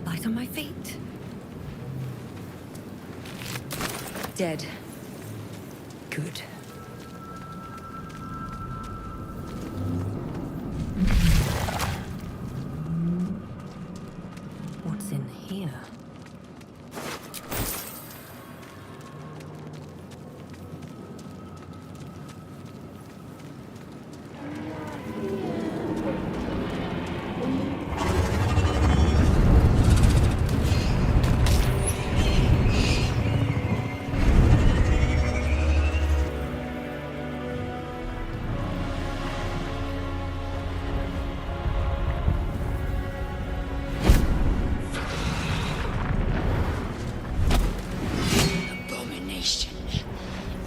Light on my feet. Dead. Good. What's in here?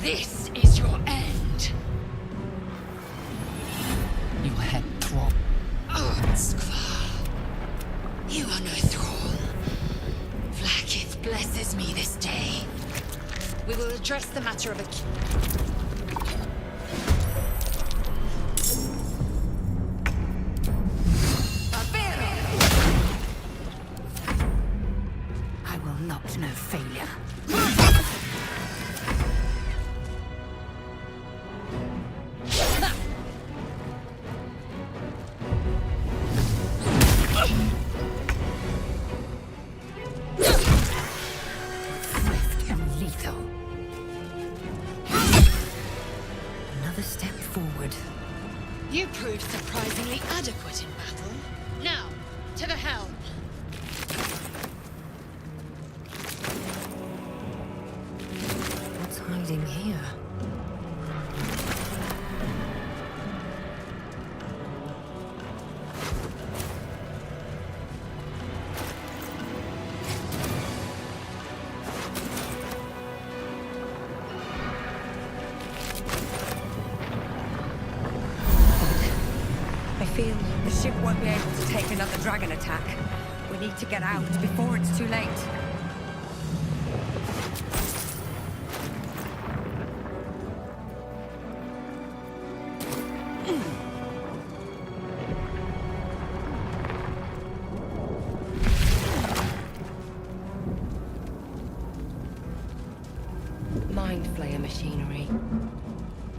This is your end. Your head throb. Skvar. You are no thrall. Vlaakith blesses me this day. We will address the matter of a I will not know failure. Swift and lethal. Another step forward. You proved surprisingly adequate in battle. Now, to the helm. What's hiding here? I feel the ship won't be able to take another dragon attack. We need to get out before it's too late. Mind flayer machinery.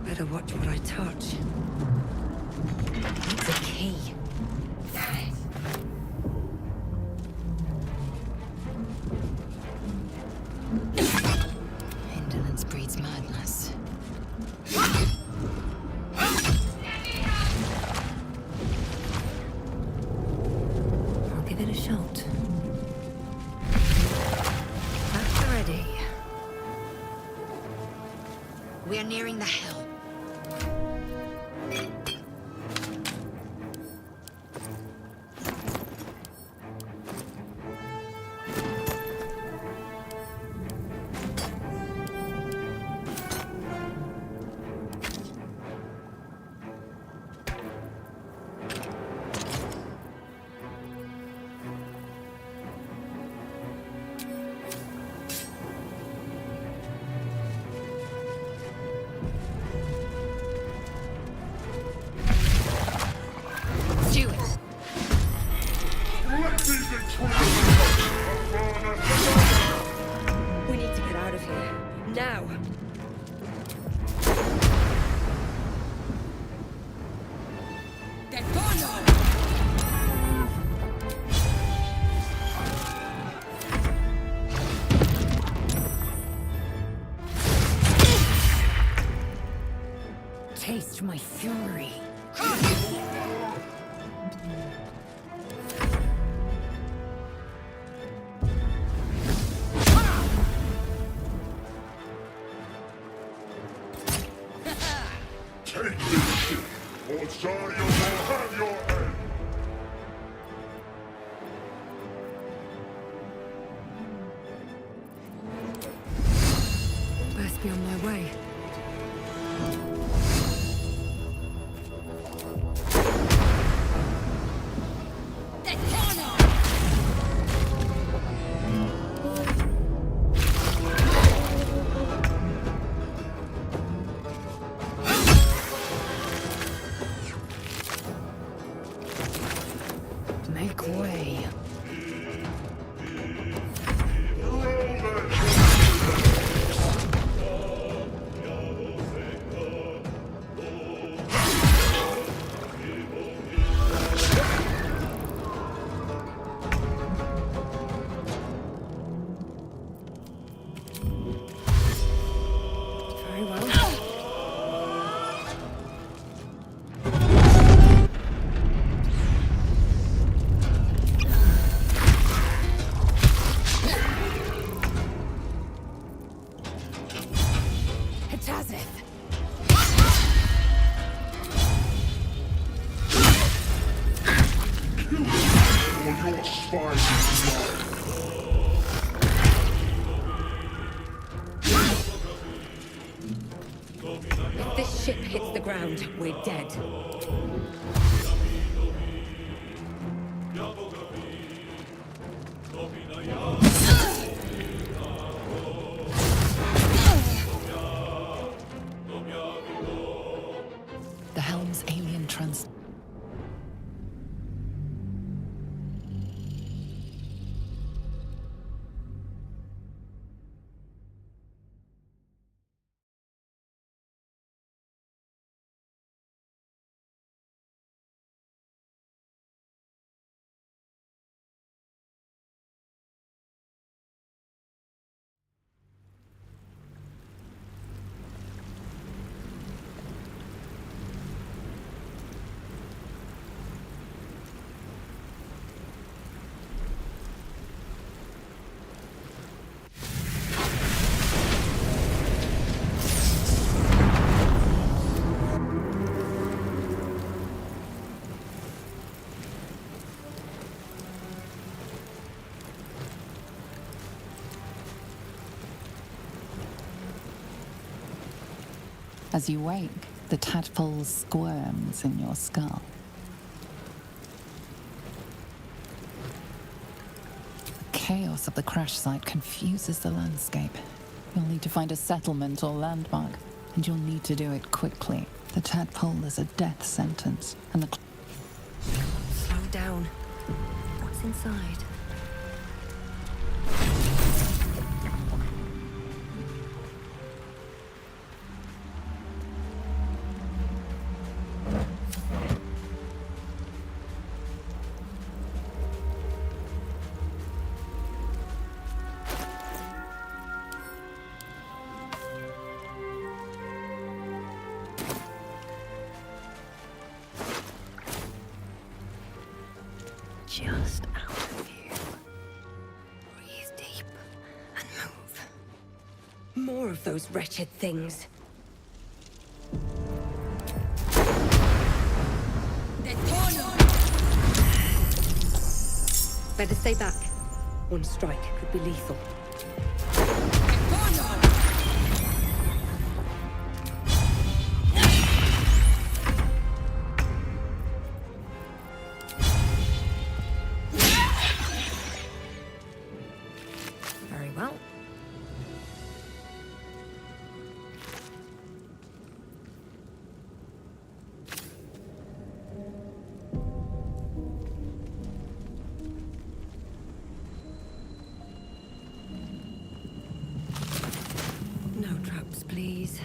Better watch what I touch. It's a key. Indolence breeds madness. I'll give it a shot. That's ready. We are nearing the helm. Do it. We need to get out of here. Now! Taste my fury. Take this shit, or Zarya will have your end! Best be on my way. Make way. Very well. Or your spine is mine. If this ship hits the ground, we're dead. The helm's alien trans... As you wake, the tadpole squirms in your skull. The chaos of the crash site confuses the landscape. You'll need to find a settlement or landmark, and you'll need to do it quickly. The tadpole is a death sentence, and the... Slow down. What's inside? Just out of view. Breathe deep and move. More of those wretched things. Better stay back. One strike could be lethal. Very well. No traps, please.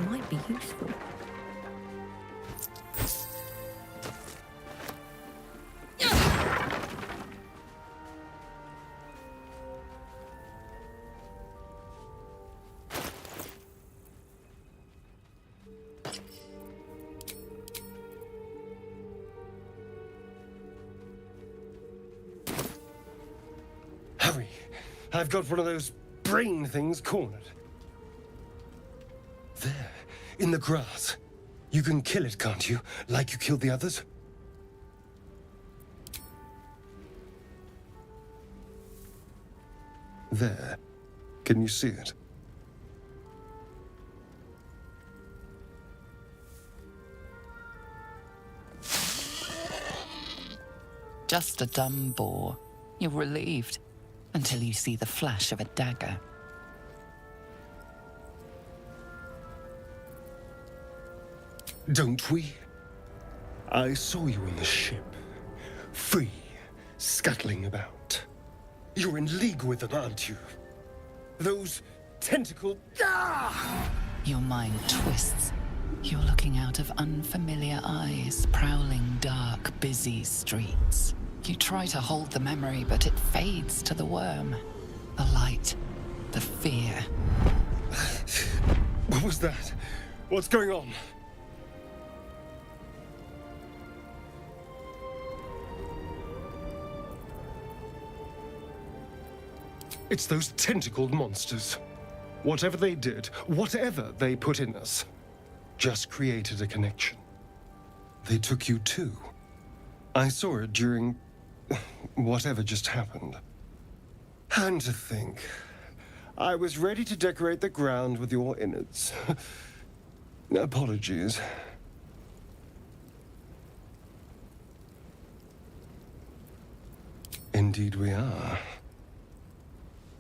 Might be useful. Hurry! I've got one of those brain things cornered. There, in the grass. You can kill it, can't you? Like you killed the others? There. Can you see it? Just a dumb boar. You're relieved until you see the flash of a dagger. Don't we? I saw you on the ship. Free, scuttling about. You're in league with them, aren't you? Those tentacled... Ah! Your mind twists. You're looking out of unfamiliar eyes, prowling dark, busy streets. You try to hold the memory, but it fades to the worm. The light, the fear. What was that? What's going on? It's those tentacled monsters. Whatever they did, whatever they put in us, just created a connection. They took you too. I saw it during whatever just happened. And to think, I was ready to decorate the ground with your innards. Apologies. Indeed we are.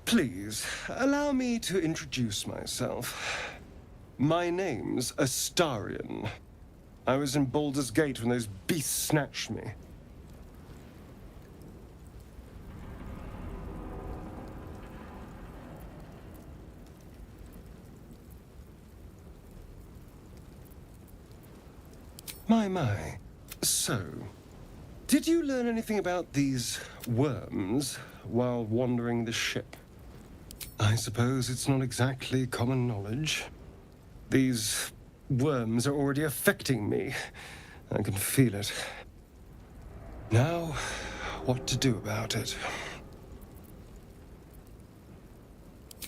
Please, allow me to introduce myself. My name's Astarion. I was in Baldur's Gate when those beasts snatched me. My. So, did you learn anything about these worms while wandering the ship? I suppose it's not exactly common knowledge. These worms are already affecting me. I can feel it. Now, what to do about it?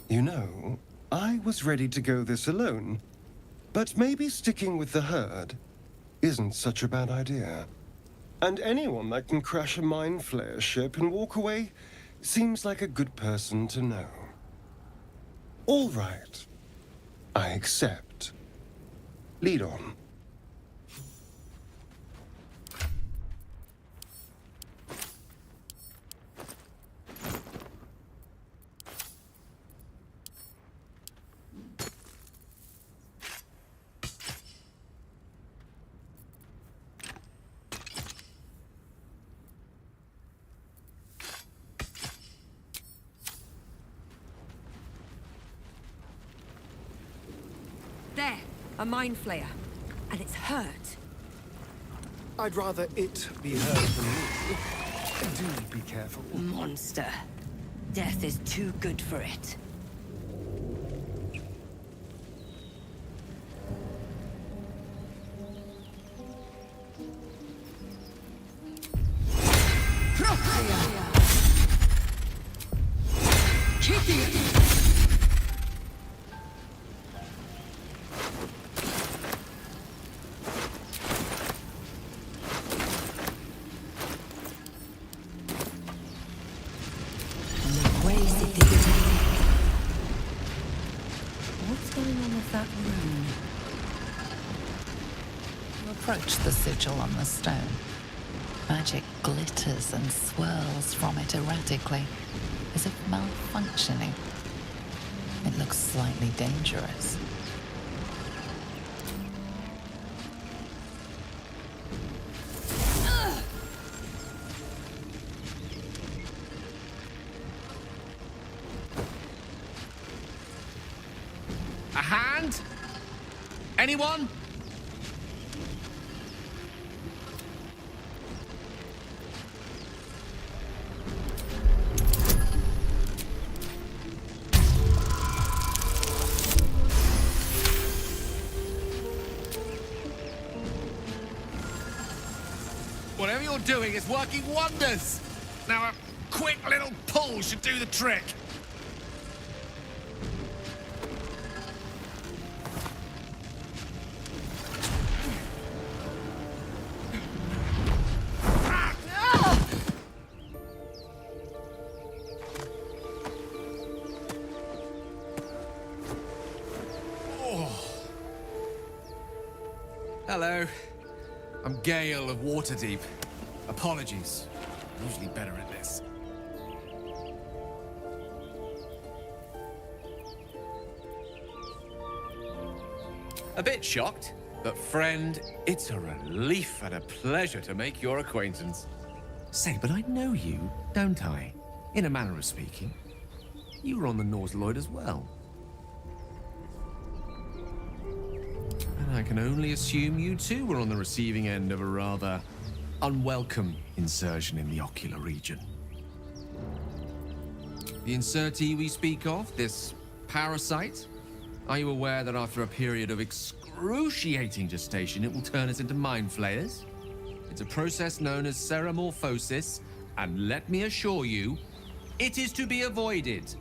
You know, I was ready to go this alone, but maybe sticking with the herd isn't such a bad idea. And anyone that can crash a mind flayer ship and walk away seems like a good person to know. All right. I accept. Lead on. There, a mind flayer. And it's hurt. I'd rather it be hurt than me. Do be careful. Monster. Death is too good for it. What's going on with that rune? You approach the sigil on the stone. Magic glitters and swirls from it erratically, as if malfunctioning. It looks slightly dangerous. A hand? Anyone? Whatever you're doing is working wonders. Now a quick little pull should do the trick. Hello. I'm Gale of Waterdeep. Apologies. Usually better at this. A bit shocked, but friend, it's a relief and a pleasure to make your acquaintance. Say, but I know you, don't I? In a manner of speaking. You were on the Nautiloid as well. And I can only assume you too were on the receiving end of a rather unwelcome insertion in the ocular region. The insertee we speak of, this parasite, are you aware that after a period of excruciating gestation, it will turn us into mind flayers? It's a process known as ceramorphosis, and let me assure you, it is to be avoided.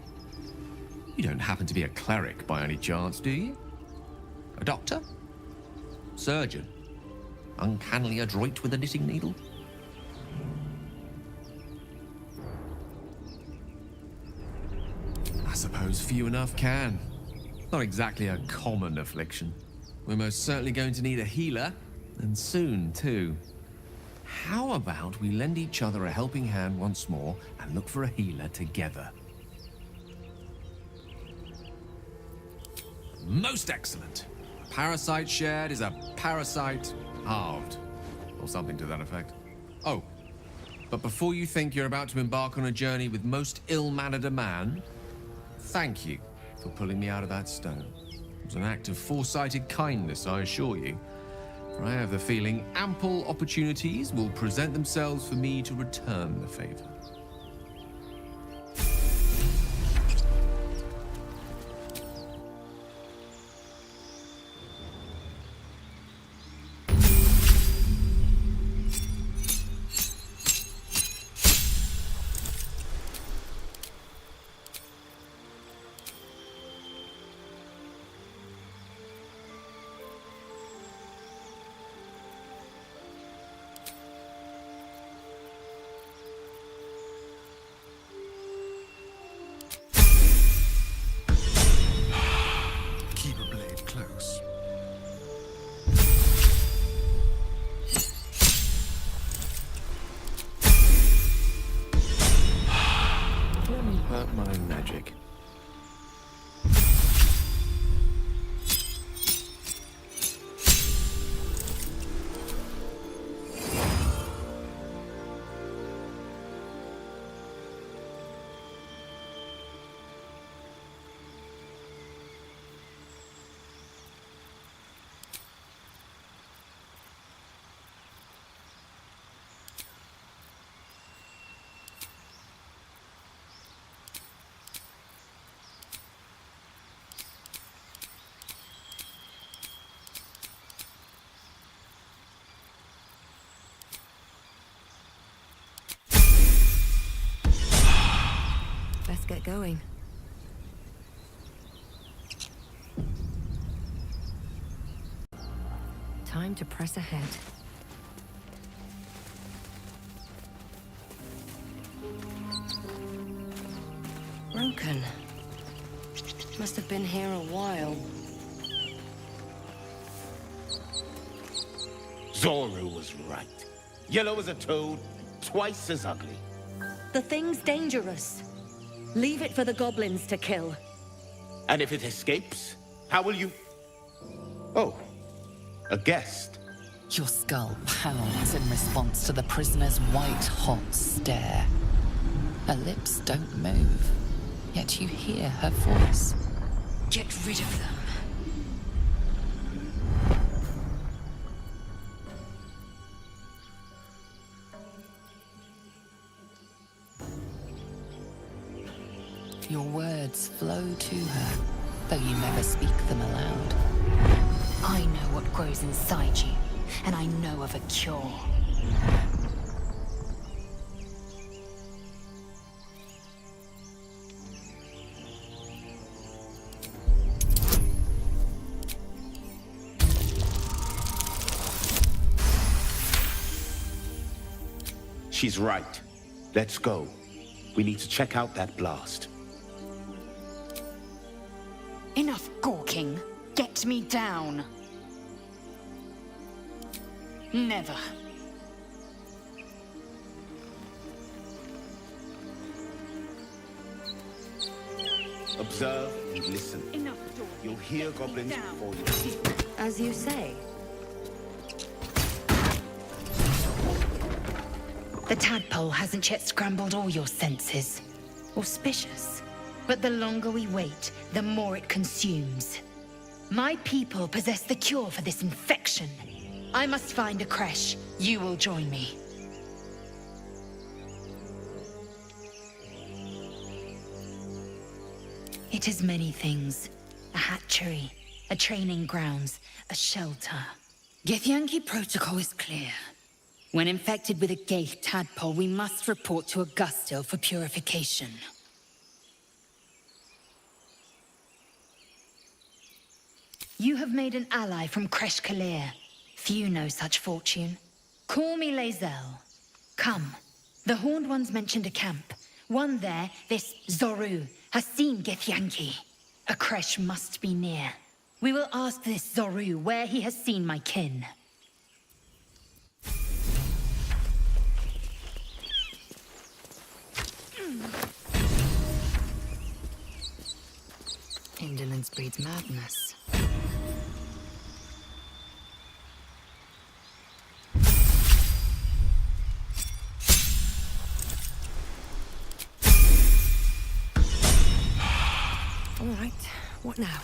You don't happen to be a cleric by any chance, do you? A doctor? Surgeon? Uncannily adroit with a knitting needle? I suppose few enough can. Not exactly a common affliction. We're most certainly going to need a healer, and soon, too. How about we lend each other a helping hand once more and look for a healer together? Most excellent. A parasite shared is a parasite halved, or something to that effect. Oh, but before you think you're about to embark on a journey with most ill-mannered a man, thank you for pulling me out of that stone. It was an act of foresighted kindness, I assure you. For I have the feeling ample opportunities will present themselves for me to return the favor. Close. Let me hurt my magic. Let's get going. Time to press ahead. Broken. Must have been here a while. Zoru was right. Yellow as a toad, twice as ugly. The thing's dangerous. Leave it for the goblins to kill. And if it escapes, how will you... Oh, a guest. Your skull pounds in response to the prisoner's white-hot stare. Her lips don't move, yet you hear her voice. Get rid of them. Your words flow to her, though you never speak them aloud. I know what grows inside you, and I know of a cure. She's right. Let's go. We need to check out that blast. Enough gawking. Get me down. Never. Observe and listen. Enough, You'll hear goblins before you. As you say. The tadpole hasn't yet scrambled all your senses. Auspicious. But the longer we wait, the more it consumes. My people possess the cure for this infection. I must find a creche. You will join me. It is many things. A hatchery, a training grounds, a shelter. Githyanki protocol is clear. When infected with a Gaith tadpole, we must report to Augustil for purification. You have made an ally from Kresh Kalir. Few know such fortune. Call me Lae'zel. Come. The Horned Ones mentioned a camp. One there, this Zoru, has seen Githyanki. A Kresh must be near. We will ask this Zoru where he has seen my kin. Indolence breeds madness. All right, what now?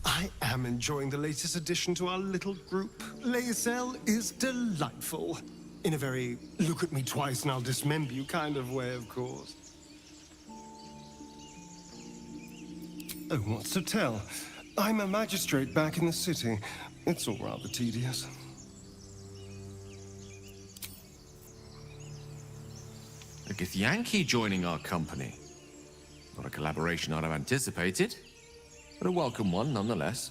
I am enjoying the latest addition to our little group. Lae'zel is delightful. In a very look at me twice and I'll dismember you kind of way, of course. Oh, what's to tell? I'm a magistrate back in the city. It's all rather tedious. A Githyanki joining our company. Not a collaboration I'd have anticipated, but a welcome one nonetheless.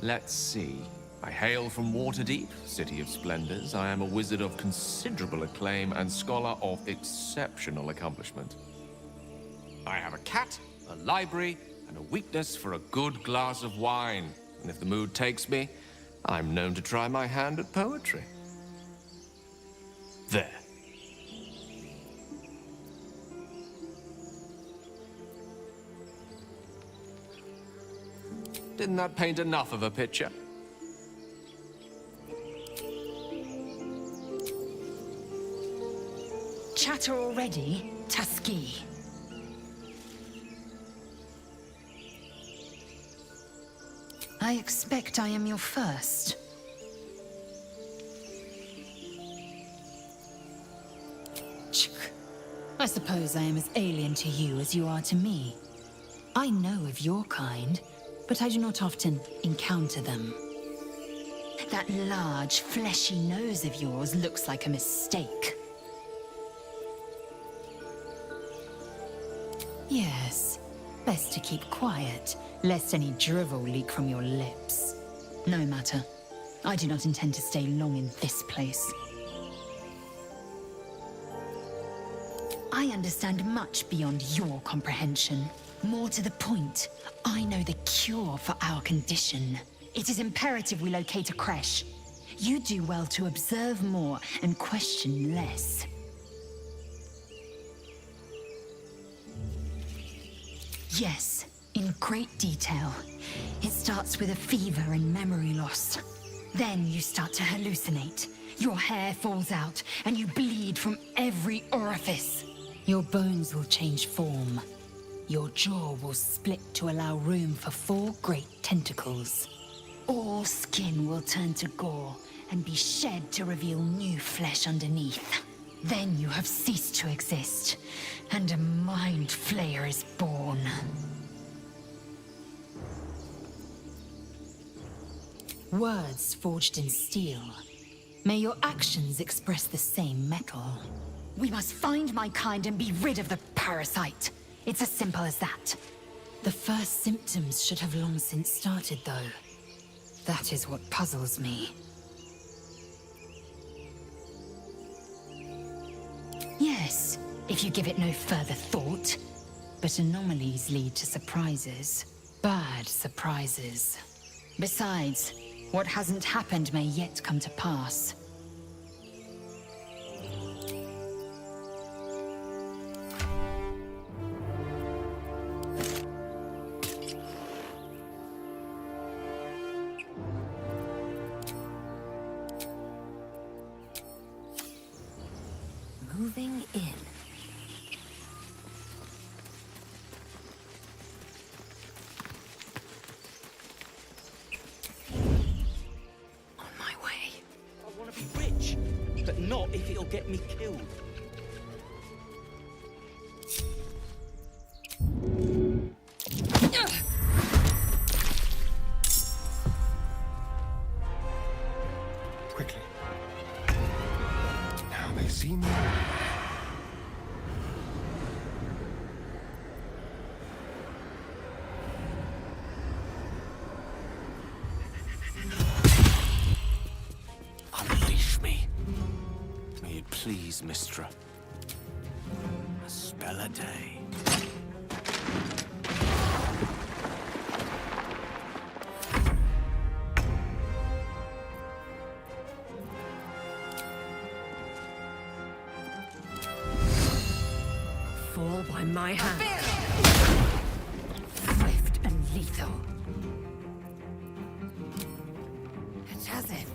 Let's see. I hail from Waterdeep, City of Splendors. I am a wizard of considerable acclaim and scholar of exceptional accomplishment. I have a cat, a library, and a weakness for a good glass of wine. And if the mood takes me, I'm known to try my hand at poetry. There. Didn't that paint enough of a picture? Chatter already, Tuskee. I expect I am your first. I suppose I am as alien to you as you are to me. I know of your kind, but I do not often encounter them. That large, fleshy nose of yours looks like a mistake. Yes, best to keep quiet, lest any drivel leak from your lips. No matter. I do not intend to stay long in this place. I understand much beyond your comprehension. More to the point, I know the cure for our condition. It is imperative we locate a creche. You do well to observe more and question less. Yes, in great detail. It starts with a fever and memory loss. Then you start to hallucinate. Your hair falls out, and you bleed from every orifice. Your bones will change form. Your jaw will split to allow room for 4 great tentacles. All skin will turn to gore and be shed to reveal new flesh underneath. Then you have ceased to exist, and a mind flayer is born. Words forged in steel. May your actions express the same metal. We must find my kind and be rid of the parasite. It's as simple as that. The first symptoms should have long since started, though. That is what puzzles me. Yes, if you give it no further thought. But anomalies lead to surprises. Bad surprises. Besides, what hasn't happened may yet come to pass. Moving in. On my way. I want to be rich, but not if it'll get me killed. Quickly. Now they see me. Unleash me. May it please, Mistra. A spell a day. Fall by my hand. Swift and lethal. It's as if.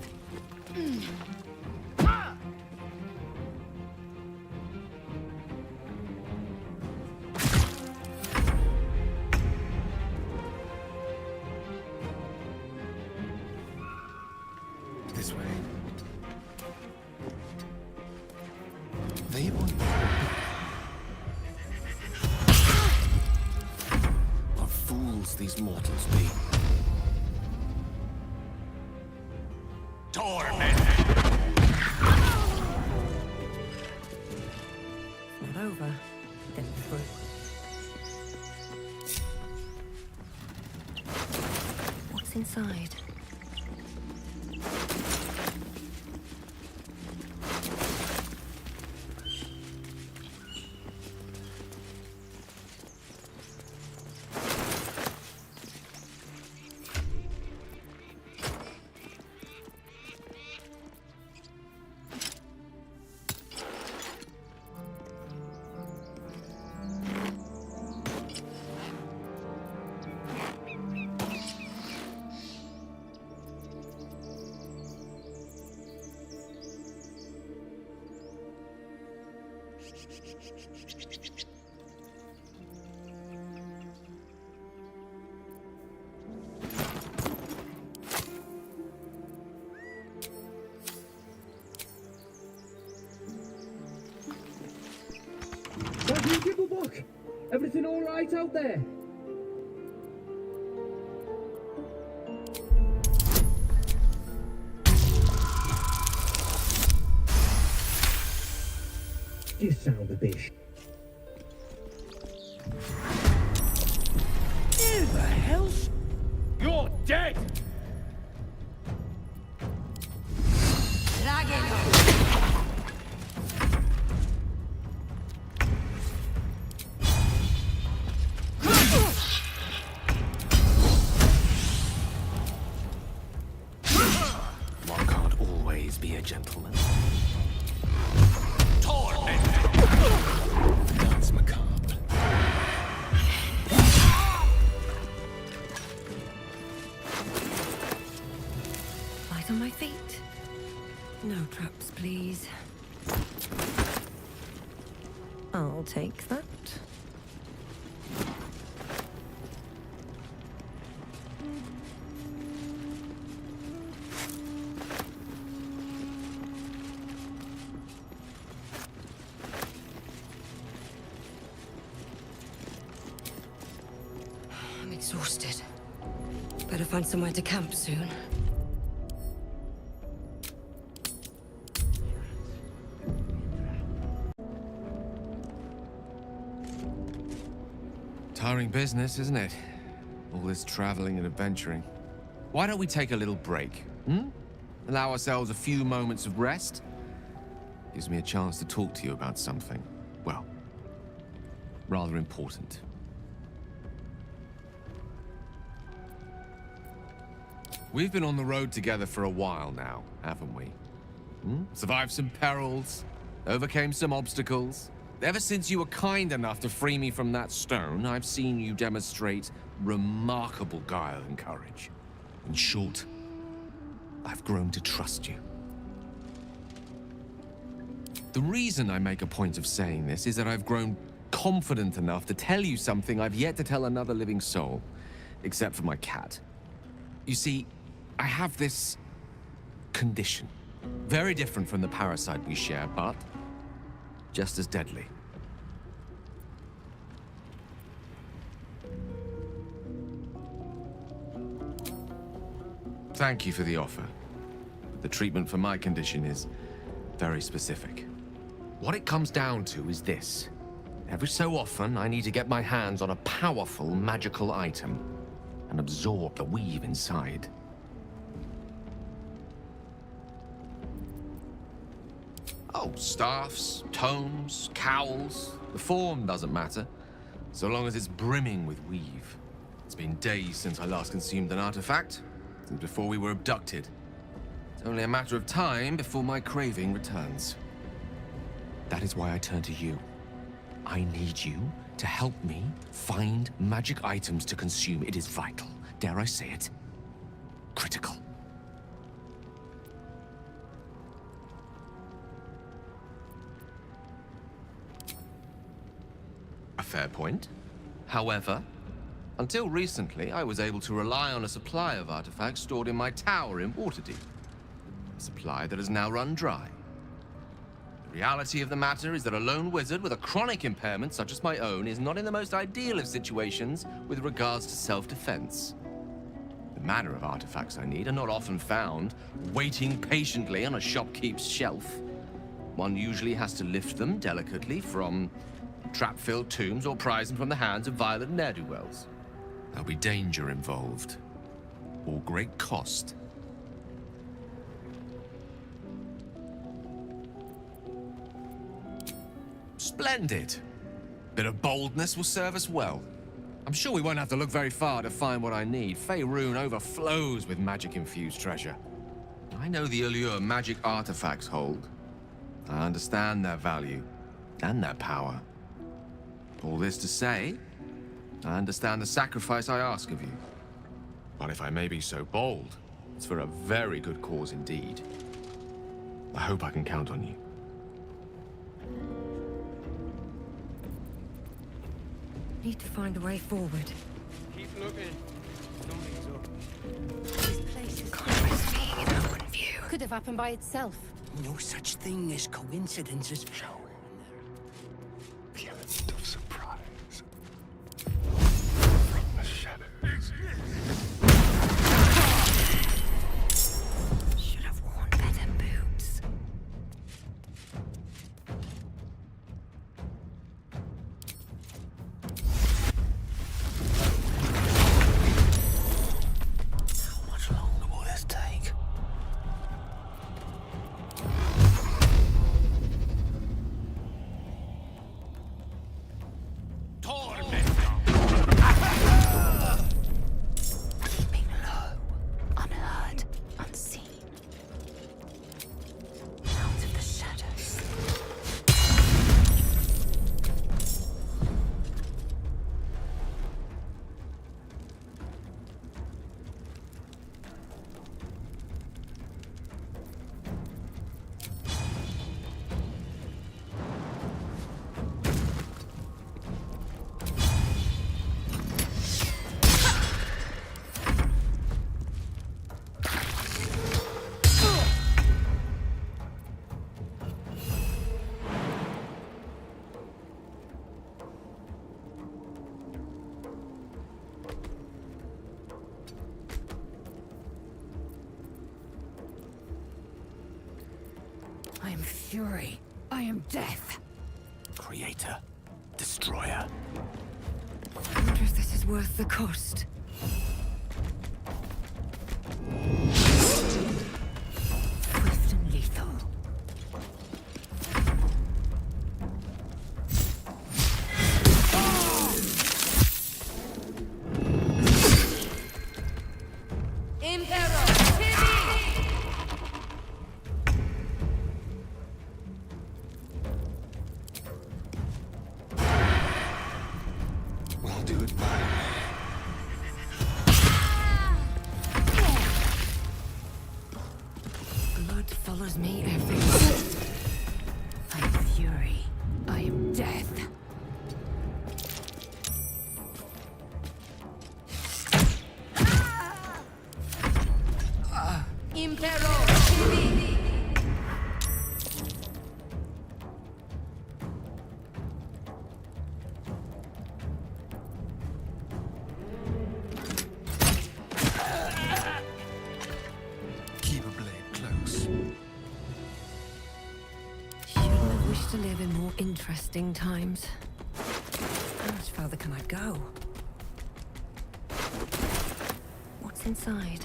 This way. They want What fools these mortals be. Torment! Not over, then through. What's inside? Everything all right out there? You sound a bit. Who the hell's... You're dead! One can't always be a gentleman. dance macabre. Light on my feet. No traps, please. I'll take that. exhausted. Better find somewhere to camp soon. Tiring business, isn't it? All this traveling and adventuring. Why don't we take a little break, hmm? Allow ourselves a few moments of rest? Gives me a chance to talk to you about something, well, rather important. We've been on the road together for a while now, haven't we? Survived some perils, overcame some obstacles. Ever since you were kind enough to free me from that stone, I've seen you demonstrate remarkable guile and courage. In short, I've grown to trust you. The reason I make a point of saying this is that I've grown confident enough to tell you something I've yet to tell another living soul, except for my cat. You see, I have this condition. Very different from the parasite we share, but just as deadly. Thank you for the offer. But the treatment for my condition is very specific. What it comes down to is this. Every so often, I need to get my hands on a powerful magical item and absorb the weave inside. Oh, staffs, tomes, cowls. The form doesn't matter, so long as it's brimming with weave. It's been days since I last consumed an artifact, since before we were abducted. It's only a matter of time before my craving returns. That is why I turn to you. I need you to help me find magic items to consume. It is vital. Dare I say it? Critical. A fair point. However, until recently, I was able to rely on a supply of artifacts stored in my tower in Waterdeep. A supply that has now run dry. The reality of the matter is that a lone wizard with a chronic impairment such as my own is not in the most ideal of situations with regards to self-defense. The manner of artifacts I need are not often found waiting patiently on a shopkeep's shelf. One usually has to lift them delicately from trap-filled tombs or prize them from the hands of violent ne'er-do-wells. There'll be danger involved, or great cost. Splendid. Bit of boldness will serve us well. I'm sure we won't have to look very far to find what I need. Faerun overflows with magic-infused treasure. I know the allure magic artifacts hold. I understand their value and their power. All this to say, I understand the sacrifice I ask of you. But if I may be so bold, it's for a very good cause indeed. I hope I can count on you. Need to find a way forward. Keep looking. Something's up. This place is can't risk being in open view. Could have happened by itself. No such thing as coincidences. The element of surprise. From the shadows. Should have worn better boots. How much longer will this take? fury. I am death. Creator. Destroyer. I wonder if this is worth the cost. Swift and lethal. We'll do it my way. Blood follows me everywhere. I am fury. I am death. Keep a blade close. Shouldn't have wished to live in more interesting times. How much further can I go? What's inside?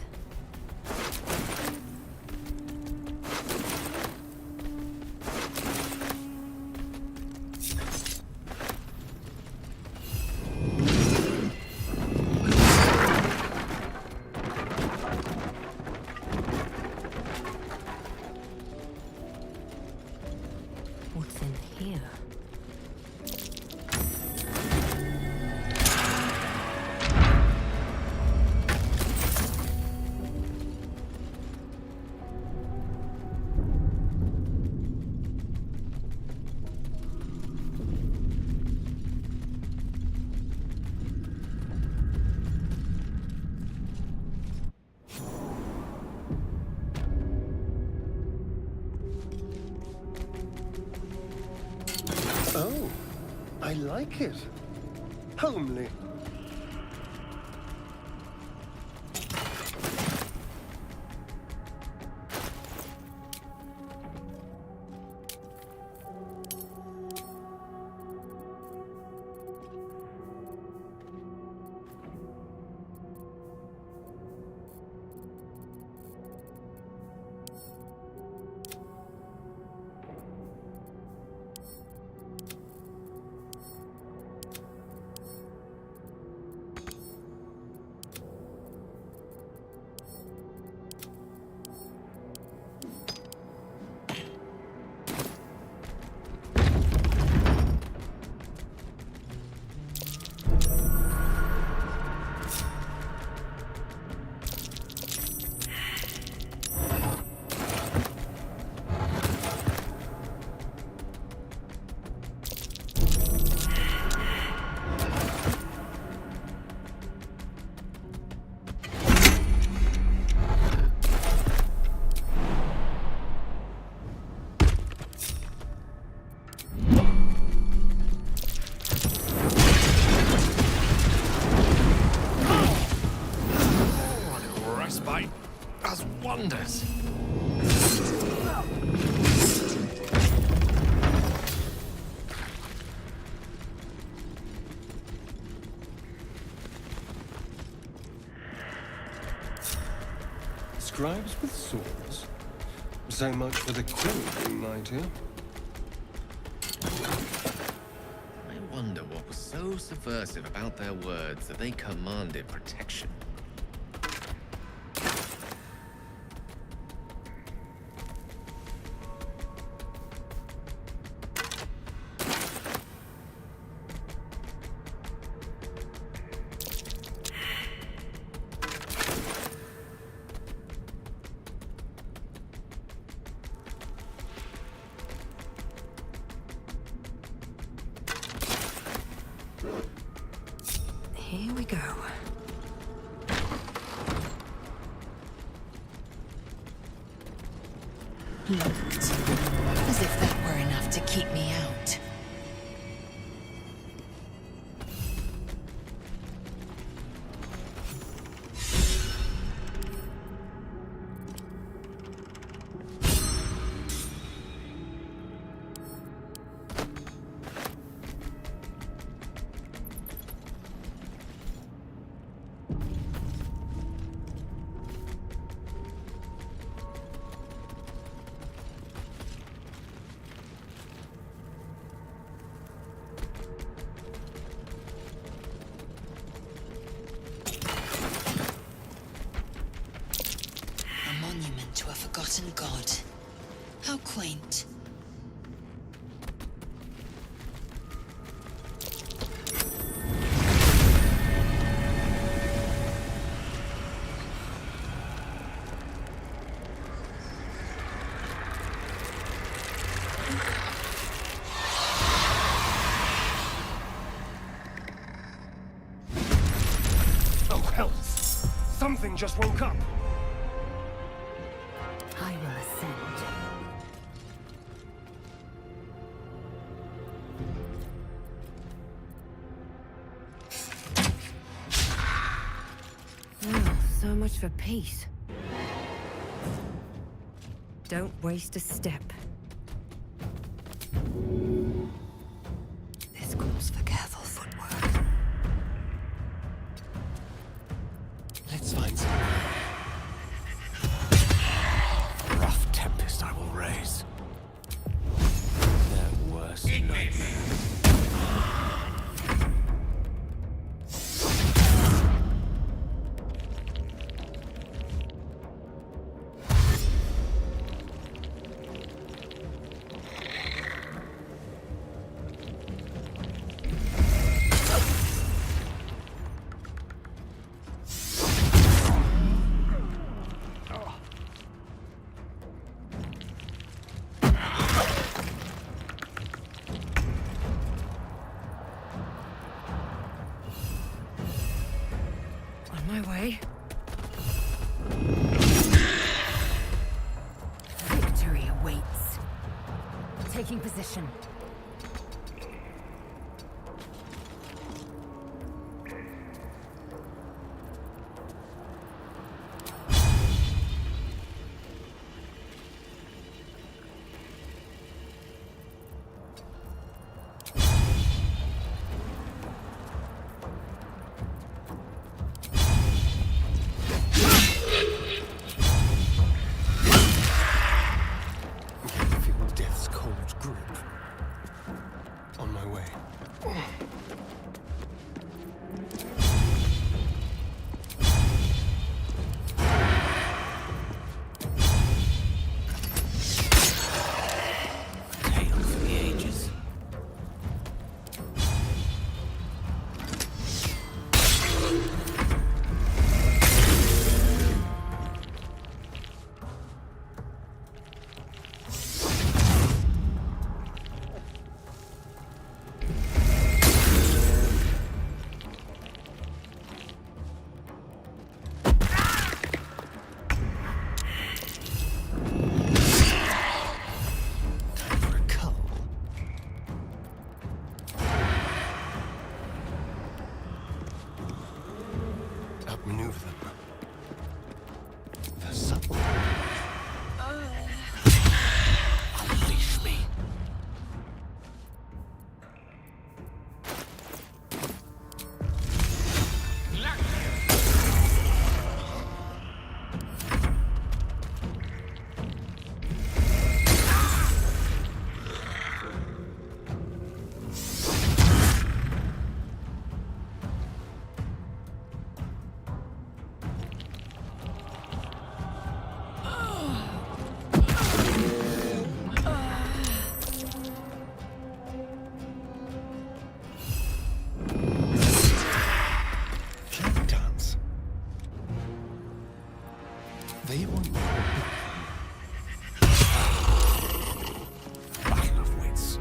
What's in here? Oh, I like it. Homely. Respite does wonders. Scribes with swords. So much for the queen being mightier. I wonder what was so subversive about their words that they commanded protection. Here we go. Looked. As if that were enough to keep me out. point. Oh, hell. Something just woke up. I will ascend. So much for peace. Don't waste a step. This calls for careful footwork. Let's find some. A rough tempest I will raise. Their worst nightmare. On my way. Victory awaits. Taking position. Feel death's cold grip. On my way. Tale for the ages. Time for a cull. Outmaneuver them. The subtle. Unleash me. Clever dance. They want me. Battle of wits.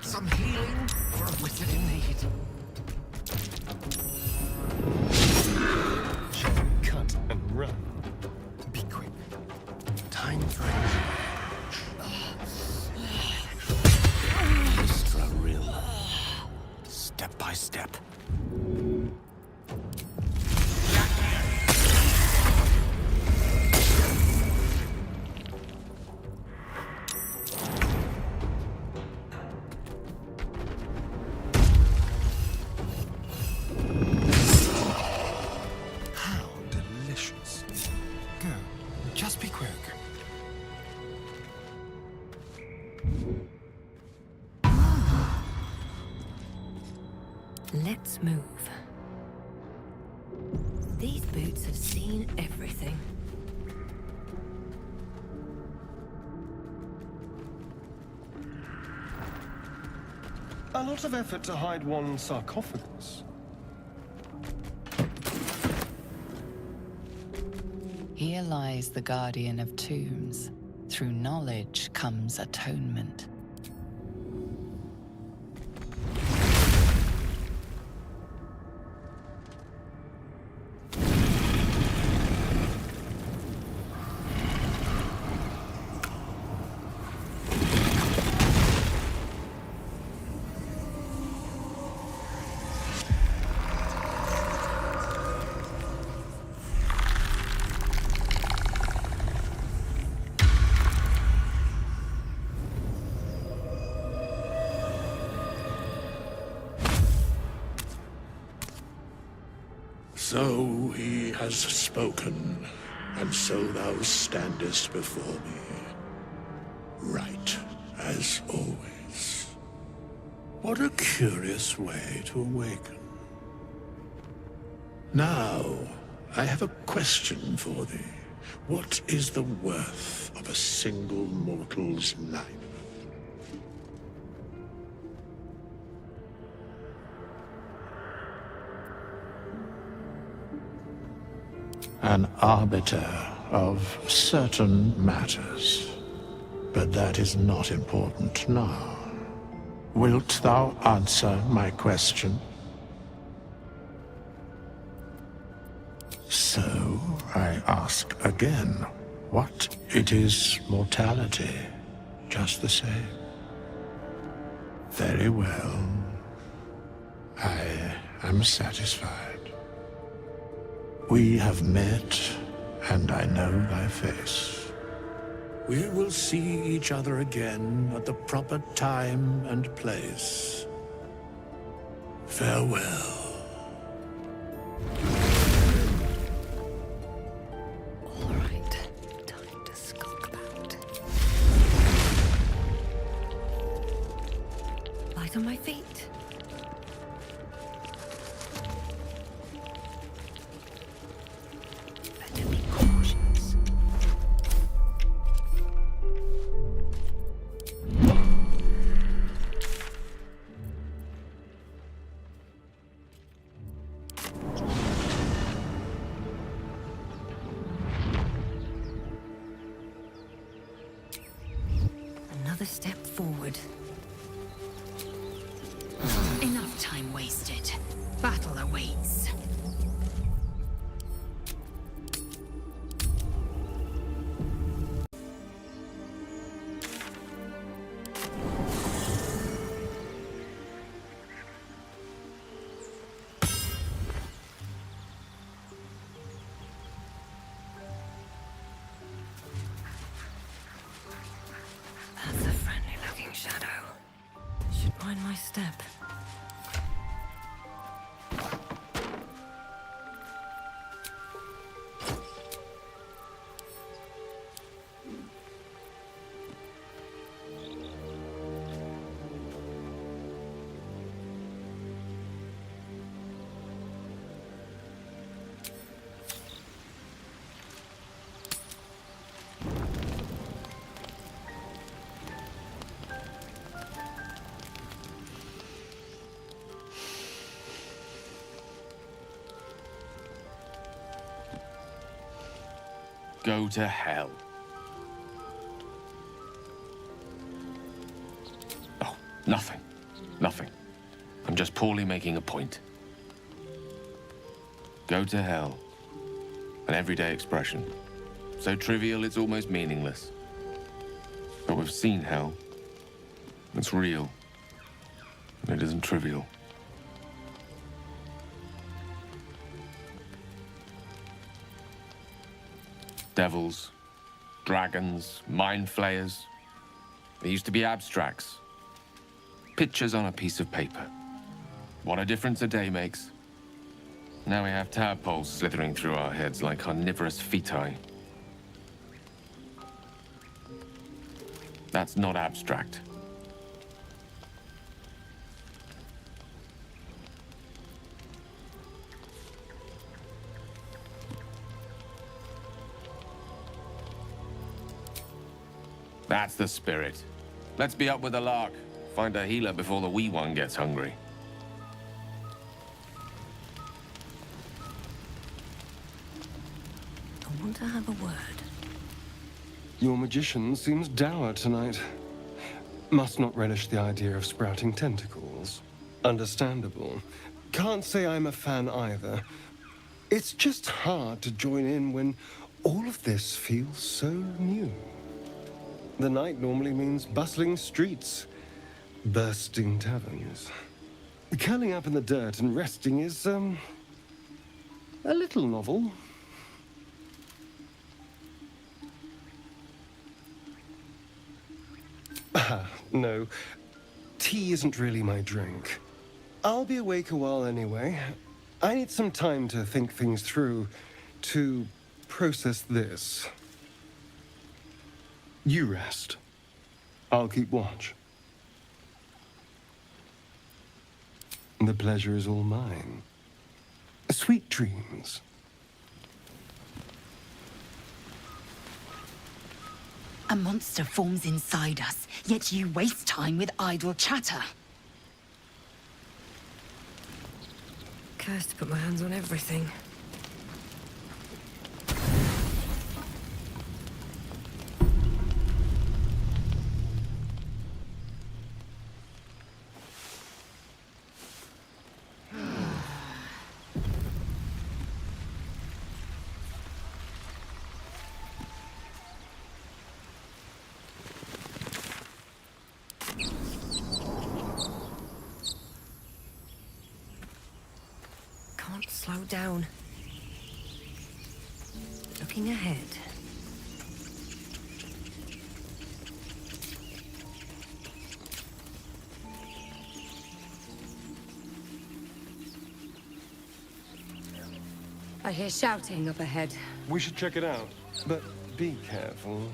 Some healing for a wizard in need. Shall we cut and run? Be quick. Time for Mistra real. Step by step. How delicious. Go. Just be quick. Let's move. These boots have seen everything. A lot of effort to hide one sarcophagus. Here lies the guardian of tombs. Through knowledge comes atonement. So he has spoken, and so thou standest before me. Right, as always. What a curious way to awaken. Now, I have a question for thee. What is the worth of a single mortal's life? An arbiter of certain matters. But that is not important now. Wilt thou answer my question? So, I ask again, what? It is mortality, just the same. Very well. I am satisfied. We have met, and I know thy face. We will see each other again at the proper time and place. Farewell. All right, time to skulk about. Light on my feet. Better be cautious. Another step forward. Enough time wasted. Battle awaits. That's a friendly-looking shadow. Should mind my step. Go to hell. Oh, nothing. Nothing. I'm just poorly making a point. Go to hell. An everyday expression. So trivial it's almost meaningless. But we've seen hell. It's real. And it isn't trivial. Devils, dragons, mind flayers. They used to be abstracts. Pictures on a piece of paper. What a difference a day makes. Now we have tadpoles slithering through our heads like carnivorous feti. That's not abstract. That's the spirit. Let's be up with the lark. Find a healer before the wee one gets hungry. I want to have a word. Your magician seems dour tonight. Must not relish the idea of sprouting tentacles. Understandable. Can't say I'm a fan either. It's just hard to join in when all of this feels so new. The night normally means bustling streets, bursting taverns. Curling up in the dirt and resting is, a little novel. No. Tea isn't really my drink. I'll be awake a while anyway. I need some time to think things through, to process this. You rest. I'll keep watch. The pleasure is all mine. Sweet dreams. A monster forms inside us, yet you waste time with idle chatter. Cursed to put my hands on everything. Can't slow down. Looking ahead. I hear shouting up ahead. We should check it out, but be careful.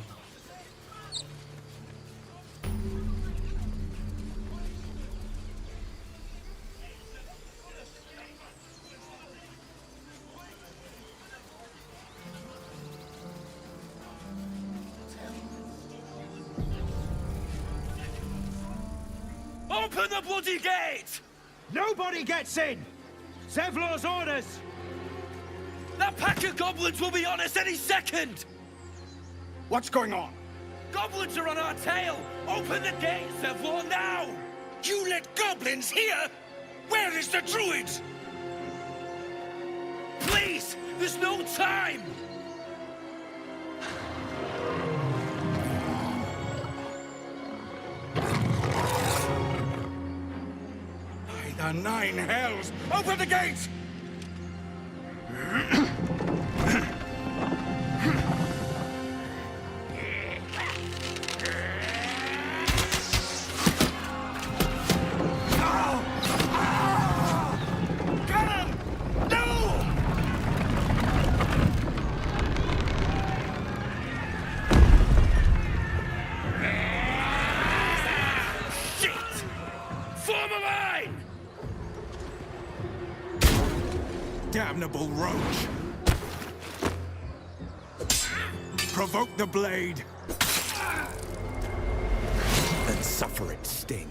Open the bloody gate! Nobody gets in! Zevlor's orders! That pack of goblins will be on us any second! What's going on? Goblins are on our tail! Open the gate, Zevlor, now! You let goblins here? Where is the druid? Please! There's no time! By the nine hells! Open the gate! Damnable roach! Provoke the blade! Then suffer its sting.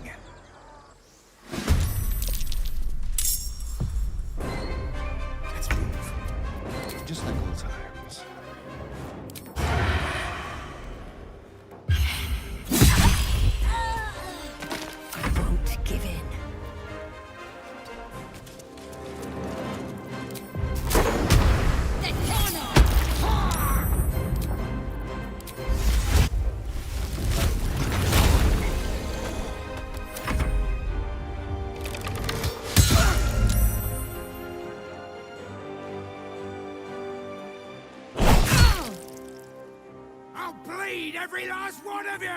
Let's move. Just like old times. I won't give in. Every last one of you!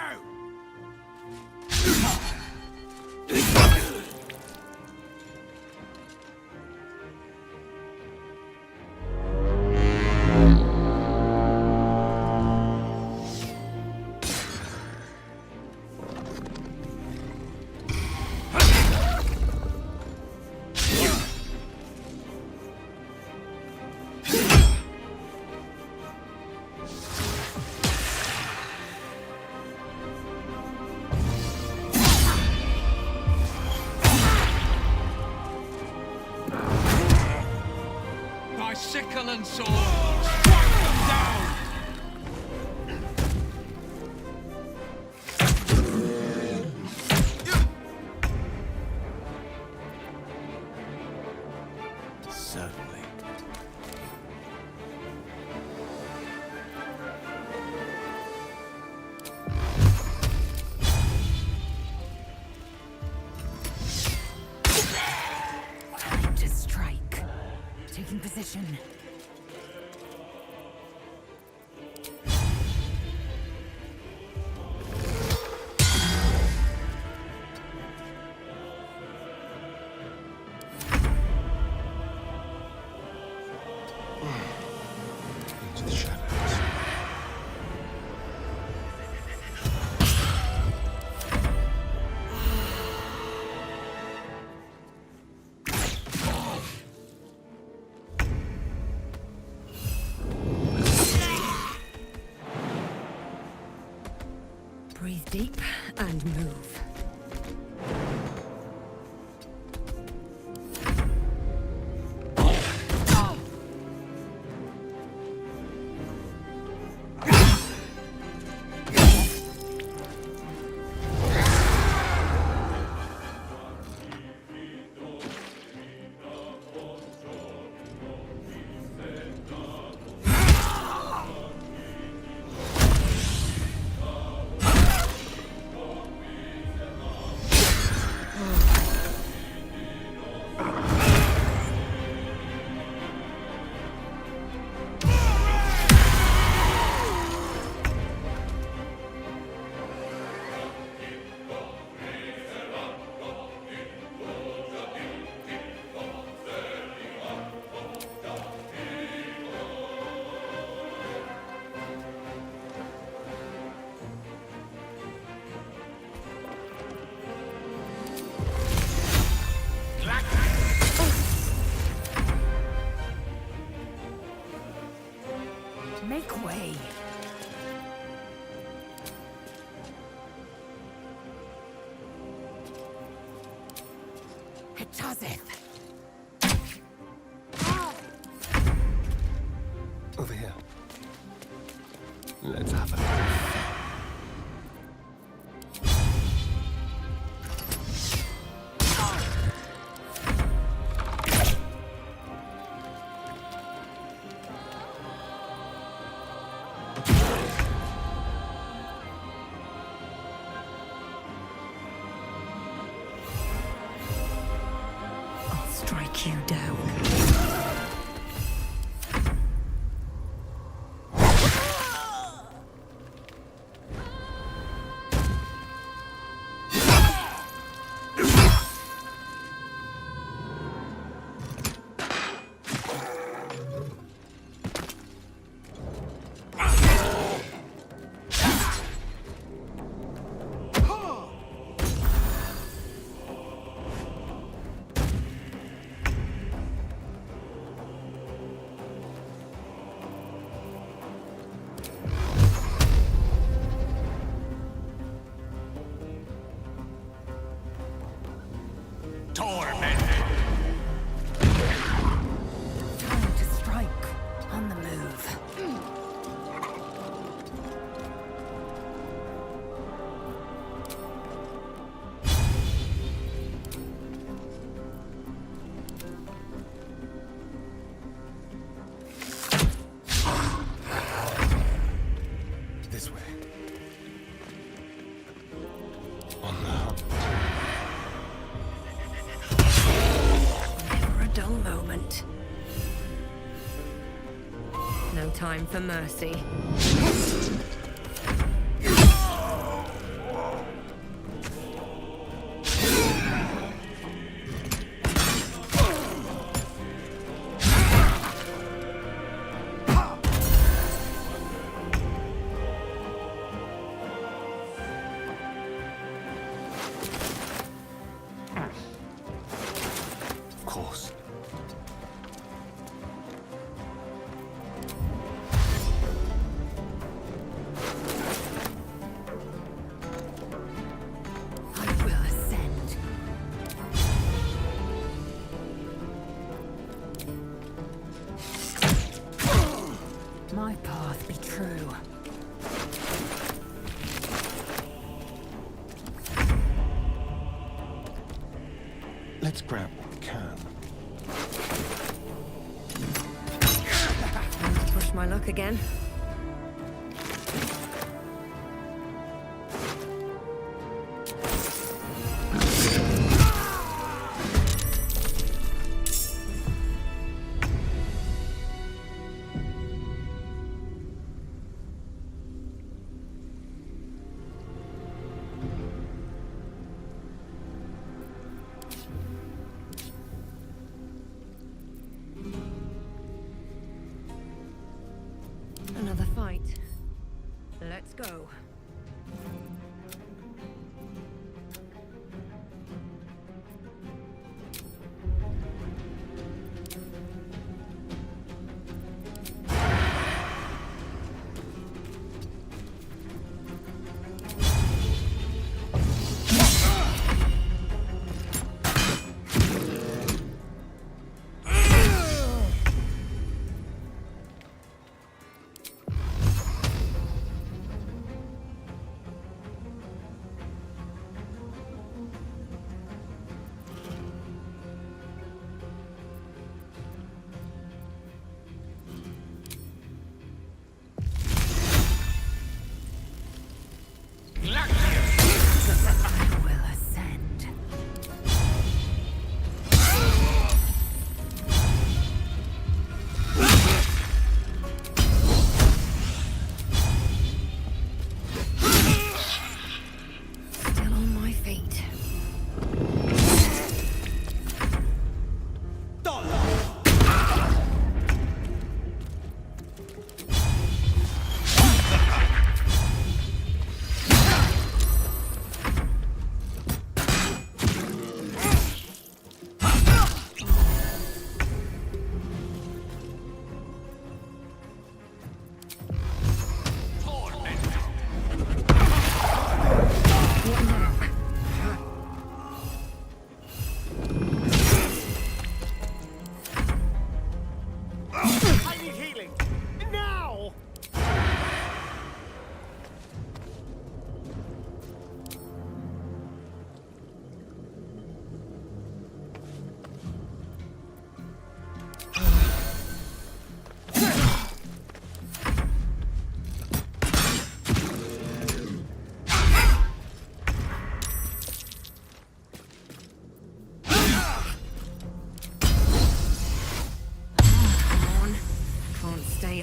sickle and sword! Strike them down! Certainly. Time to strike. Taking position. Into the shadows. Breathe deep and move. Make way. It does it. Over here. Let's have a Strike you down. Time to strike. On the move. this way. On the hunt. Never a dull moment. No time for mercy. Of course. I will ascend. Let's grab what we can. Time to push my luck again. Another fight. Let's go.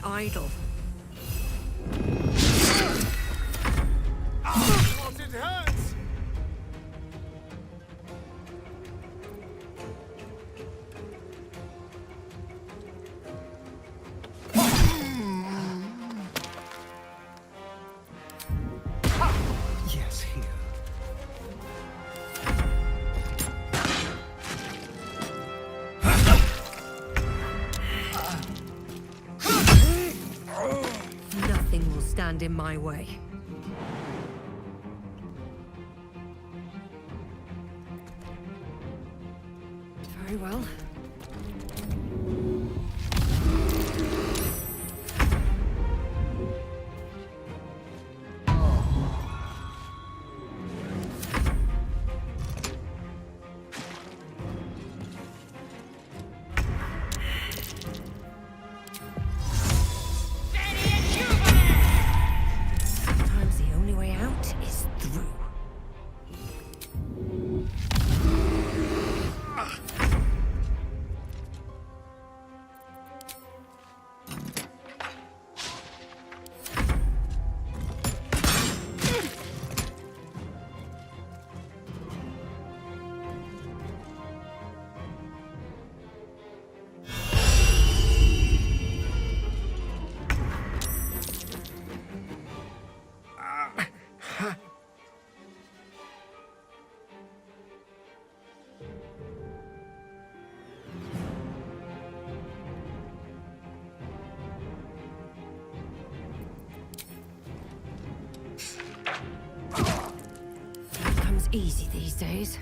Idle. God, it hurts! Yes, here. Nothing will stand in my way. Very well. Sometimes the only way out is through. Comes easy these days.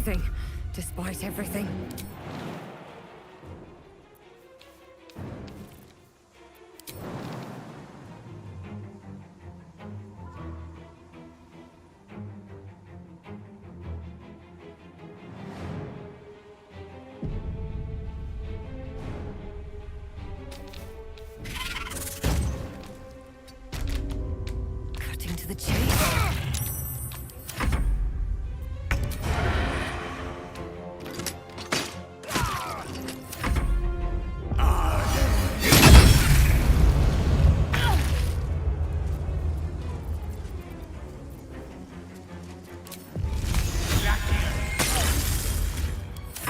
everything, despite everything. Cutting to the chase.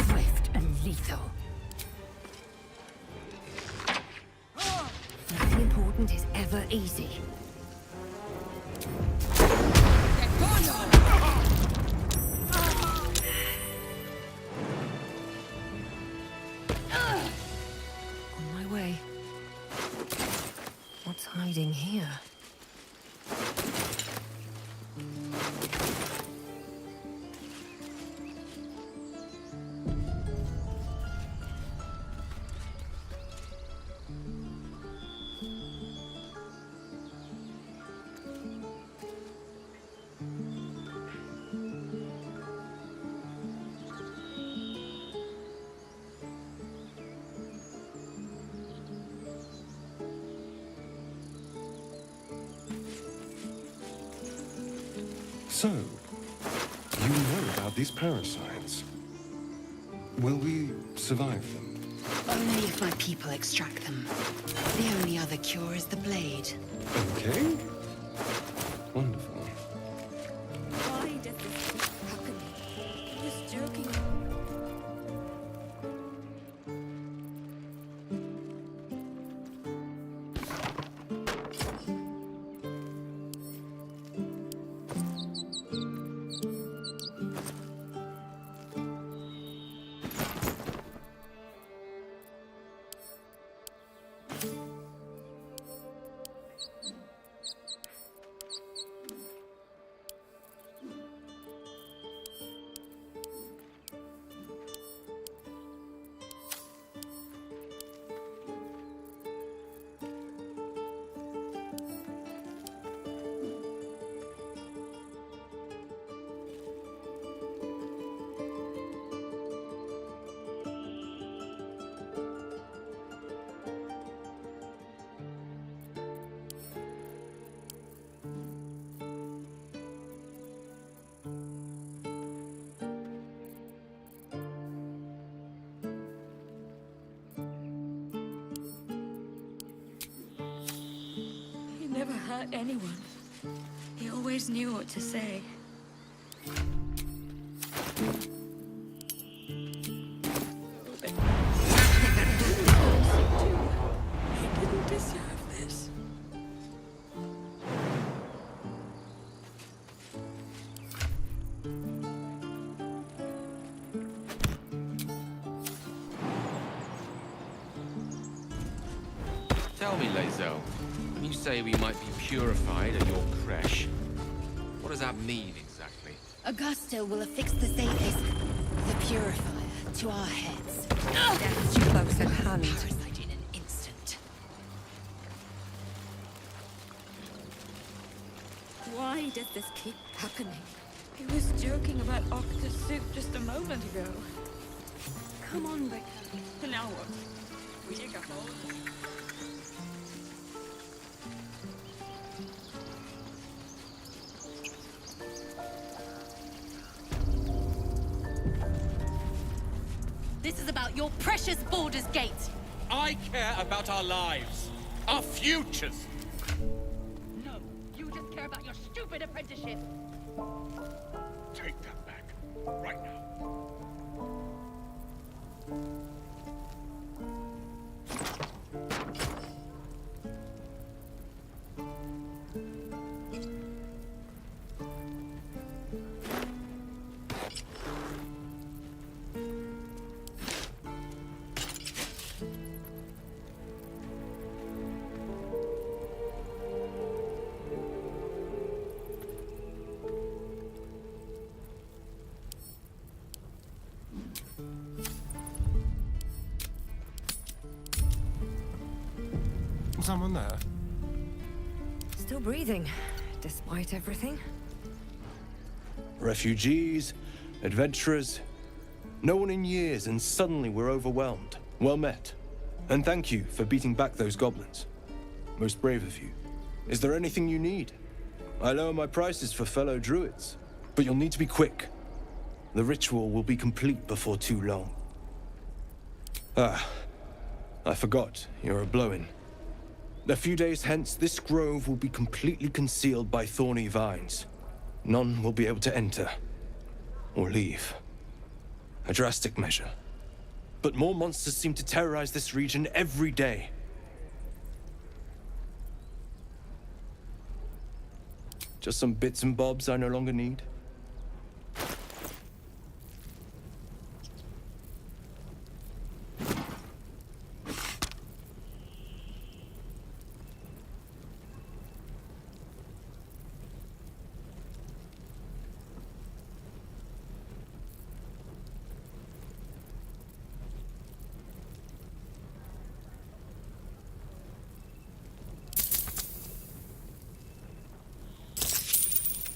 Swift and lethal. Nothing important is ever easy. On my way. What's hiding here? So, you know about these parasites. Will we survive them? Only if my people extract them. The only other cure is the blade. Okay. Wonderful. Why does this keep happening? He was joking. He never hurt anyone. He always knew what to say. He didn't deserve this. Tell me, Lae'zel, when you say we might be purified at your creche, what does that mean exactly? Augusta will affix the Zaithis, the purifier, to our heads. Death's close at hand. Parasite in an instant. Why does this keep happening? He was joking about Octa's suit just a moment ago. Come on, Becca. And now what? We dig a hole. This is about your precious Baldur's Gate. I care about our lives, our futures. No, you just care about your stupid apprenticeship. Take that back, right now. Someone there? Still breathing, despite everything. Refugees, adventurers. No one in years, and suddenly we're overwhelmed. Well met. And thank you for beating back those goblins. Most brave of you. Is there anything you need? I lower my prices for fellow druids, but you'll need to be quick. The ritual will be complete before too long. Ah, I forgot, you're a blow-in. A few days hence, this grove will be completely concealed by thorny vines. None will be able to enter or leave. A drastic measure. But more monsters seem to terrorize this region every day. Just some bits and bobs I no longer need.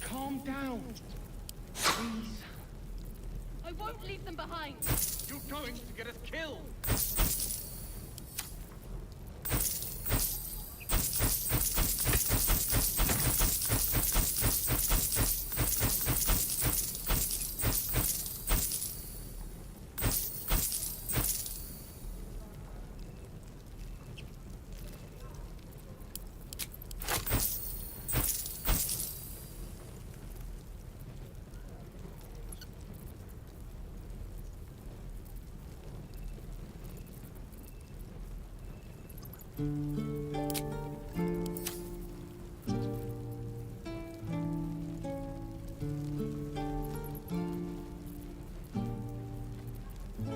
Calm down. Please. I won't leave them behind. You're going to get us killed.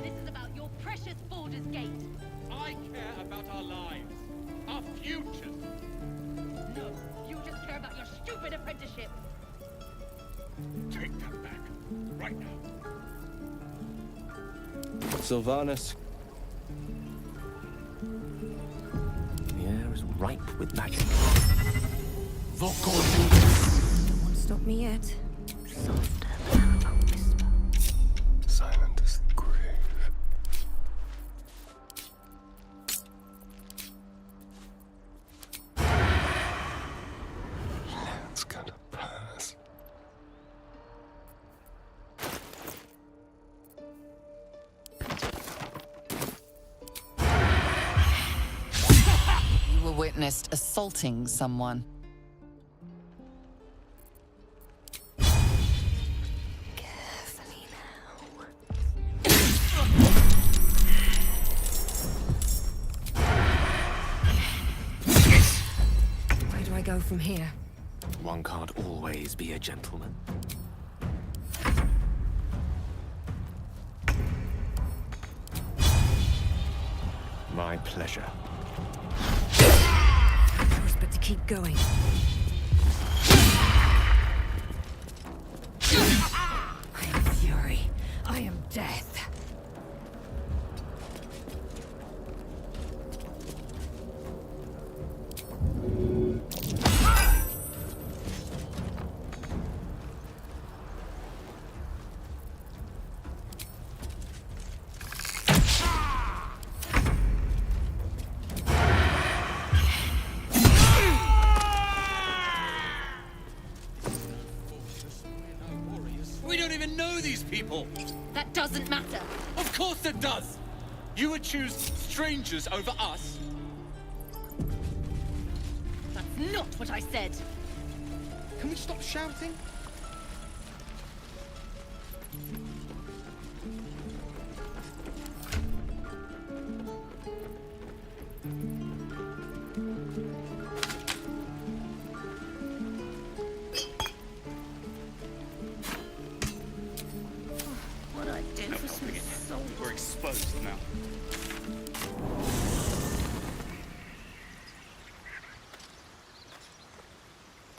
This is about your precious Baldur's Gate. I care about our lives, our futures. No, you just care about your stupid apprenticeship. Take that back, right now. Sylvanas. The air is ripe with magic. No one stopped me yet. Softer than a whisper. Silent as the grave. Let's go to pass. You were witnessed assaulting someone. Carefully now. Where do I go from here? One can't always be a gentleman. My pleasure. Choice but to keep going. I am fury. I am death. We don't even know these people. That doesn't matter. Of course it does. You would choose strangers over us. That's not what I said. Can we stop shouting? What I do for some soul. We're exposed now.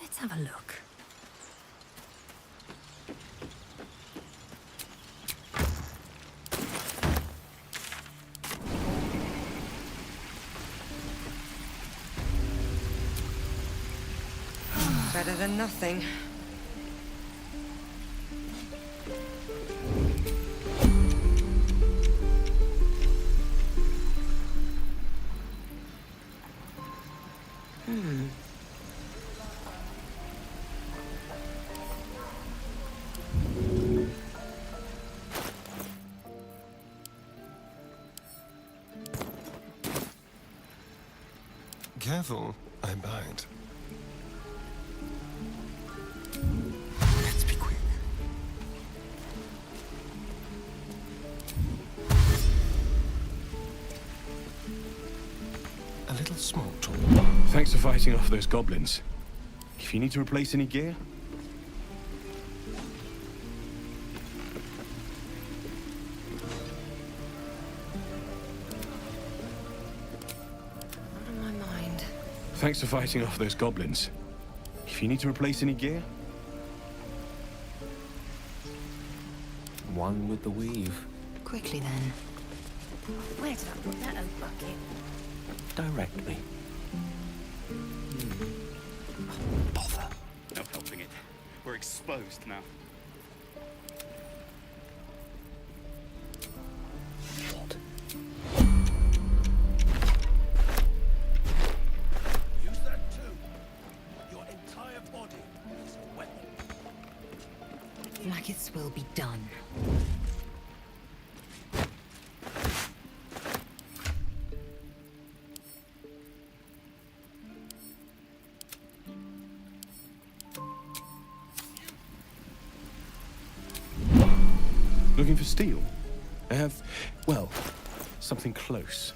Let's have a look. Better than nothing. Careful, I bite. Let's be quick. A little small talk. Thanks for fighting off those goblins. If you need to replace any gear, Not on my mind. thanks for fighting off those goblins. If you need to replace any gear, One with the weave. Quickly then. Where did I put that old bucket? Directly. Bother. No helping it. We're exposed now. What? Use that too. Your entire body is a weapon. Like its will be done. looking for steel? I have, well, something close.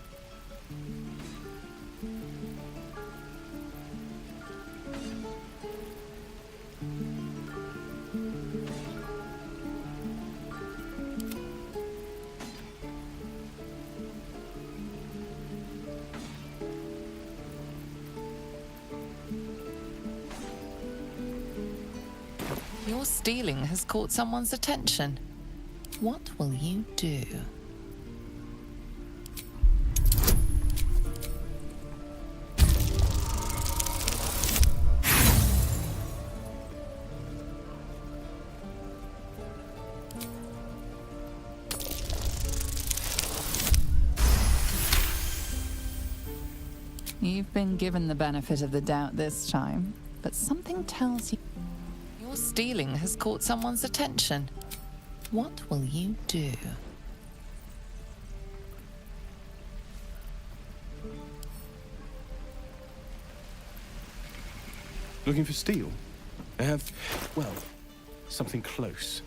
Your stealing has caught someone's attention. What will you do? You've been given the benefit of the doubt this time, but something tells you your stealing has caught someone's attention. What will you do? Looking for steel? I have, well, something close.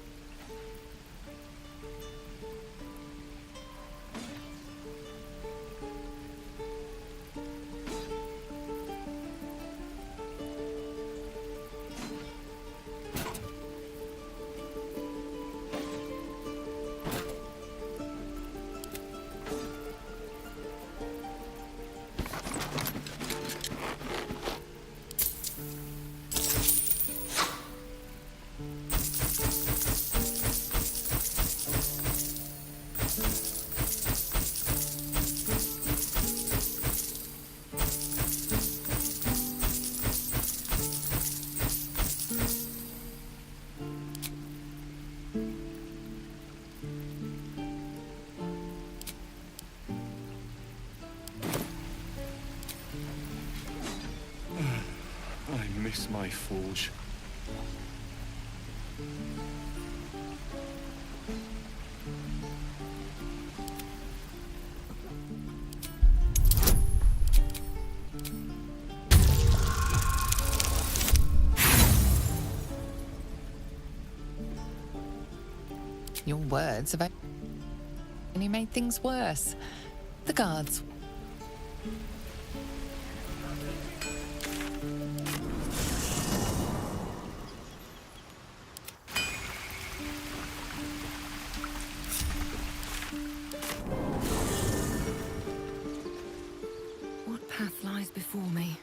I miss my forge. Your words have only made things worse. The guards. What path lies before me?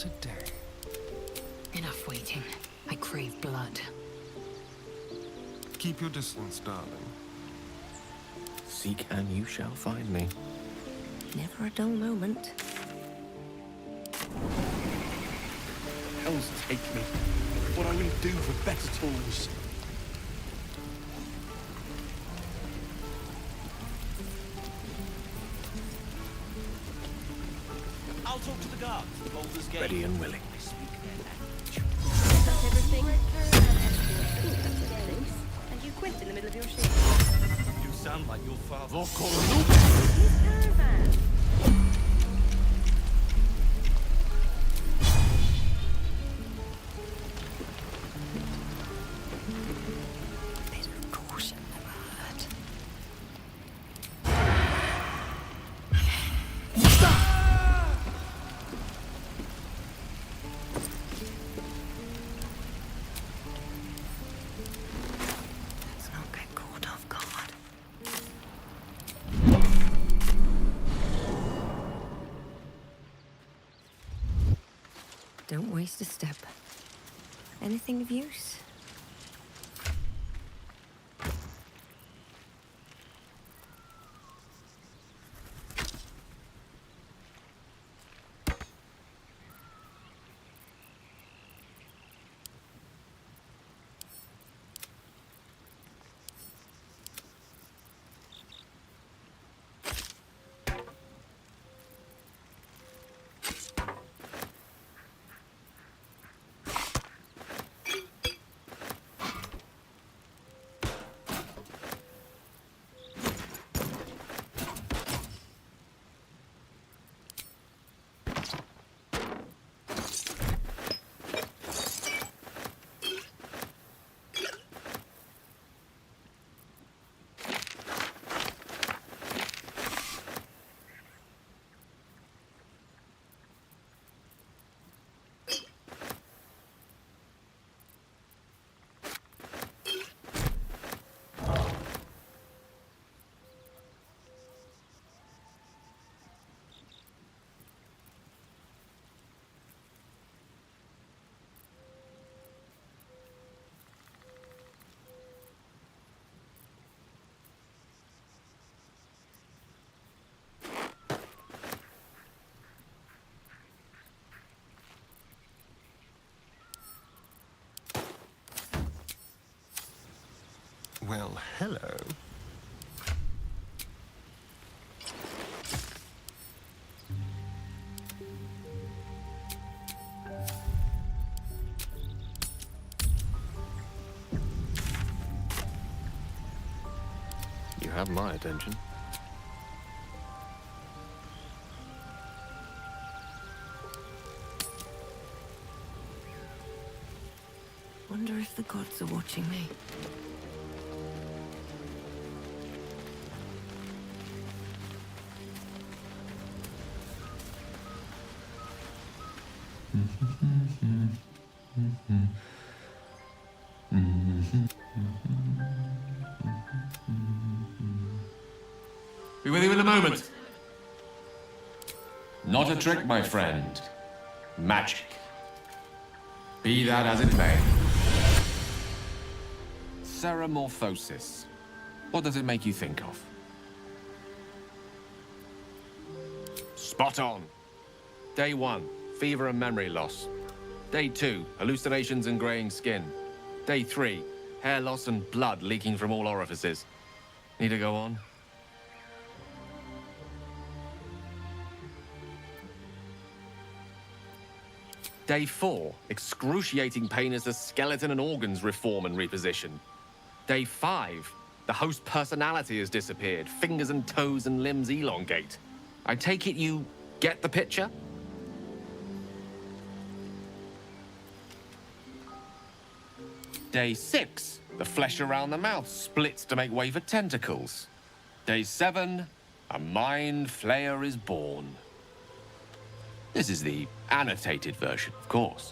What a day. Enough waiting. I crave blood. Keep your distance, darling. Seek and you shall find me. Never a dull moment. Hells take me. What I will do for better tools. I'll talk to the guards. Baldur's Gate. Ready and willing. I speak their language. That's everything. And you quit in the middle of your shift. You sound like your father. His caravan. Bit of caution never hurt. Let's not get caught off guard. Don't waste a step. Anything of use? Well, hello. You have my attention. Wonder if the gods are watching me. Be with you in a moment. Not a trick, my friend. Magic. Be that as it may. Ceramorphosis. What does it make you think of? Spot on. Day 1, fever and memory loss. Day 2, hallucinations and graying skin. Day 3, hair loss and blood leaking from all orifices. Need to go on? Day 4, excruciating pain as the skeleton and organs reform and reposition. Day 5, the host personality has disappeared. Fingers and toes and limbs elongate. I take it you get the picture? Day 6, the flesh around the mouth splits to make way for tentacles. Day 7, a mind flayer is born. This is the annotated version, of course.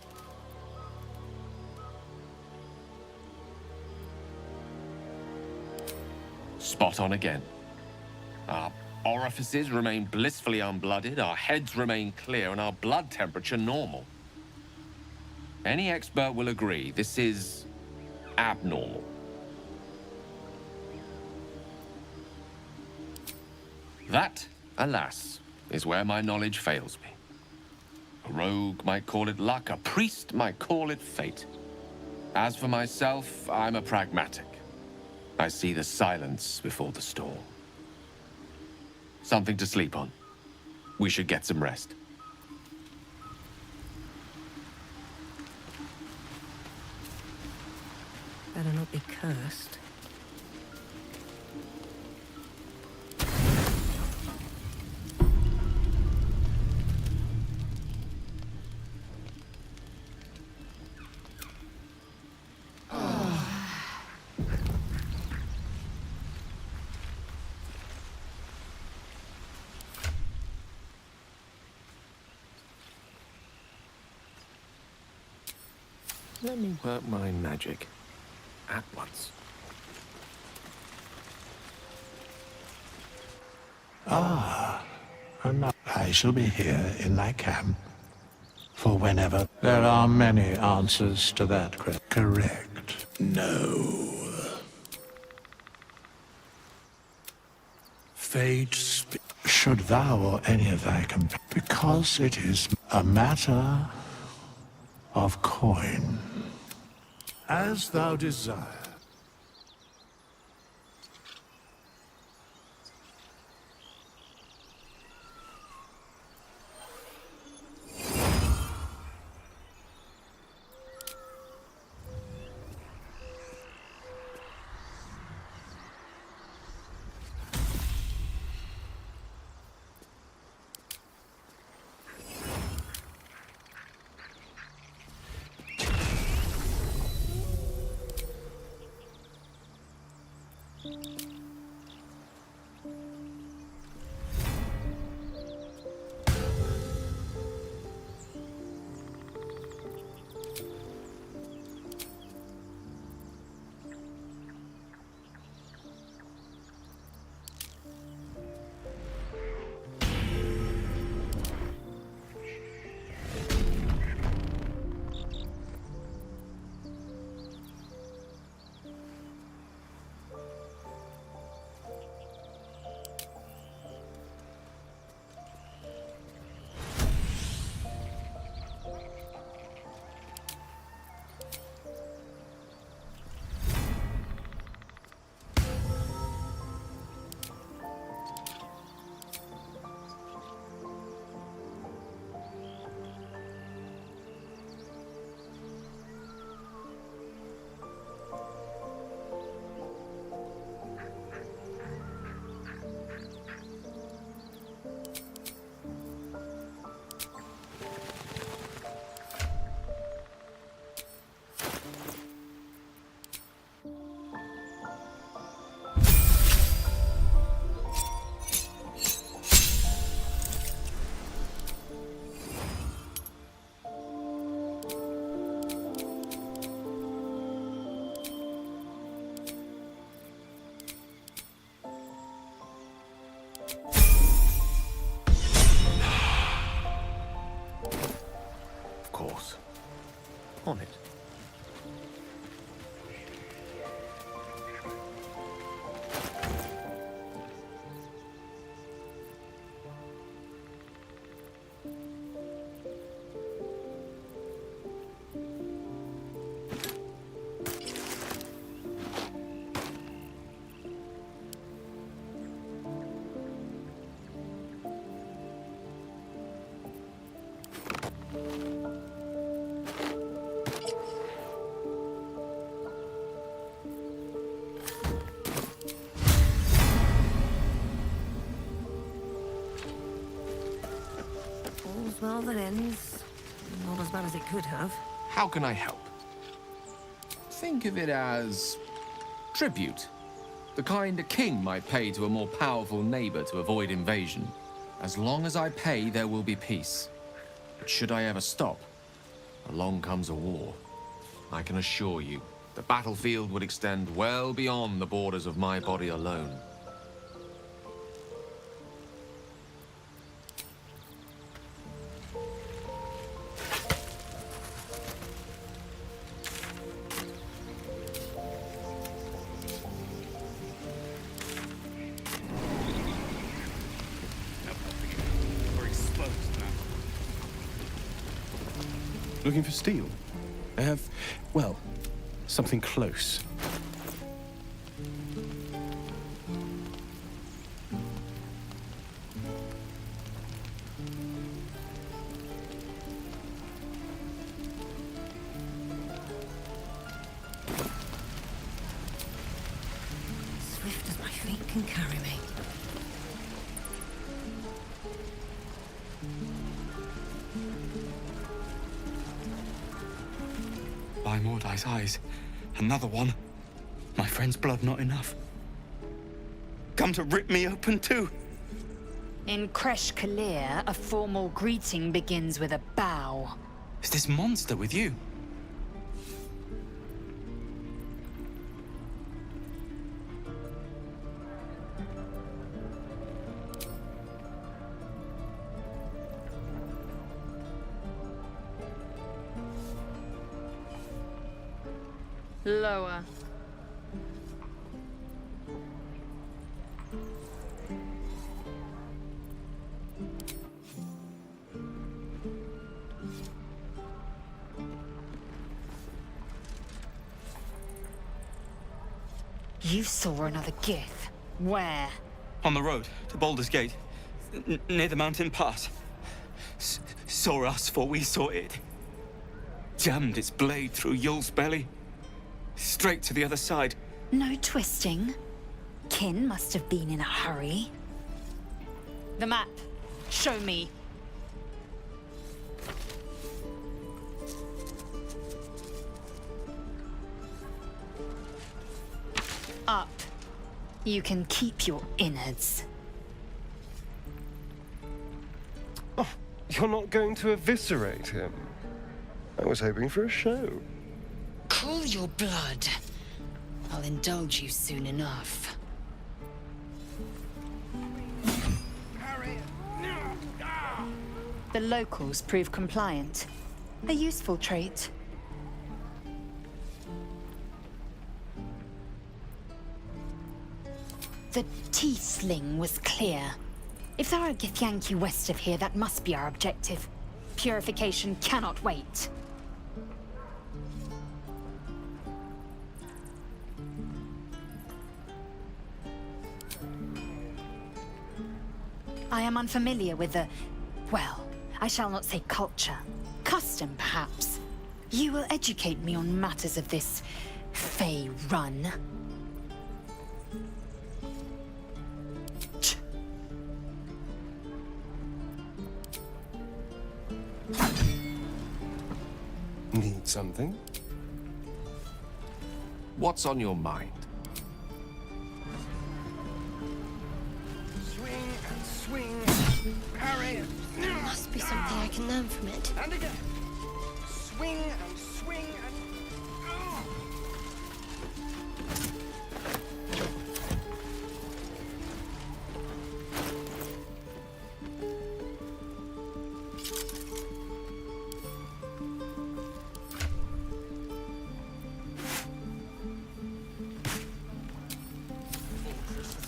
Spot on again. Our orifices remain blissfully unblooded, our heads remain clear, and our blood temperature normal. Any expert will agree this is abnormal. That, alas, is where my knowledge fails me. A rogue might call it luck, a priest might call it fate. As for myself, I'm a pragmatic. I see the silence before the storm. Something to sleep on. We should get some rest. Better not be cursed. Let me work my magic. At once. I shall be here in my camp for whenever. There are many answers to that question. Correct. No. Fate should thou or any of thy companions, because it is a matter of coin. As thou desire. On it. All's well that ends. Not as bad as it could have. How can I help? Think of it as tribute. The kind a king might pay to a more powerful neighbor to avoid invasion. As long as I pay, there will be peace. But should I ever stop, along comes a war. I can assure you, the battlefield would extend well beyond the borders of my body alone. Looking for steel? I have, well, something close. Swift as my feet can carry me. By Mordai's eyes, another one. My friend's blood not enough. Come to rip me open too. In Kresh Kalir, a formal greeting begins with a bow. Is this monster with you? Lower. You saw another gith. Where? On the road to Baldur's Gate, near the mountain pass. Saw us, for we saw it. Jammed its blade through Yul's belly. Straight to the other side. No twisting. Kin must have been in a hurry. The map. Show me. Up. You can keep your innards. Oh, you're not going to eviscerate him? I was hoping for a show. Cool your blood. I'll indulge you soon enough. The locals prove compliant. A useful trait. The tiefling was clear. If there are Githyanki west of here, that must be our objective. Purification cannot wait. I am unfamiliar with the... well, I shall not say culture. Custom, perhaps. You will educate me on matters of this... Fey run. Need something? What's on your mind? Swing and swing, parry. There must be something I can learn from it. And again. Swing and swing and...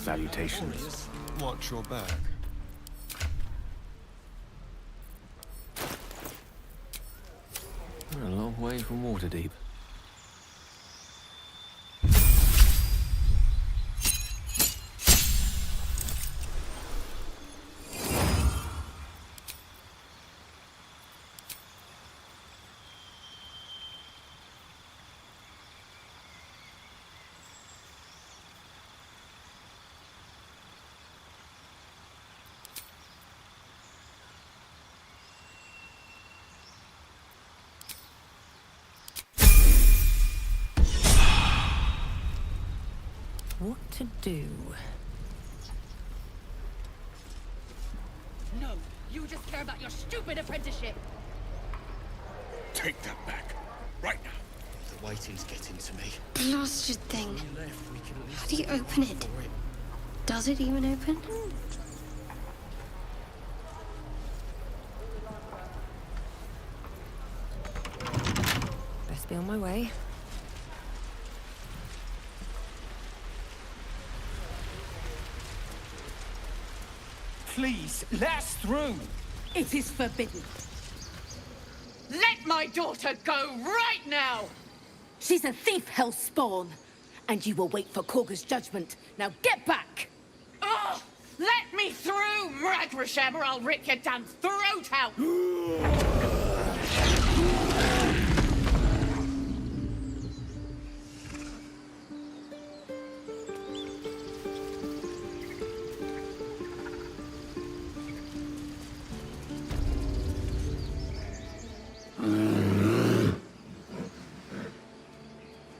Salutations. Watch your back. We're a long way from Waterdeep. What to do? No, you just care about your stupid apprenticeship. Take that back. Right now. The waiting's getting to me. Blasted thing. How do you open it? Does it even open? Best be on my way. Please, let us through. It is forbidden. Let Let my daughter go right now! She's a thief, hellspawn. And you will wait for Korga's judgment. Now get back! Oh, let me through, Mragrasham, or I'll rip your damn throat out!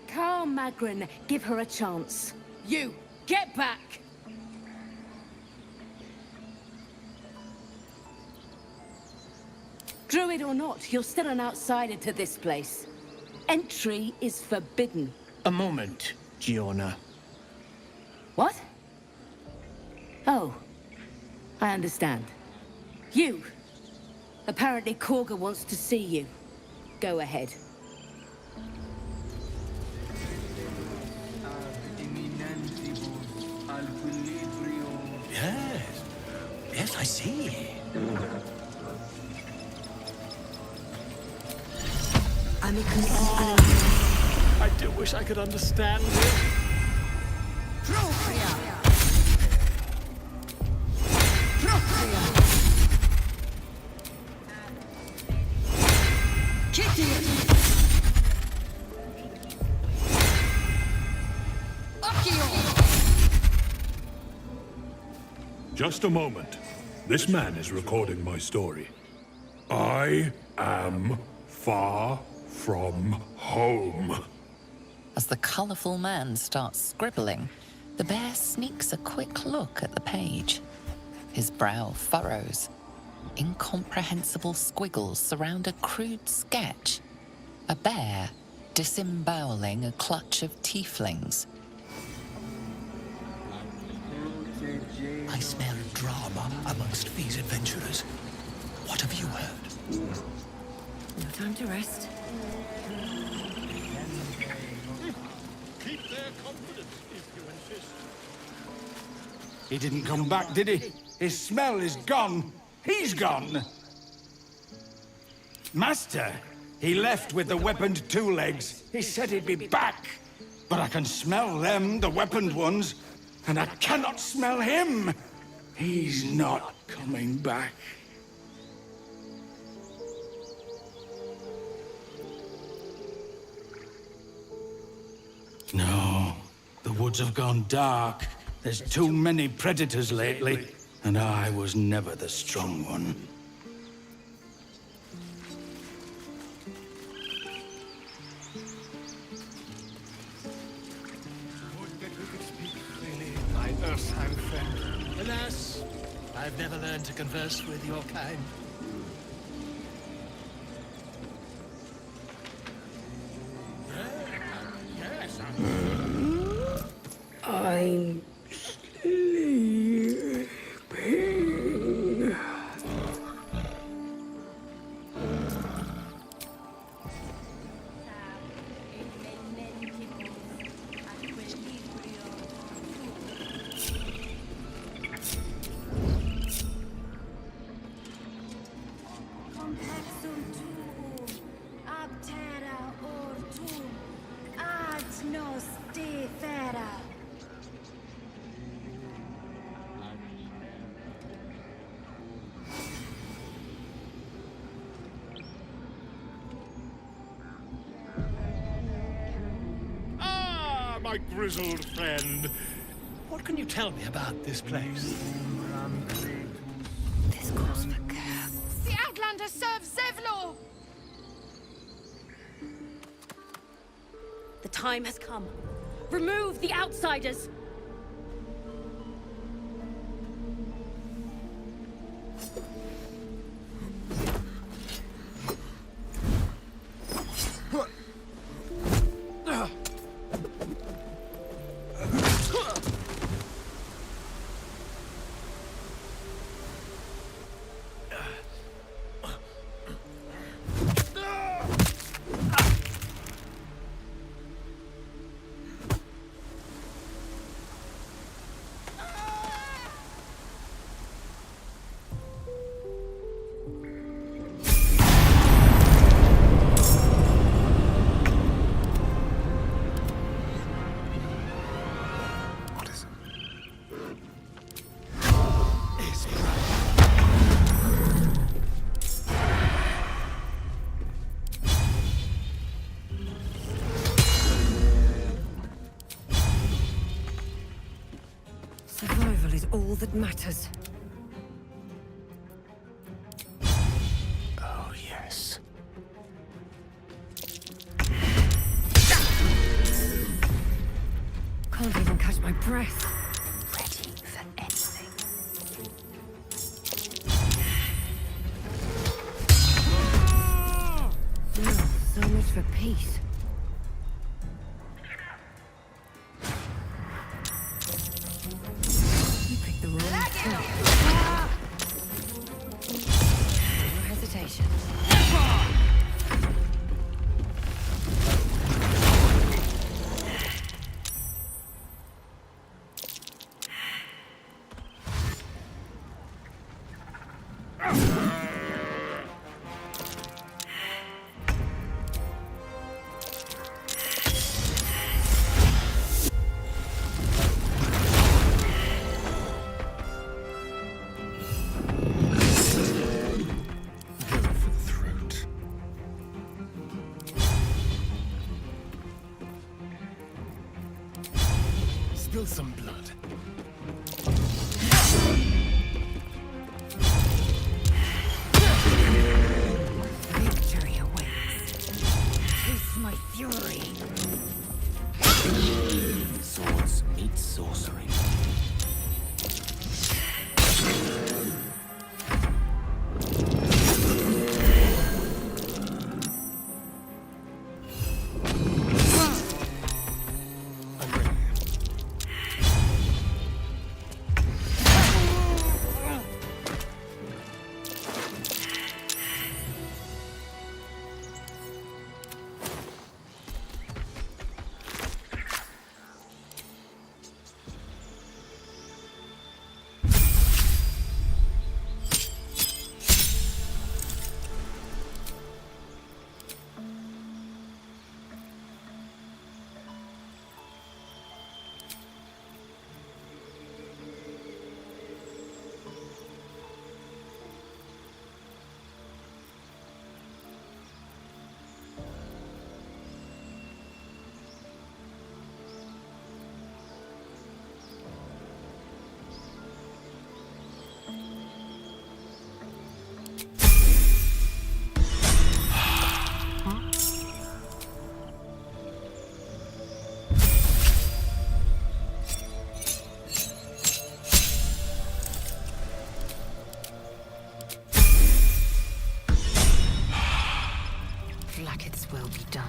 Calm, Magrin. Give her a chance. You, get back! Druid or not, you're still an outsider to this place. Entry is forbidden. A moment, Giona. What? Oh. I understand. You. Apparently Korga wants to see you. Go ahead. Yes. Yes, I see. I do wish I could understand it. Just a moment. This man is recording my story. I am far from home. As the colourful man starts scribbling, the bear sneaks a quick look at the page. His brow furrows. Incomprehensible squiggles surround a crude sketch. A bear disemboweling a clutch of tieflings. I smell drama amongst these adventurers. What have you heard? No time to rest. Keep their confidence if you insist. He didn't come back, did he? His smell is gone. He's gone. Master, he left with the weaponed two legs. He said he'd be back. But I can smell them, the weaponed ones, and I cannot smell him. He's not coming back. No, the woods have gone dark. There's too many predators lately, and I was never the strong one. My Earthheim friend. Alas, I've never learned to converse with your kind. I'm sleeping. My grizzled friend. What can you tell me about this place? This calls for care. The Outlander serves Zevlor! The time has come. Remove the outsiders. is all that matters. Oh, yes. Can't even catch my breath. Ready for anything. So much for peace. You picked the wrong tree. No hesitation. Spill some blood. Victory awaits. Taste my fury. Swords meet sorcery. Like its will be done.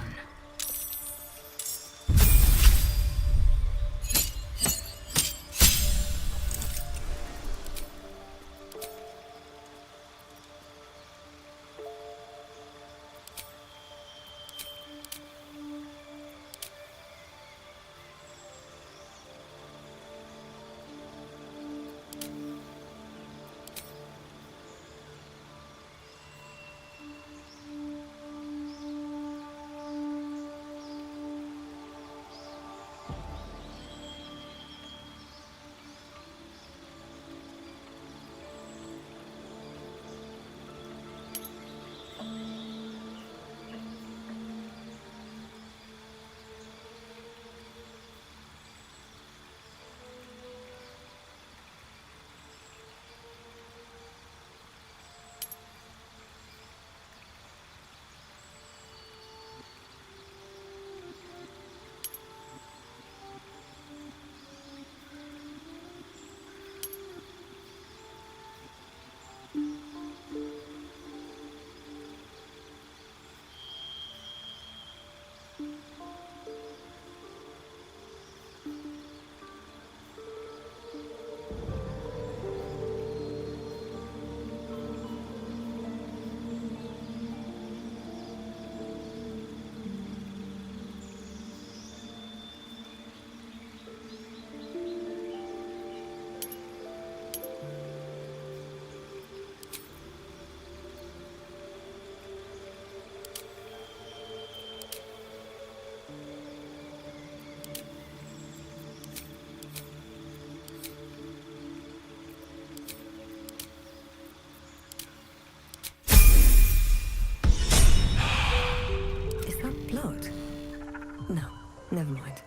Never mind.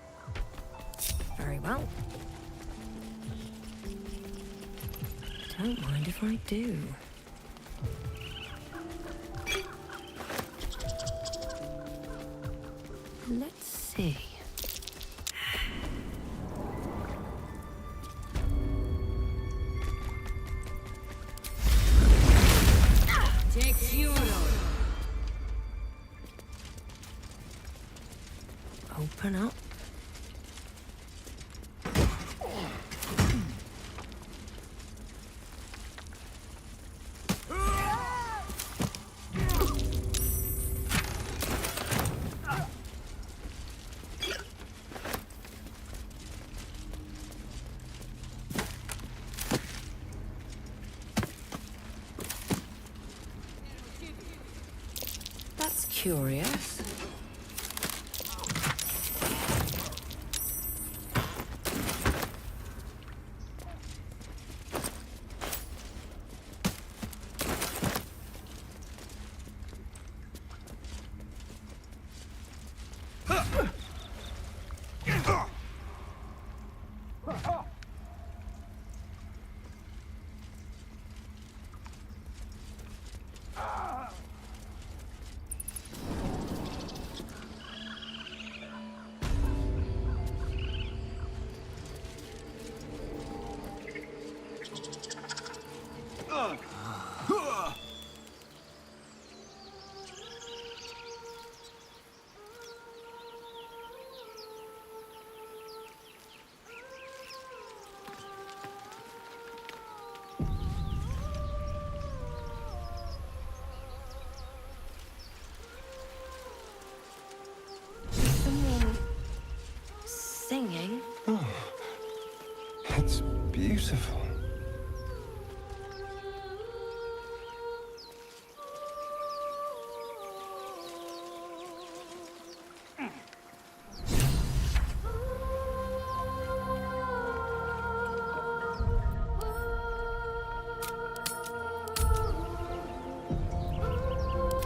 Very well. Don't mind if I do. Let's see. Open up. That's curious. Someone singing. Oh, it's beautiful.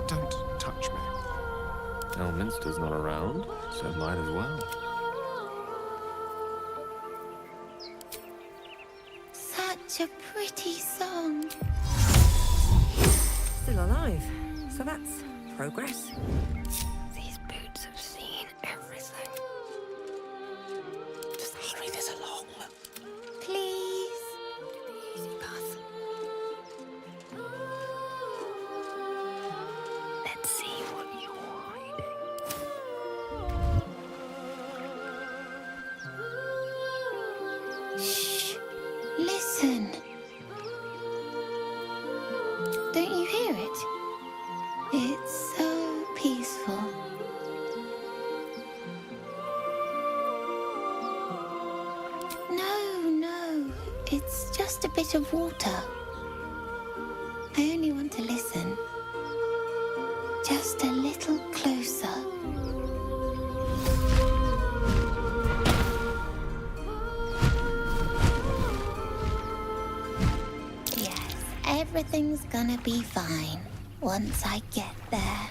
Don't touch me. Elminster's not around, so might as well. Such a pretty song. Still alive. So that's progress. These boots have seen everything. Just hurry this along. Please. Easy path. Let's see what you're hiding. Shh. Listen. Don't you hear it? It's so peaceful. No. It's just a bit of water. I only want to listen. Just a little closer. Yes, everything's gonna be fine once I get there.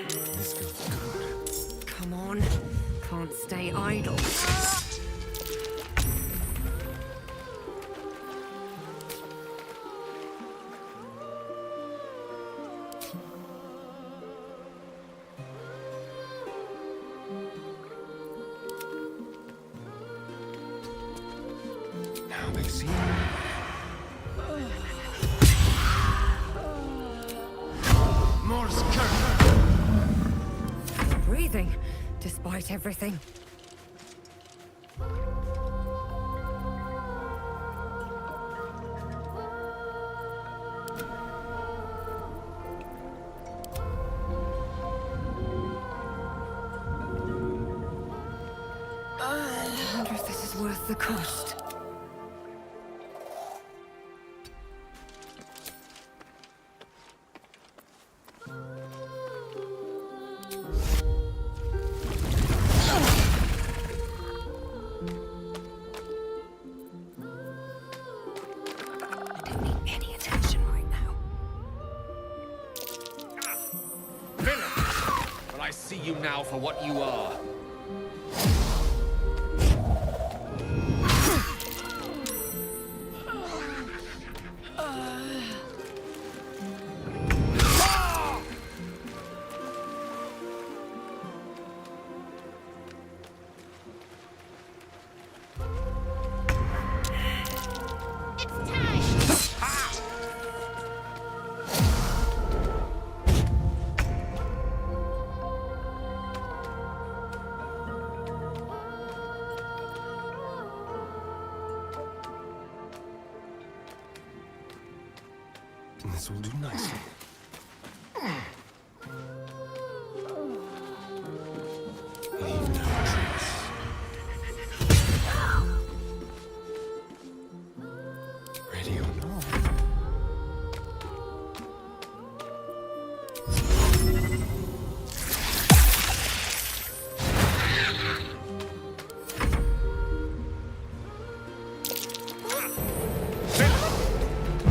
This feels good. Come on. Can't stay idle. Now they see. Morse Breathing, despite everything. I wonder if this is worth the cost. I don't need any attention right now. Villain! you now for what you are. This will do nicely. Leave no trace. Ready or not?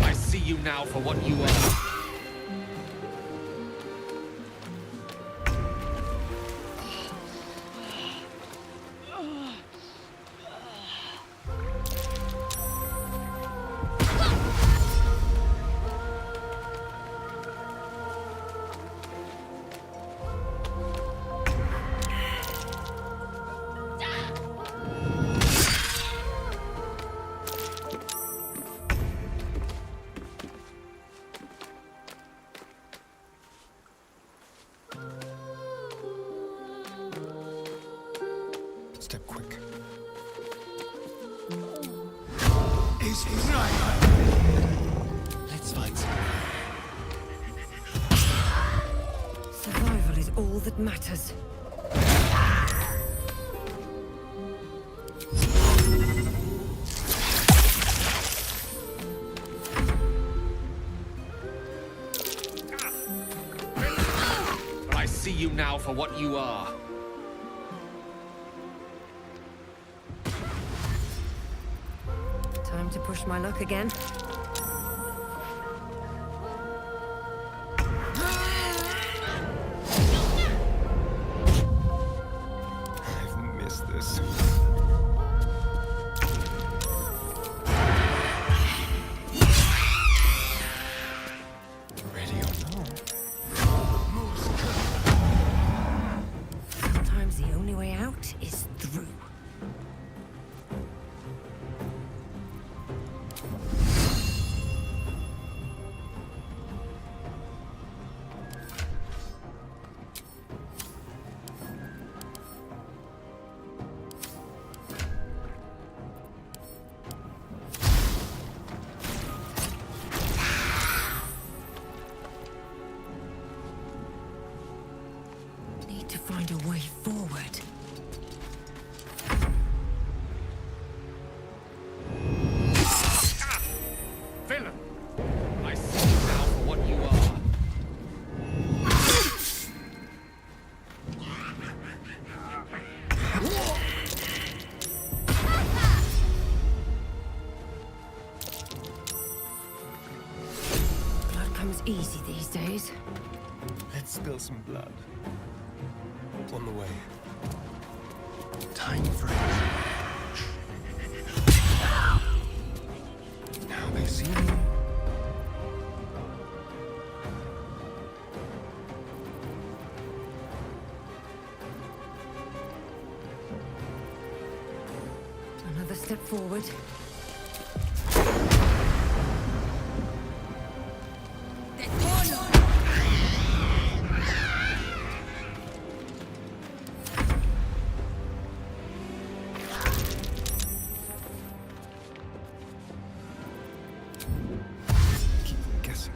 I see you now for what you are. Step quick. Is he right? Let's fight some. Survival is all that matters. I see you now for what you are. Time to push my luck again. I've missed this. Ready or not? Sometimes the only way out is through. Need to find a way forward. Villain! I see you now for what you are. Blood comes easy these days. Let's spill some blood. On the way. Time for it. Now they see me. Another step forward. Keep them guessing.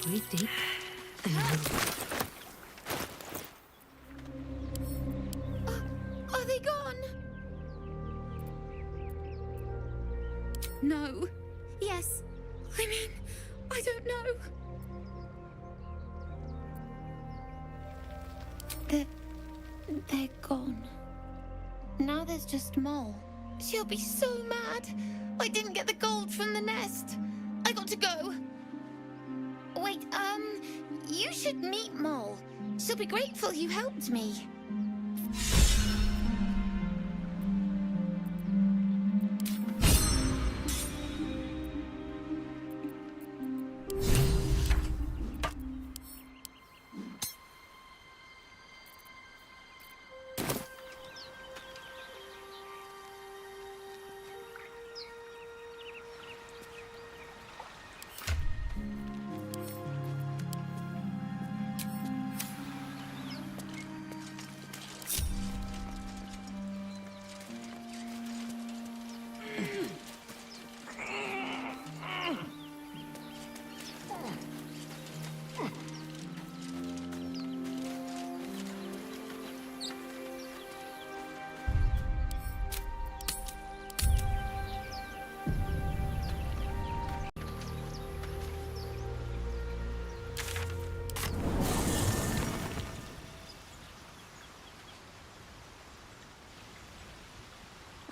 Breathe deep and move. Are they gone? No. Yes. I mean, I don't know. They're gone. Now there's just Mole. She'll be so mad. I didn't get the gold from the nest. I got to go. Wait, you should meet Mole. She'll be grateful you helped me.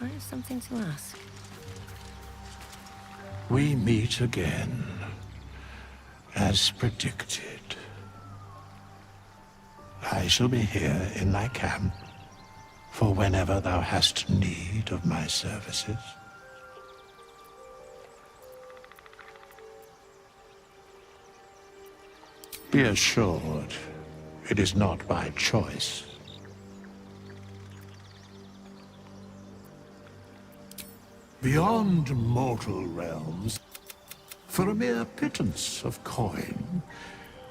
I have something to ask. We meet again, as predicted. I shall be here in my camp for whenever thou hast need of my services. Be assured, it is not by choice. Beyond mortal realms, for a mere pittance of coin,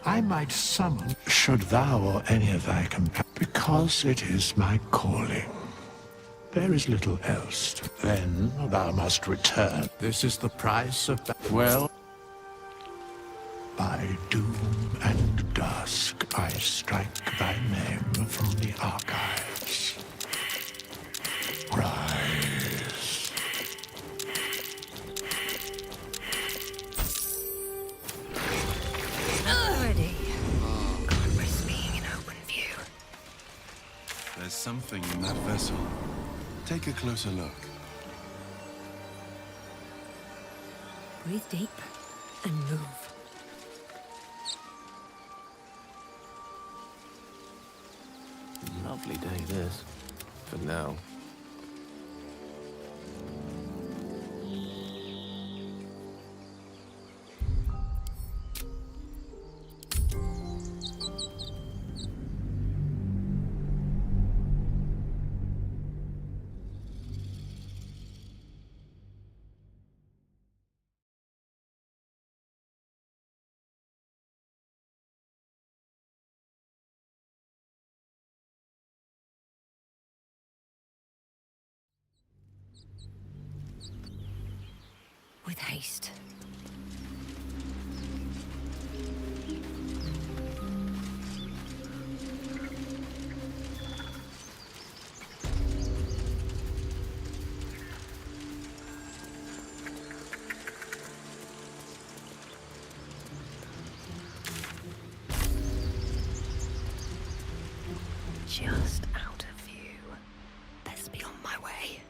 I might summon, should thou or any of thy companions, because it is my calling. There is little else. Then thou must return. This is the price of well. By doom and dusk, I strike thy name from the archives. Rise. Already. Can't risk being in open view. There's something in that vessel. Take a closer look. Breathe deep and move. Lovely day, this. For now. With haste. Just out of view. Best be on my way.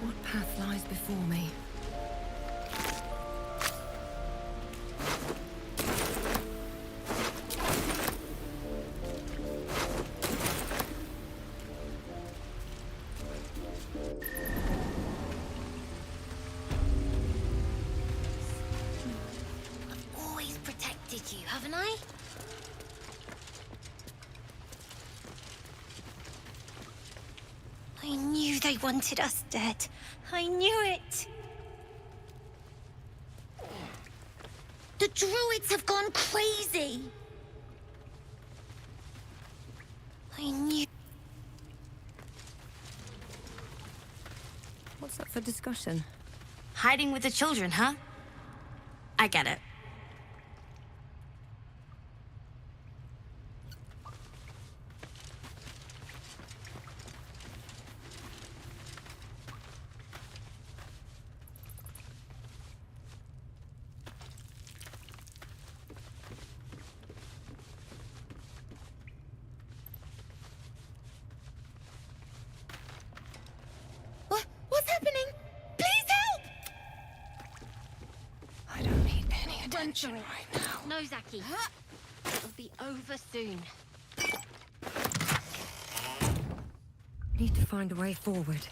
What path lies before me? Always protected you, haven't I? I knew they wanted us dead. I knew it. The druids have gone crazy. for discussion. Hiding with the children, huh? I get it. What's happening? Please help! I don't need any attention right now. No, Zaki. It'll be over soon. Need to find a way forward.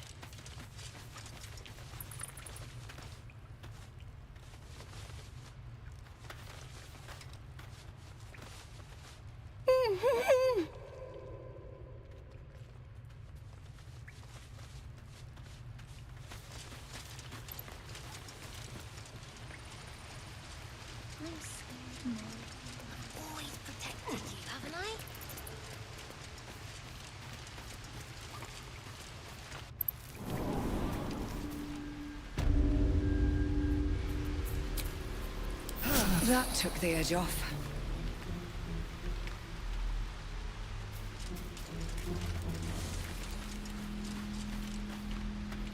I'm scared, Mom. I've always protected you, haven't I? That took the edge off.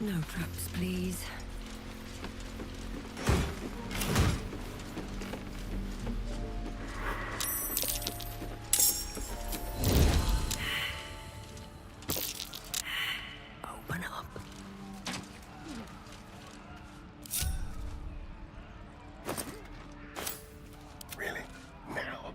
No traps, please. Open up. Really? Now?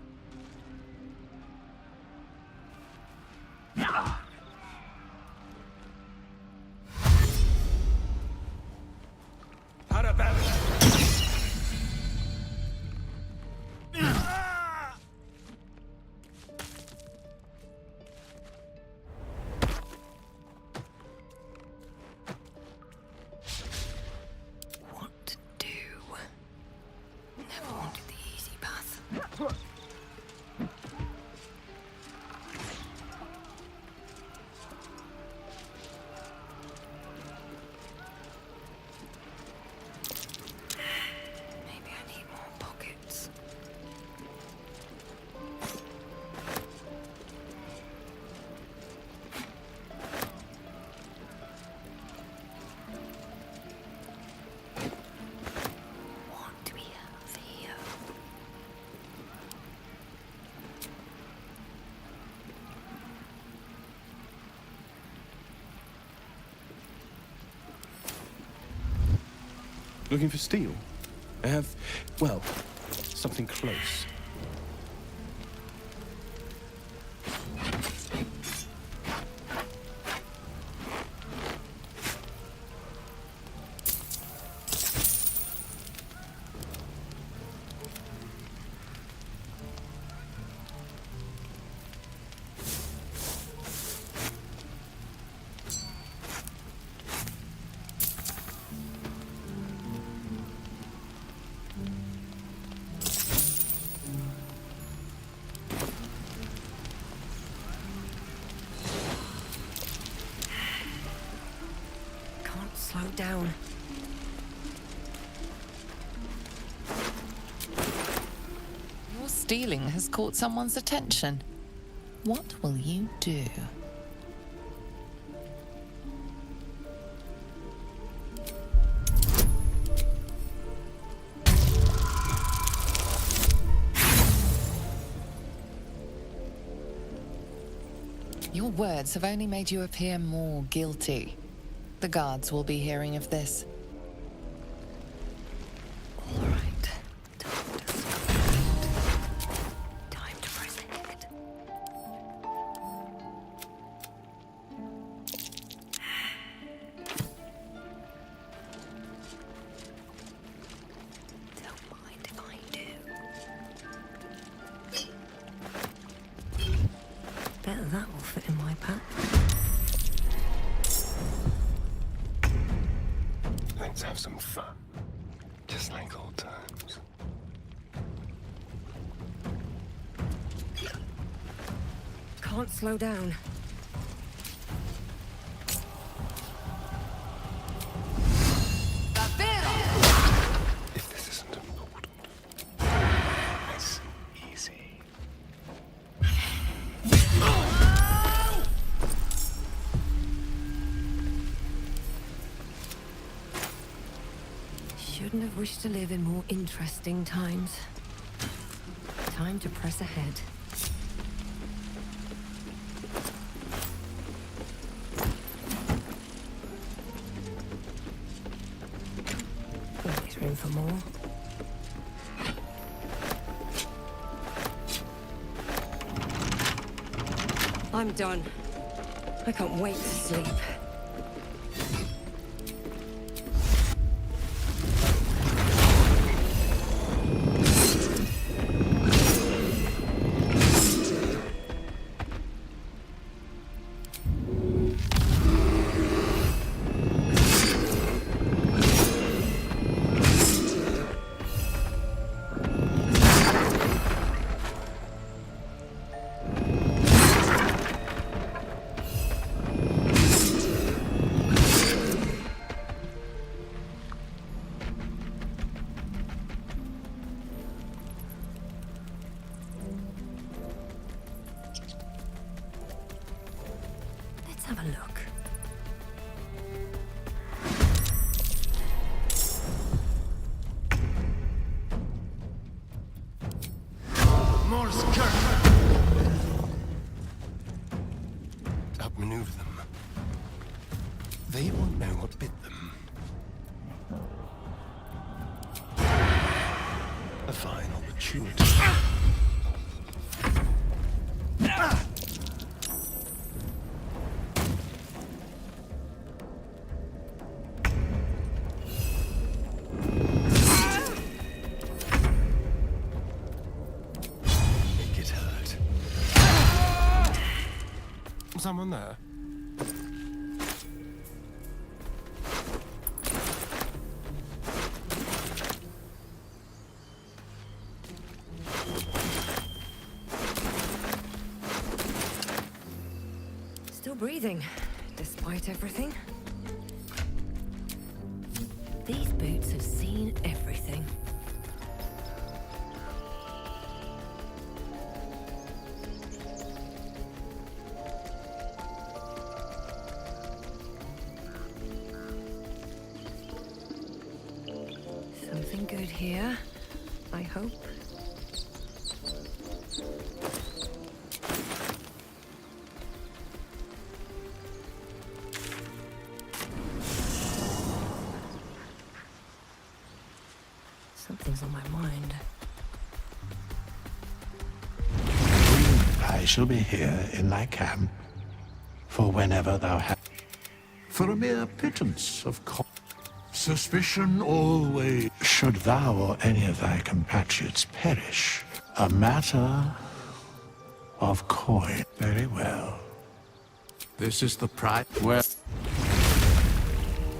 What to do? Never wanted the easy path. Maybe I need more pockets. What do we have here? Looking for steel? I have, well, something close. Can't slow down. Your stealing has caught someone's attention. What will you do? Your words have only made you appear more guilty. The guards will be hearing of this. All right. Time to press ahead. Don't mind if I do. Bet that will fit in my pack. Let's have some fun. Just like old times. Can't slow down. Couldn't have wished to live in more interesting times. Time to press ahead. Always room for more. I'm done. I can't wait to sleep. Have a look. More skirt. Outmaneuver them. They won't know what bit them. A fine opportunity. Someone there? Still breathing, despite everything. These boots have seen everything. Something good here, I hope. Something's on my mind. I shall be here in thy camp for whenever thou hast. For a mere pittance of suspicion always, should thou or any of thy compatriots perish, a matter of coin. Very well. This is the price where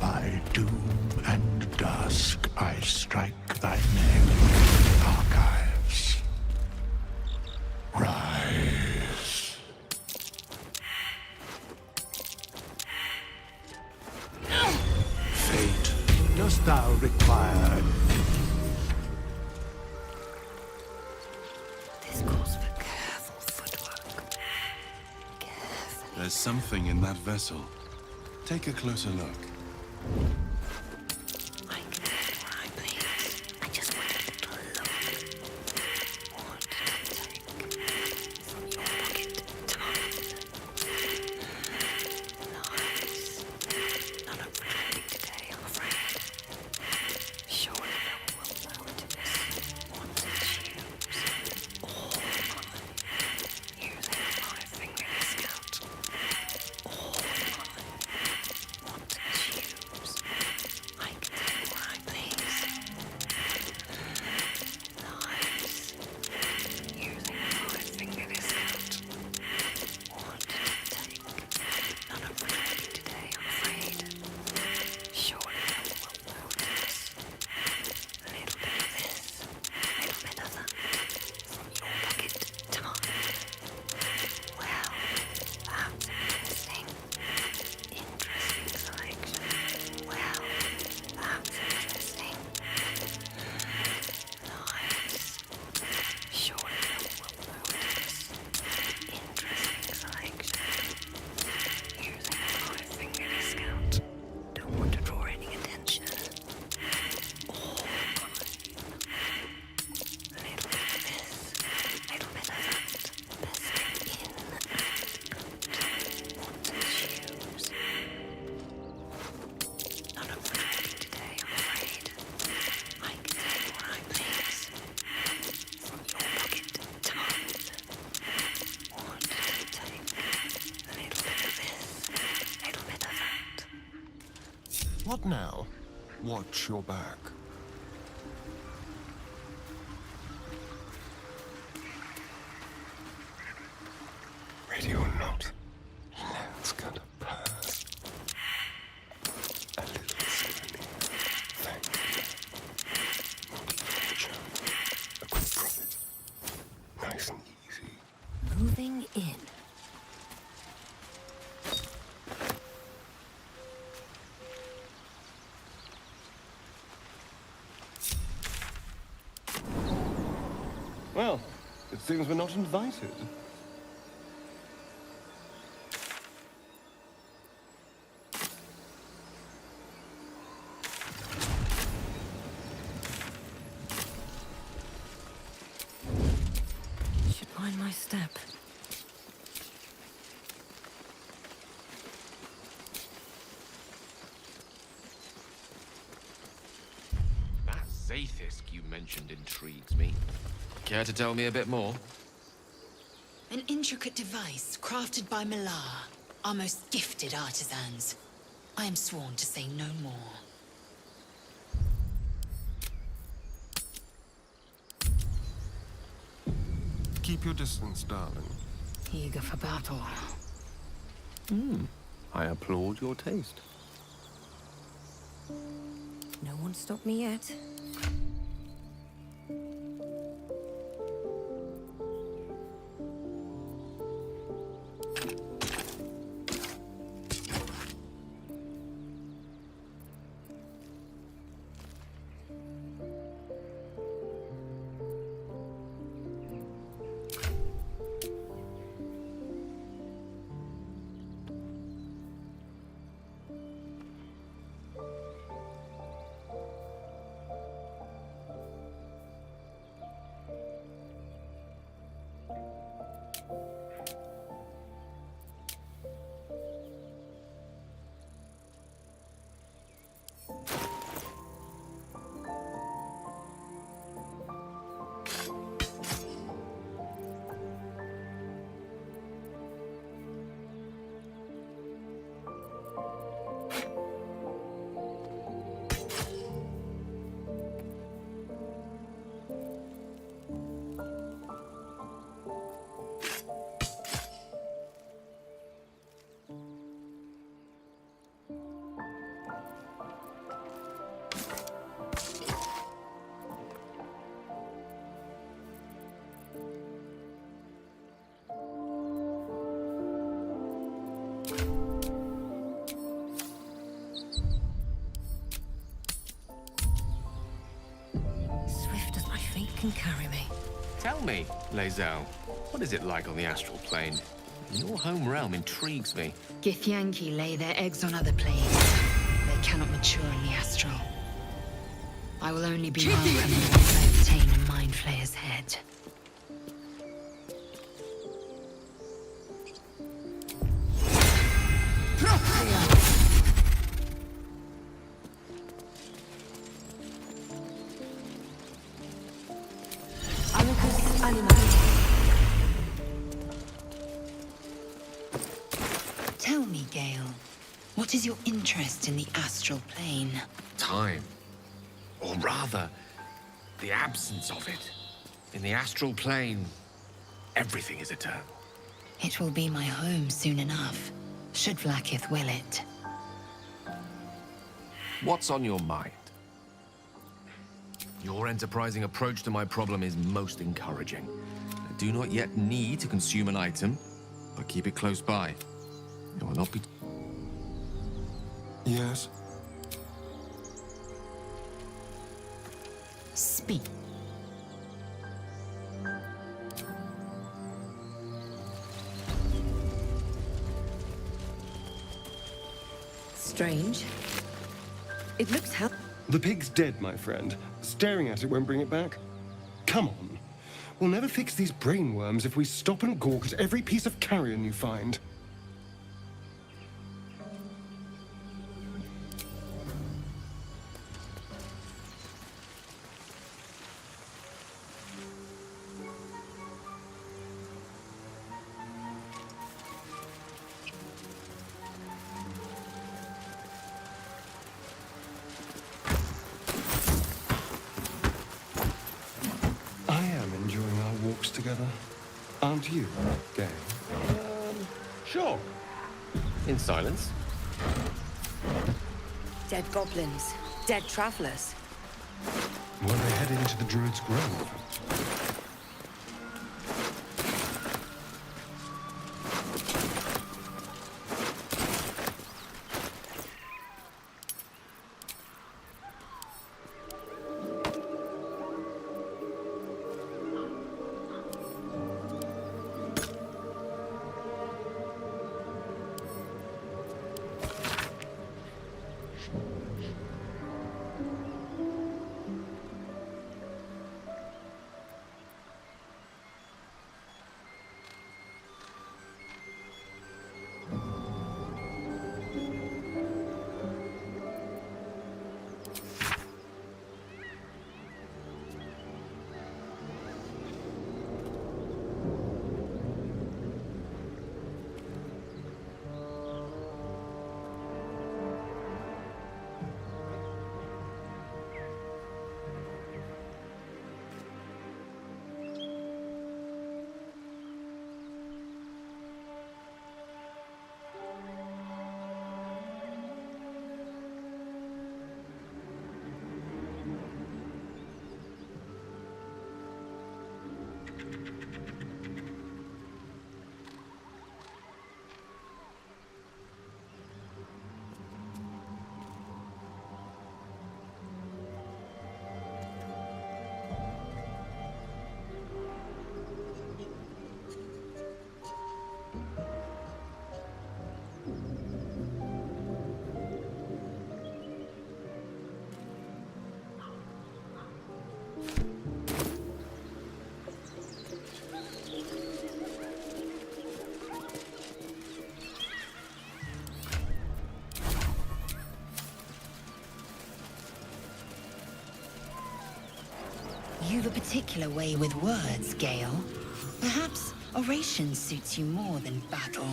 by doom and dusk I strike thy name. Archives. Rise. Fate, dost thou require? This calls for careful footwork. Careful. There's something in that vessel. Take a closer look. I just wanted to look. Want to take from your pocket time. Lies. None of them will be today, I'm afraid. Surely no one will know it is. Want to choose all mine. Using my finger scout. All mine. Want to choose. What now? Watch your back. Ready or not, let's get a pass. A little slowly. Thank you. Not a fracture. A quick profit. Nice and easy. Moving in. Well, it seems we're not invited. Should mind my step. That Zaithis you mentioned intrigues me. Care to tell me a bit more? An intricate device crafted by Malar, our most gifted artisans. I am sworn to say no more. Keep your distance, darling. Eager for battle. I applaud your taste. No one stopped me yet. Swift as my feet can carry me. Tell me, Lae'zel, what is it like on the astral plane? Your home realm intrigues me. Githyanki lay their eggs on other planes. They cannot mature in the astral. I will only be welcome once I obtain a Mind Flayer's head. Amicus Animae. Tell me, Gale, what is your interest in the astral plane? Time. Or rather, the absence of it. In the astral plane, everything is eternal. It will be my home soon enough, should Vlaakith will it. What's on your mind? Your enterprising approach to my problem is most encouraging. I do not yet need to consume an item, but keep it close by. It will not be... Yes? Speak. Strange. It looks The pig's dead, my friend. Staring at it won't bring it back. Come on. We'll never fix these brainworms if we stop and gawk at every piece of carrion you find. Would you, Gale? Sure. In silence. Dead goblins, dead travelers. Were they heading to the druid's grove? You've a particular way with words, Gale. Perhaps oration suits you more than battle.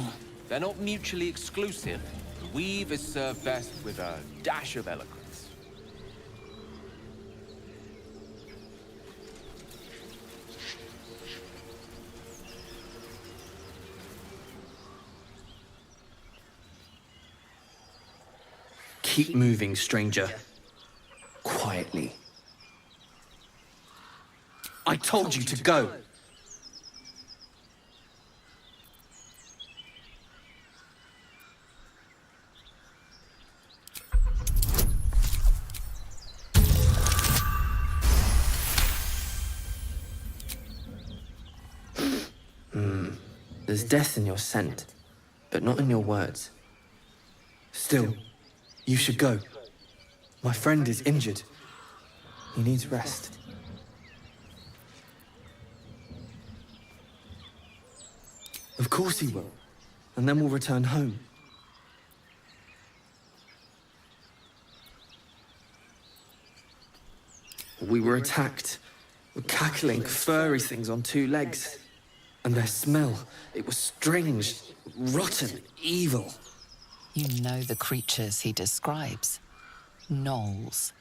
They're not mutually exclusive. The weave is served best with a dash of eloquence. Keep moving, stranger. Quietly. I told you to go! There's death in your scent, but not in your words. Still, you should go. My friend is injured. He needs rest. Of course he will. And then we'll return home. We were attacked. With cackling, furry things on two legs. And their smell, it was strange, rotten, evil. You know the creatures he describes. Gnolls.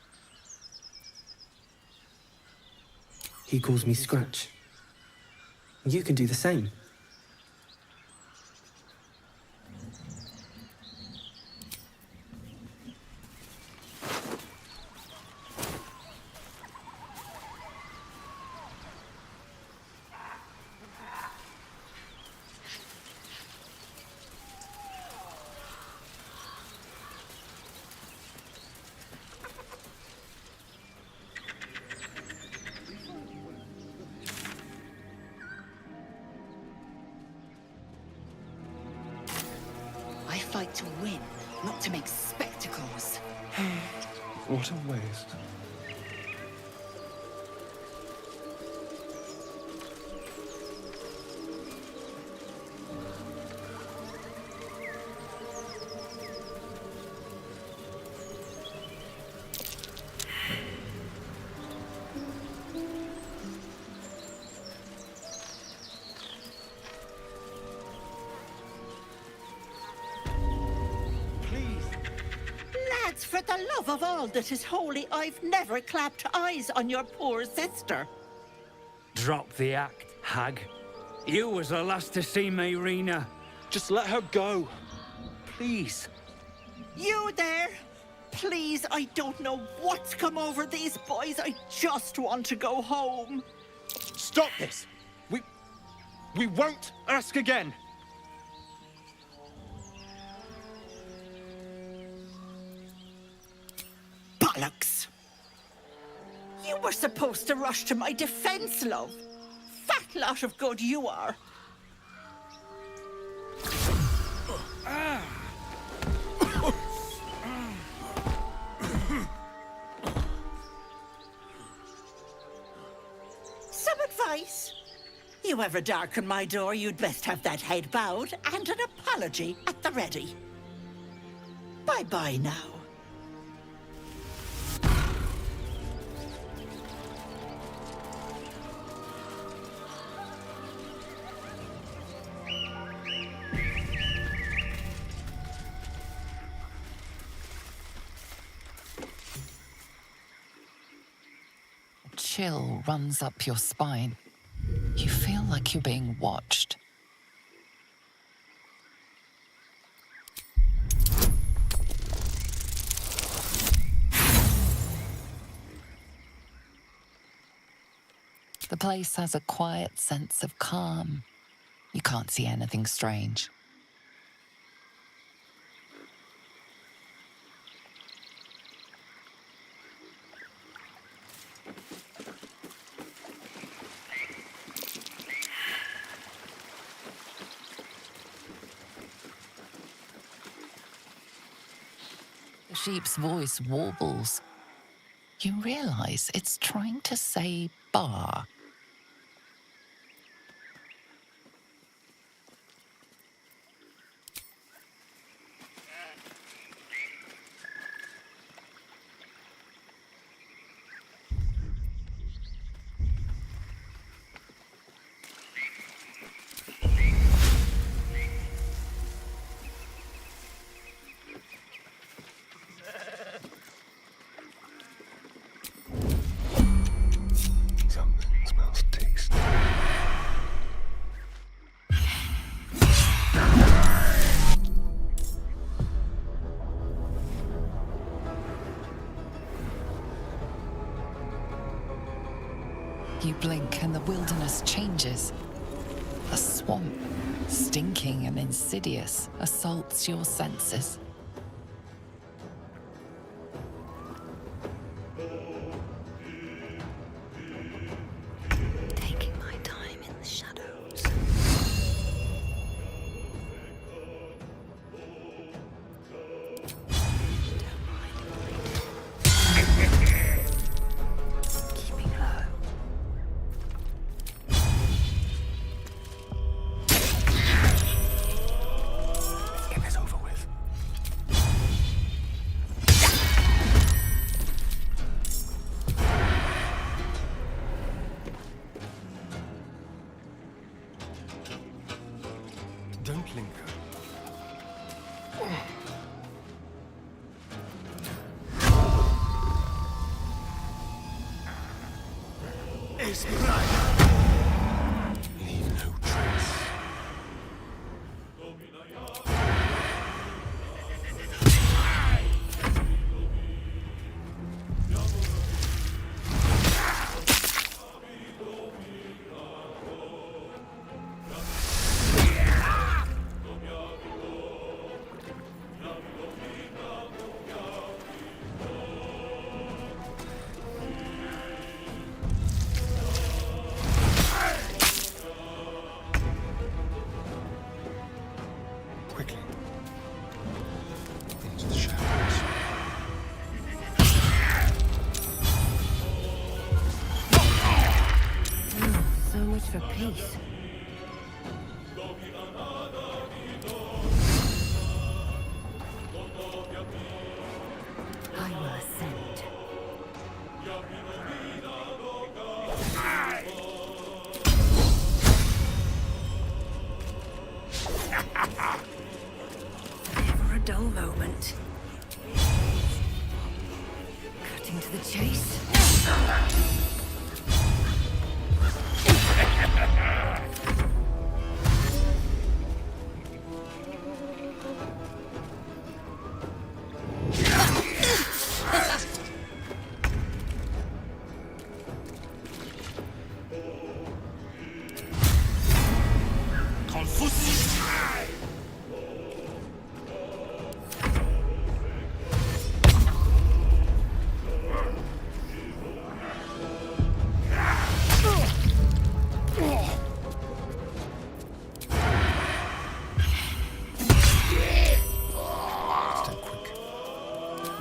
He calls me Scratch. You can do the same. I fight to win, not to make spectacles. What a waste. Lads, for the love of all that is holy, I've never clapped eyes on your poor sister. Drop the act, hag. You was the last to see me, Rena. Just let her go. Please. You there? Please, I don't know what's come over these boys. I just want to go home. Stop this! We won't ask again! Bollocks! You were supposed to rush to my defense, love. Fat lot of good you are. Some advice? You ever darken my door, you'd best have that head bowed and an apology at the ready. Bye-bye now. A chill runs up your spine. You feel like you're being watched. The place has a quiet sense of calm. You can't see anything strange. The sheep's voice warbles. You realize it's trying to say bar. Something smells tasty. You blink and the wilderness changes. A swamp, stinking and insidious, assaults your senses. Taking my time in the shadows. Keeping low. Let's get this over with. Don't linger. It's blood! Leave no trace. Quickly. Into the shadows. So much for peace. I will ascend. Never a dull moment. Cutting to the chase.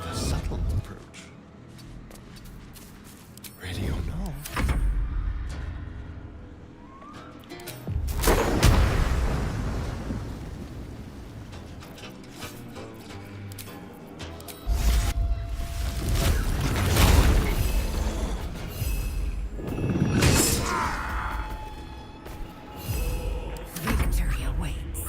A subtle approach. Ready or not? Victory awaits.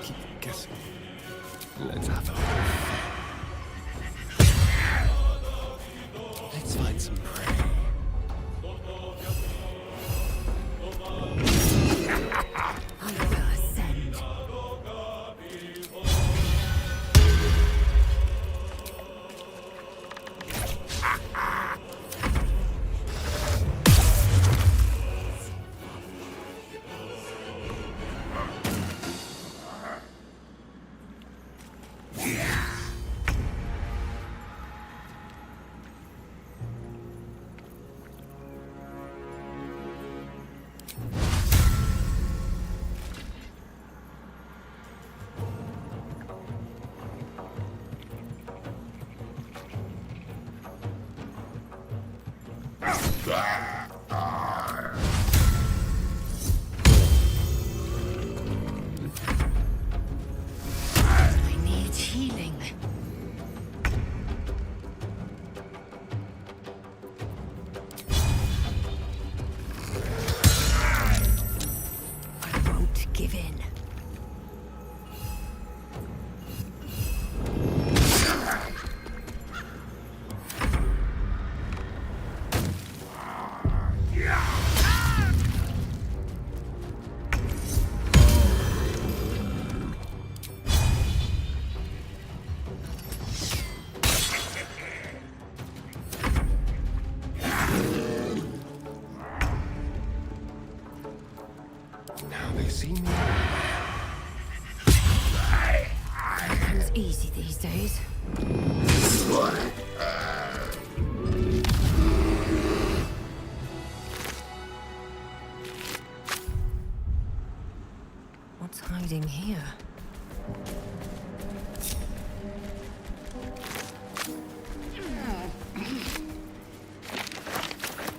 Keep guessing. Let's have a Let's find some prey. I will ascend. I need healing. I won't give in. Now they see me. Nothing's easy these days. What's hiding here?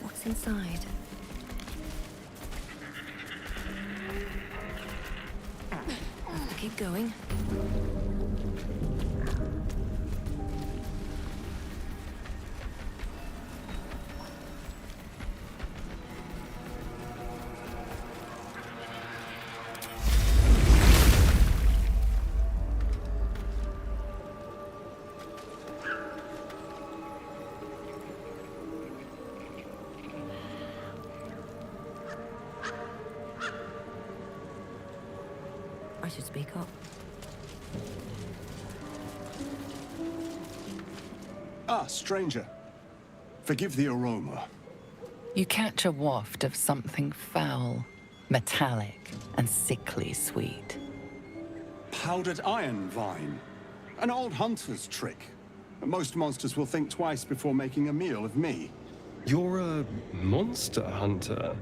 What's inside? Keep going. I should speak up. Ah, stranger. Forgive the aroma. You catch a waft of something foul, metallic, and sickly sweet. Powdered iron vine. An old hunter's trick. Most monsters will think twice before making a meal of me. You're a monster hunter.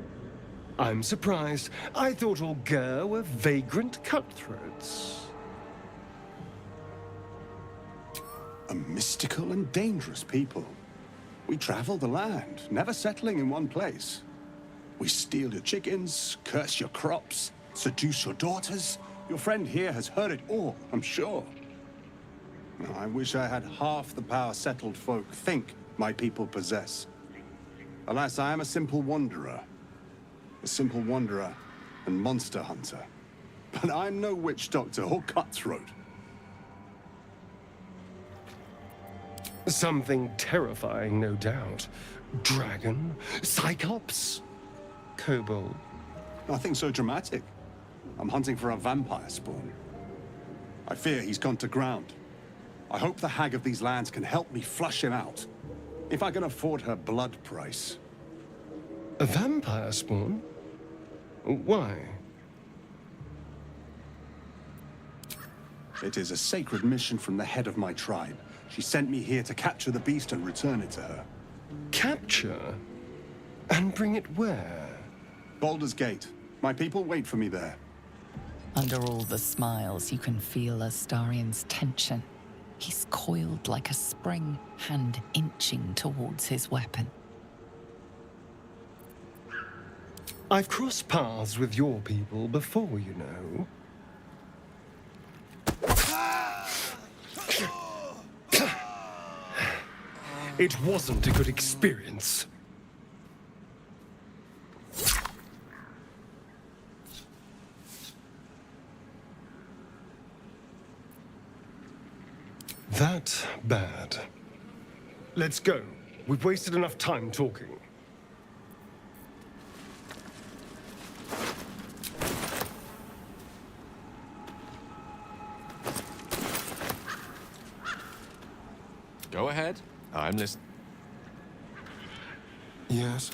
I'm surprised. I thought all Ger were vagrant cutthroats. A mystical and dangerous people. We travel the land, never settling in one place. We steal your chickens, curse your crops, seduce your daughters, Your friend here has heard it all, I'm sure. I wish I had half the power settled folk think my people possess. Alas, I am a simple wanderer. A simple wanderer and monster hunter. But I'm no witch doctor or cutthroat. Something terrifying, no doubt. Dragon? Cyclops? Kobold? Nothing so dramatic. I'm hunting for a vampire spawn. I fear he's gone to ground. I hope the hag of these lands can help me flush him out. If I can afford her blood price. A vampire spawn? Why? It is a sacred mission from the head of my tribe. She sent me here to capture the beast and return it to her. Capture? And bring it where? Baldur's Gate. My people wait for me there. Under all the smiles, you can feel Astarion's tension. He's coiled like a spring, hand inching towards his weapon. I've crossed paths with your people before, you know. It wasn't a good experience. That bad. Let's go. We've wasted enough time talking. Go ahead. I'm listening. Yes?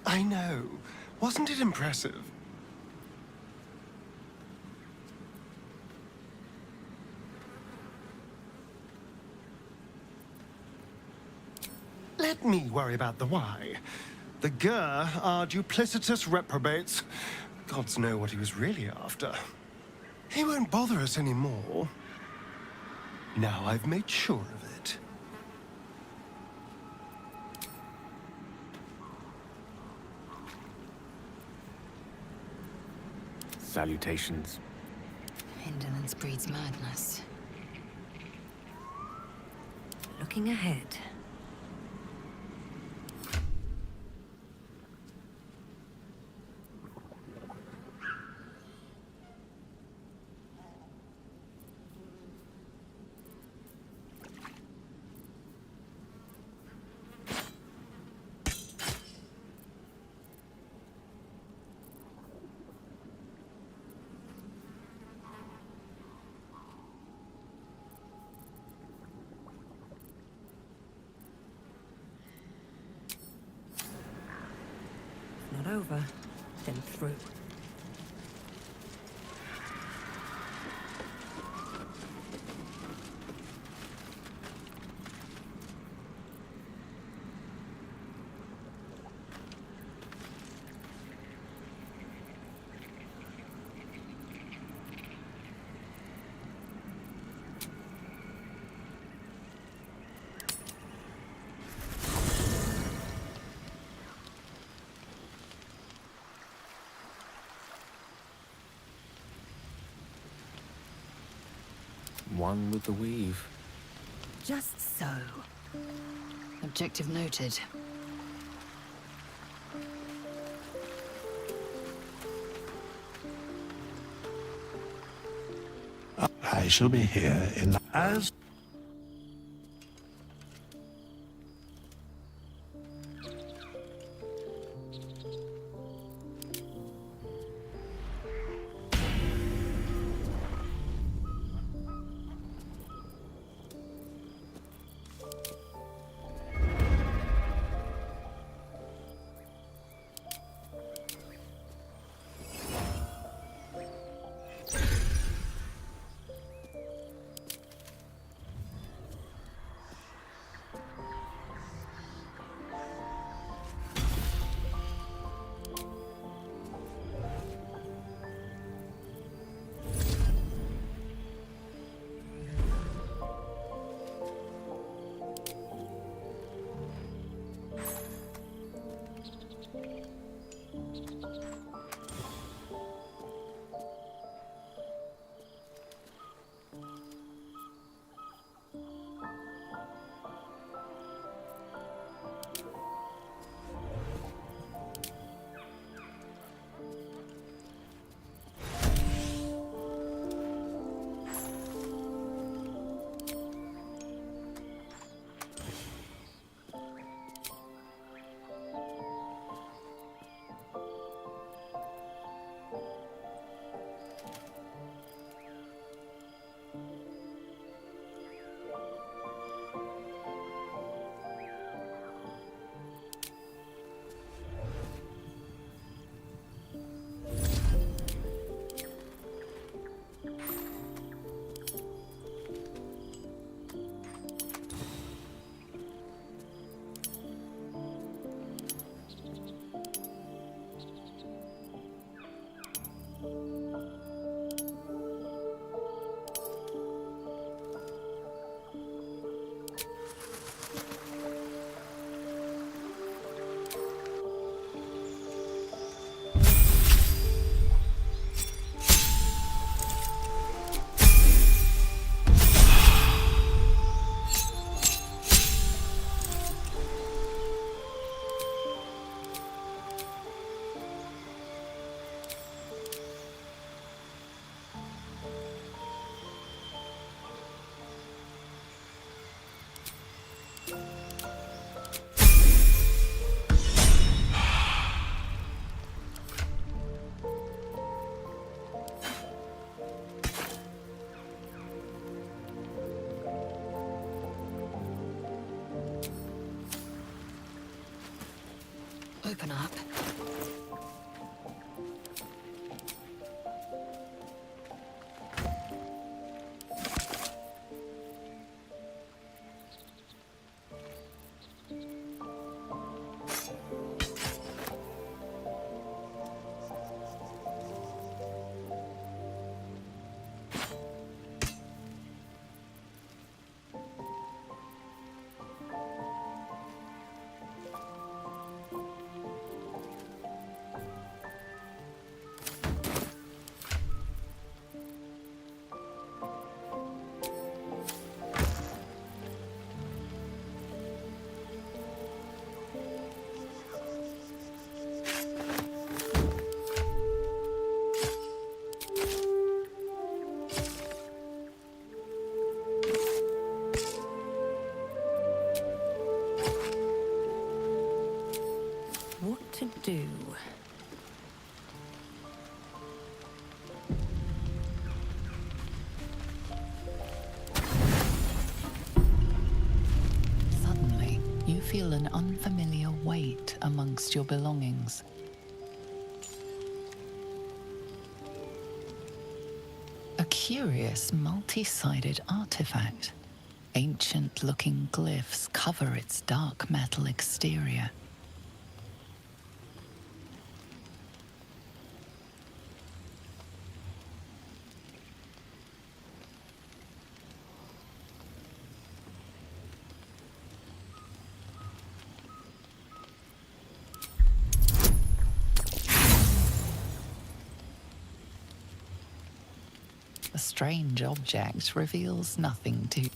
I know. Wasn't it impressive? Let me worry about the why. The Gur are duplicitous reprobates. Gods know what he was really after. He won't bother us anymore. Now I've made sure of it. Salutations. Indolence breeds madness. Looking ahead. Not over, then through. One with the weave. Just so. Objective noted. I shall be here in as... Open up. What to do? Suddenly, you feel an unfamiliar weight amongst your belongings. A curious multi-sided artifact. Ancient-looking glyphs cover its dark metal exterior. The strange object reveals nothing to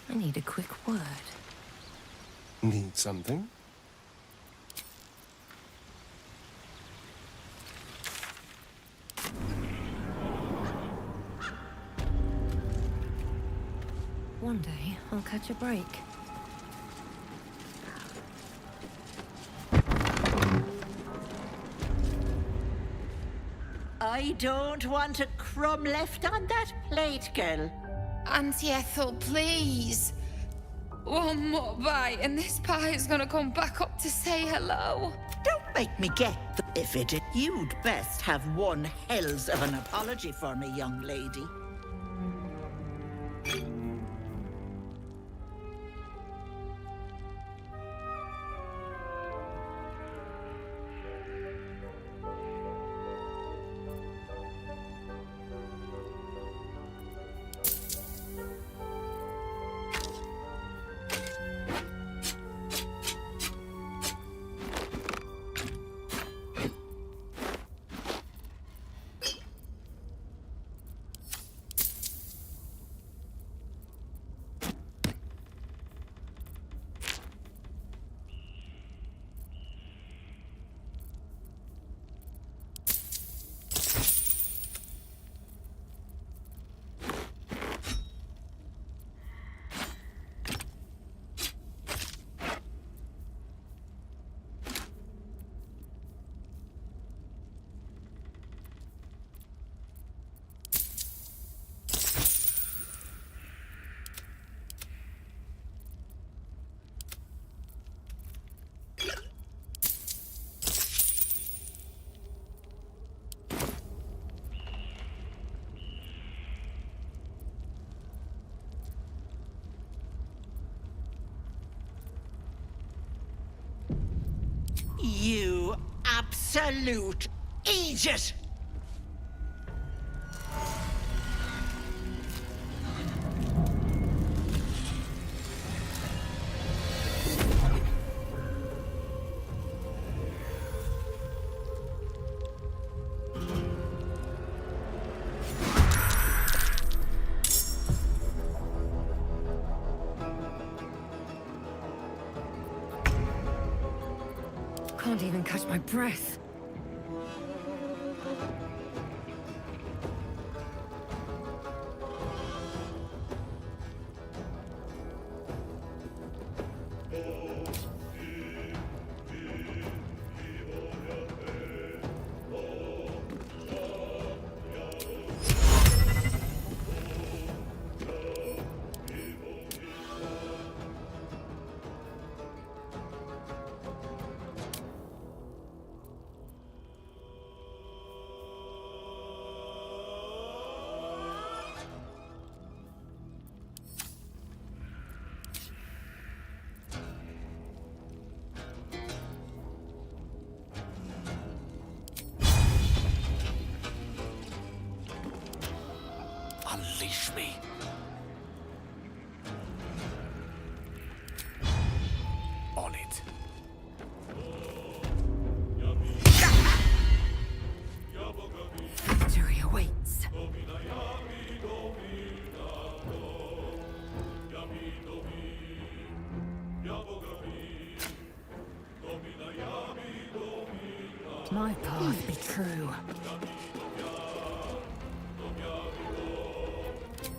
I need a quick word. Need something? One day, I'll catch a break. I don't want a crumb left on that plate, girl. Auntie Ethel, please. One more bite and this pie is gonna come back up to say hello. Don't make me get the if it. You'd best have one hells of an apology for me, young lady. You absolute idiot! can't even catch my breath. Unleash me. On it. Victory awaits. My path be true.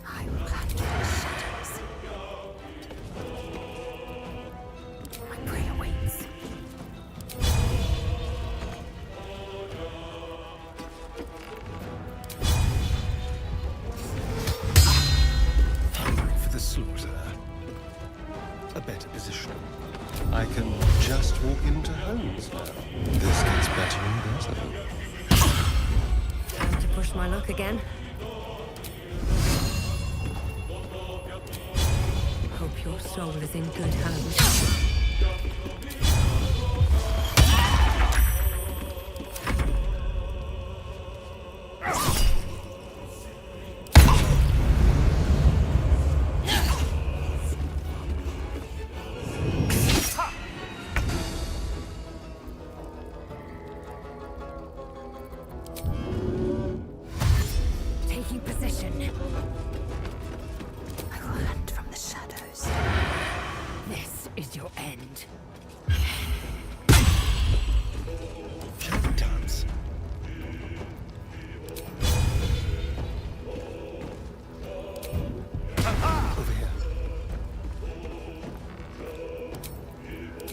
I will capture the shadows. My prey awaits. Hungry for the slaughter. A better position. I can just walk into homes now. This gets better and better. Time to push my luck again. Hope your soul is in good hands. Taking position. I will hunt from the shadows. This is your end. Shall we dance? Over here.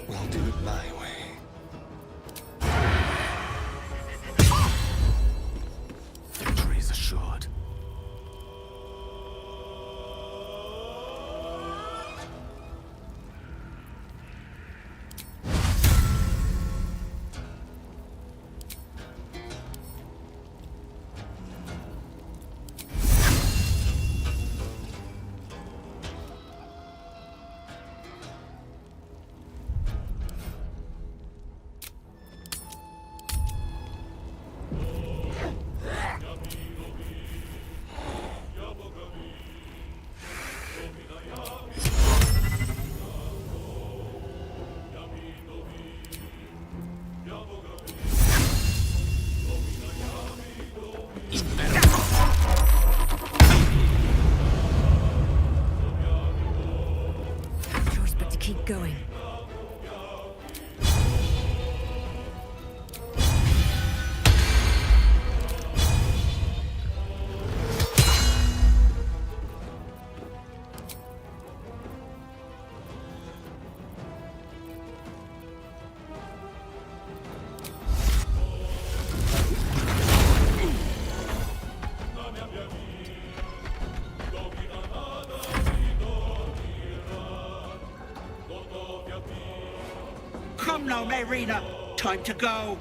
We'll do it my way. Victory is assured. Choice but to keep going. Come now, Marina. Time to go.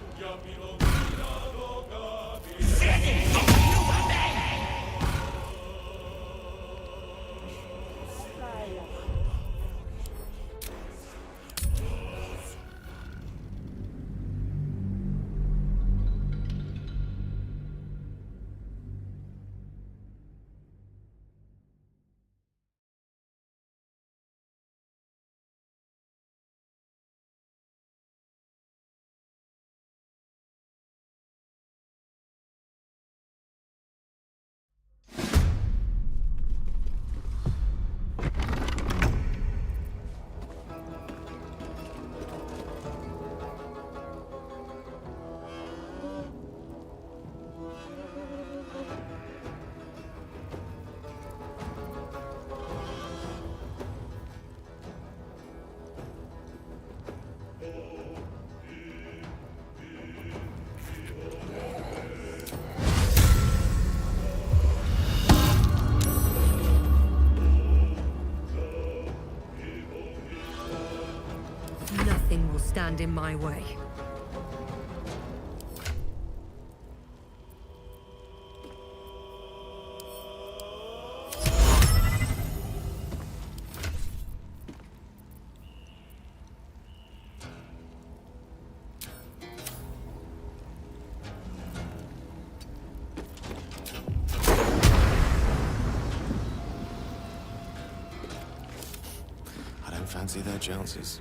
stand in my way. I don't fancy their chances.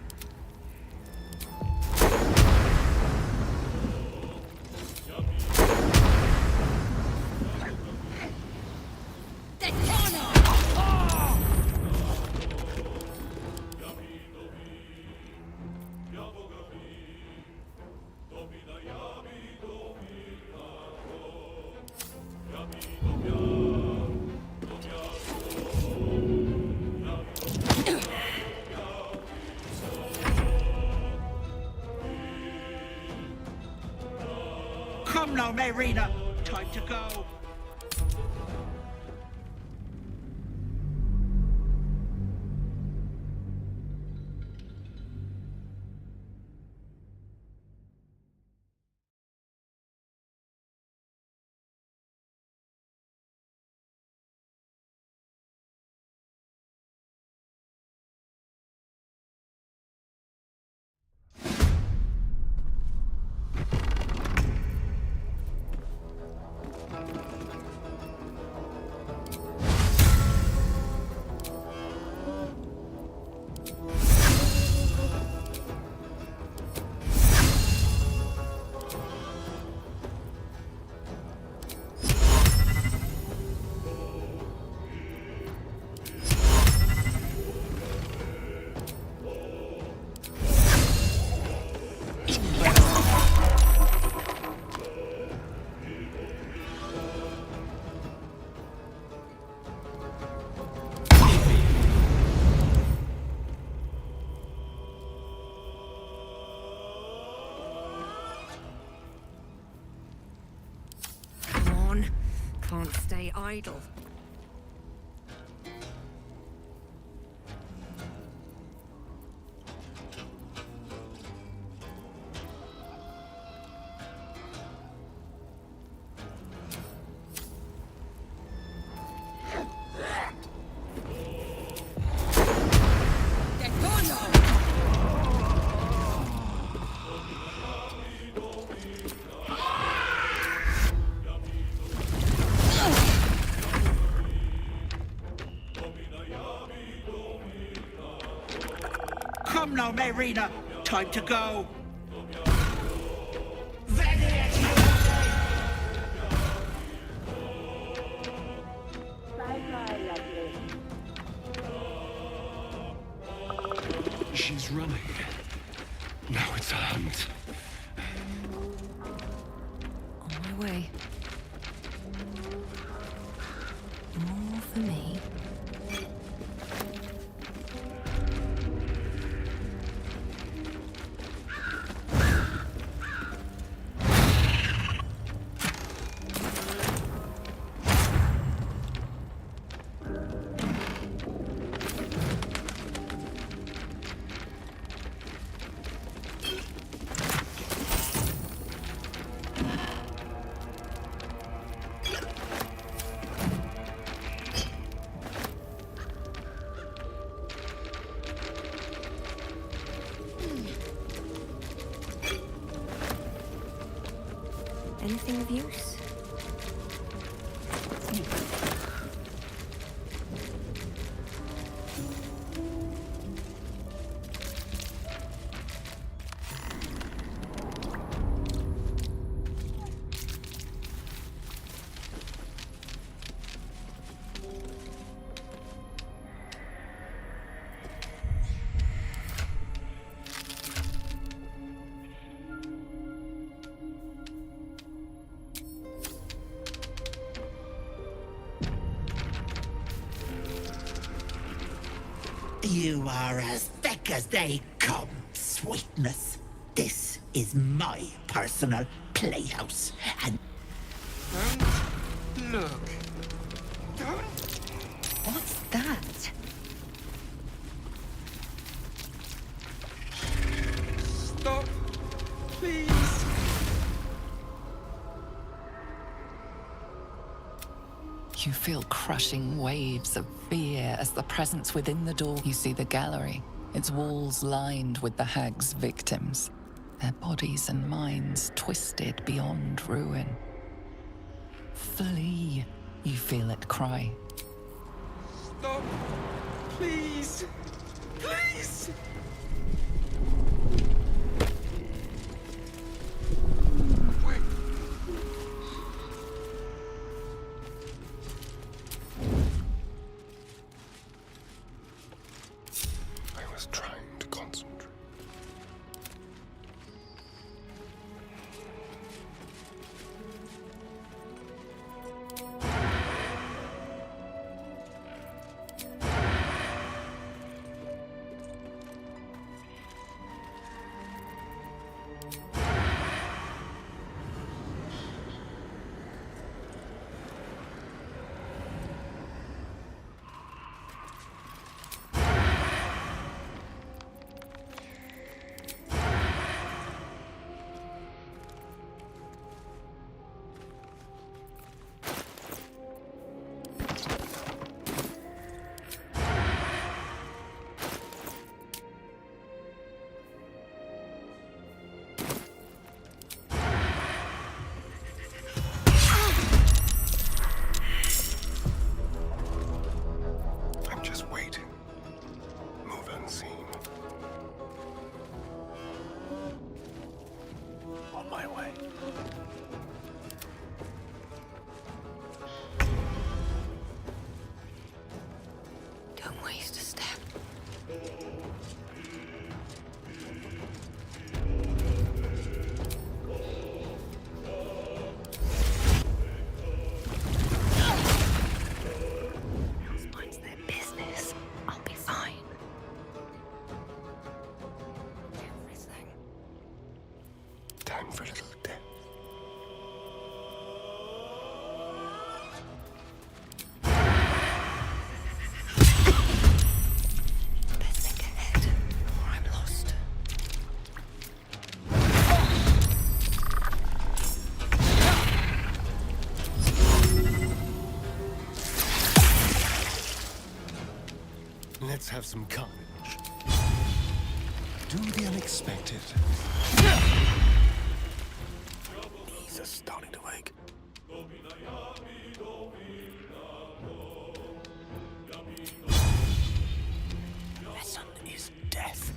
Come now, Marina. Time to go. Can't stay idle. Come now, Marina. Time to go. She's running. Now it's a hunt. On my way. More for me. Anything of use? You are as thick as they come, sweetness. This is my personal playhouse, and... Don't look. Don't... What's that? Stop You feel crushing waves of fear as the presence within the door. You see the gallery, its walls lined with the hag's victims, their bodies and minds twisted beyond ruin. Flee, you feel it cry. Stop! Please! Please! I was trying to concentrate. I'm just waiting. Move unseen. On my way. Don't waste a step. Mind's their business. I'll be fine. Everything. Time for a little death. Let's think ahead, or I'm lost. Let's have some carnage. Do the unexpected. These are starting to ache. Lesson is death.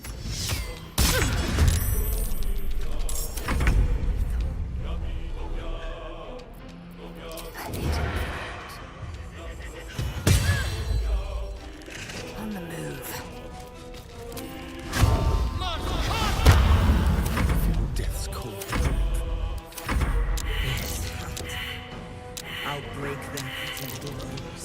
On the move. Death's cold. Yes. I'll break them into little bones.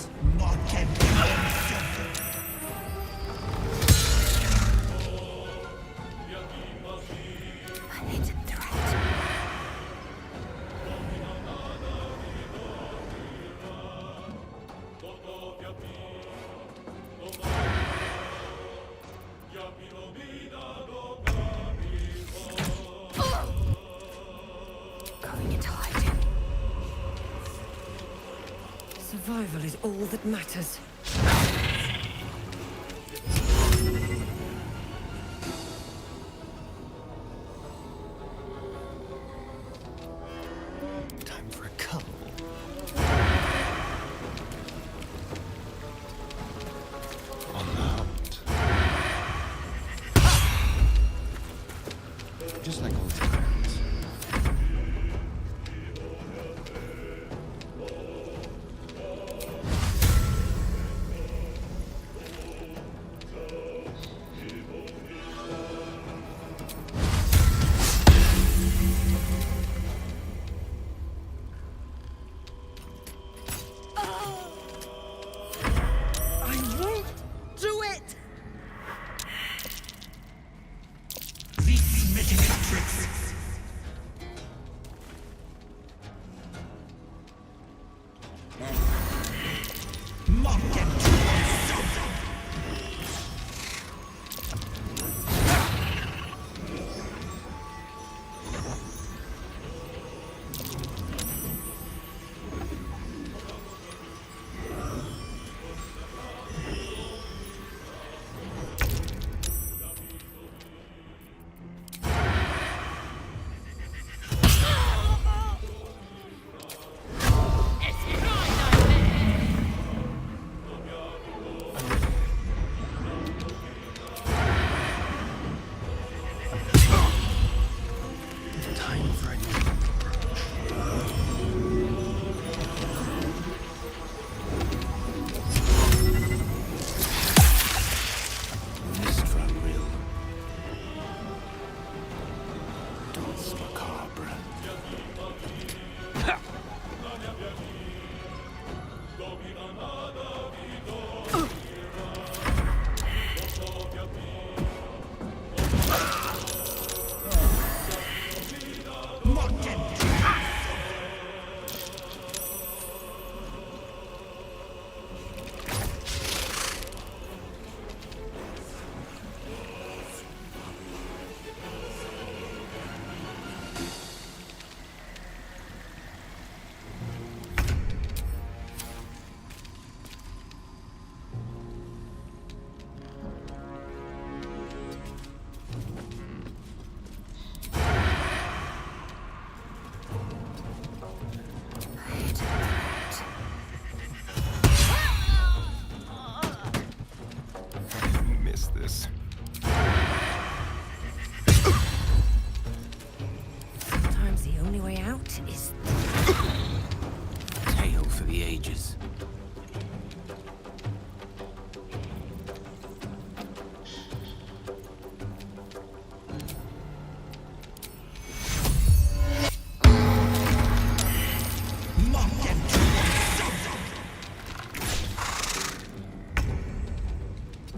A hidden threat. Going into hiding. Survival is all that matters. Time for a cuddle. On the hunt. Just like old times. I won't do it!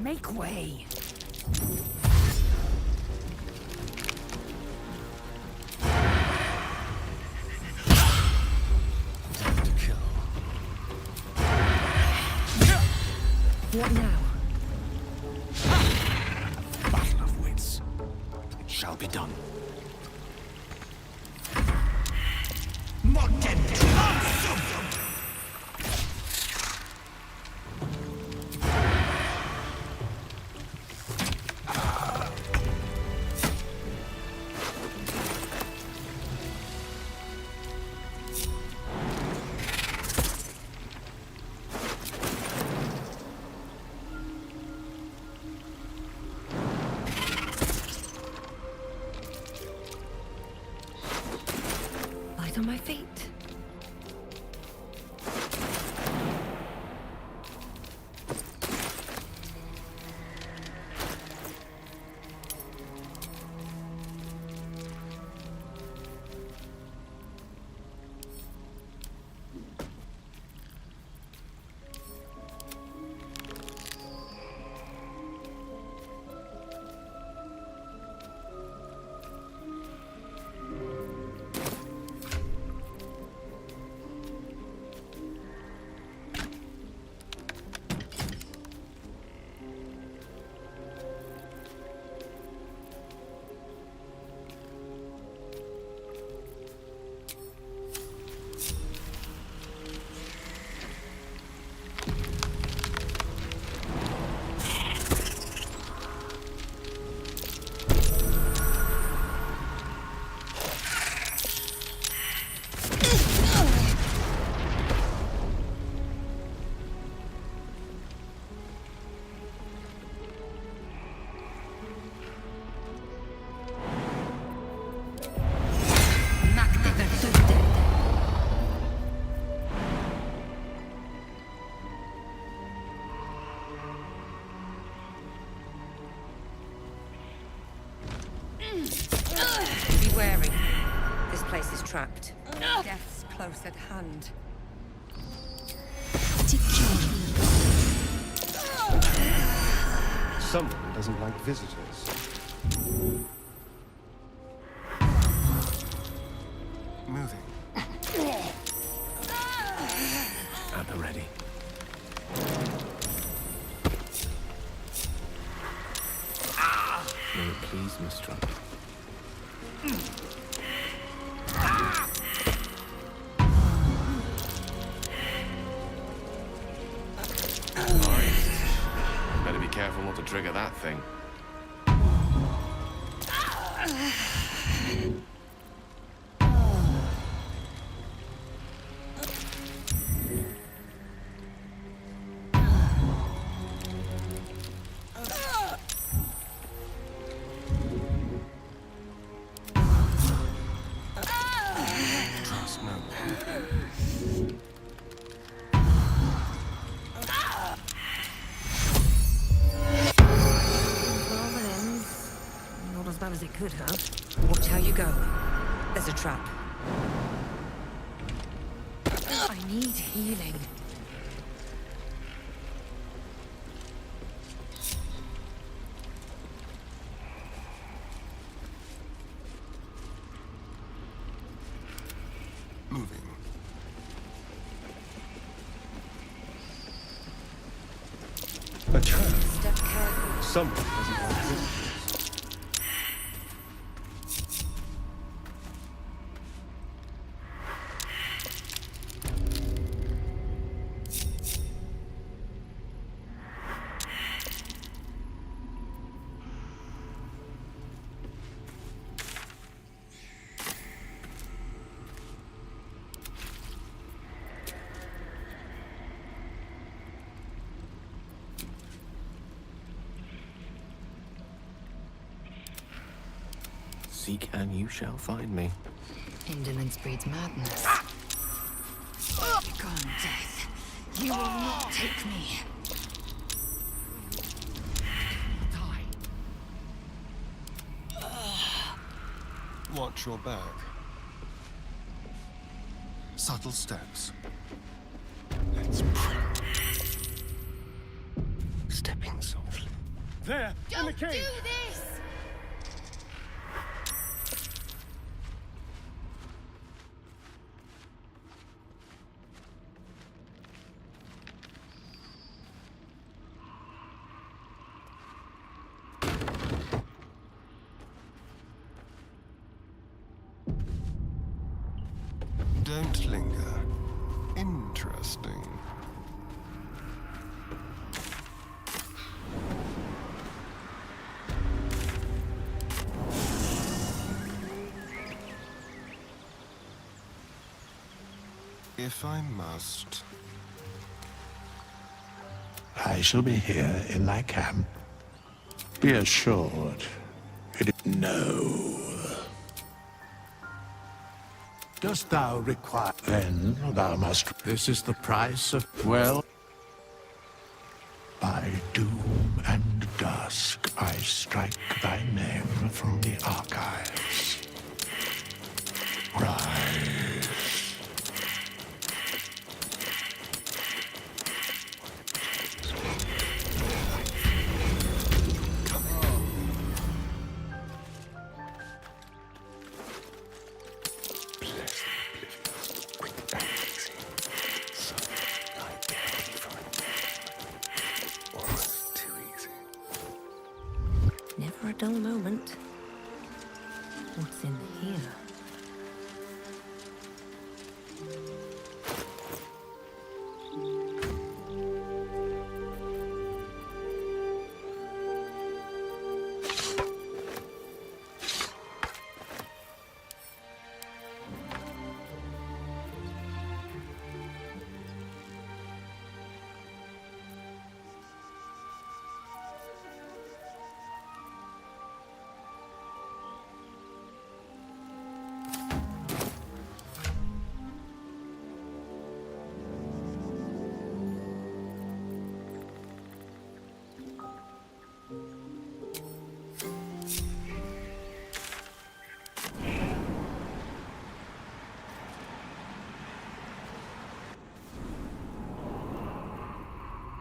Make way. Time to kill. What now? Battle of wits. It shall be done. Light on my feet. Be wary. This place is trapped. Death's close at hand. Someone doesn't like visitors. Moving. At the ready. May it please, Mistra. Better be careful not to trigger that thing. Trust no one. Not as bad as it could have. Watch how you go. There's a trap. I need healing. Moving. A trap. Step carefully. Someone doesn't like visitors. Seek and you shall find me. Indolence breeds madness. Gone, death. You will not take me. Watch your back. Subtle steps. Let's pray. Stepping softly. There, in the Don't cave. do this! Don't linger. Interesting. If I must. I shall be here in my camp. Be assured, it is no. Dost thou require? Then thou must. This is the price of. Well. By doom and dusk, I strike thy name from the archives. Rise. Never a dull moment. What's in here?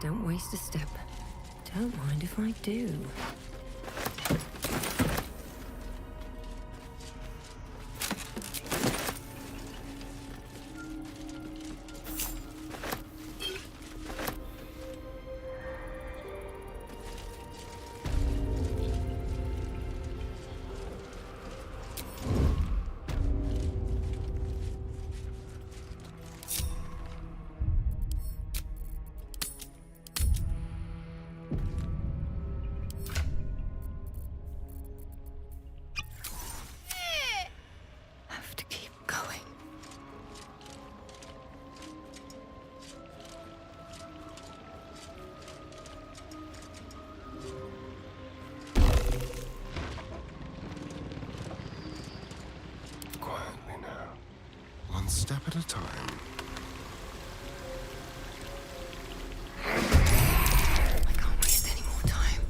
Don't waste a step. Don't mind if I do. Have to keep going. Quietly now. One step at a time. I can't waste any more time.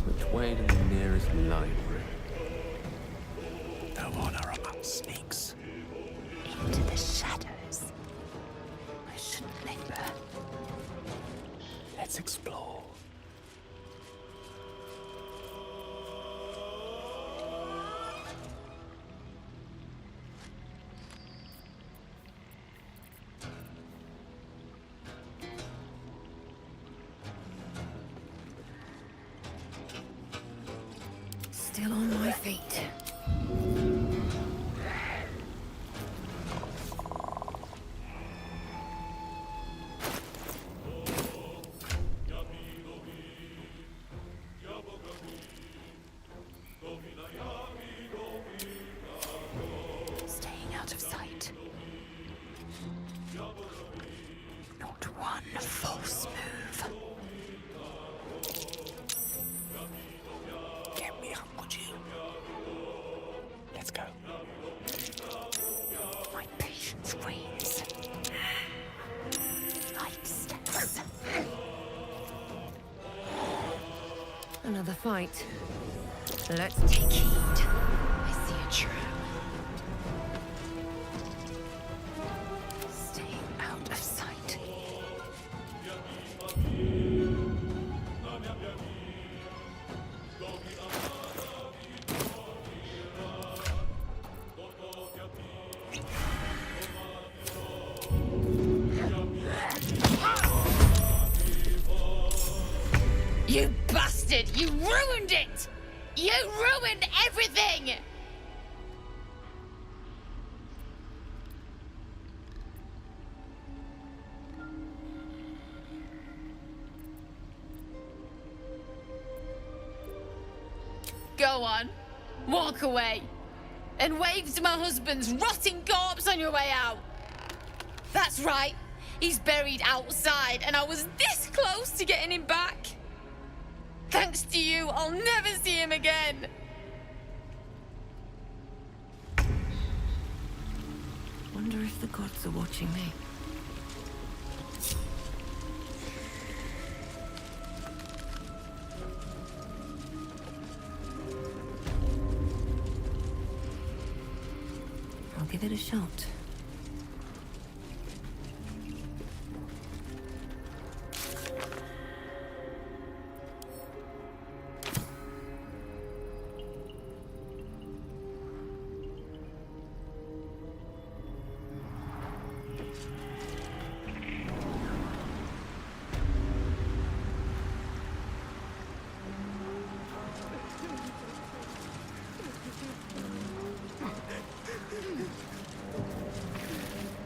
Which way to the nearest library? No honor among snakes. Into the shadows. I shouldn't linger. Let's explore. Still on my feet. Staying out of sight. Not one false move. Get me up, would you? Another fight. Let's take heed. I see a trap. Stay out of sight. You bastard! You ruined it! You ruined everything! Go on, walk away, and wave to my husband's rotting corpse on your way out. That's right, he's buried outside, and I was this close to getting him back. Thanks to you, I'll never see him again. Wonder if the gods are watching me. I'll give it a shot.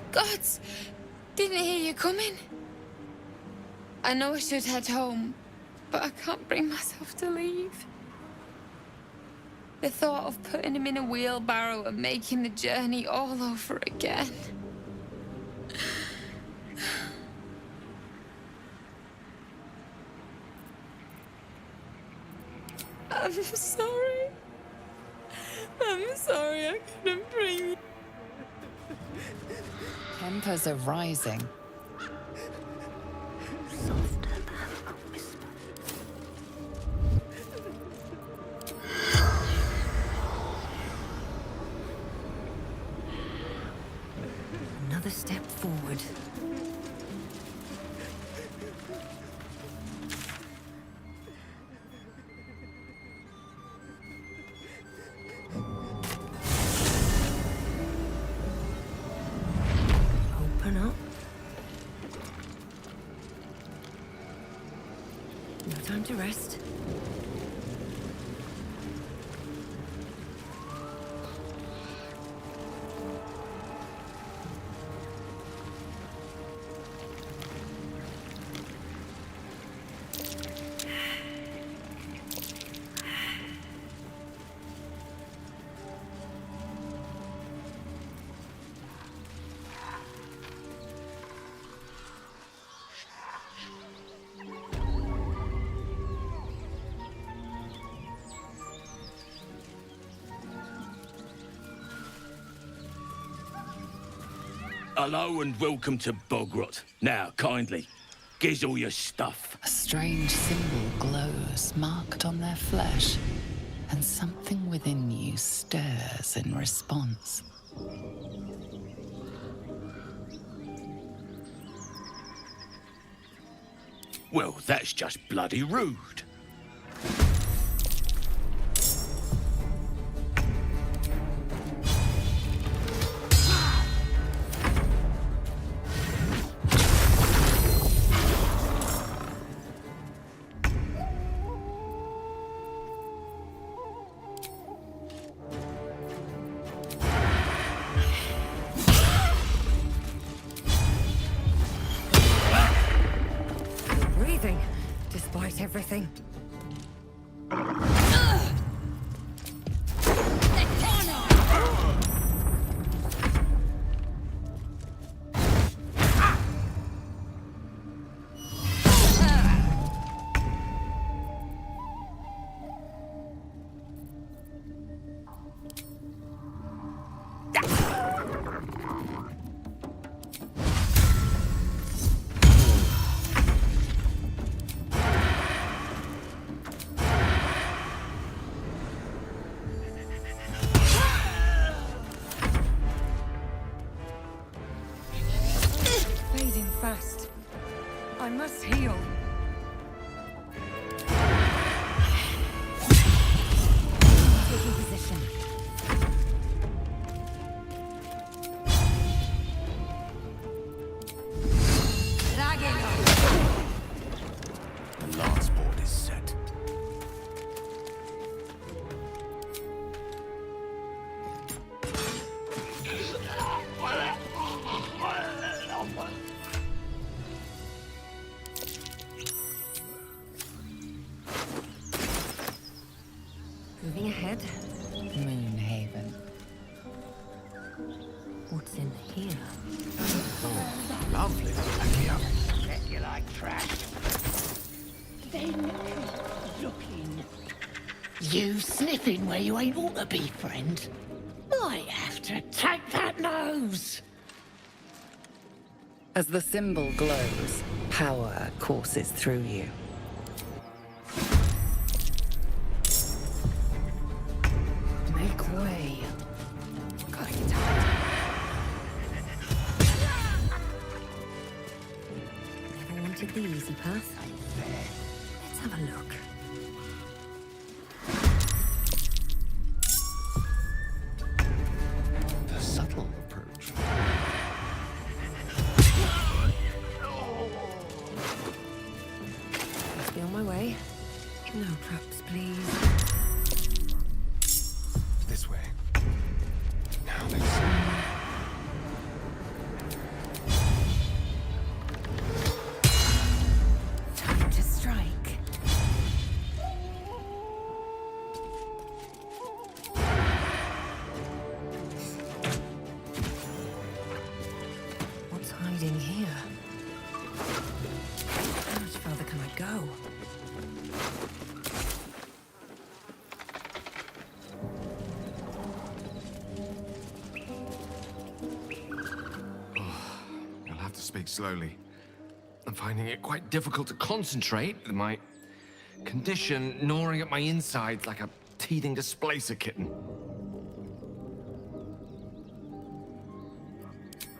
Gods, didn't hear you coming. I know I should head home, but I can't bring myself to leave. The thought of putting him in a wheelbarrow and making the journey all over again. I'm sorry. I'm sorry I couldn't bring you. Tempers are rising. Softer than a whisper. Another step forward. Open up. No time to rest. Hello and welcome to Bogrot. Now, kindly, gives all your stuff. A strange symbol glows, marked on their flesh, and something within you stirs in response. Well, that's just bloody rude. Breathing, despite everything. Moving ahead. Moonhaven. What's in here? Lovely. Bet you like trash. Then looking. You sniffing where you ain't ought to be, friend. Might have to take that nose. As the symbol glows, power courses through you. Make way. Gotta get out. Never wanted the easy path. Let's have a look. A subtle approach. Must be on my way. No traps, please. This way. Now they see. Time to strike. What's hiding here? How much further can I go? You'll have to speak slowly. I'm finding it quite difficult to concentrate with my condition gnawing at my insides like a teething displacer kitten.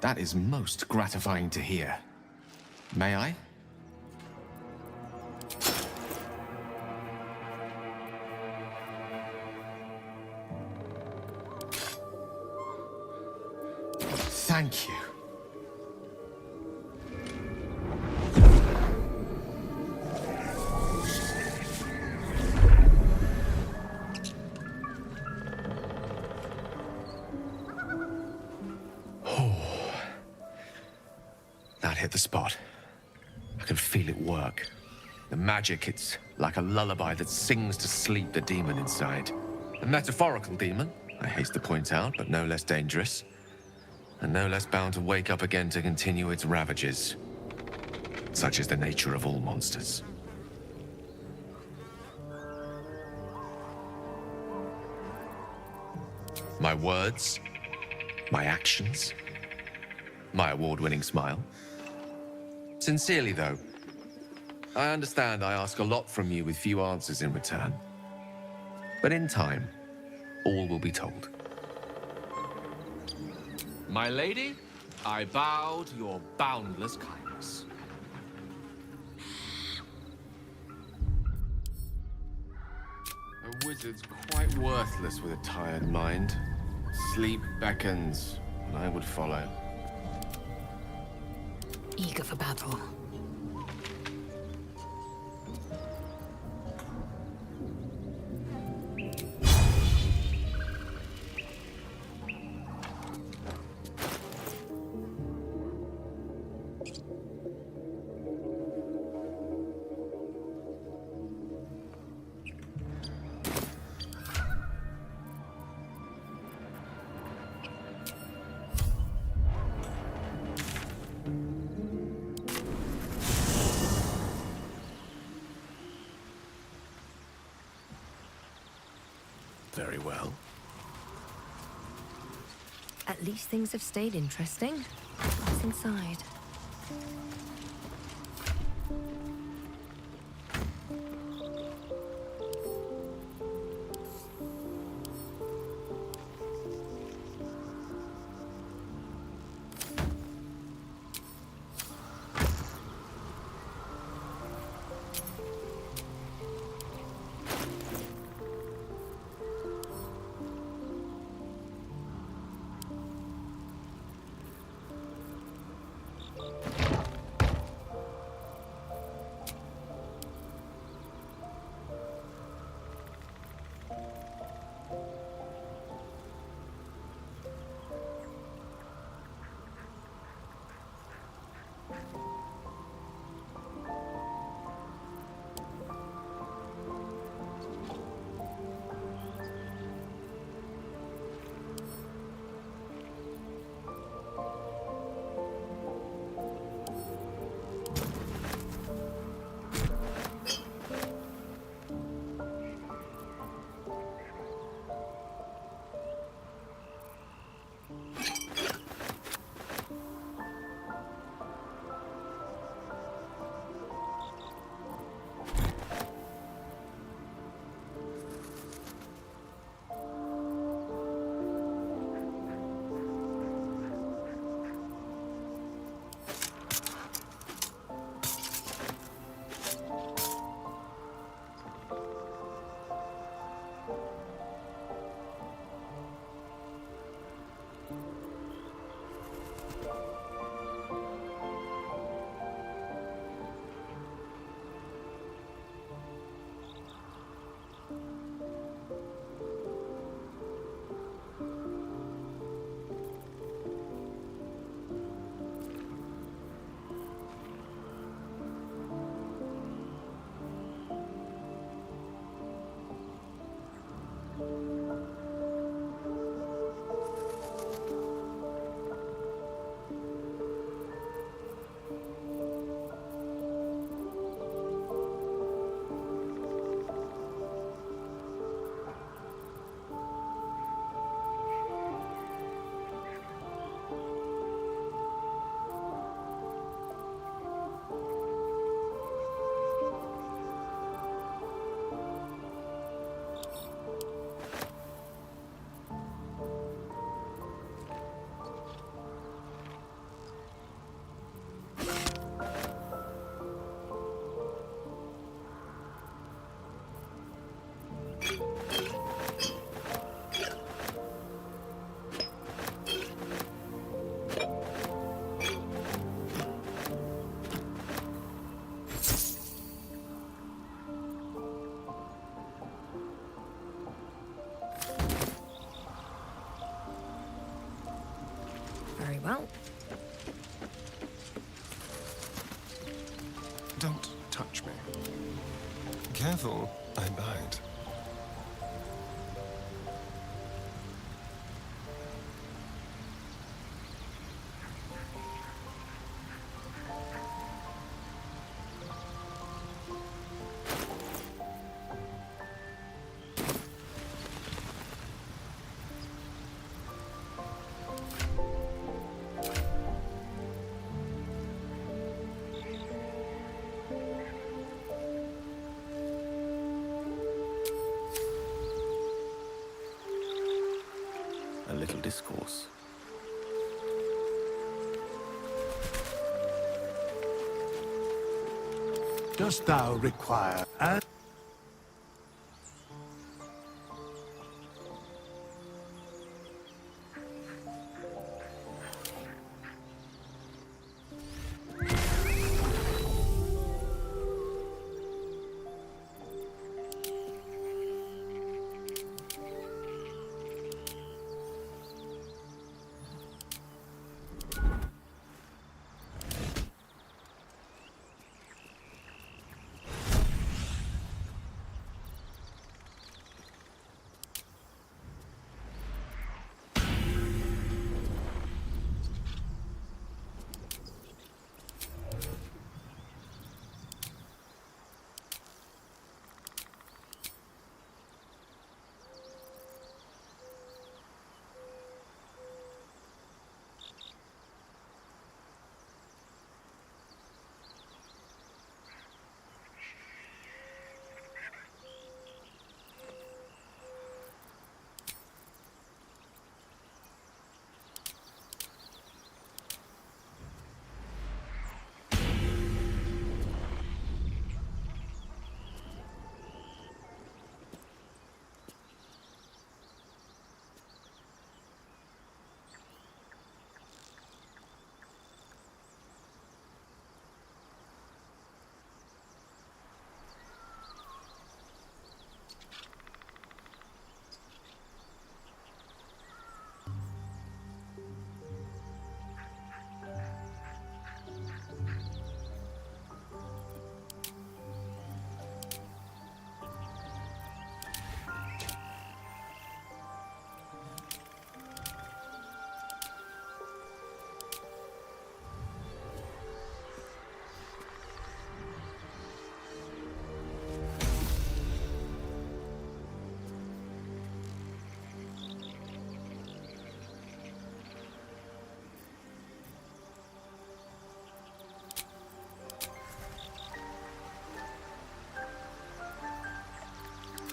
That is most gratifying to hear. May I? Thank you. That hit the spot. I can feel it work. The magic, it's like a lullaby that sings to sleep the demon inside. A metaphorical demon, I haste to point out, but no less dangerous. And no less bound to wake up again to continue its ravages. Such is the nature of all monsters. My words, my actions, my award-winning smile. Sincerely, though, I understand I ask a lot from you with few answers in return. But in time, all will be told. My lady, I bow to your boundless kindness. A wizard's quite worthless with a tired mind. Sleep beckons, and I would follow. Eager for battle. Very well. At least things have stayed interesting. What's inside? Very well. Don't touch me. Careful, I bite. A little discourse. Dost thou require a...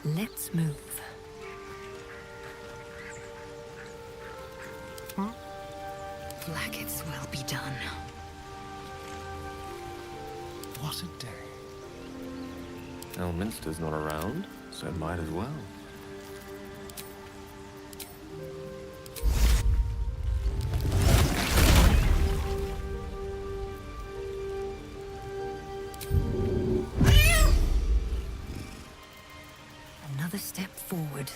Let's move. Blackets will be done. What a day. Elminster's not around, so might as well. Another step forward.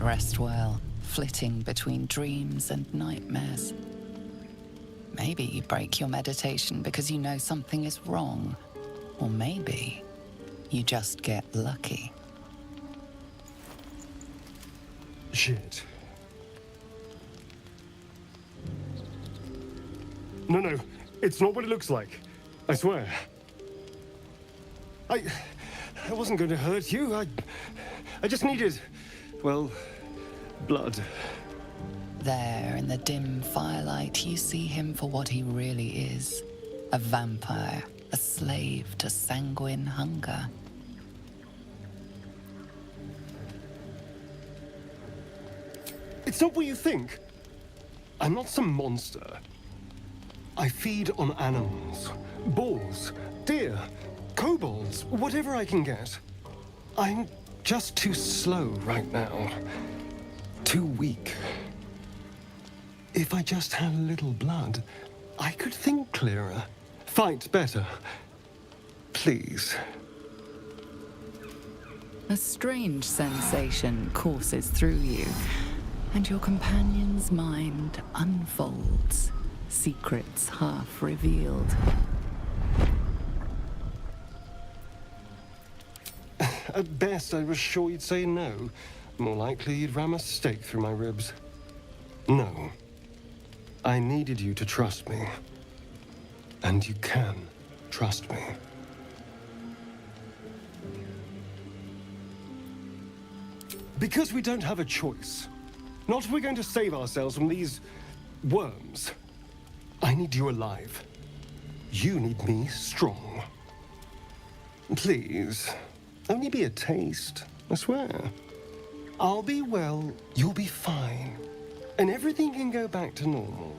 rest well, flitting between dreams and nightmares. Maybe you break your meditation because you know something is wrong. Or maybe you just get lucky. Shit. No, it's not what it looks like. I swear. I wasn't going to hurt you. I just needed, well, blood. There, in the dim firelight, you see him for what he really is. A vampire, a slave to sanguine hunger. It's not what you think. I'm not some monster. I feed on animals. Boars, deer, kobolds, whatever I can get. I'm just too slow right now. Too weak. If I just had a little blood, I could think clearer, fight better. Please. A strange sensation courses through you, and your companion's mind unfolds, secrets half revealed. At best, I was sure you'd say no. More likely, you'd ram a stake through my ribs. No. I needed you to trust me. And you can trust me. Because we don't have a choice. Not if we're going to save ourselves from these worms. I need you alive. You need me strong. Please, only be a taste, I swear. I'll be well, you'll be fine. And everything can go back to normal.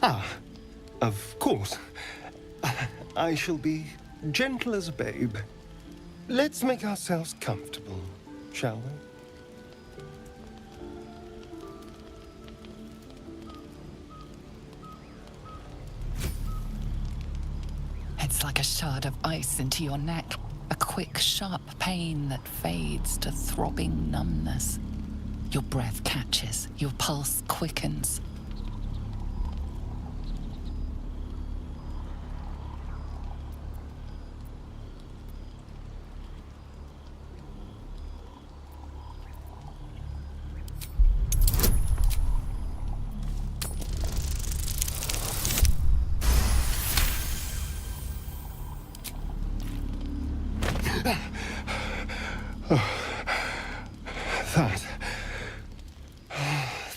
Ah, of course. I shall be gentle as a babe. Let's make ourselves comfortable, shall we? It's like a shard of ice into your neck. A quick, sharp pain that fades to throbbing numbness. Your breath catches, your pulse quickens.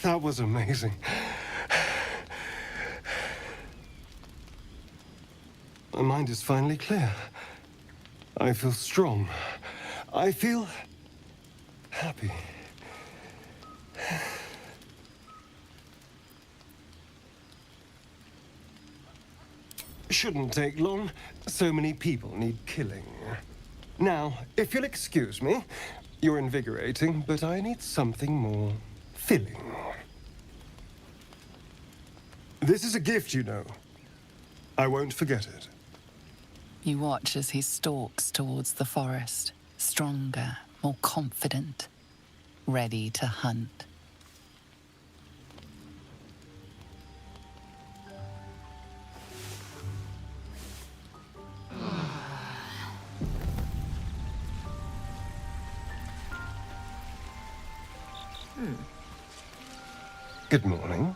That was amazing. My mind is finally clear. I feel strong. I feel happy. Shouldn't take long. So many people need killing. Now, if you'll excuse me, you're invigorating, but I need something more filling. This is a gift, you know. I won't forget it. You watch as he stalks towards the forest, stronger, more confident, ready to hunt. Good morning.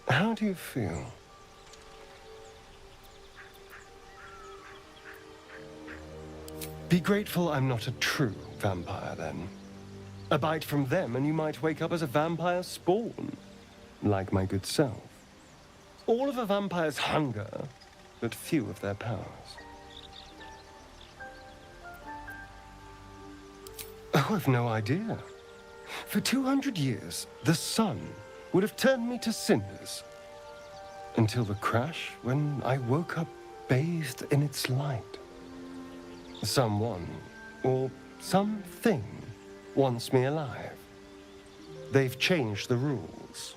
How do you feel? Be grateful I'm not a true vampire, then. A bite from them and you might wake up as a vampire spawn, like my good self. All of a vampire's hunger, but few of their powers. Oh, I've no idea. For 200 years, the sun would have turned me to cinders. Until the crash, when I woke up bathed in its light. Someone, or something, wants me alive. They've changed the rules.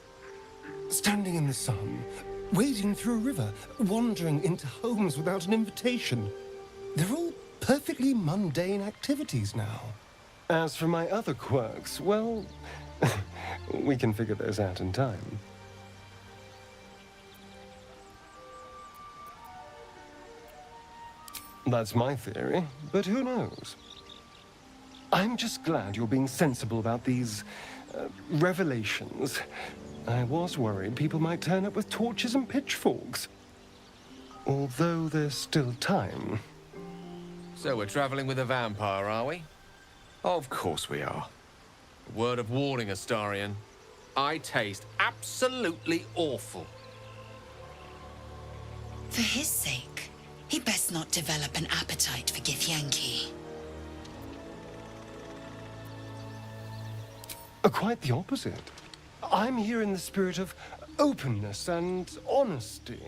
Standing in the sun, wading through a river, wandering into homes without an invitation. They're all perfectly mundane activities now. As for my other quirks, well, we can figure those out in time. That's my theory, but who knows? I'm just glad you're being sensible about these revelations. I was worried people might turn up with torches and pitchforks. Although there's still time. So we're traveling with a vampire, are we? Of course we are. Word of warning, Astarion. I taste absolutely awful. For his sake, he best not develop an appetite for Githyanki. Quite the opposite. I'm here in the spirit of openness and honesty,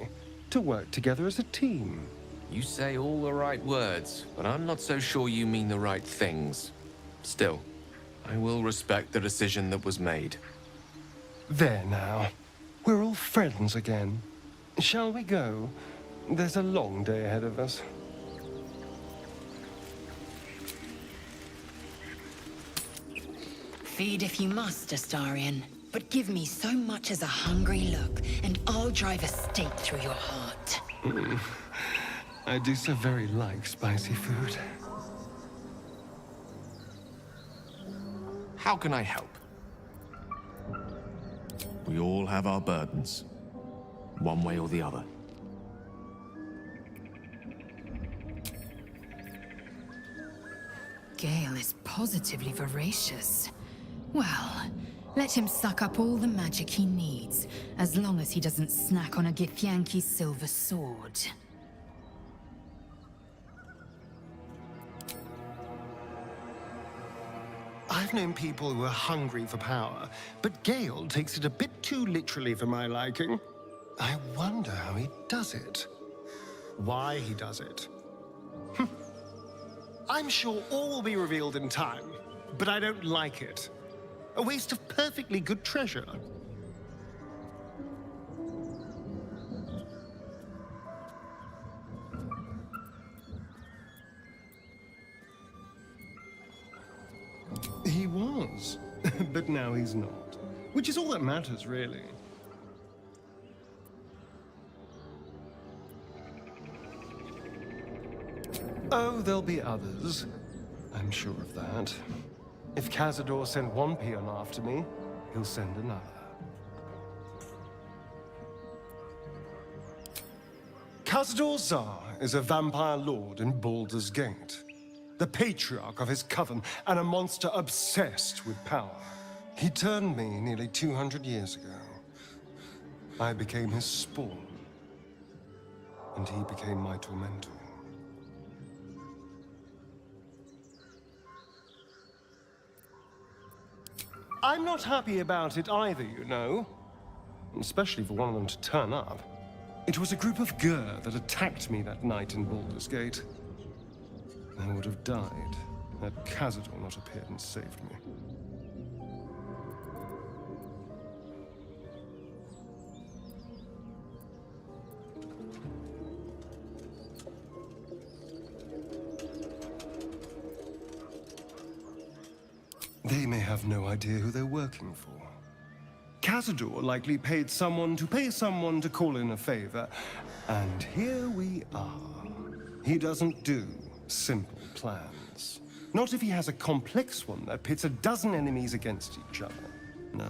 to work together as a team. You say all the right words, but I'm not so sure you mean the right things. Still, I will respect the decision that was made. There now. We're all friends again. Shall we go? There's a long day ahead of us. Feed if you must, Astarion, but give me so much as a hungry look, and I'll drive a stake through your heart. I do so very like spicy food. How can I help? We all have our burdens, one way or the other. Gale is positively voracious. Well, let him suck up all the magic he needs, as long as he doesn't snack on a Githyanki's silver sword. I've known people who are hungry for power, but Gale takes it a bit too literally for my liking. I wonder how he does it. Why he does it. I'm sure all will be revealed in time, but I don't like it. A waste of perfectly good treasure. He was, but now he's not. Which is all that matters, really. Oh, there'll be others. I'm sure of that. If Cazador sent one peon after me, he'll send another. Cazador Zar is a vampire lord in Baldur's Gate. The patriarch of his coven, and a monster obsessed with power. He turned me nearly 200 years ago. I became his spawn, and he became my tormentor. I'm not happy about it either, you know. Especially for one of them to turn up. It was a group of Gur that attacked me that night in Baldur's Gate. I would have died had Cazador not appeared and saved me. They may have no idea who they're working for. Cazador likely paid someone to pay someone to call in a favor, and here we are. He doesn't do simple plans. Not if he has a complex one that pits a dozen enemies against each other. No.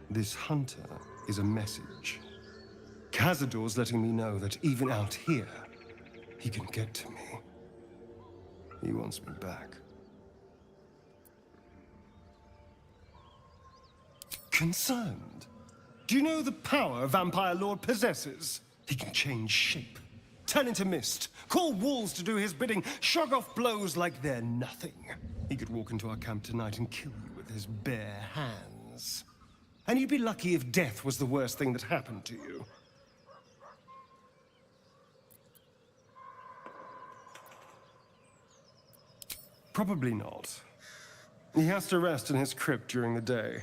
This hunter is a message. Cazador's letting me know that even out here, he can get to me. He wants me back. Concerned? Do you know the power a vampire lord possesses? He can change shape, turn into mist, call walls to do his bidding, shrug off blows like they're nothing. He could walk into our camp tonight and kill you with his bare hands. And you'd be lucky if death was the worst thing that happened to you. Probably not. He has to rest in his crypt during the day.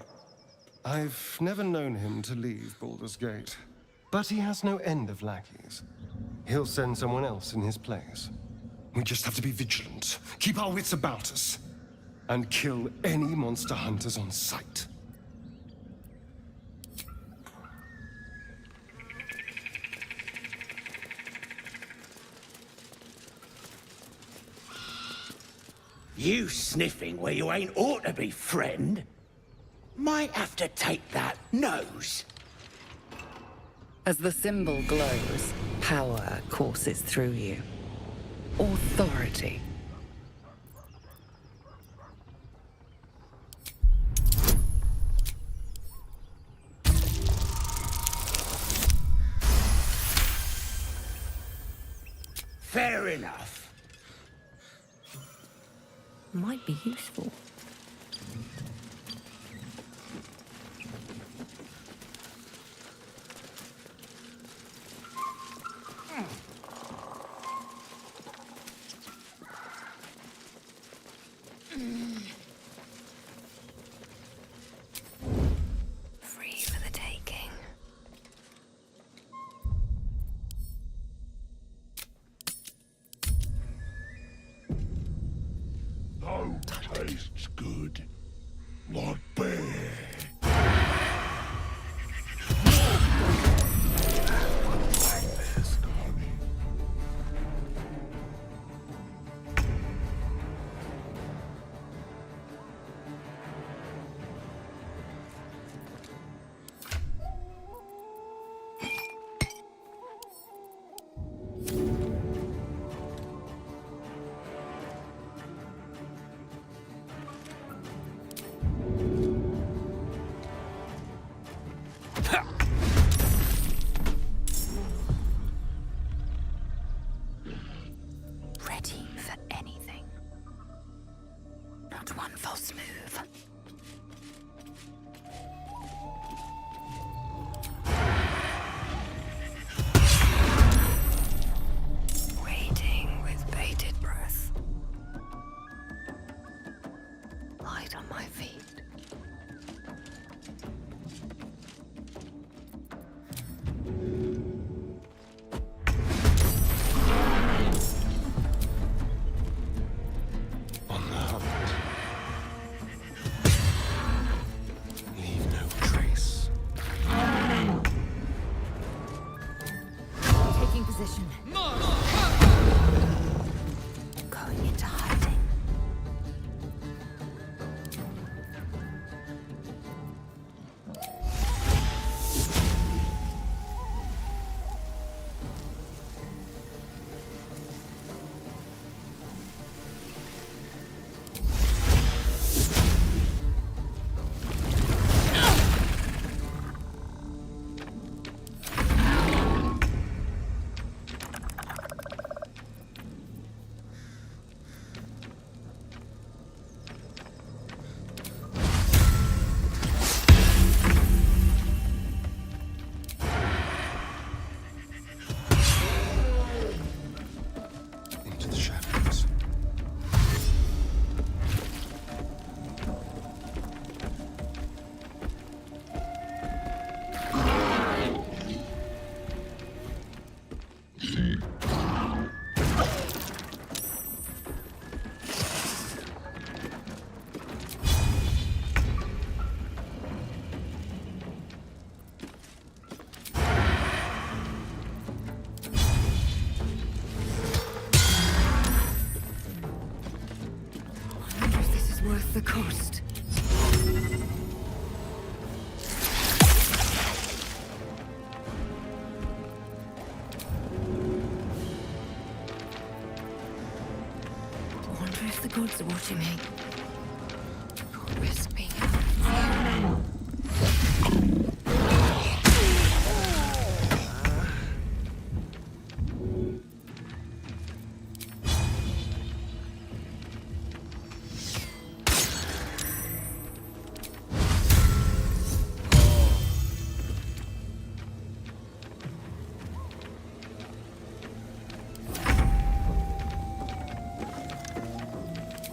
I've never known him to leave Baldur's Gate, but he has no end of lackeys. He'll send someone else in his place. We just have to be vigilant, keep our wits about us, and kill any monster hunters on sight. You sniffing where you ain't ought to be, friend? Might have to take that nose. As the symbol glows, power courses through you. Authority. Fair enough. Might be useful. Free for the taking. Oh, tastes good. What bear? Ready for anything. Not one false move. Waiting with bated breath. Light on my feet. On the hunt. Leave no trace. Taking position. Going into hiding. Into the shadows. I wonder if this is worth the cost. I wonder if the gods are watching me. Can't risk being out.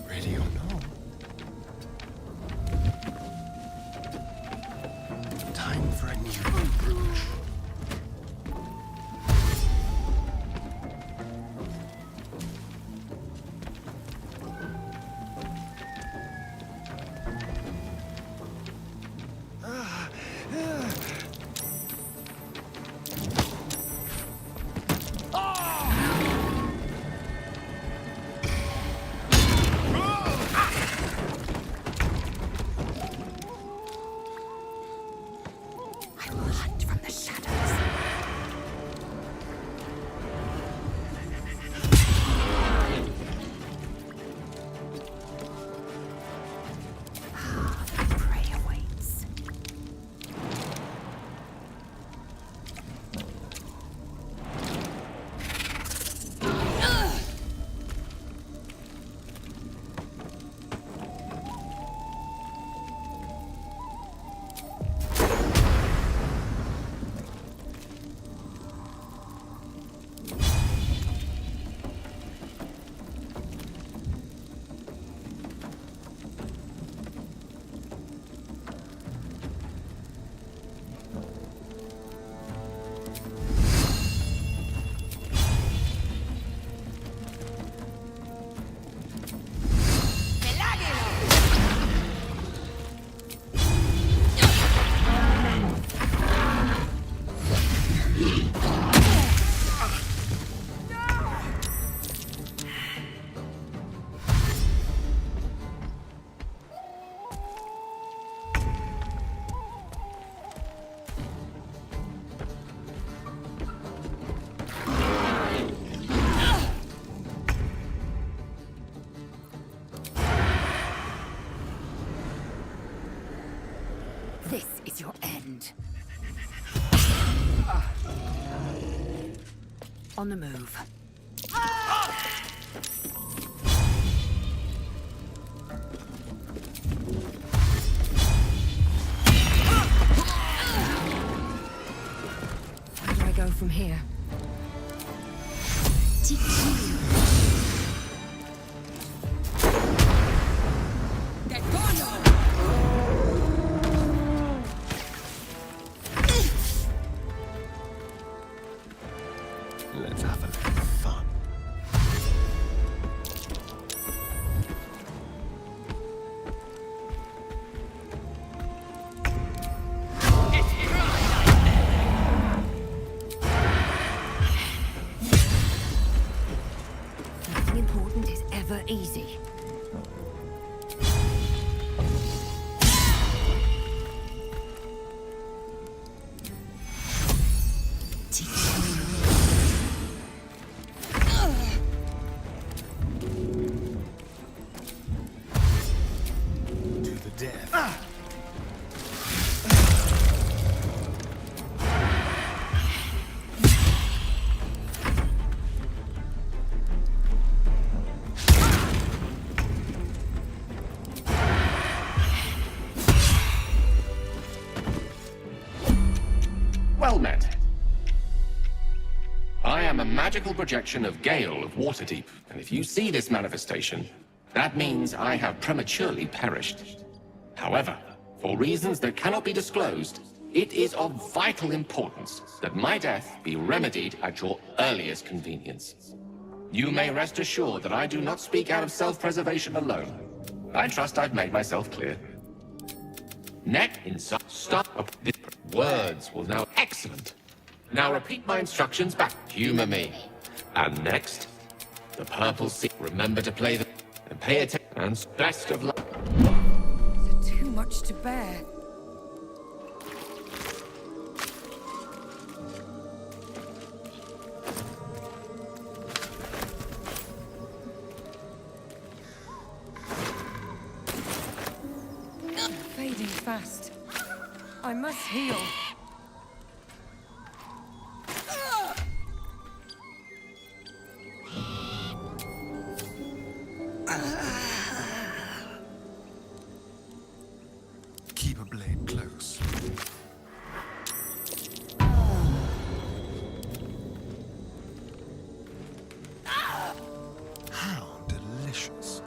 Ready or not? Time for a new approach. will hunt from the shadows. Prey awaits. This is your end. On the move. Where do I go from here? Let's have a little fun. Nothing important is ever easy. Well met. I am a magical projection of Gale of Waterdeep, and if you see this manifestation, that means I have prematurely perished. However, for reasons that cannot be disclosed, it is of vital importance that my death be remedied at your earliest convenience. You may rest assured that I do not speak out of self-preservation alone. I trust I've made myself clear. Neck inside. Stop. Words will now. Excellent. Now repeat my instructions back. Humor me. And next, the purple sea. Remember to play the and pay attention. And best of luck. Is it too much to bear? Fading fast. I must heal. Keep a blade close. How delicious.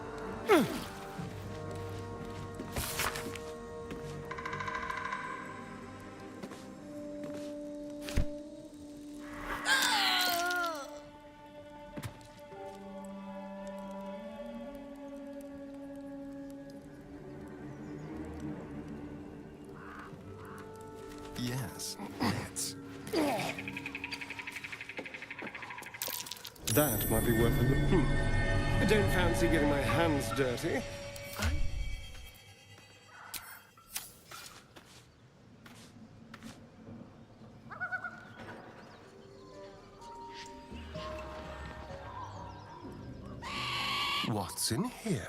Yes, let's. That might be worth a look. I don't fancy getting my hands dirty. What's in here?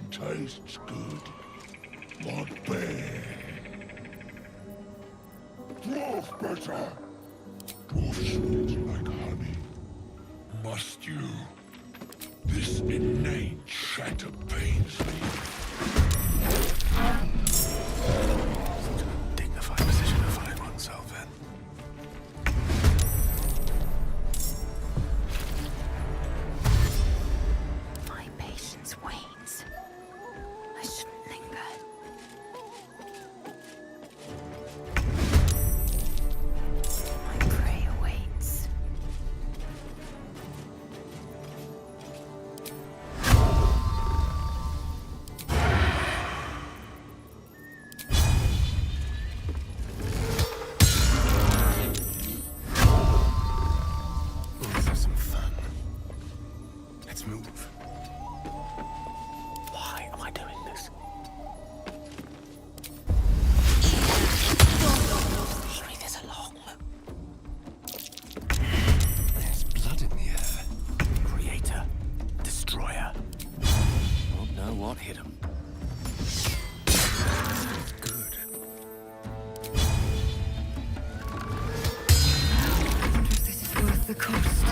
Tastes good. Not bad. Dwarf better. Dwarf sweet like honey. Must you? This inane chatter pains me. Dignified position to find oneself in. My patience wanes. I shouldn't linger. My prey awaits. Let's have some fun. Let's move. Why am I doing this? Leave this alone. There's blood in the air. Creator. Destroyer. Don't know what hit him. Good. This is worth the cost.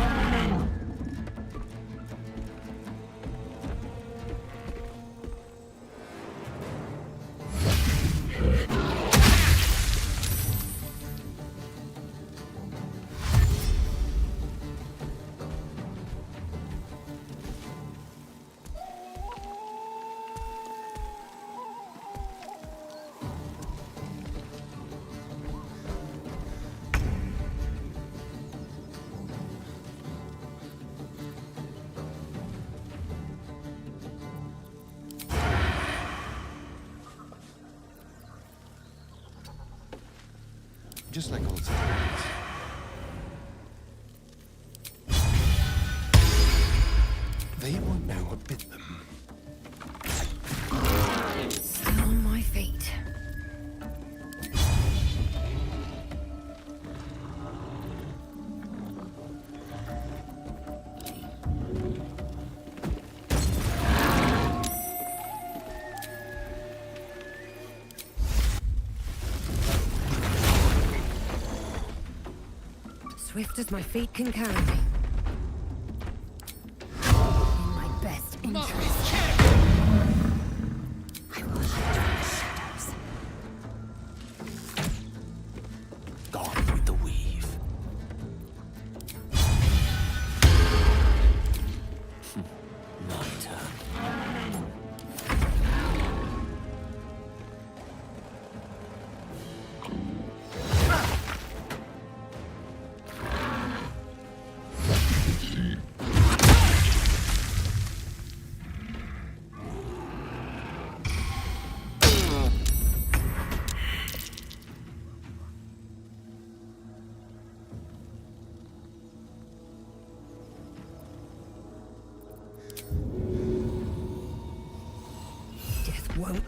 Just like old times. They won't know what bit them. Still on my feet. Swift as my feet can carry me. In my best interest. I will hide from the shadows. Gone with the weave. My turn.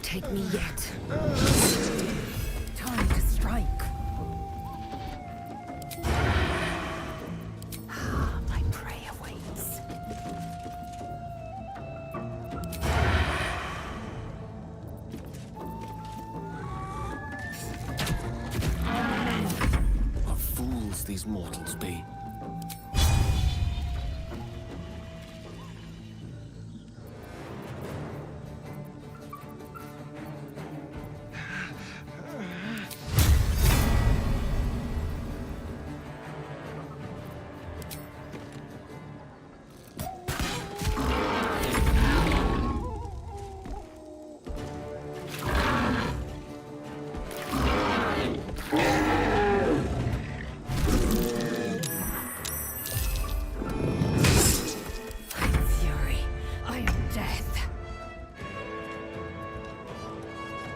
take me yet. Time to strike. My prey awaits. What fools these mortals be.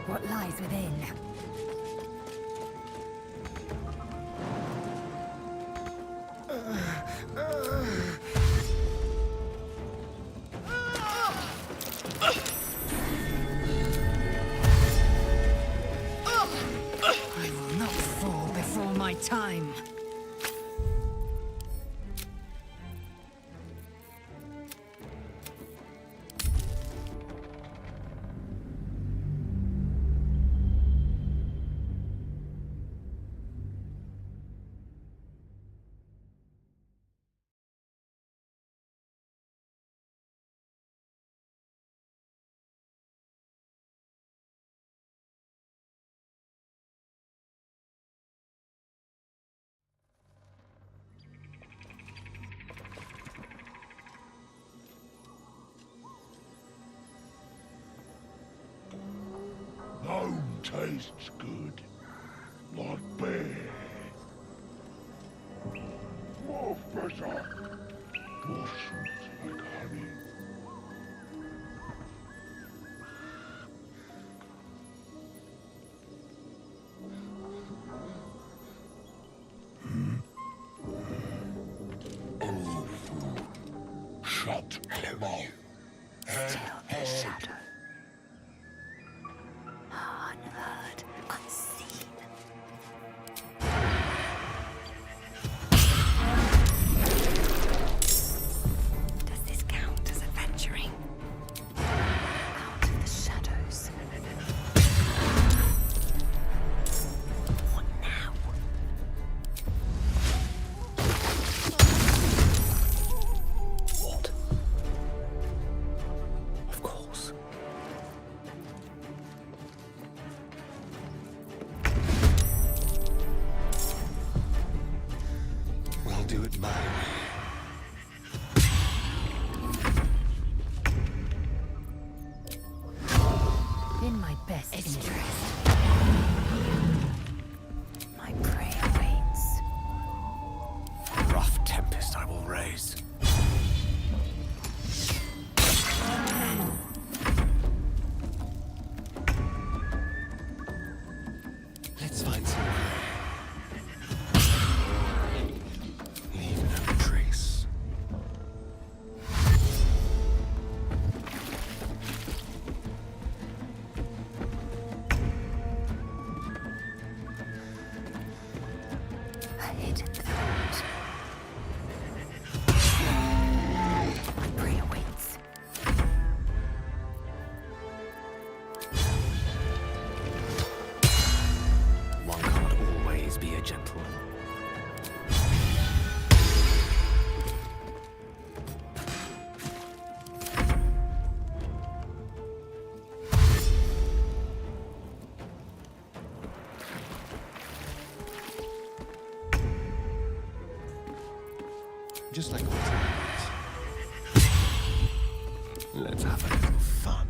What lies within? I will not fall before my time. Home tastes good, like beer. More better, more sweet like honey. Shut him up. Still the shadow. Unheard, unseen. Does this count as adventuring? Out of the shadows. What now? What? Of course. We'll do it my way. In my best interest. My prey awaits. Rough tempest I will raise. Let's find some prey. Leave no trace. A hidden threat. My prey awaits. One can't always be a gentleman. Just like what's Let's have a little fun.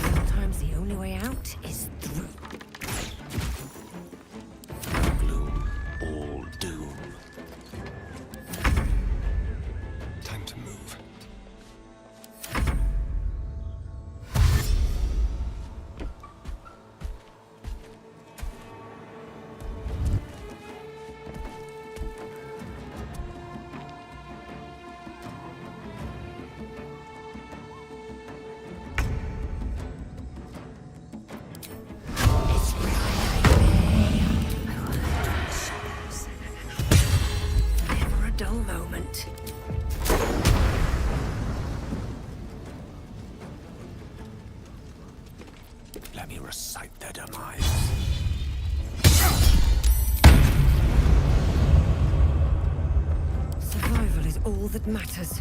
Sometimes the only way out is through. No gloom, all doom. Time to move. that matters.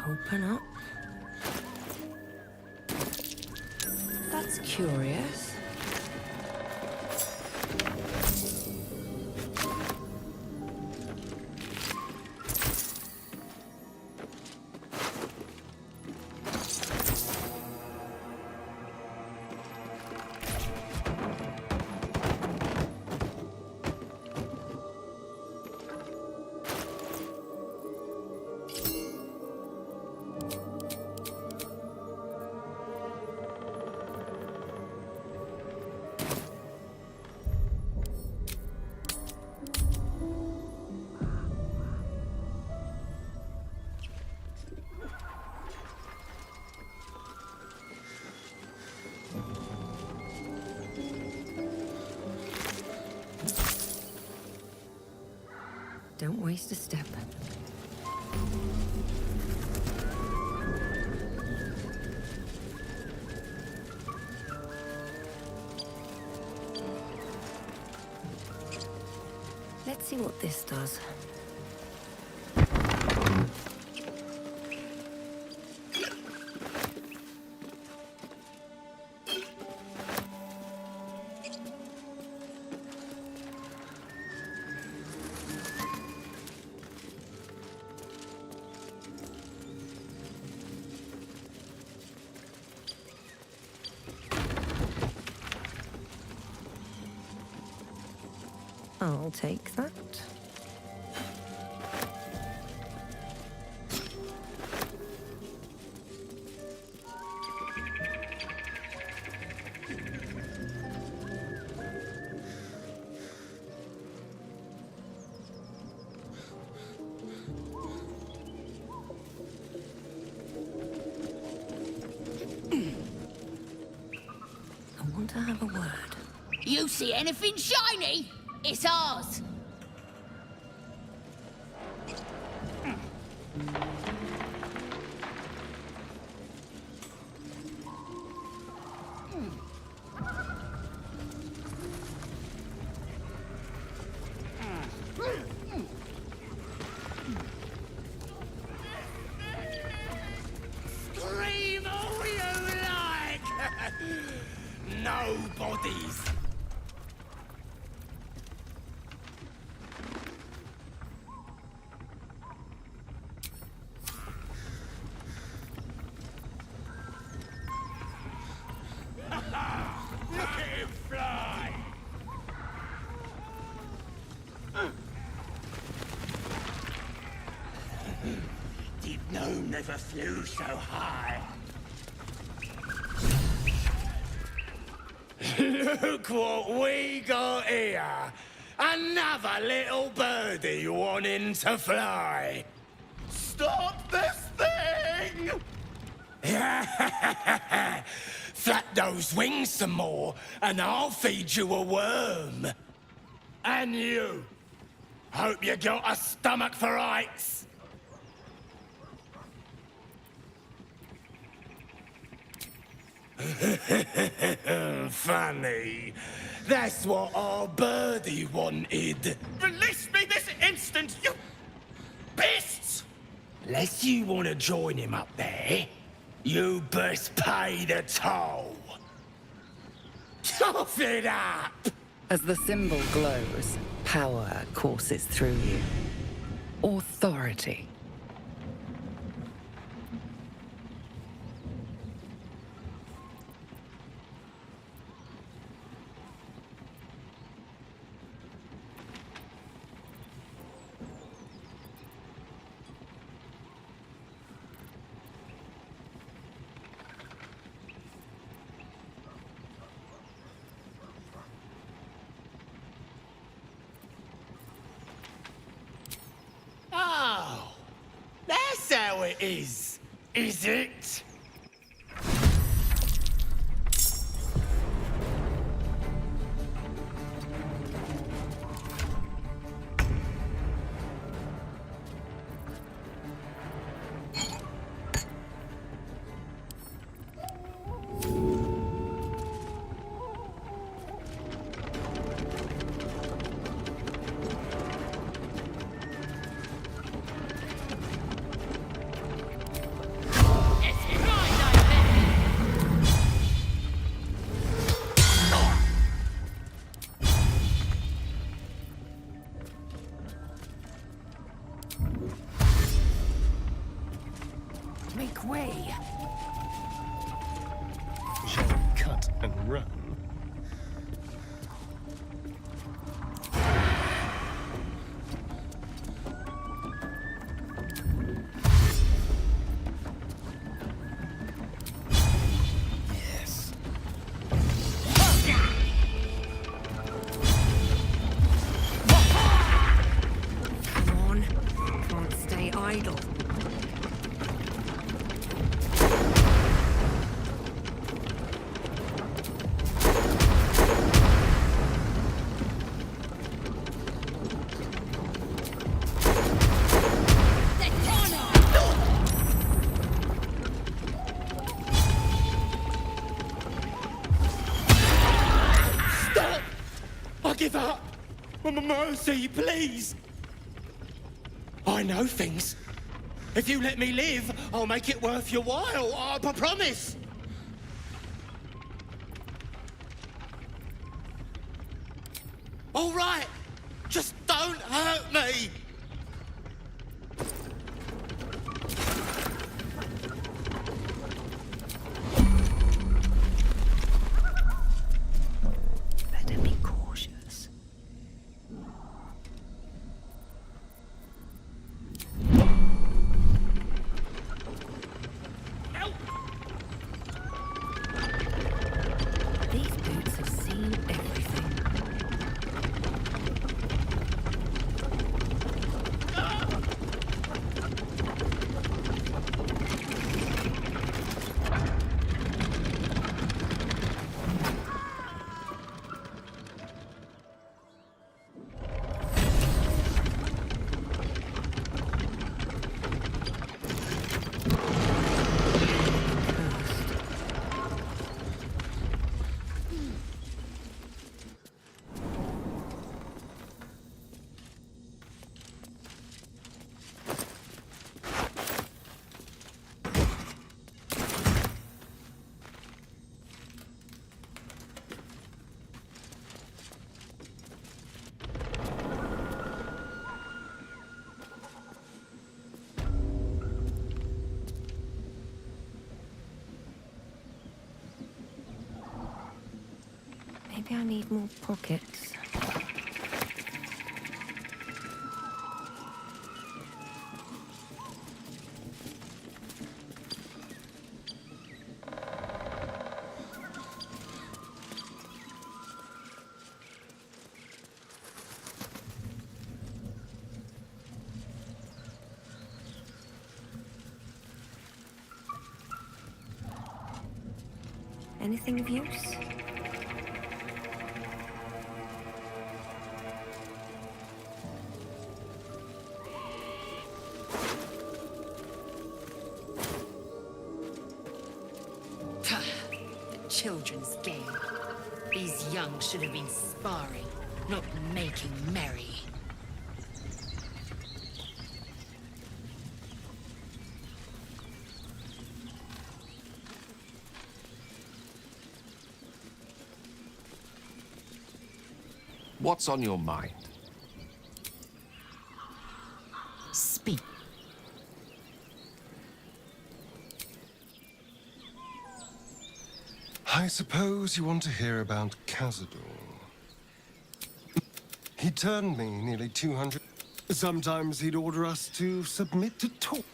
Open up. That's curious. Don't waste a step. Let's see what this does. I'll take that. I want to have a word. You see anything shiny? It's ours. Scream all you like! No bodies! Look at him fly! Did gnome never flew so high? Look what we got here! Another little birdie wanting to fly! Stop this thing! Flap those wings some more, and I'll feed you a worm. And you. Hope you got a stomach for heights. Funny. That's what our birdie wanted. Release me this instant, you beasts! Unless you want to join him up there, you best pay the toll. Tough it up! As the symbol glows, power courses through you. Authority. it is it? Make way. Shall we cut and run? Yes. Come on. Can't stay idle. Stop! I give up! Mercy, please! I know things. If you let me live, I'll make it worth your while. I promise! All right! Just don't hurt me! Better be cautious. These boots have seen everything. Maybe I need more pockets. Anything of use? The children's game. These young should have been sparring, not making merry. What's on your mind? Speak. I suppose you want to hear about Cazador. He turned me nearly 200. Sometimes he'd order us to submit to talk.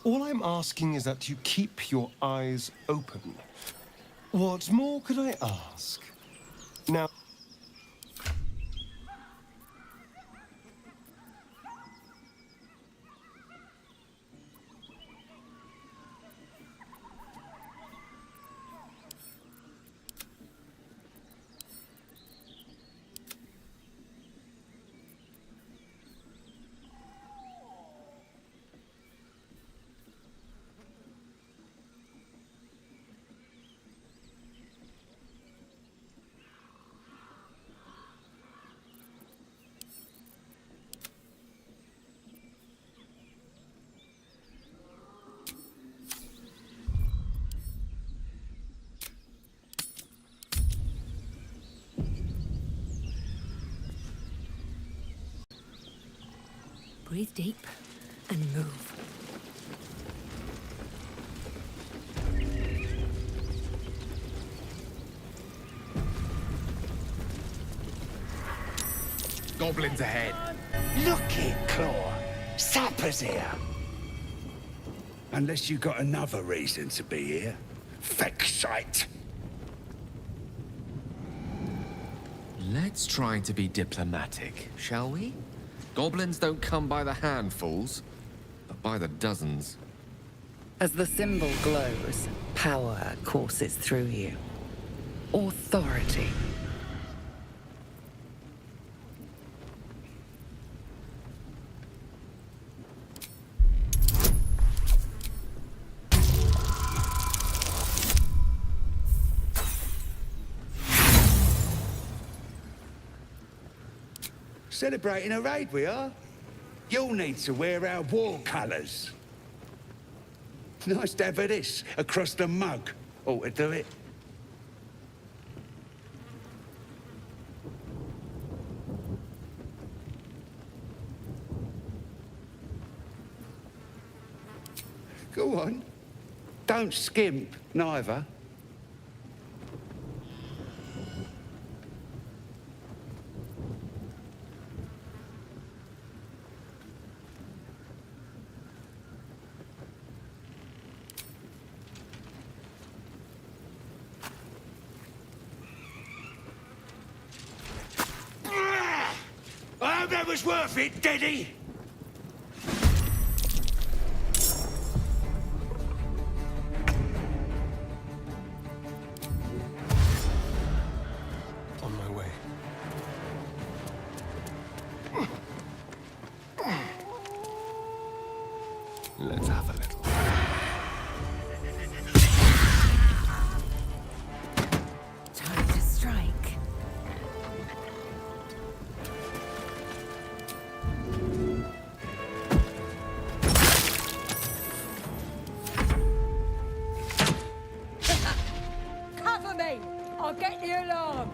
All I'm asking is that you keep your eyes open. What more could I ask? Now... Breathe deep and move. Goblins ahead. Look it, Claw. Sapper's here. Unless you got another reason to be here. Fexite. Let's try to be diplomatic, shall we? Goblins don't come by the handfuls, but by the dozens. As the symbol glows, power courses through you. Authority. Celebrating a raid, we are. You'll need to wear our war colours. Nice to have this across the mug. Ought to do it. Go on. Don't skimp, neither. I hope that was worth it, Daddy! On my way. Let's have a little. Time to strike. Cover me! I'll get the alarm!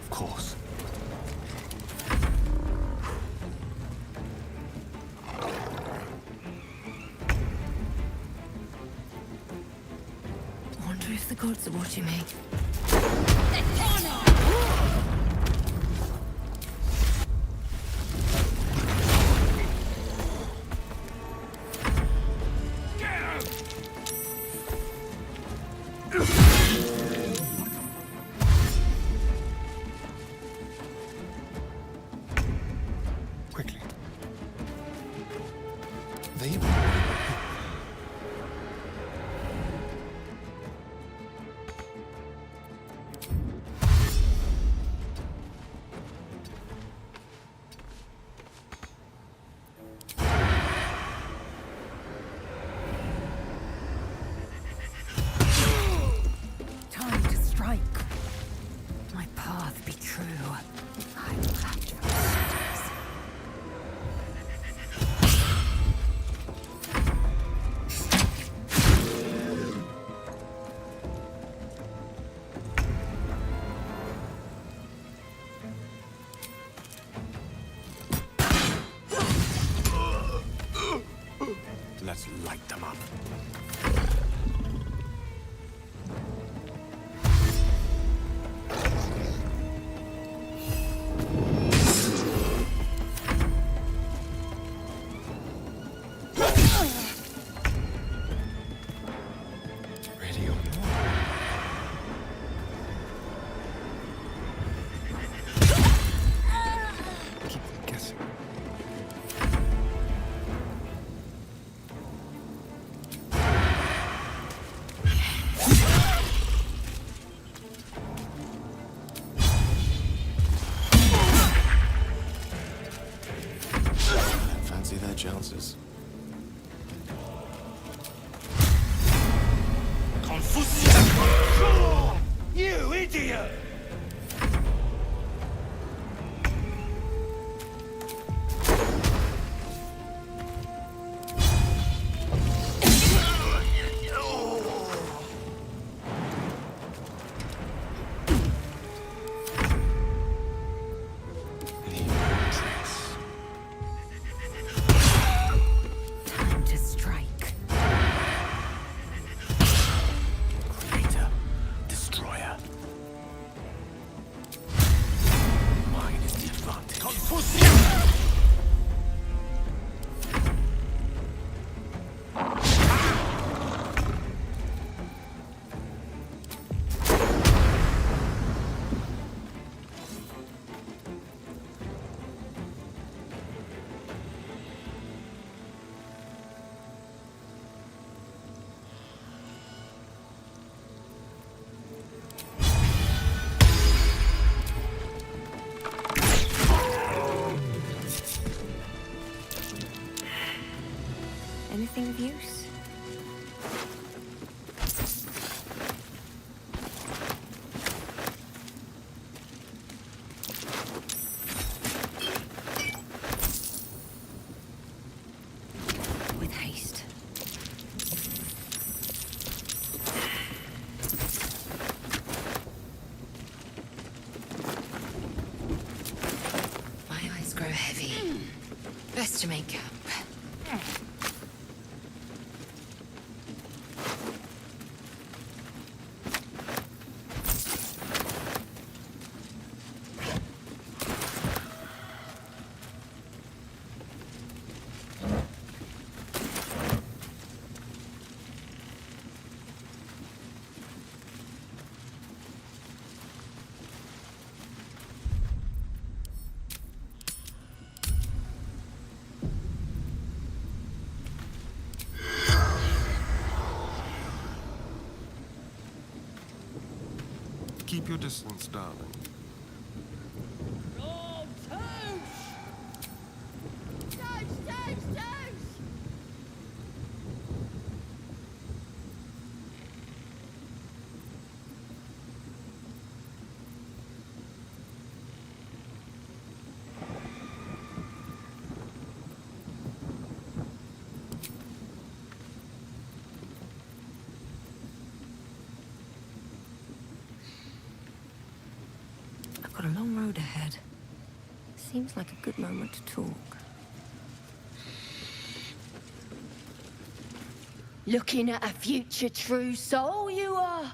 Of course. Wonder if the gods are watching me. Quickly. They Time to strike. My path be true. I will have your cities. Let's light them up. Ready or not. Keep them guessing. Fancy their chances. Anything of use? With haste. My eyes grow heavy. Best to make camp. Keep your distance, darling. I've got a long road ahead. Seems like a good moment to talk. Looking at a future true soul, you are.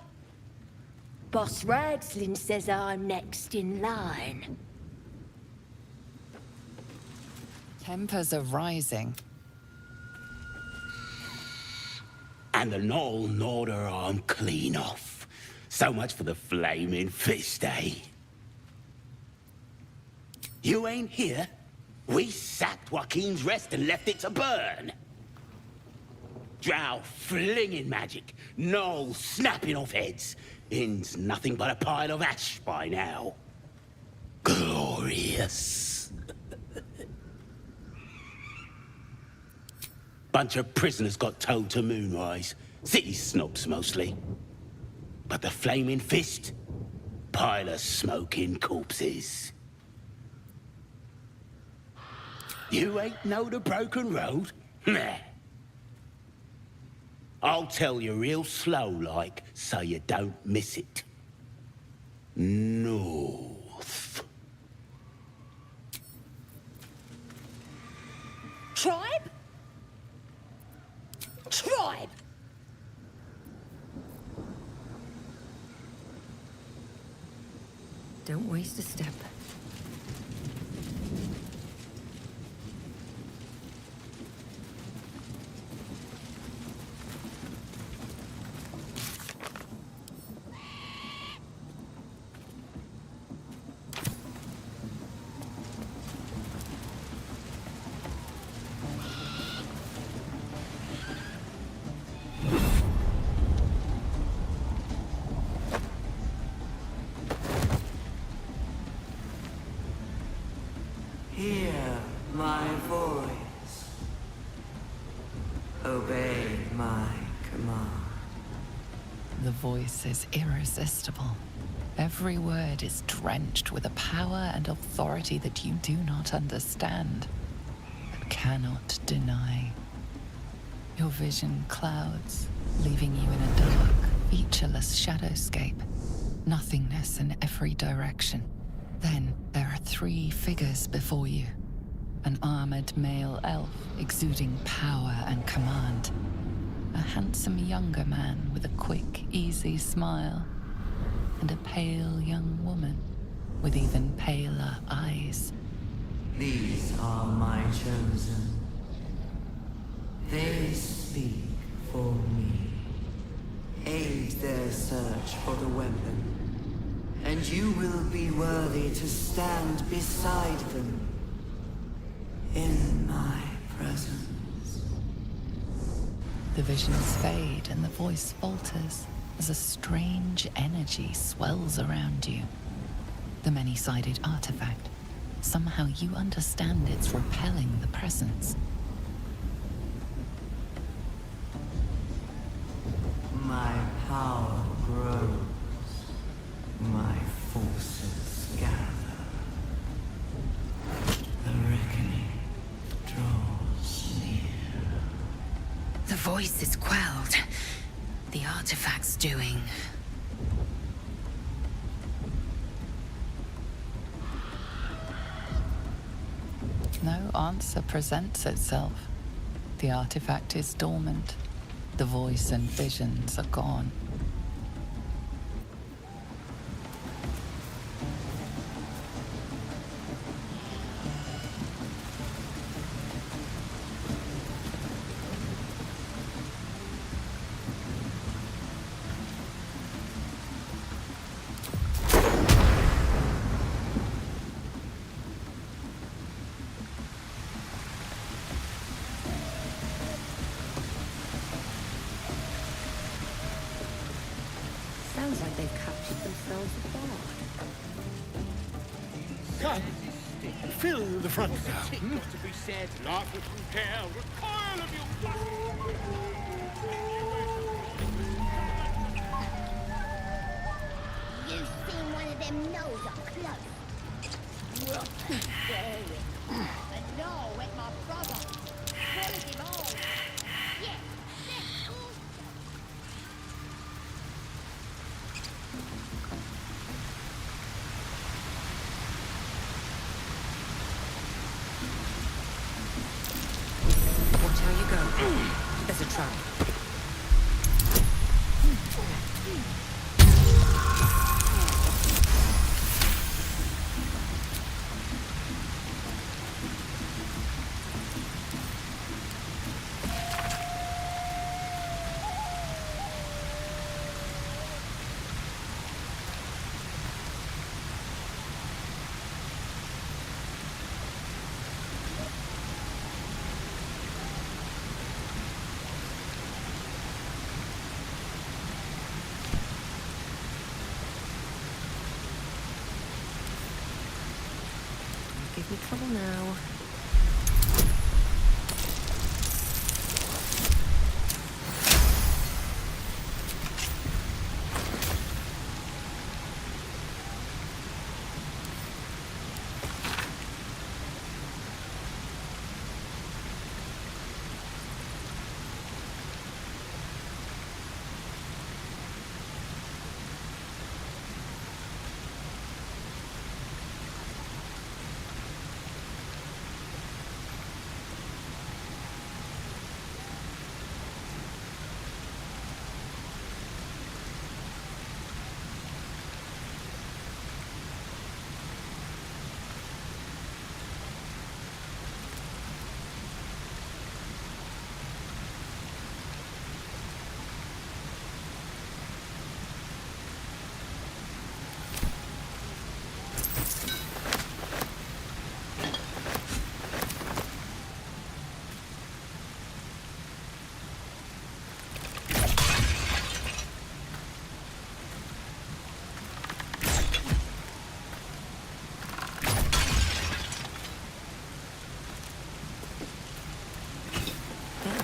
Boss Ragslin says I'm next in line. Tempers are rising. And the Knoll gnawed her arm clean off. So much for the flaming fist, eh? You ain't here? We sacked Joaquin's Rest and left it to burn. Drow flinging magic, Knoll snapping off heads. Inn's nothing but a pile of ash by now. Glorious. Bunch of prisoners got towed to Moonrise. City snobs mostly. But the flaming fist? Pile of smoking corpses. You ain't know the broken road? Nah. I'll tell you real slow like, so you don't miss it. North. Tribe? Tribe! Don't waste a step. Hear my voice. Obey my command. The voice is irresistible. Every word is drenched with a power and authority that you do not understand, but cannot deny. Your vision clouds, leaving you in a dark, featureless shadowscape. Nothingness in every direction. Then there are 3 figures before you. An armored male elf exuding power and command. A handsome younger man with a quick, easy smile. And a pale young woman with even paler eyes. These are my chosen. They speak for me. Aid their search for the weapon. And you will be worthy to stand beside them in my presence. The visions fade and the voice falters as a strange energy swells around you. The many-sided artifact. Somehow you understand it's repelling the presence. My power grows. My forces gather. The reckoning draws near. The voice is quelled. The artifact's doing. No answer presents itself. The artifact is dormant. The voice and visions are gone. Sounds like they've captured themselves a bard. Come, fill the front garden. To be said, laugh with compare, recoil of your You've seen one of them nose up close. Rotten fairy. But no, with my brother. Swallowed him all. Yes, that's all. Watch how you go. There's a trap. Give me trouble now.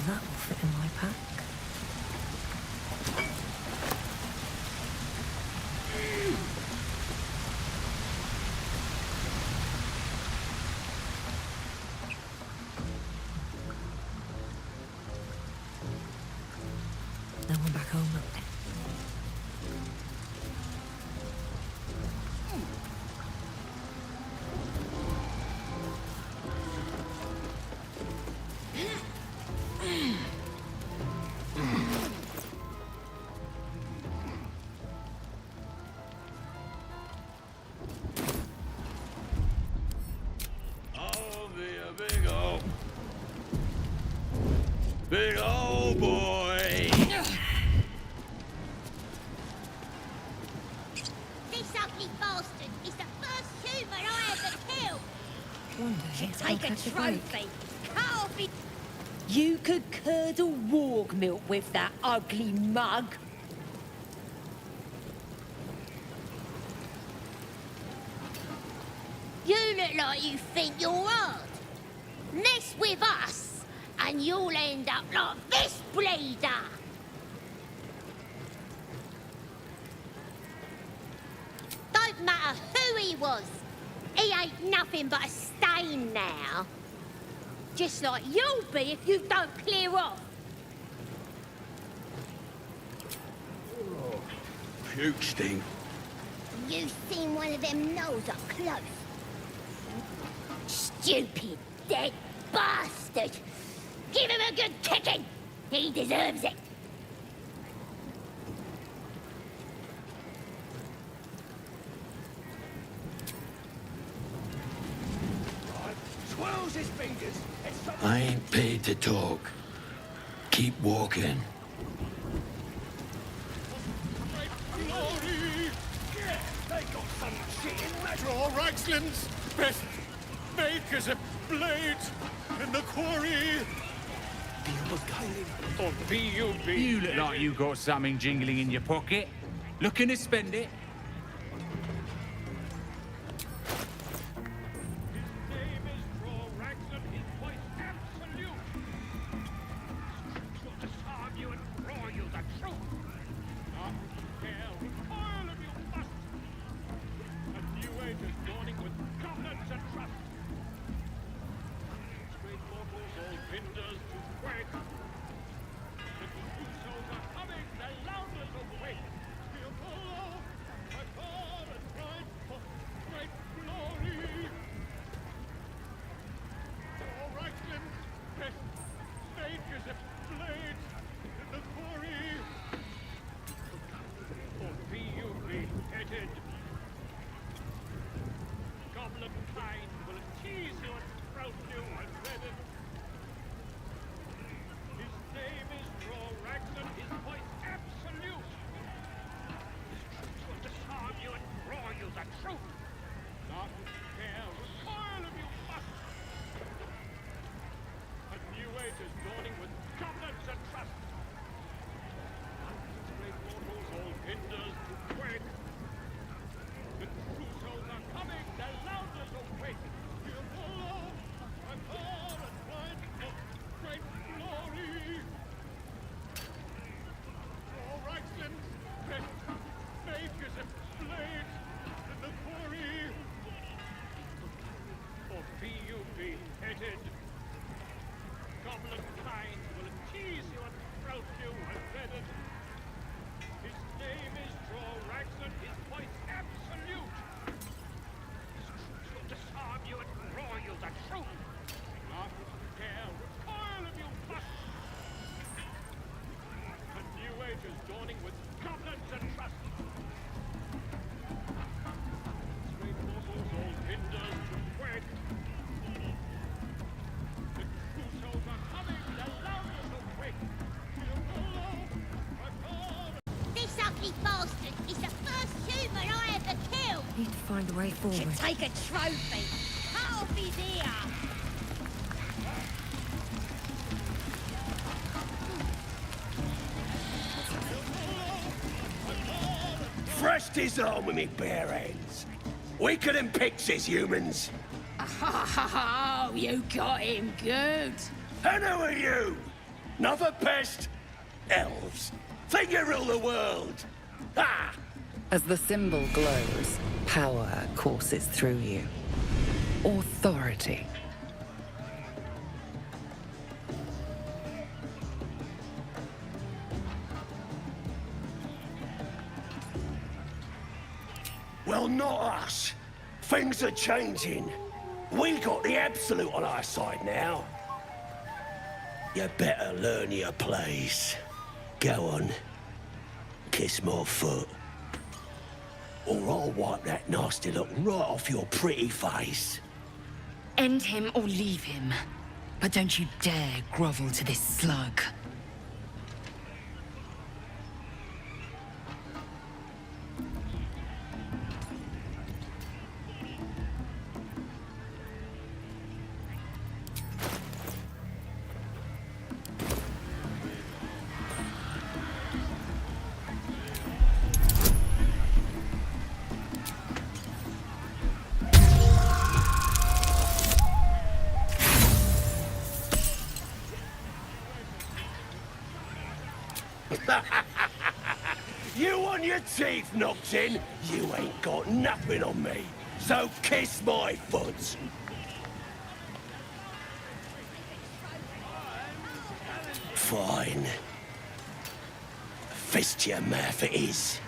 That will fit in my pack. No one back home, look. Big old boy! This ugly bastard is the first human I ever killed. Wonder Should if take I'll a catch a break. trophy. Cut off his... You could curdle warg milk with that ugly mug. You look like you think you're hard. Mess with us, and you'll end up like this bleeder. don't matter who he was. He ain't nothing but a stain now. Just like you'll be if you don't clear off. Puke stink. You seen one of them nose up close? Stupid, dead bastard! Give him a good kicking! He deserves it! Swirls his fingers. I ain't paid to talk. Keep walking. Glory! Yeah, they got some shit in that. Draw Raxlin's best makers of blades in the quarry. Or B.U.B. You look like you got something jingling in your pocket. Looking to spend it? Bastard is the first human I ever killed! Need to find a way forward. Should take a trophy. Cut off his ear! Thrust his arm with me bare hands. Weaker than pixies, humans. Oh, you got him good. And who are you? Another pest? Elves. Think you rule the world? Ha! As the symbol glows, power courses through you. Authority. Well, not us. Things are changing. We got the absolute on our side now. You better learn your place. Go on. Kiss my foot. Or I'll wipe that nasty look right off your pretty face. End him or leave him. But don't you dare grovel to this slug. You want your teeth knocked in? You ain't got nothing on me. So kiss my foot. Fine. Fist your mouth it is.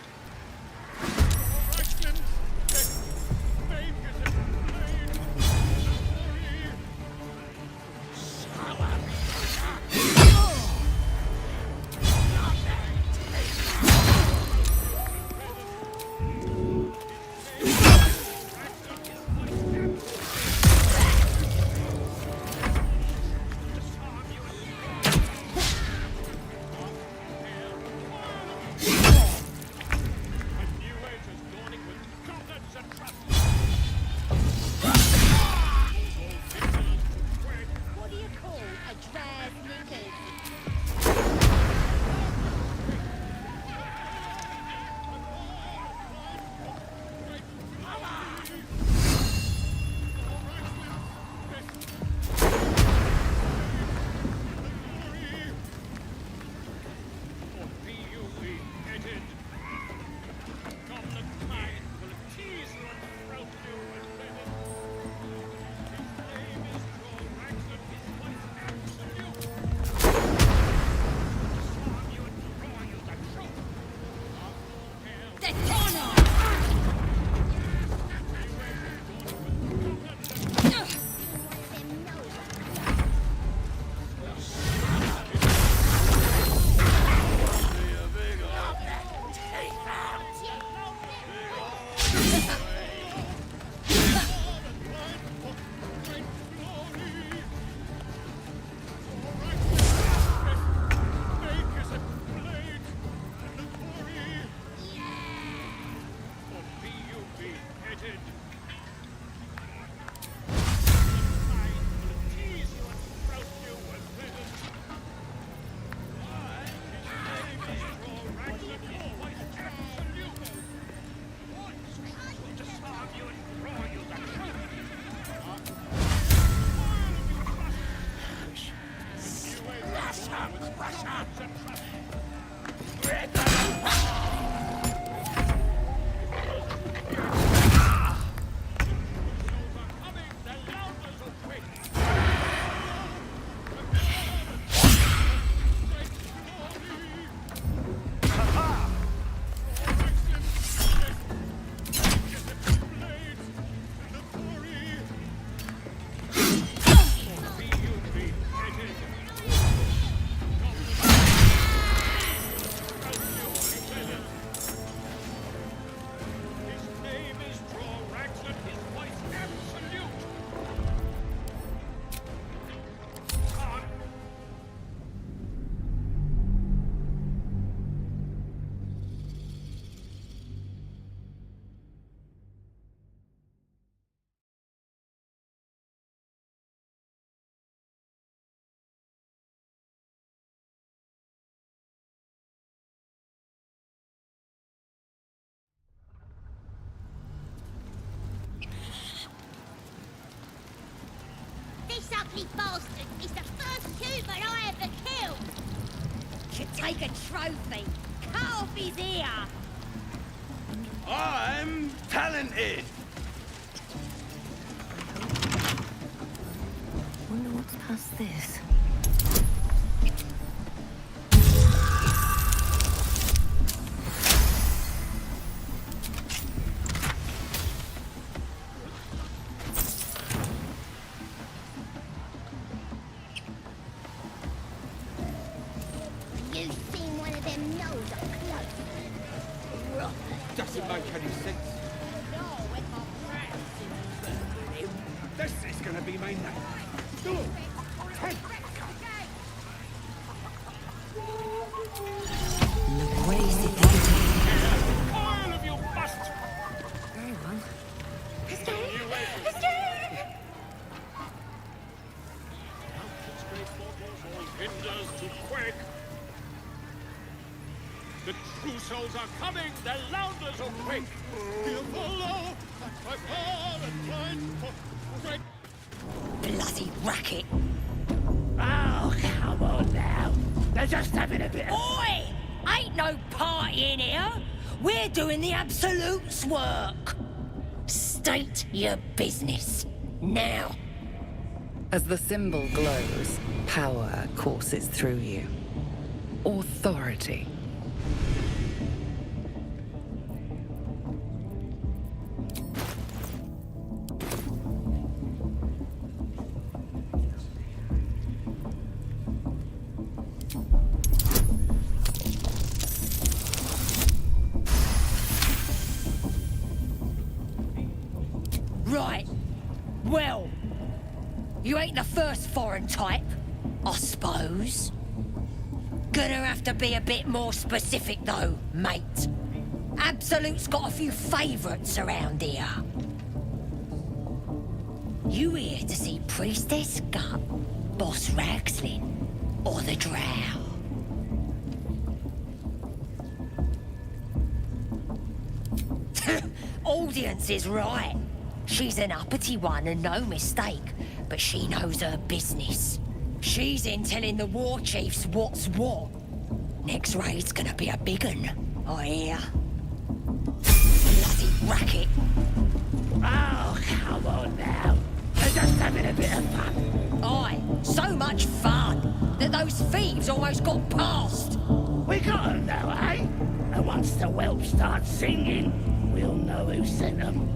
What do you call a drag knickers? This ugly bastard is the first human I ever killed! Should take a trophy. Cut off his ear! I'm talented! Wonder what's past this. You've seen one of them nose up close. Doesn't make any sense. This is gonna be my night. All of you bust! Very well. Hinders to quake. The true souls are coming, the louders will quake. He'll follow by far and wide for great. Bloody racket. Oh, come on now. They're just having a bit of... Oi! Ain't no party in here. We're doing the Absolute's work. State your business. Now. As the symbol glows, power courses through you. Authority. Right. Well, you ain't the first foreign type, I suppose. Gonna have to be a bit more specific though, mate. Absolute's got a few favourites around here. You here to see Priestess Gut, Boss Raxlin, or the Drow? Audience is right. She's an uppity one and no mistake, but she knows her business. She's in telling the war chiefs what's what. Next raid's gonna be a big un, I hear. Bloody racket. Oh, come on now. We're just having a bit of fun. Aye, so much fun that those thieves almost got past. We got 'em though, eh? And once the whelp starts singing, we'll know who sent 'em.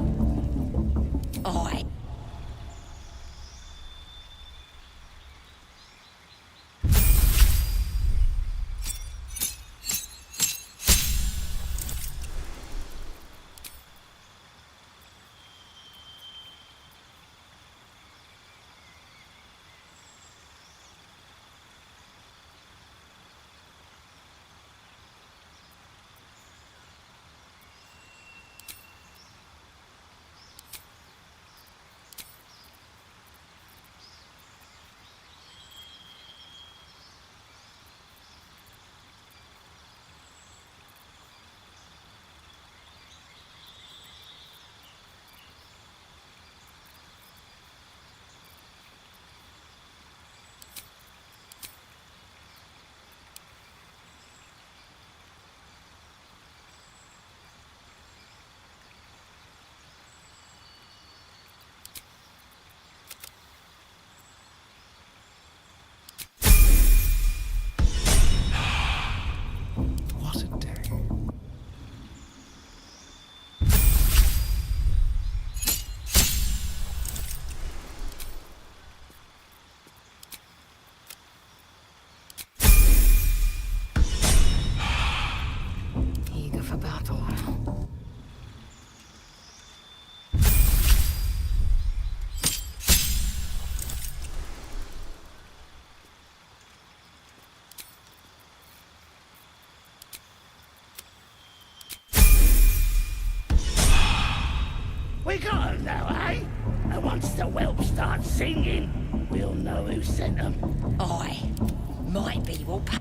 Aye. What a day. Eager for battle. We got 'em though, eh? And once the whelp starts singing, we'll know who sent 'em. Aye. Might be we'll pay.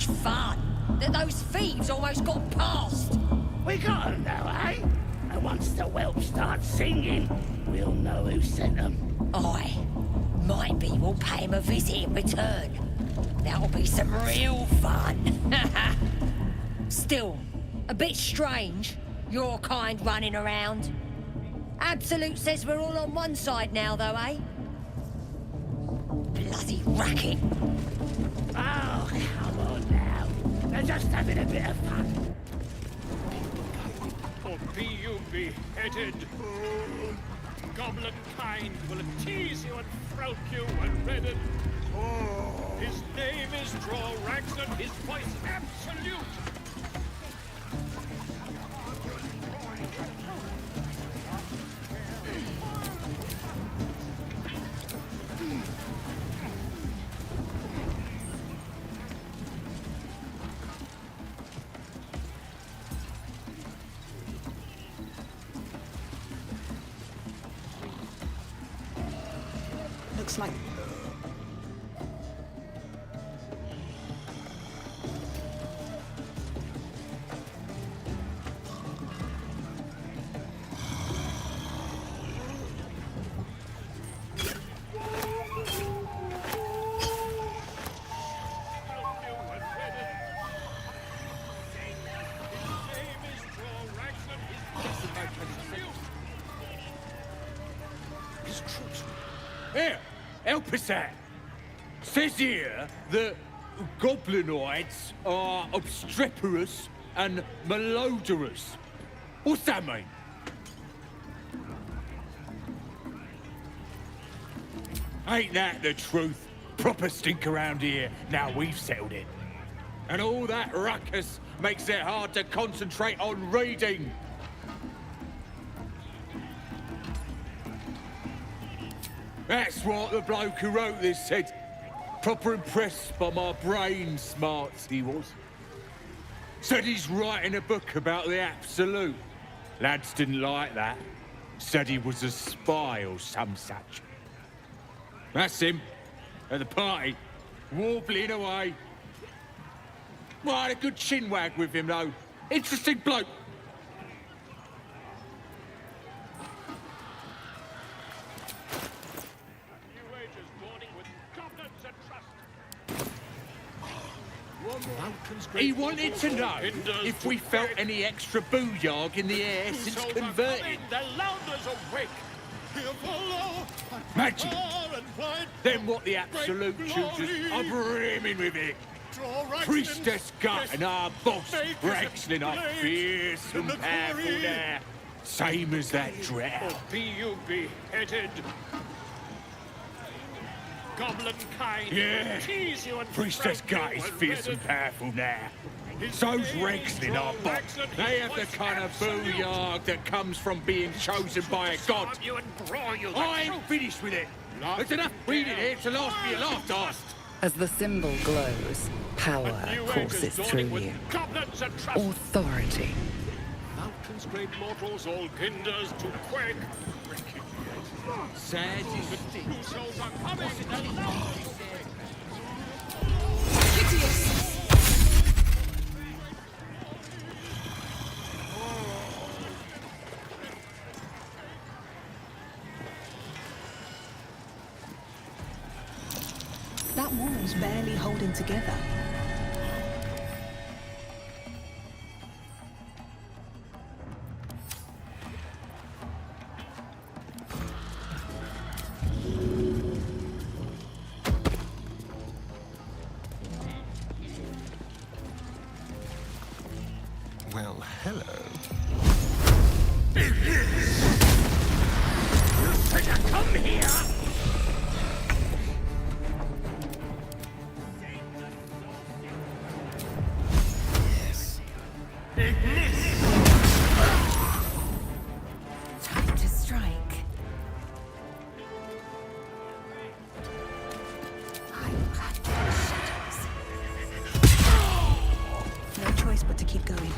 much fun that those thieves almost got past. We got 'em though, eh? And once the whelp starts singing, we'll know who sent them. Aye. Might be we'll pay him a visit in return. That'll be some real fun. Still, a bit strange, your kind running around. Absolute says we're all on one side now, though, eh? Bloody racket. Oh, come on now. They're just having a bit of fun. Or be you beheaded. Goblin kind will tease you and throat you and redden. His name is Draw his voice absolute. Looks like... Here, help us out. Says here that goblinoids are obstreperous and malodorous. What's that mean? Ain't that the truth? Proper stink around here, now we've settled it. And all that ruckus makes it hard to concentrate on reading. That's what the bloke who wrote this said. Proper impressed by my brain smarts, he was. Said he's writing a book about the Absolute. Lads didn't like that. Said he was a spy or some such. That's him, at the party, warbling away. Well, I had a good chinwag with him, though. Interesting bloke. He wanted to know if we felt any extra booyog in the air since converting. Magic. Then what the Absolute chooses are brimming with it. Priestess Gut and our boss wrestling are fierce and powerful there. Same as that drow. Be you beheaded. Goblin kind Yeah. tease you and Priestess throat Gut you is and fierce and redden. powerful now. So's wrestling our boss. They have the kind of booyog that comes from being chosen by a god. I ain't finished with it. There's enough reading here to last me a lifetime. As the symbol glows, power courses through you. Goblins and trust. Authority. Mountains, great mortals, all kinders to quake. Sad Whosos are coming. That wall's barely holding together. Well, hello. Should I come here? Time to strike. I will have to the shadows. No choice but to keep going.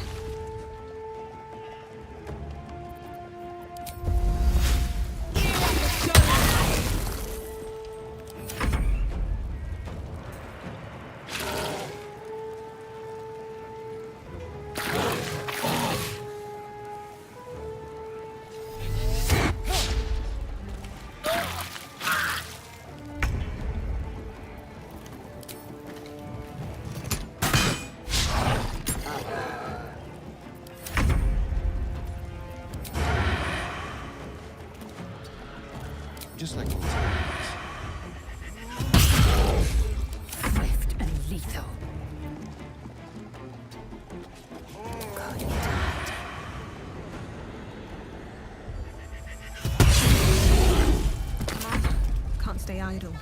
just like always. Swift and lethal. Come on. Can't stay idle.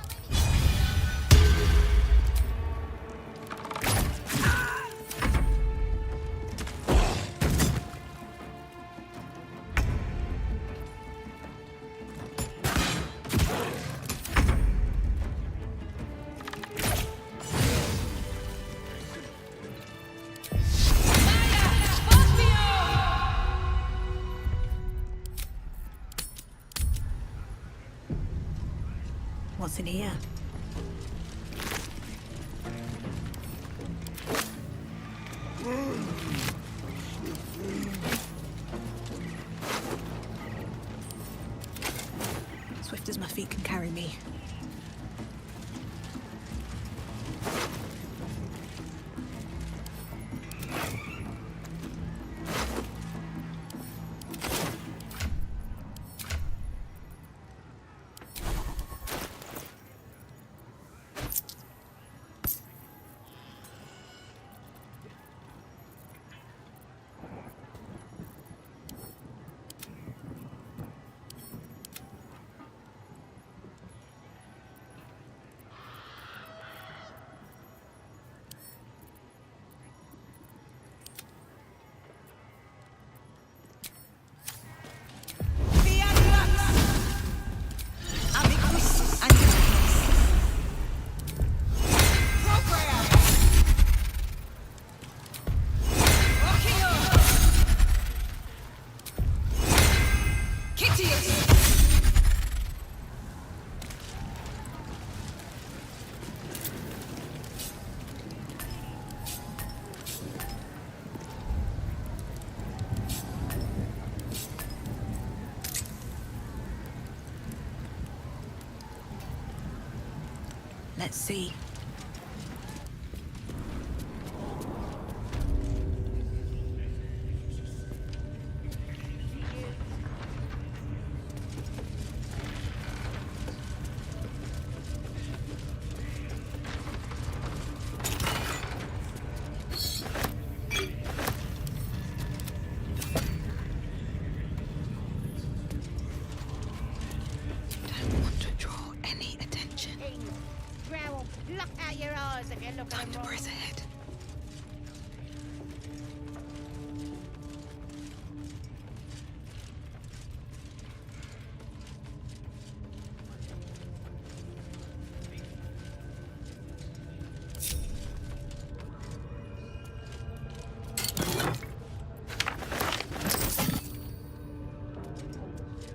What's in here? Swift as my feet can carry me. Let's see. Don't want to draw any attention. Growl, look out your eyes if you look at them wrong. Press ahead.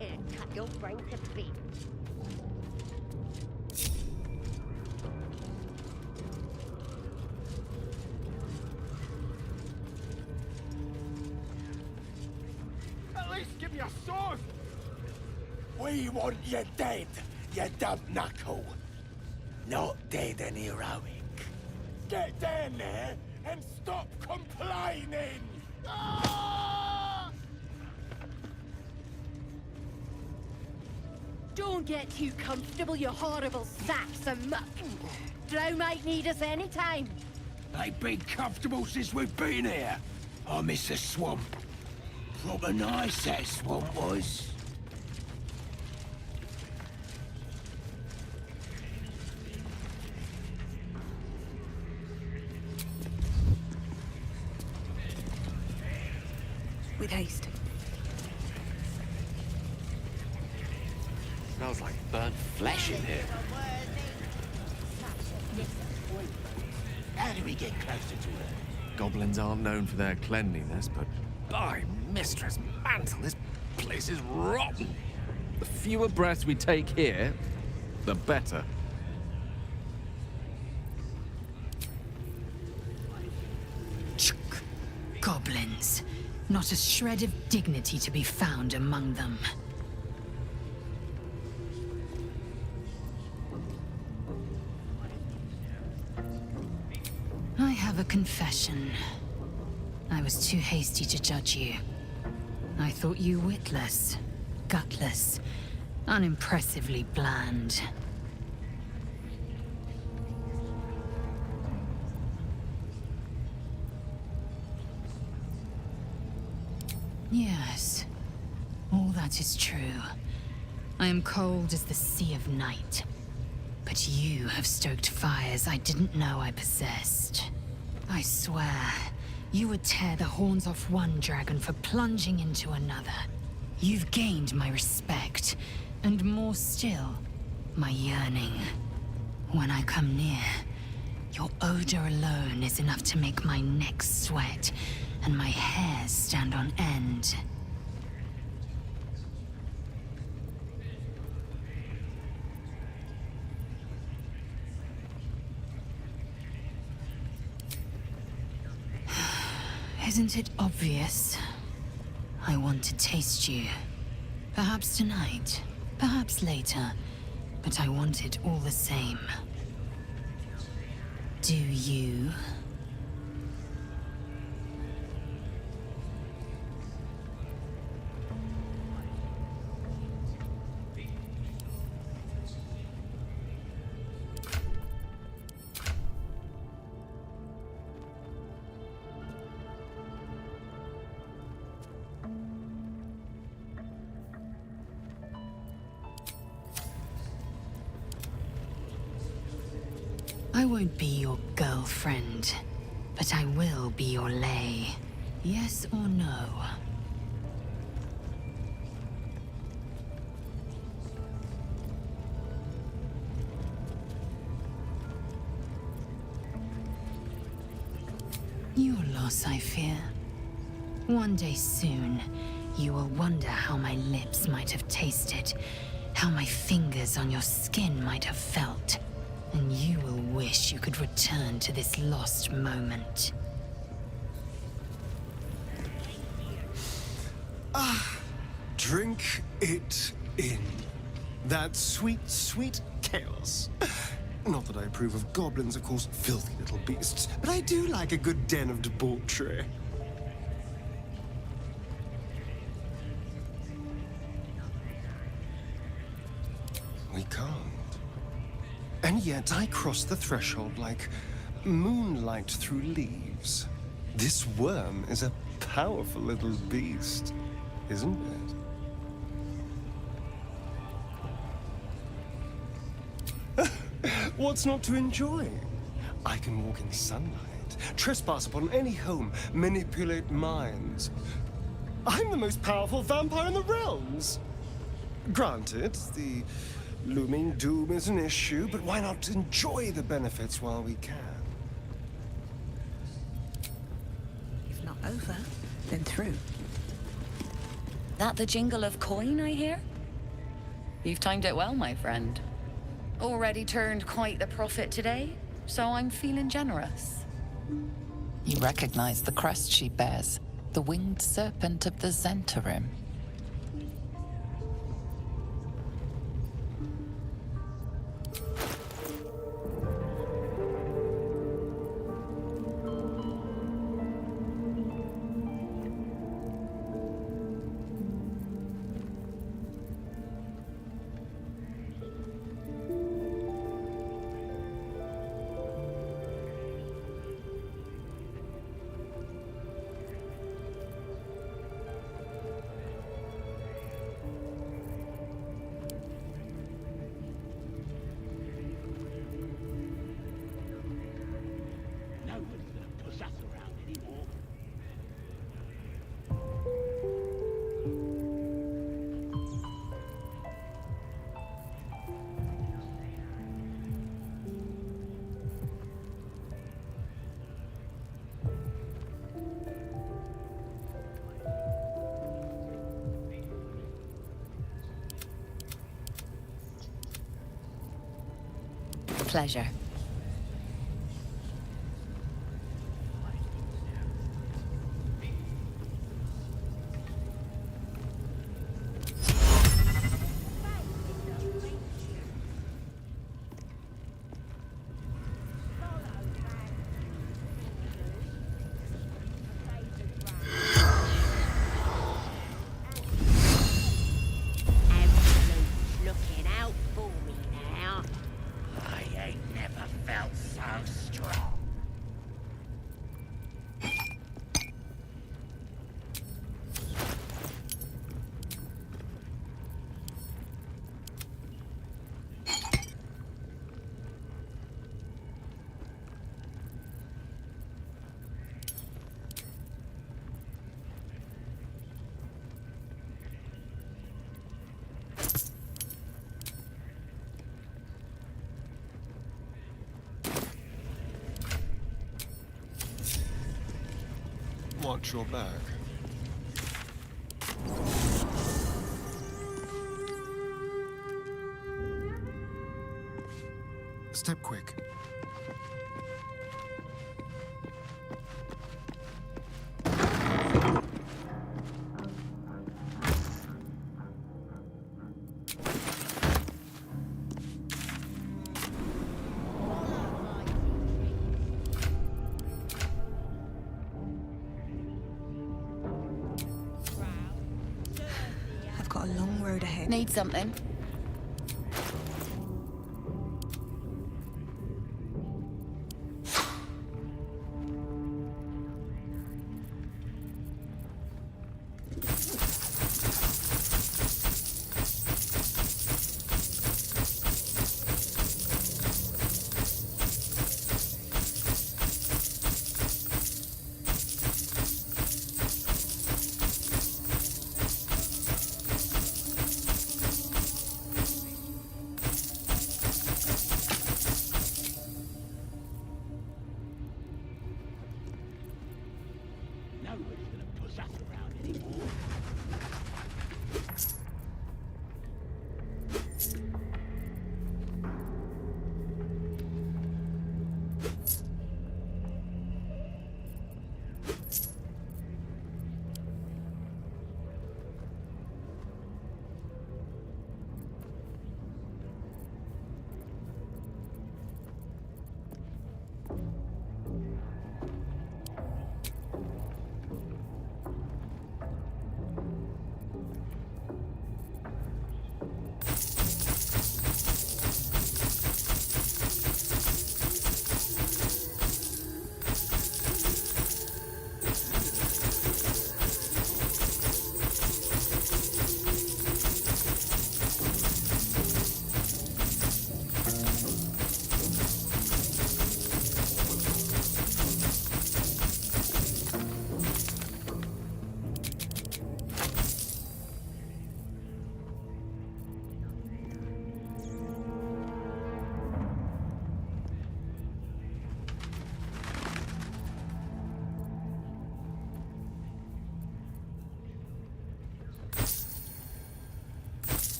It'll cut your brain to bits. At least give me a sword! We want you dead, you dumb knuckle. Not dead and heroic. Get down there and stop complaining! Ah! Don't get too comfortable, you horrible sacks of muck. Drow might need us any time. They've been comfortable since we've been here. I miss the swamp. Proper nice that swamp was. With haste. Smells like burnt flesh in here. How do we get closer to her? Goblins aren't known for their cleanliness, but by Mistress Mantle, this place is rotten. The fewer breaths we take here, the better. Goblins. Not a shred of dignity to be found among them. I have a confession. I was too hasty to judge you. I thought you witless, gutless, Unimpressively bland. Yes, all that is true. I am cold as the sea of night. But you have stoked fires I didn't know I possessed. I swear, you would tear the horns off one dragon for plunging into another. You've gained my respect, and more still, my yearning. When I come near, your odor alone is enough to make my neck sweat and my hair stand on end. Isn't it obvious? I want to taste you. Perhaps tonight, perhaps later, but I want it all the same. Do you? I won't be your girlfriend, but I will be your lay. Yes or no? Your loss, I fear. One day soon, you will wonder how my lips might have tasted, how my fingers on your skin might have felt. And you will wish you could return to this lost moment. Drink it in. That sweet, sweet chaos. Not that I approve of goblins, of course, filthy little beasts, but I do like a good den of debauchery. We can't. And yet I cross the threshold like moonlight through leaves. This worm is a powerful little beast, isn't it? What's not to enjoy? I can walk in sunlight, trespass upon any home, manipulate minds. I'm the most powerful vampire in the realms. Granted, the looming doom is an issue, but why not enjoy the benefits while we can? If not over, then through. That the jingle of coin I hear? You've timed it well, my friend. Already turned quite the profit today, so I'm feeling generous. You recognize the crest she bears, the winged serpent of the Zentarim. Pleasure. watch your back. Step quick. I've got a long road ahead. Need something? Nobody's gonna push us around anymore.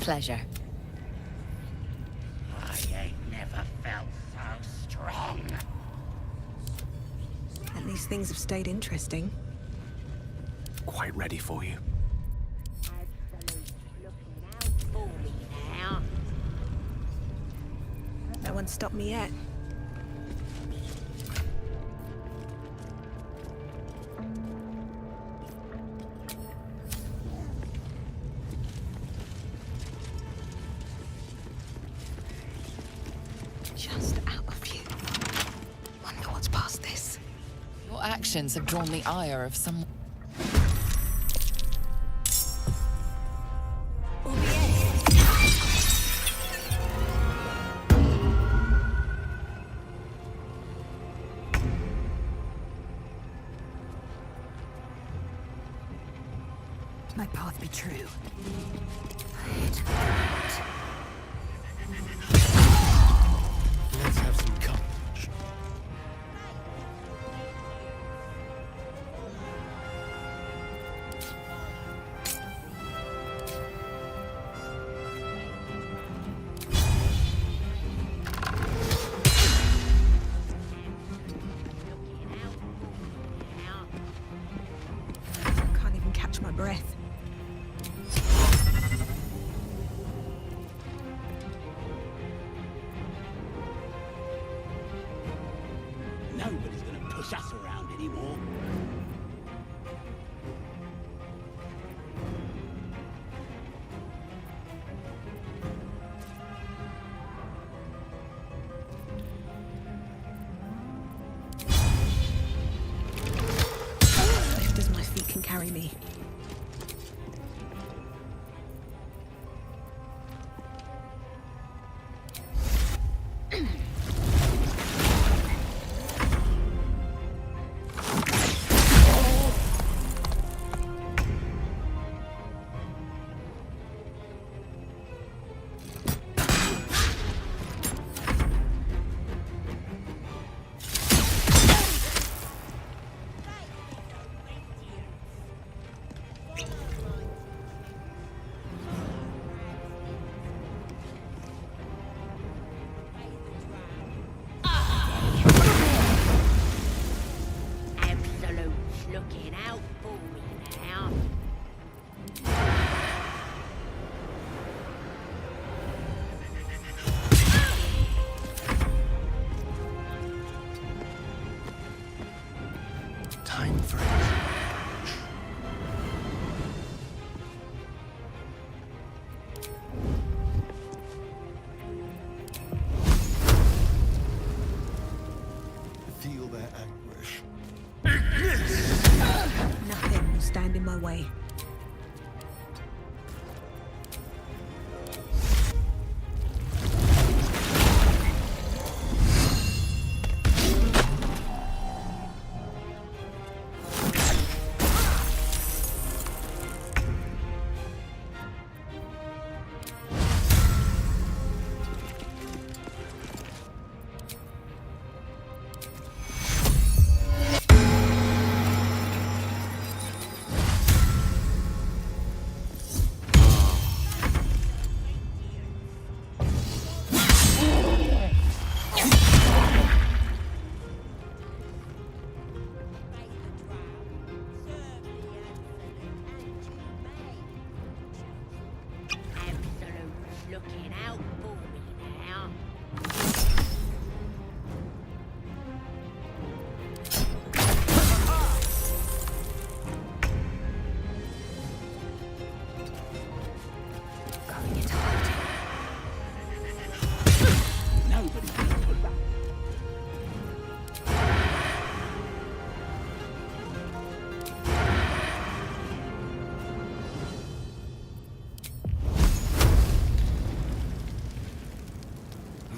Pleasure. I ain't never felt so strong. At least things have stayed interesting. Quite ready for you. Now. No one stopped me yet. Just out of view. Wonder what's past this. Your actions have drawn the ire of some. My path be true. Let's have some courage. Can't even catch my breath. Nobody's gonna push us around anymore. carry me. Absolute's looking out for me now. Time for it. Feel their anguish. Nothing will stand in my way. Absolute's looking out for me now. Going into hiding. Nobody can put that.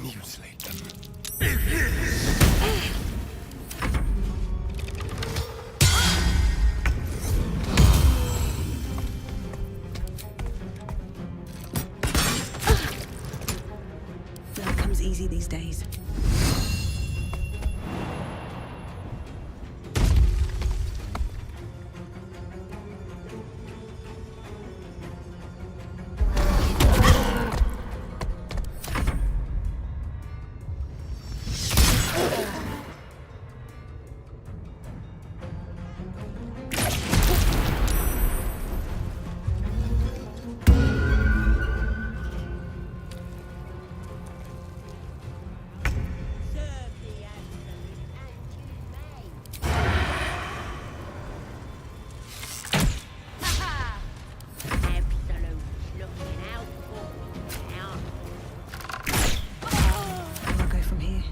Mutilate them. Blood comes easy these days. Absolute's looking out for me now. Where do I go from here?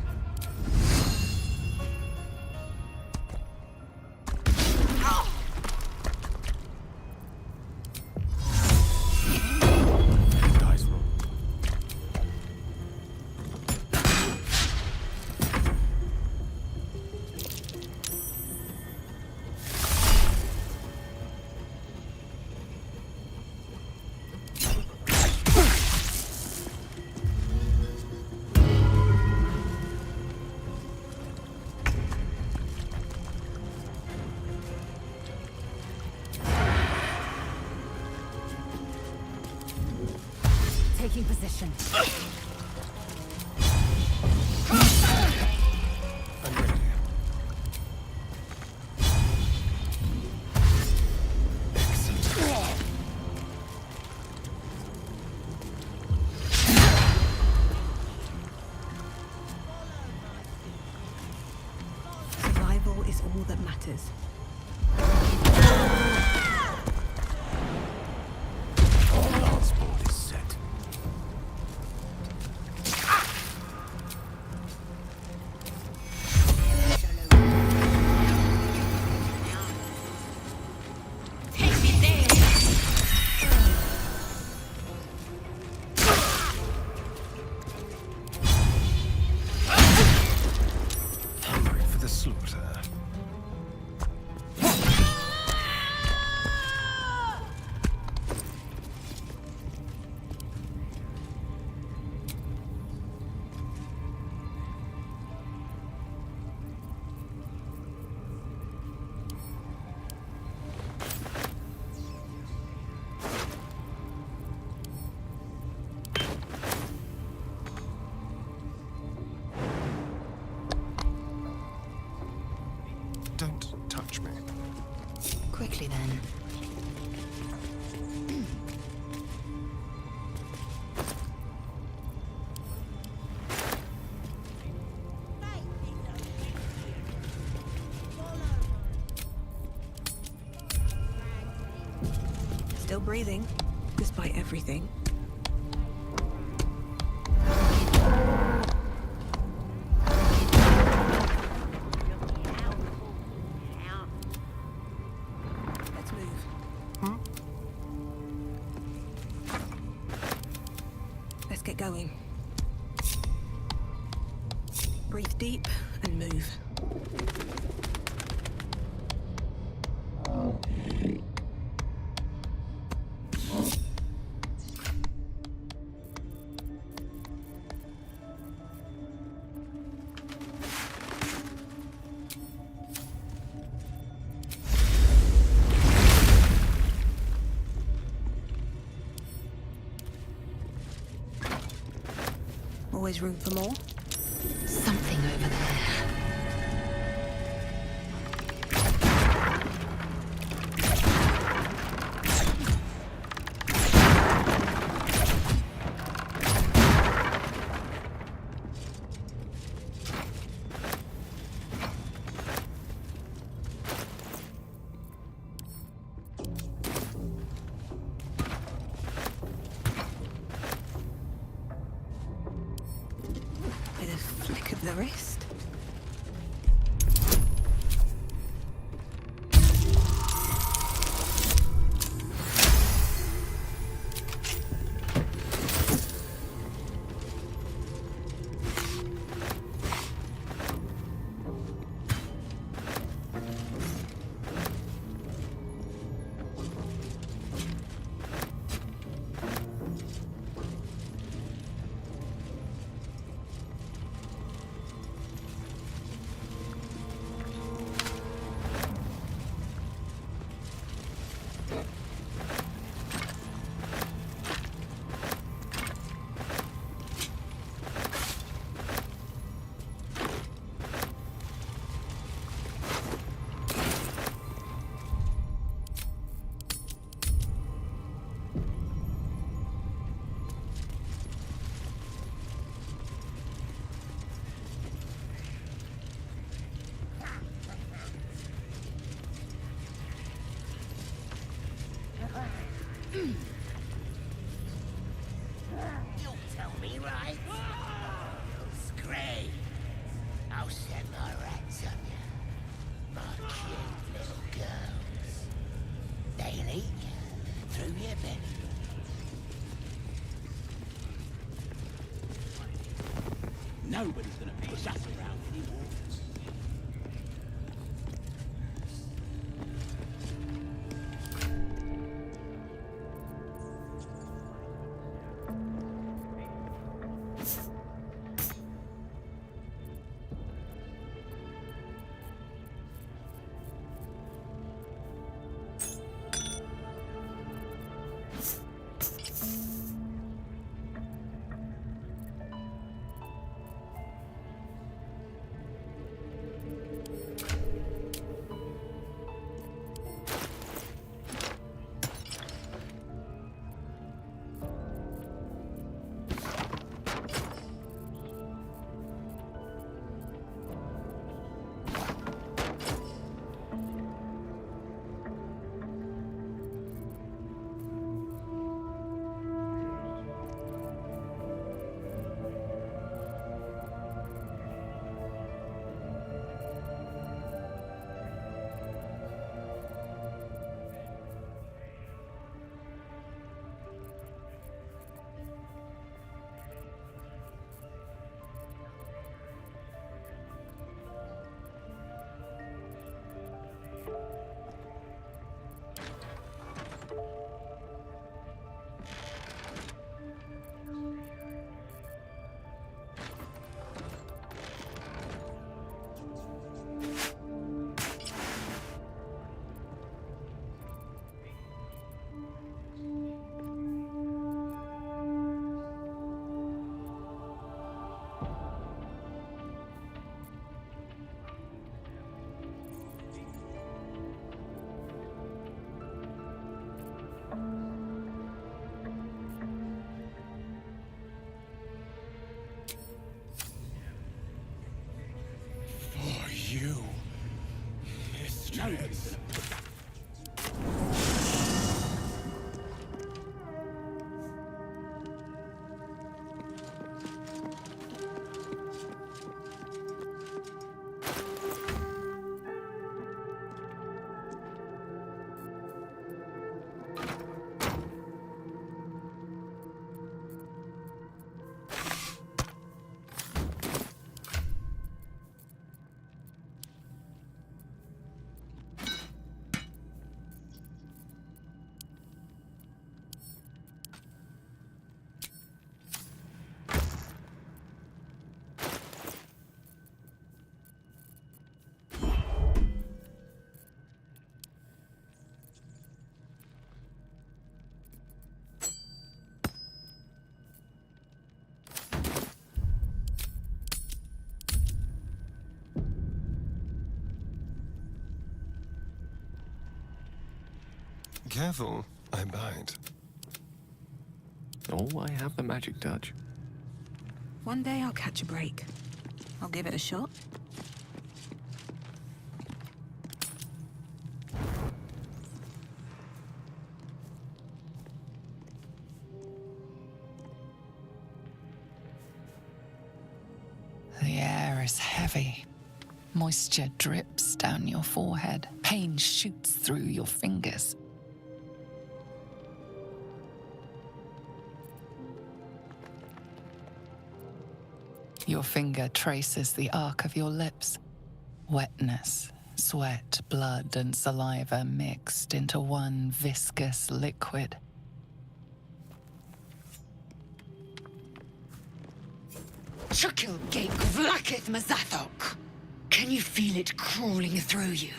Dice roll. Taking position. I'm ready. Excellent. Survival is all that matters. Lance board is set. Still breathing, despite everything. Let's move. Let's get going. Breathe deep and move. Always room for more? Something over there. With a flick of the wrist. You'll tell me, right? You'll scream. I'll set my rats on you. My cute little girls. They'll eat you through your belly. Nobody's gonna push us around anymore. Careful, I bite. Oh, I have the magic touch. One day I'll catch a break. I'll give it a shot. The air is heavy. Moisture drips down your forehead. Pain shoots through your fingers. Your finger traces the arc of your lips. Wetness, sweat, blood, and saliva mixed into one viscous liquid. Chukil Gate Vlakith Mazathok! Can you feel it crawling through you?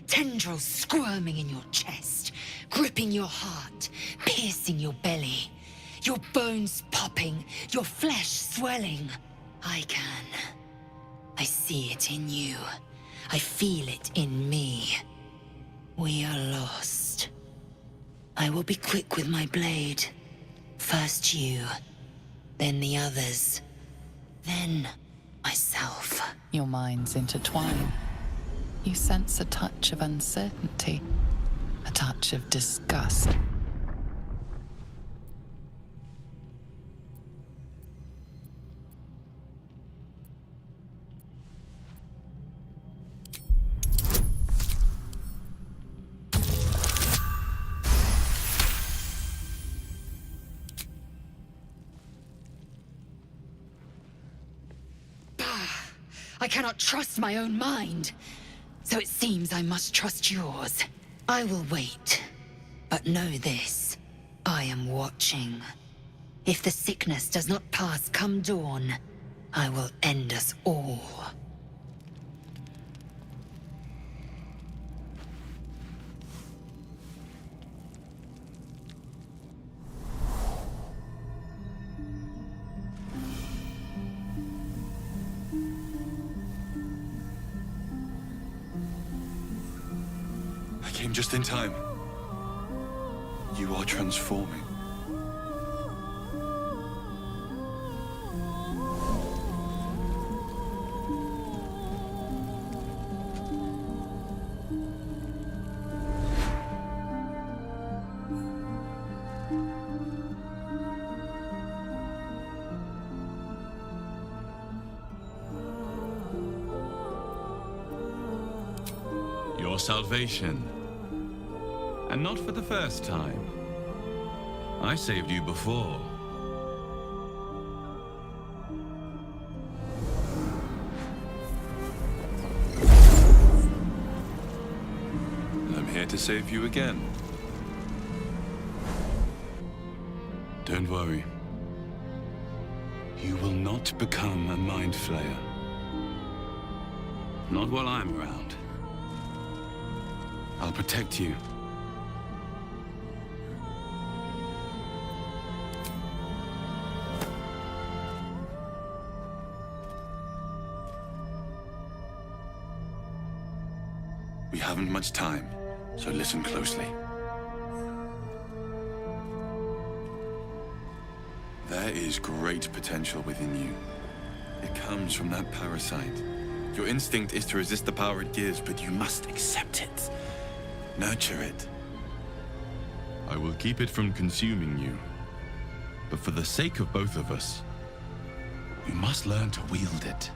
Tendrils squirming in your chest, gripping your heart, piercing your belly. Your bones popping, your flesh swelling. I can. I see it in you. I feel it in me. We are lost. I will be quick with my blade. First you, then the others, then myself. Your minds intertwine. You sense a touch of uncertainty, a touch of disgust. I cannot trust my own mind. So it seems I must trust yours. I will wait. But know this. I am watching. If the sickness does not pass come dawn, I will end us all. Came just in time. You are transforming. Your salvation. And not for the first time. I saved you before. I'm here to save you again. Don't worry. You will not become a mind flayer. Not while I'm around. I'll protect you. We haven't much time, so listen closely. There is great potential within you. It comes from that parasite. Your instinct is to resist the power it gives, but you must accept it. Nurture it. I will keep it from consuming you. But for the sake of both of us, you must learn to wield it.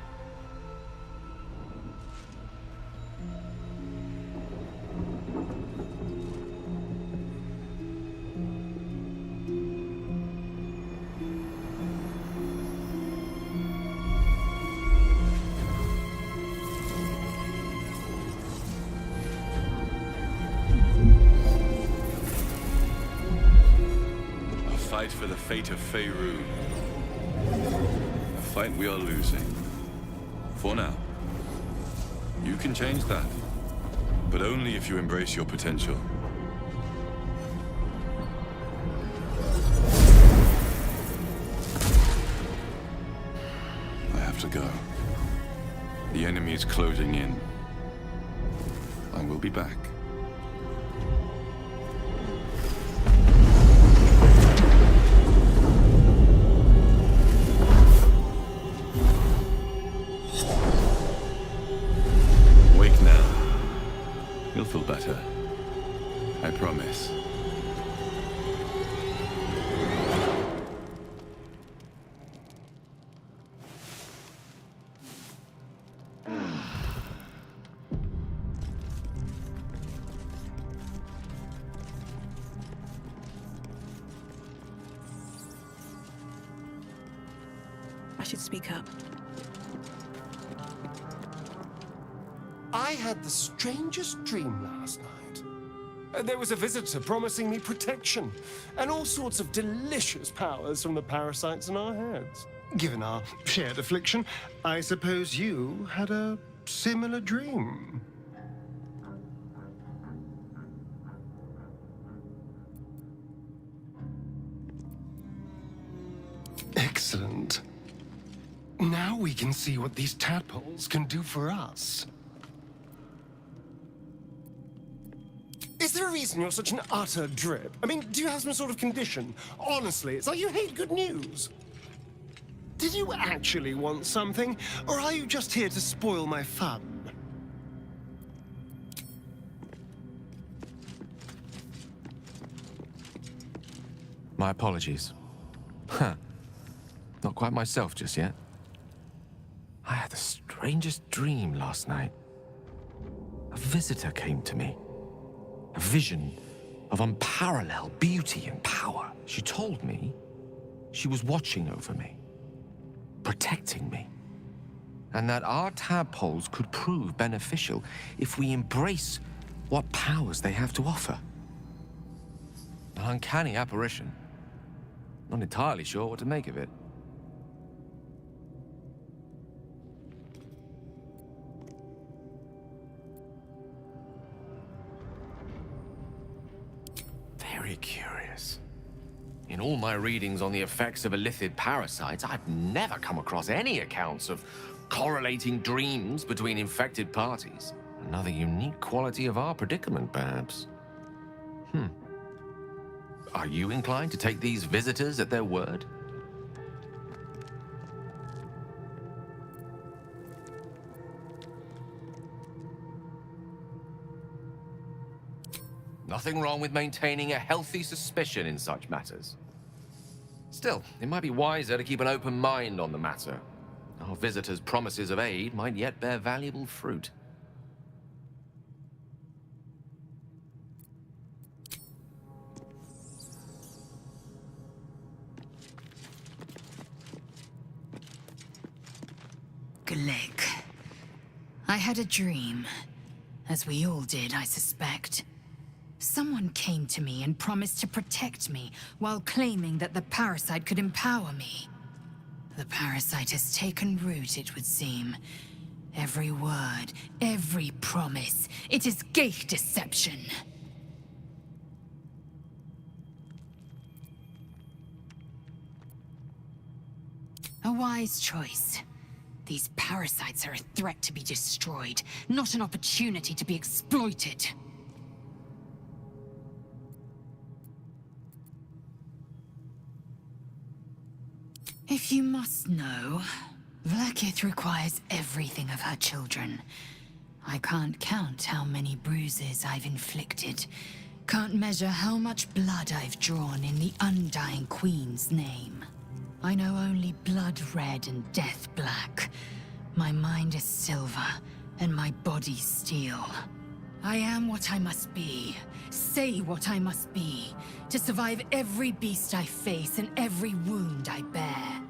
Fight for the fate of Faerun. A fight we are losing. For now. You can change that. But only if you embrace your potential. I have to go. The enemy is closing in. I will be back. I should speak up. I had the strangest dream last night. There was a visitor promising me protection and all sorts of delicious powers from the parasites in our heads. Given our shared affliction, I suppose you had a similar dream. Excellent. Now we can see what these tadpoles can do for us. Is there a reason you're such an utter drip? I mean, do you have some sort of condition? Honestly, it's like you hate good news. Did you actually want something, or are you just here to spoil my fun? My apologies. Huh. Not quite myself just yet. I had the strangest dream last night. A visitor came to me. A vision of unparalleled beauty and power. She told me she was watching over me, protecting me, and that our tadpoles could prove beneficial if we embrace what powers they have to offer. An uncanny apparition. Not entirely sure what to make of it. Very curious. In all my readings on the effects of illithid parasites, I've never come across any accounts of correlating dreams between infected parties. Another unique quality of our predicament, perhaps. Are you inclined to take these visitors at their word? Nothing wrong with maintaining a healthy suspicion in such matters. Still, it might be wiser to keep an open mind on the matter. Our visitors' promises of aid might yet bear valuable fruit. Glick. I had a dream, as we all did, I suspect. Someone came to me and promised to protect me while claiming that the parasite could empower me. The parasite has taken root, it would seem. Every word, every promise, it is gate deception. A wise choice. These parasites are a threat to be destroyed, not an opportunity to be exploited. If you must know, Vlaakith requires everything of her children. I can't count how many bruises I've inflicted. Can't measure how much blood I've drawn in the Undying Queen's name. I know only blood red and death black. My mind is silver, and my body steel. I am what I must be, say what I must be, to survive every beast I face and every wound I bear.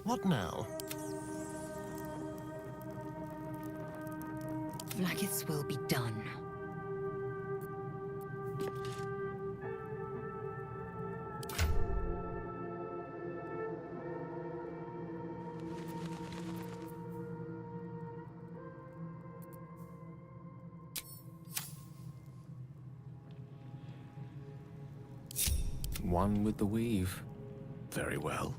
What now? Vlaakith's will be done. One with the weave. Very well.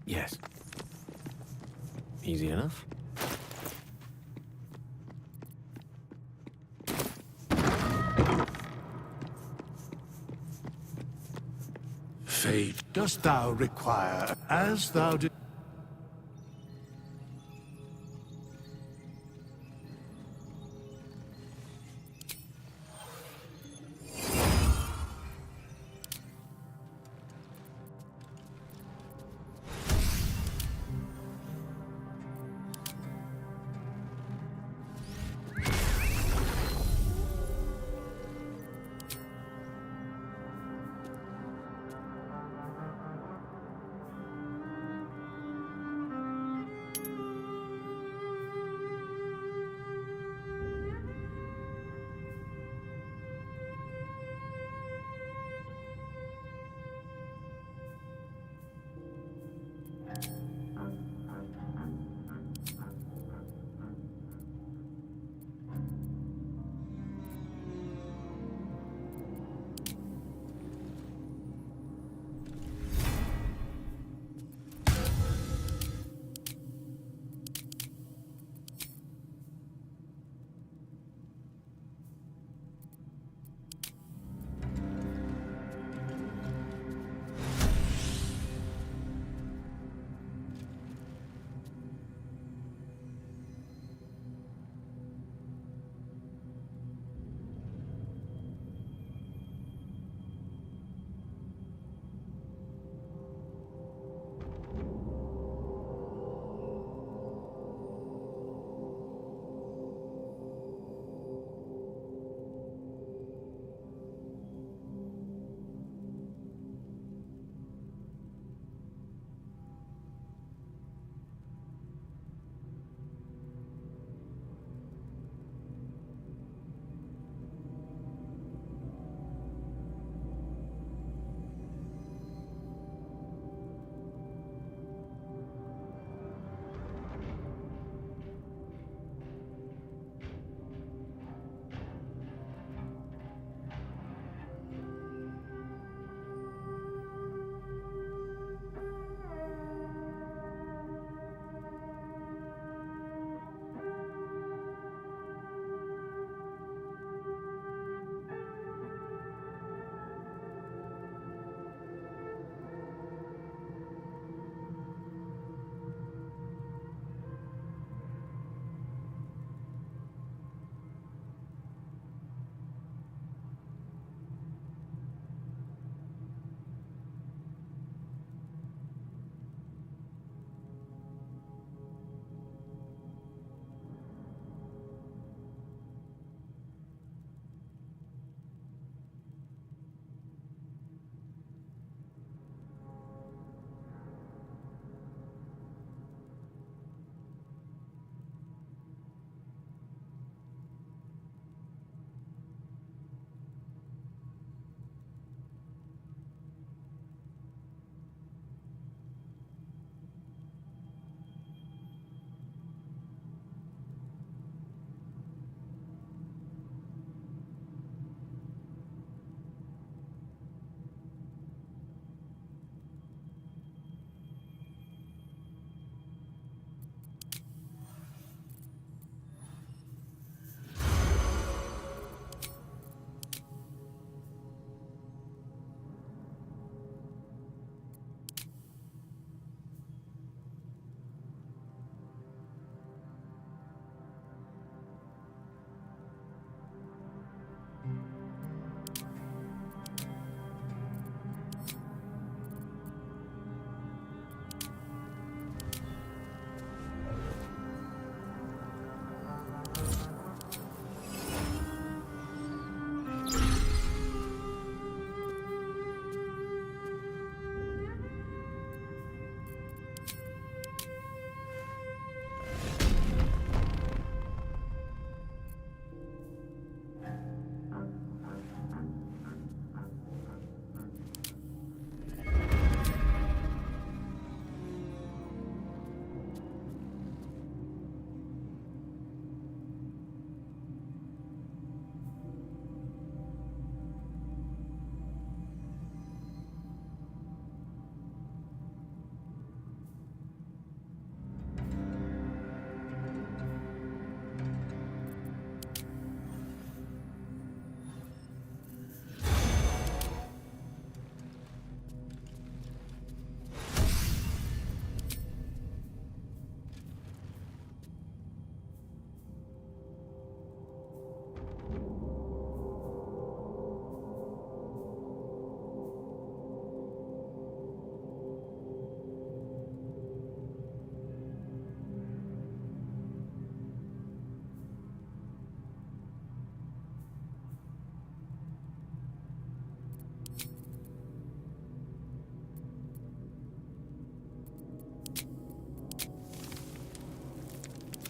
Yes. Easy enough. aid dost thou require, as thou did?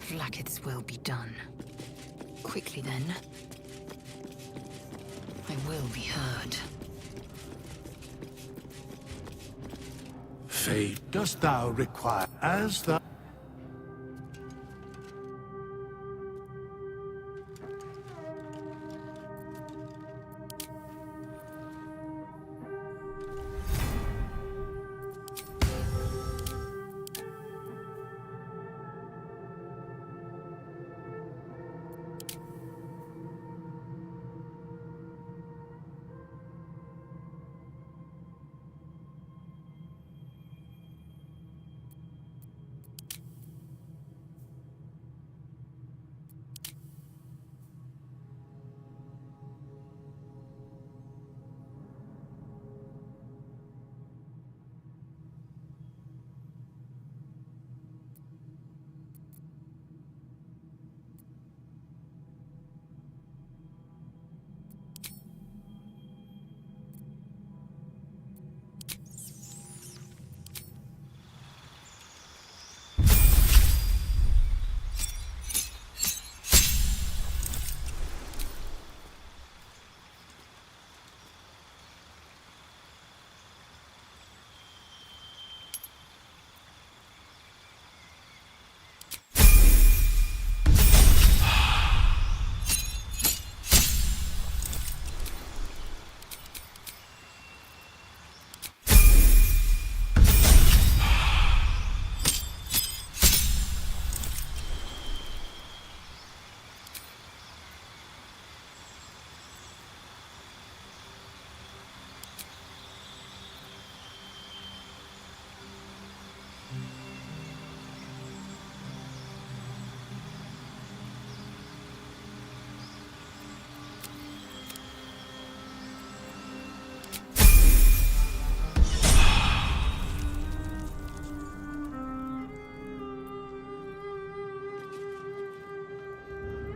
Vlaakith's will be done. Quickly then. I will be heard. Fate dost thou require as thou...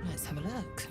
Let's have a look.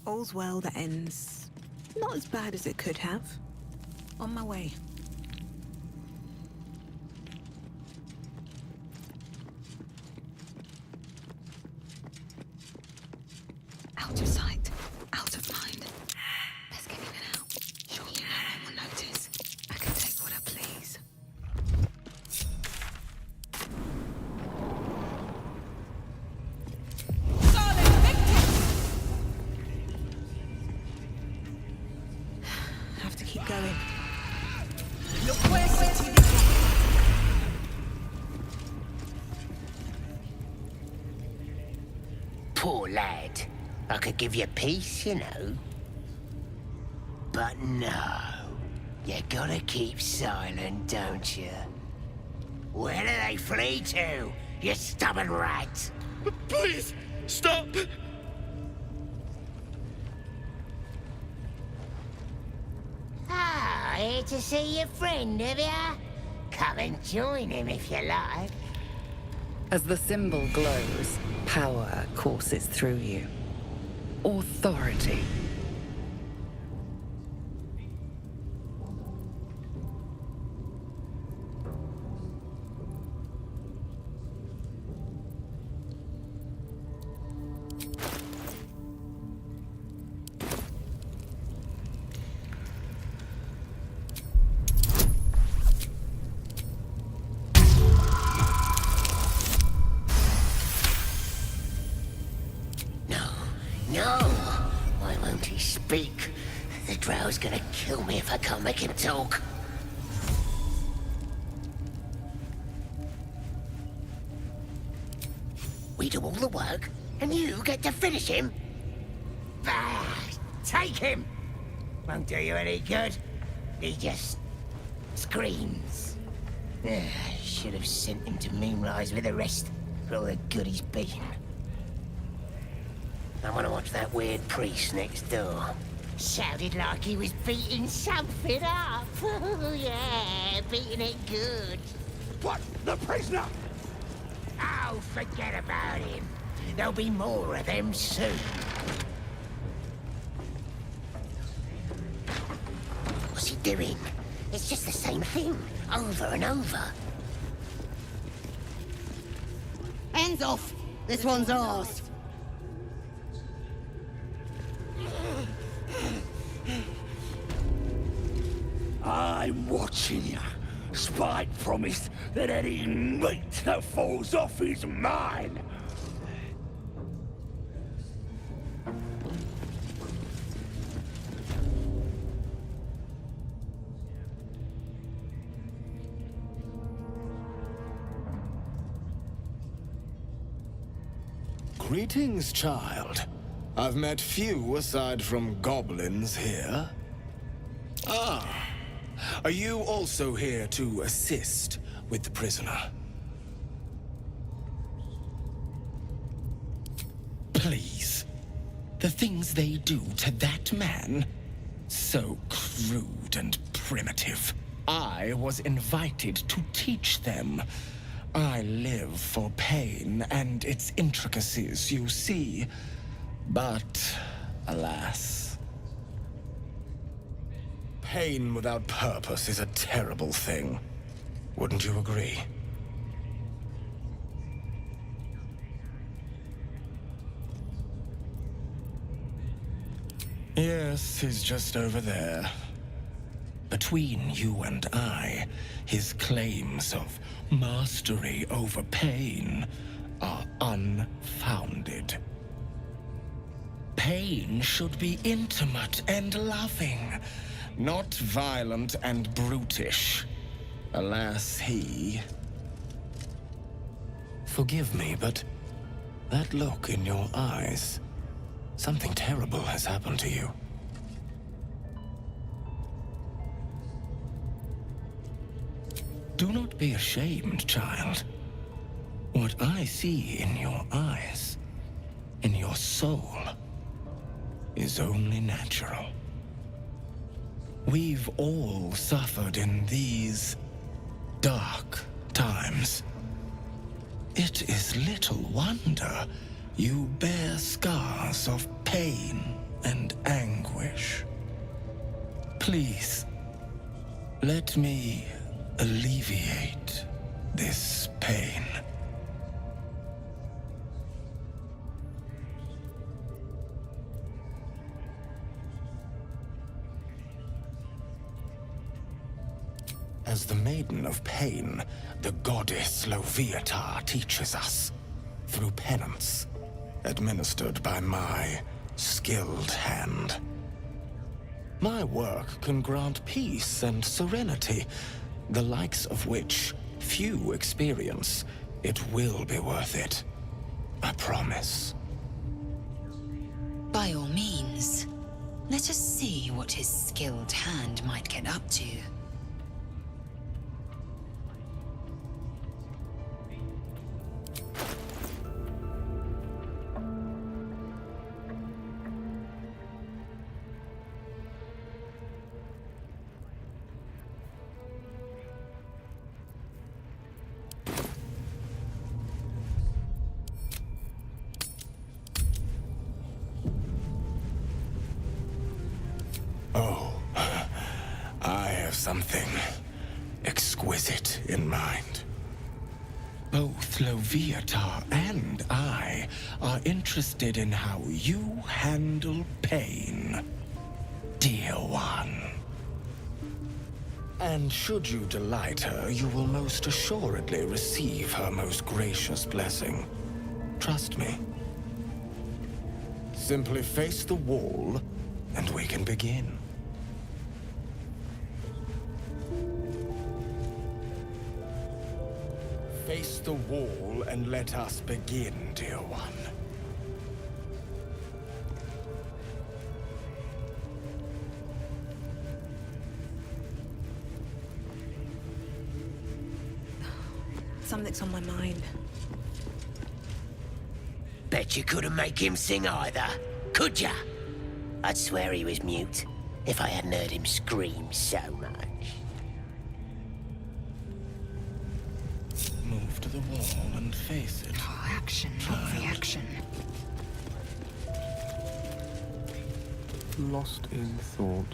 All's well that ends not as bad as it could have. On my way. Out of sight, out of mind. Best get in and out. Surely no one will notice. I can take what I please. Solid victim! Poor lad. I could give you peace, you know. But no. You gotta keep silent, don't you? Where do they flee to, you stubborn rat? Please, stop! Ah, here to see your friend, have ya? Come and join him if you like. As the symbol glows, power courses through you. Authority. No! Why won't he speak? The drow's gonna kill me if I can't make him talk. We do all the work, and you get to finish him? Ah, take him! Won't do you any good. He just screams. Should have sent him to Moonrise with the rest, for all the good he's been. I want to watch that weird priest next door. Sounded like he was beating something up. Oh, yeah, beating it good. What? The prisoner? Oh, forget about him. There'll be more of them soon. What's he doing? It's just the same thing, over and over. Hands off! This one's ours. I'm watching you. Spike promised that any meat that falls off is mine. Greetings, child. I've met few aside from goblins here. Ah, are you also here to assist with the prisoner? Please. The things they do to that man? So crude and primitive. I was invited to teach them. I live for pain and its intricacies, you see. But, alas. Pain without purpose is a terrible thing. Wouldn't you agree? Yes, he's just over there. Between you and I, his claims of mastery over pain are unfounded. Pain should be intimate and loving, not violent and brutish. Alas, he... Forgive me, but that look in your eyes, something terrible has happened to you. Do not be ashamed, child. What I see in your eyes, in your soul, is only natural. We've all suffered in these dark times. It is little wonder you bear scars of pain and anguish. Please, let me alleviate this pain. As the Maiden of Pain, the goddess Loviatar teaches us, through penance, administered by my skilled hand. My work can grant peace and serenity, the likes of which few experience. It will be worth it. I promise. By all means, let us see what his skilled hand might get up to. Oh, I have something exquisite in mind. Both Loviatar and I are interested in how you handle pain, dear one. And should you delight her, you will most assuredly receive her most gracious blessing. Trust me. Simply face the wall, and we can begin. Face the wall and let us begin, dear one. Something's on my mind. Bet you couldn't make him sing either, could ya? I'd swear he was mute if I hadn't heard him scream so much. Move to the wall and face it. Oh, action, not reaction. Lost in thought.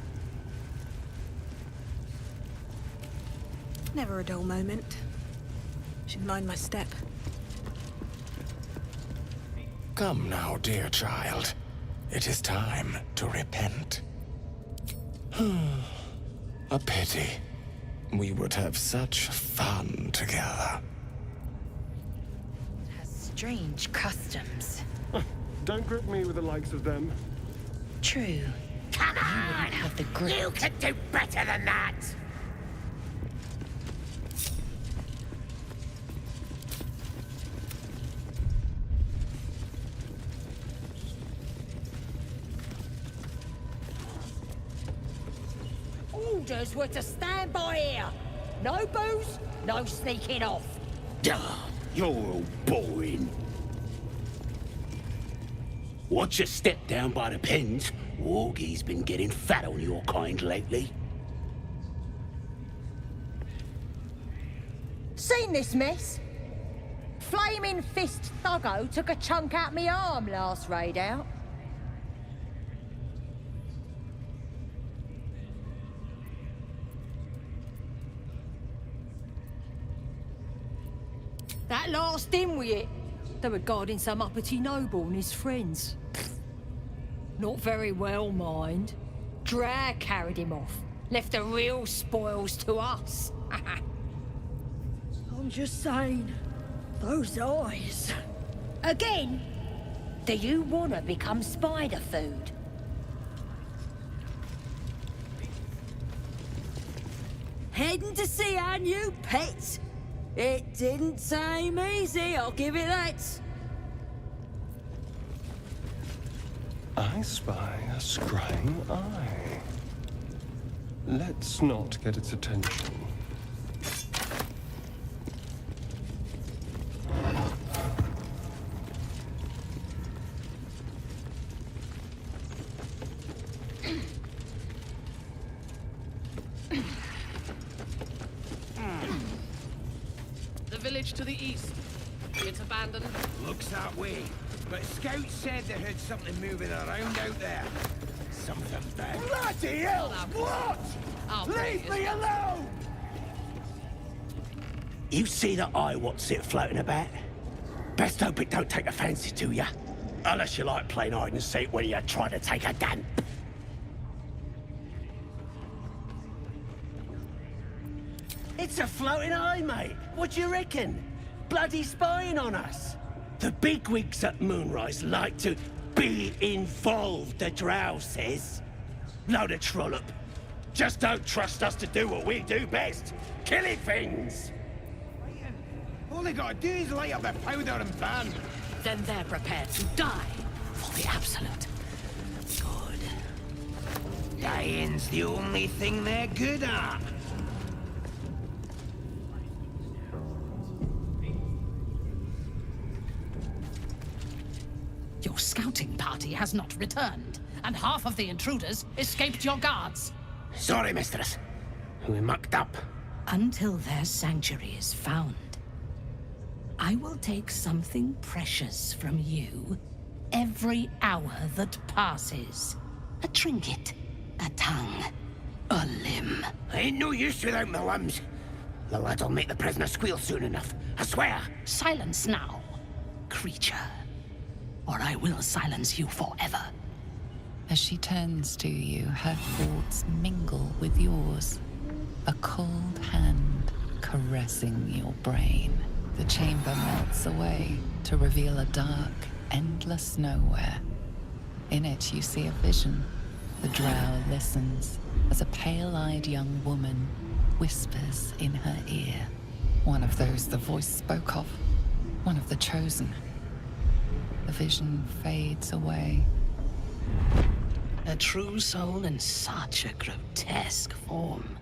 Never a dull moment. Should mind my step. Come now, dear child. It is time to repent. A pity. We would have such fun together. Has strange customs. Don't grip me with the likes of them. True. Come on! You wouldn't have the grit. You can do better than that! Orders were to stand by here. No booze, no sneaking off. Duh, you're all boring. Watch your step down by the pens. Wargie's been getting fat on your kind lately. Seen this mess? Flaming Fist Thuggo took a chunk out me arm last raid out. That last dimwit, they were guarding some uppity noble and his friends. Not very well, mind. Drag carried him off, left the real spoils to us. I'm just saying, those eyes. Again? Do you want to become spider food? Heading to see our new pet. It didn't seem easy, I'll give it that. I spy a scrying eye. Let's not get its attention. The village to the east. It's abandoned. Looks that way. But scouts said they heard something moving around out there. Something bad. Bloody hell! What? Leave me alone! You see that eye what's it floating about? Best hope it don't take a fancy to ya. Unless you like playing hide and seek when you're trying to take a dump. It's a floating eye, mate. What do you reckon? Bloody spying on us. The bigwigs at Moonrise like to be involved, the drow says. Load of trollop. Just don't trust us to do what we do best. Killing things. All they gotta do is light up their powder and ban. Then they're prepared to die for the Absolute. Dying's the only thing they're good at. Your scouting party has not returned, and half of the intruders escaped your guards. Sorry, mistress. We mucked up. Until their sanctuary is found, I will take something precious from you every hour that passes. A trinket, a tongue, a limb. I ain't no use without my limbs. The lad'll make the prisoner squeal soon enough, I swear. Silence now, creature, or I will silence you forever. As she turns to you, her thoughts mingle with yours. A cold hand caressing your brain. The chamber melts away to reveal a dark, endless nowhere. In it, you see a vision. The drow listens as a pale-eyed young woman whispers in her ear. One of those the voice spoke of. One of the chosen. The vision fades away. A true soul in such a grotesque form.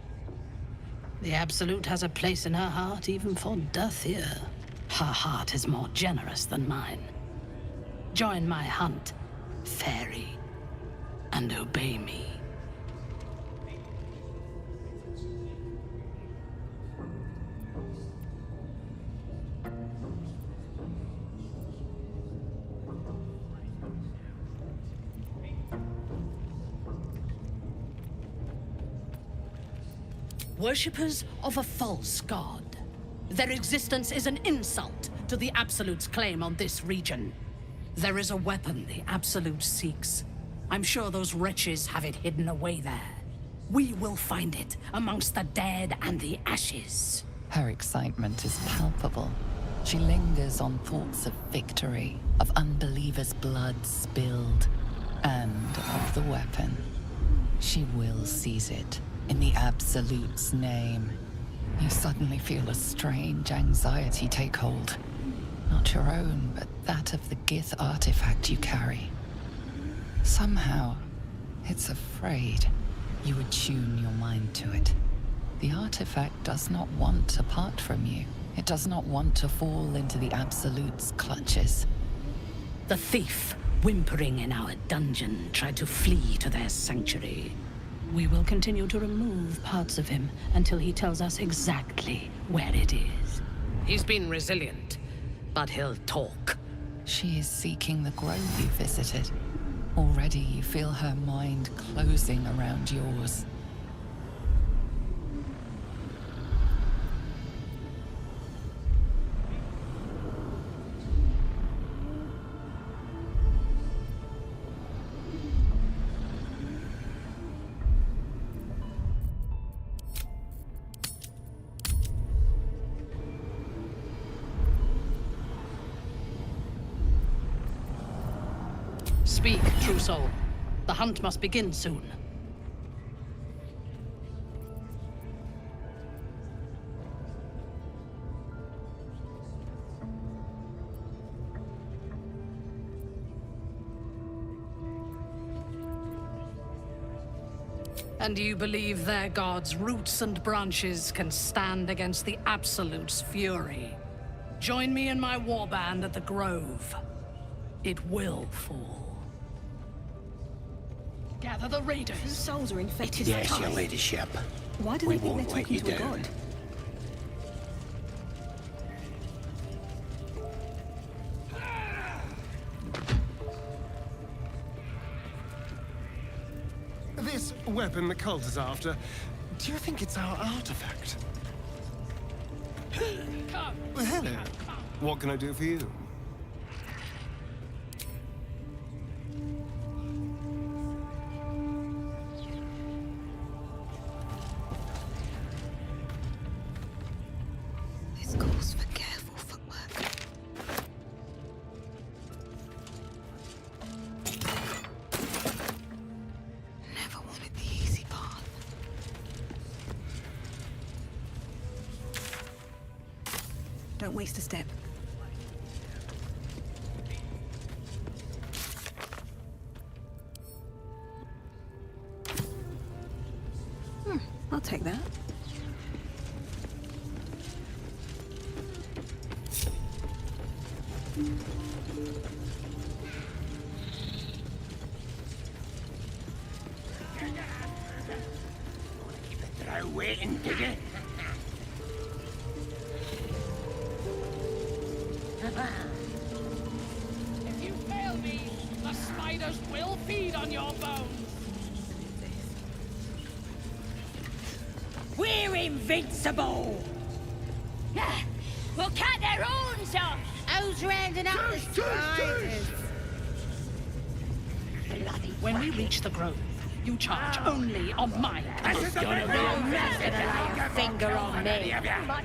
The Absolute has a place in her heart even for Dathir. Her heart is more generous than mine. Join my hunt, fairy, and obey me. Worshippers of a false god. Their existence is an insult to the Absolute's claim on this region. There is a weapon the Absolute seeks. I'm sure those wretches have it hidden away there. We will find it amongst the dead and the ashes. Her excitement is palpable. She lingers on thoughts of victory, of unbelievers' blood spilled, and of the weapon. She will seize it. In the Absolute's name. You suddenly feel a strange anxiety take hold. Not your own, but that of the Gith artifact you carry. Somehow, it's afraid. You attune your mind to it. The artifact does not want to part from you. It does not want to fall into the Absolute's clutches. The thief, whimpering in our dungeon, tried to flee to their sanctuary. We will continue to remove parts of him until he tells us exactly where it is. He's been resilient, but he'll talk. She is seeking the grove you visited. Already you feel her mind closing around yours. Speak, true soul. The hunt must begin soon. And you believe their god's roots and branches can stand against the Absolute's fury? Join me in my warband at the Grove. It will fall. Gather the raiders. Whose souls are infected? Yes, your ladyship. Why do We they think won't they're let talking you to a down. god? This weapon the cult is after, do you think it's our artifact? Well, hello. What can I do for you? This calls for careful footwork. Never wanted the easy path. Don't waste a step. take that. Throw waiting, did you? If you fail me, the spiders will feed on your bones. We're invincible! We'll cut their horns off! Who's rounding up the spiders? When we reach the grove, you charge only on my This is gonna be a mess if you lay a finger on me.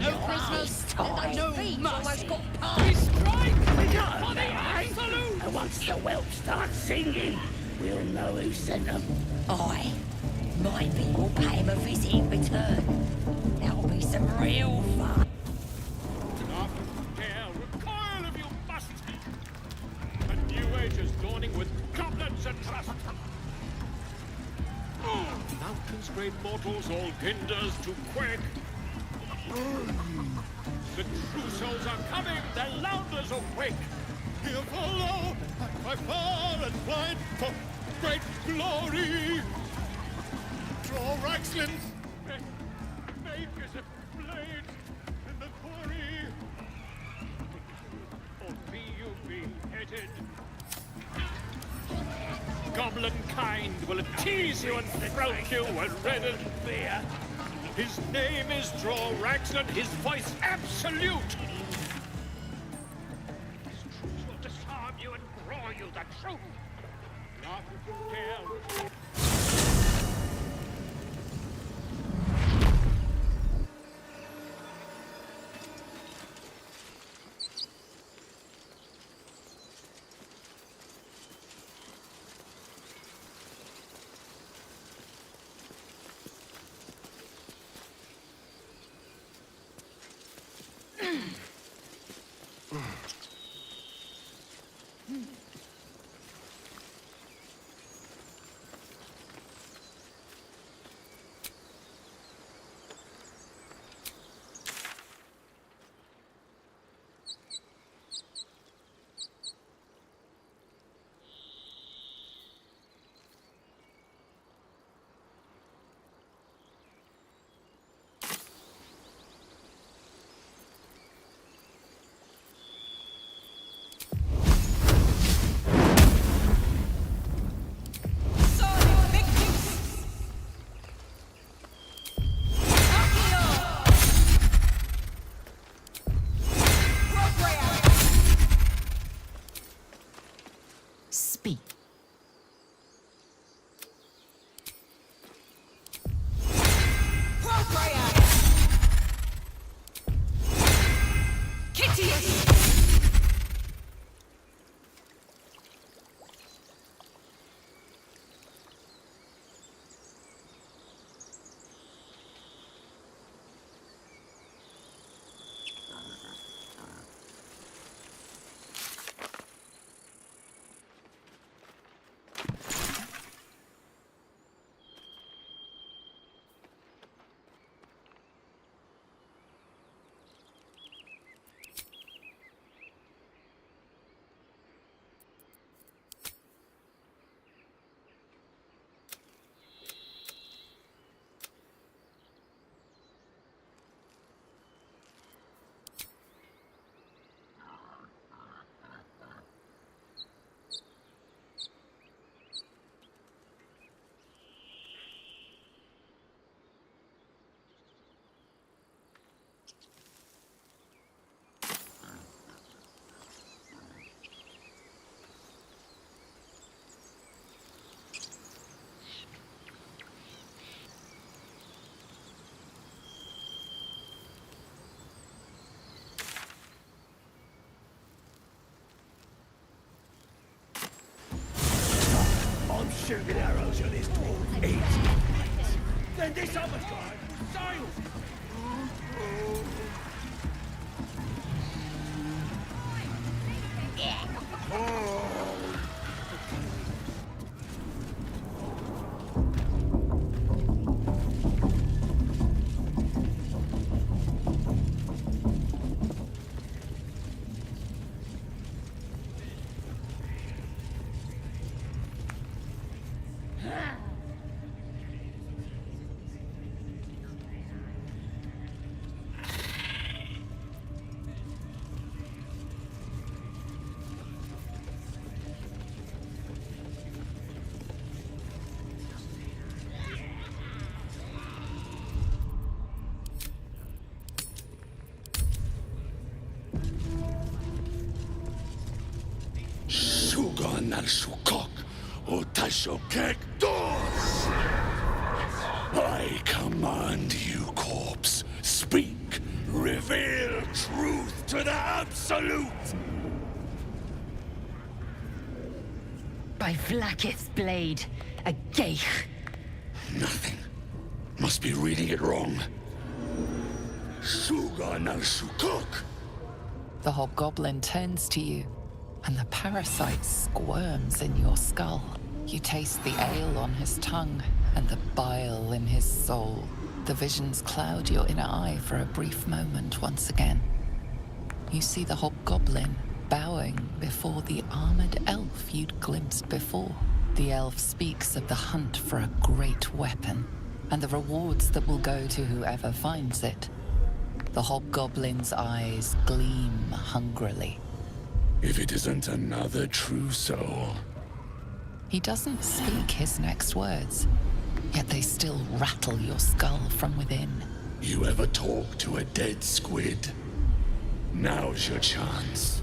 No Christmas, Time. no Almost got We past. strike We for got the absolute! And once the whelp starts singing, we'll know who sent them. I maybe will pay him a visit in return. That'll be some real fun. Dare recoil if you must. A new age is dawning with goblins and trust. Mountains, great mortals, all hinders to quake. The true souls are coming, their louders awake. Here follow, by far and wide, for great glory. Draw Raxlin. Make as a blade in the quarry. Or be you beheaded. Goblin kind will tease you and stroke you with red and fear. His name is Draw Raxlin, his voice absolute. His truth will disarm you and draw you the truth. Laugh if you dare. Speak. Shooting arrows at this dwarf. Eat. Then this other guy sails. Suganashukok Otashokek Dos! I command you, corpse. Speak. Reveal truth to the Absolute! By Vlaakith's blade, a geich. Nothing. Must be reading it wrong. Suganashukok! The hobgoblin turns to you, and the parasite squirms in your skull. You taste the ale on his tongue, and the bile in his soul. The visions cloud your inner eye for a brief moment once again. You see the hobgoblin bowing before the armored elf you'd glimpsed before. The elf speaks of the hunt for a great weapon, and the rewards that will go to whoever finds it. The hobgoblin's eyes gleam hungrily. If it isn't another true soul. He doesn't speak his next words, yet they still rattle your skull from within. You ever talk to a dead squid? Now's your chance.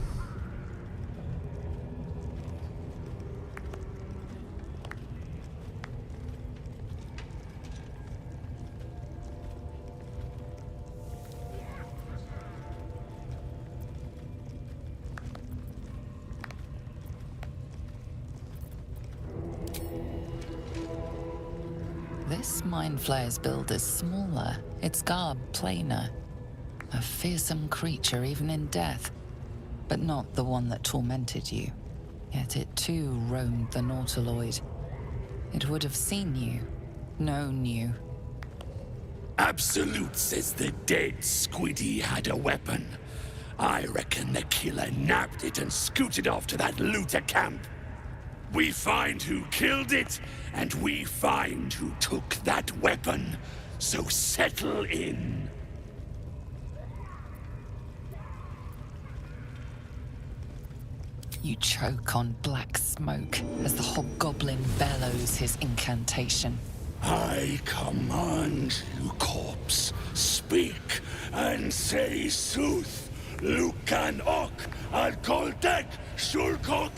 This Mind Flayer's build is smaller, its garb plainer. A fearsome creature even in death, but not the one that tormented you. Yet it too roamed the Nautiloid. It would have seen you, known you. Absolute says the dead squiddy had a weapon. I reckon the killer nabbed it and scooted off to that looter camp. We find who killed it, and we find who took that weapon. So settle in. You choke on black smoke as the hobgoblin bellows his incantation. I command you, corpse. Speak and say sooth. Lucan ok al koldek shulkok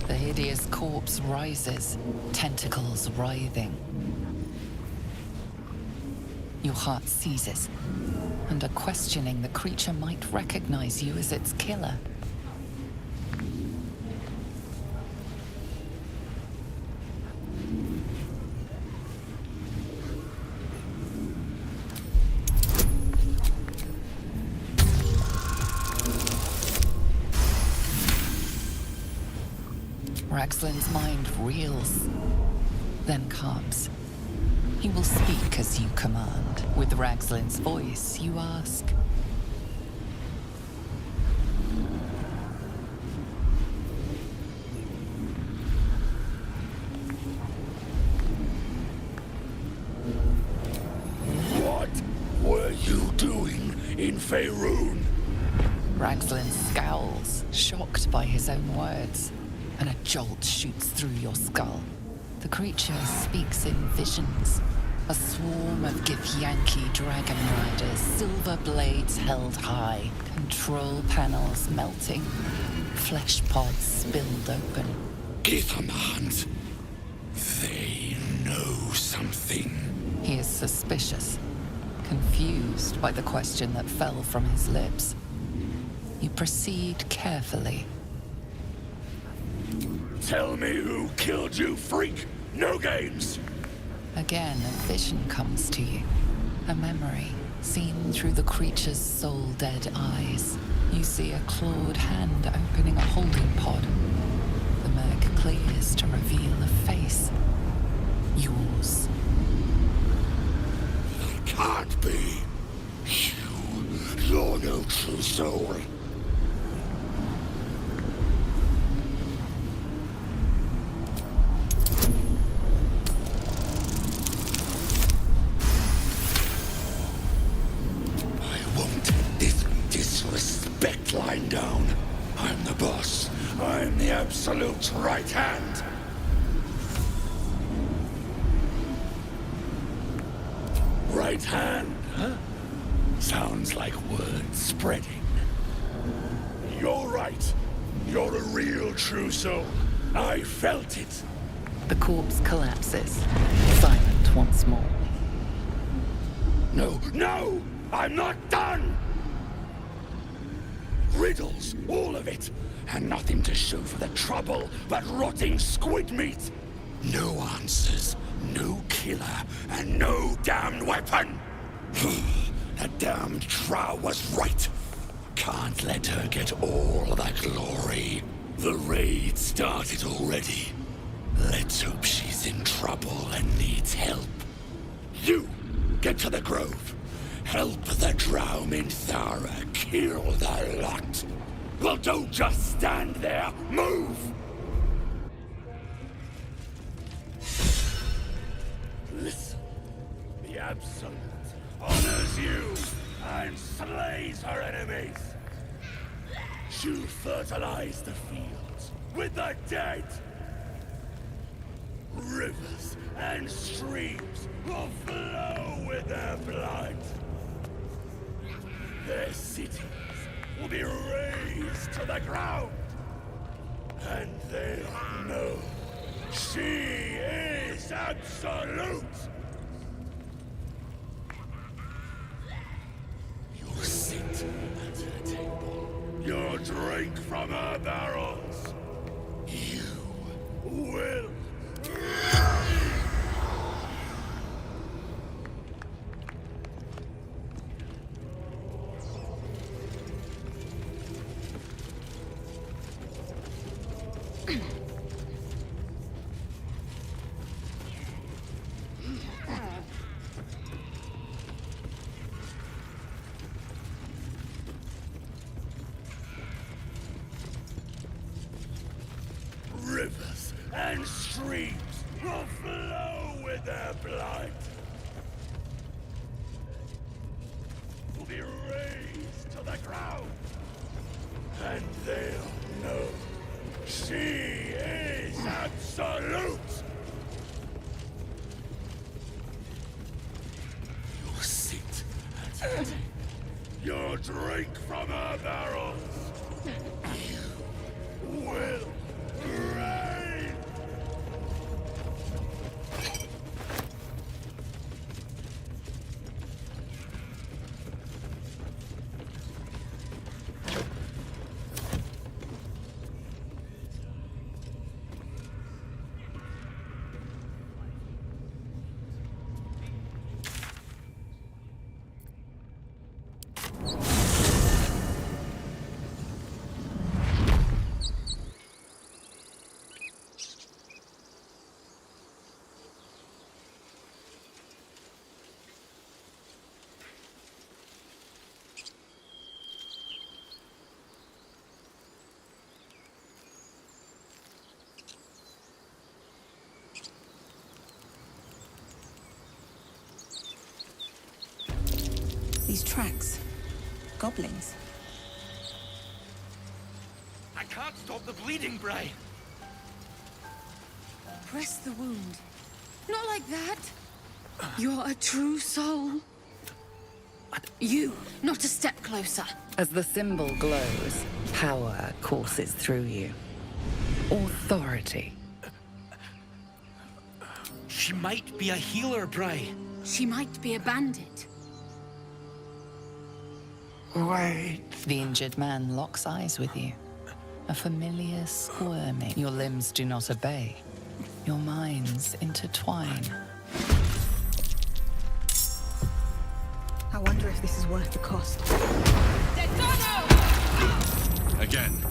The hideous corpse rises, tentacles writhing. Your heart seizes, and a questioning the creature might recognize you as its killer. Raxlin's mind reels, then calms. He will speak as you command. With Raxlin's voice, you ask. What were you doing in Faerun? Raxlin scowls, shocked by his own words, and a jolt shoots through your skull. The creature speaks in visions. A swarm of Githyanki dragon riders, silver blades held high, control panels melting, flesh pods spilled open. Githemand. They know something. He is suspicious, confused by the question that fell from his lips. You proceed carefully. Tell me who killed you, freak! No games! Again, a vision comes to you. A memory, seen through the creature's soul-dead eyes. You see a clawed hand opening a holding pod. The murk clears to reveal a face. Yours. It can't be. You're no true soul. Lying down. I'm the boss. I'm the absolute right hand. Right hand, huh? Sounds like word spreading. You're right. You're a real true soul. I felt it. The corpse collapses, silent once more. No, no! I'm not done! Riddles, all of it. And nothing to show for the trouble but rotting squid meat. No answers, no killer, and no damned weapon. That damned Drow was right. Can't let her get all the glory. The raid started already. Let's hope she's in trouble and needs help. You, get to the grove. Help the Drow Minthara kill the lot. Well, don't just stand there. Move! Listen. The Absolute honors you and slays her enemies. She'll fertilize the fields with the dead. Rivers and streams will flow with their blood. Their cities will be razed to the ground. And they'll know she is Absolute. You'll sit at her table. You'll drink from her barrels. You will. Rivers and streams will flow with their blood. Will be raised to the ground. And they'll know she is Absolute. You'll sit at her table. You'll drink from her barrels. You will reign. These tracks. Goblins. I can't stop the bleeding, Bray. Press the wound. Not like that. You're a true soul. You, not a step closer. As the symbol glows, power courses through you. Authority. She might be a healer, Bray. She might be a bandit. Wait. The injured man locks eyes with you. A familiar squirming. Your limbs do not obey. Your minds intertwine. I wonder if this is worth the cost. Again.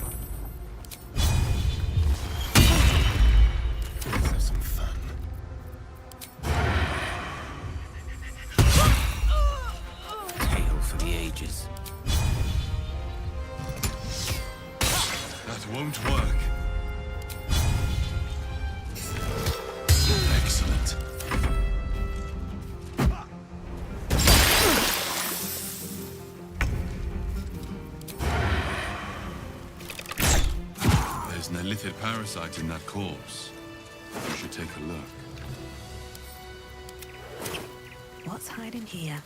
Let's have some fun. Tale for the ages. That won't work. Excellent. There's an illithid parasite in that corpse. You should take a look. What's hiding here?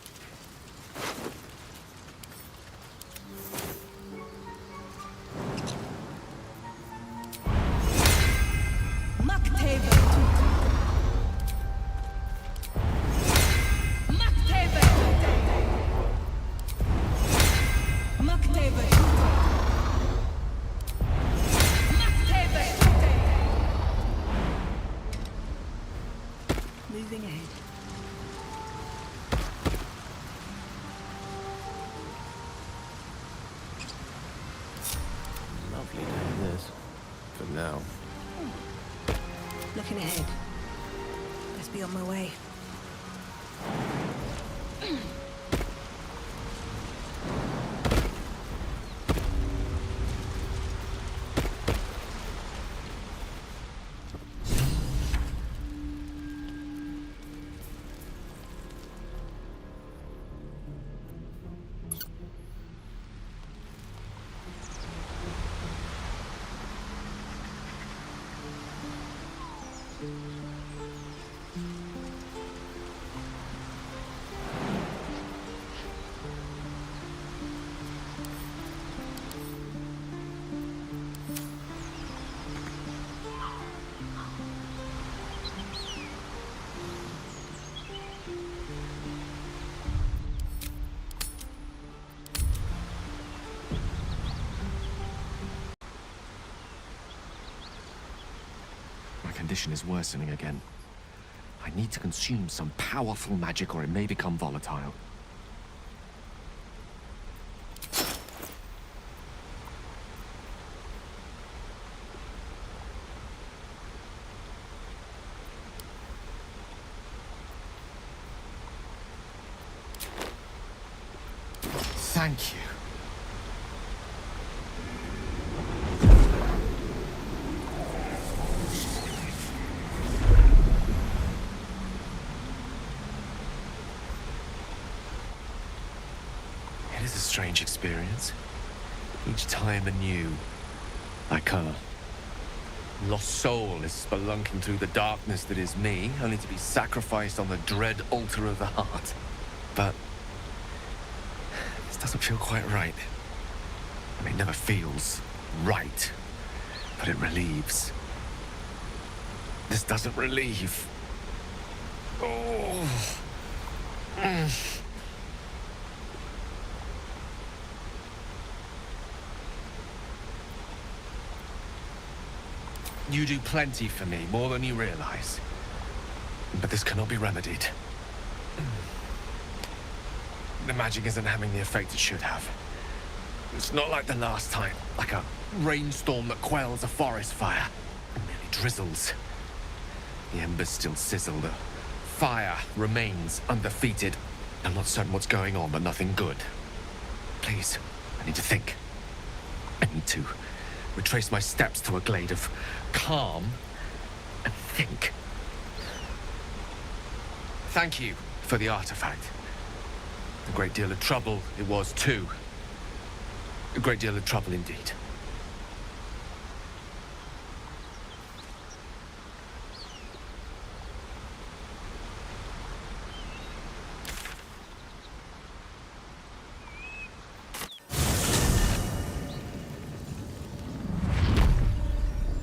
Looking ahead. Best be on my way. My condition is worsening again. I need to consume some powerful magic or it may become volatile. Thank you. It is a strange experience. Each time anew. Like a lost soul is spelunking through the darkness that is me, only to be sacrificed on the dread altar of the heart. But this doesn't feel quite right. I mean, it never feels right, but it relieves. This doesn't relieve. Oh. You do plenty for me, more than you realize. But this cannot be remedied. The magic isn't having the effect it should have. It's not like the last time, like a rainstorm that quells a forest fire. It merely drizzles. The embers still sizzle, the fire remains undefeated. I'm not certain what's going on, but nothing good. Please, I need to think. I need to retrace my steps to a glade of calm and think. Thank you for the artifact. A great deal of trouble it was too. A great deal of trouble indeed.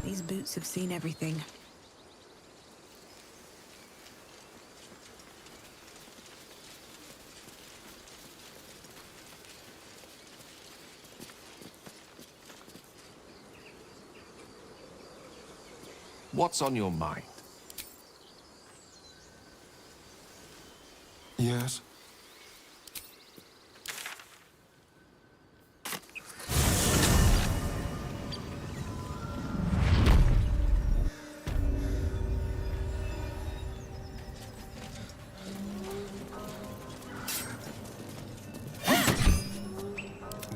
These boots have seen everything. What's on your mind? Yes?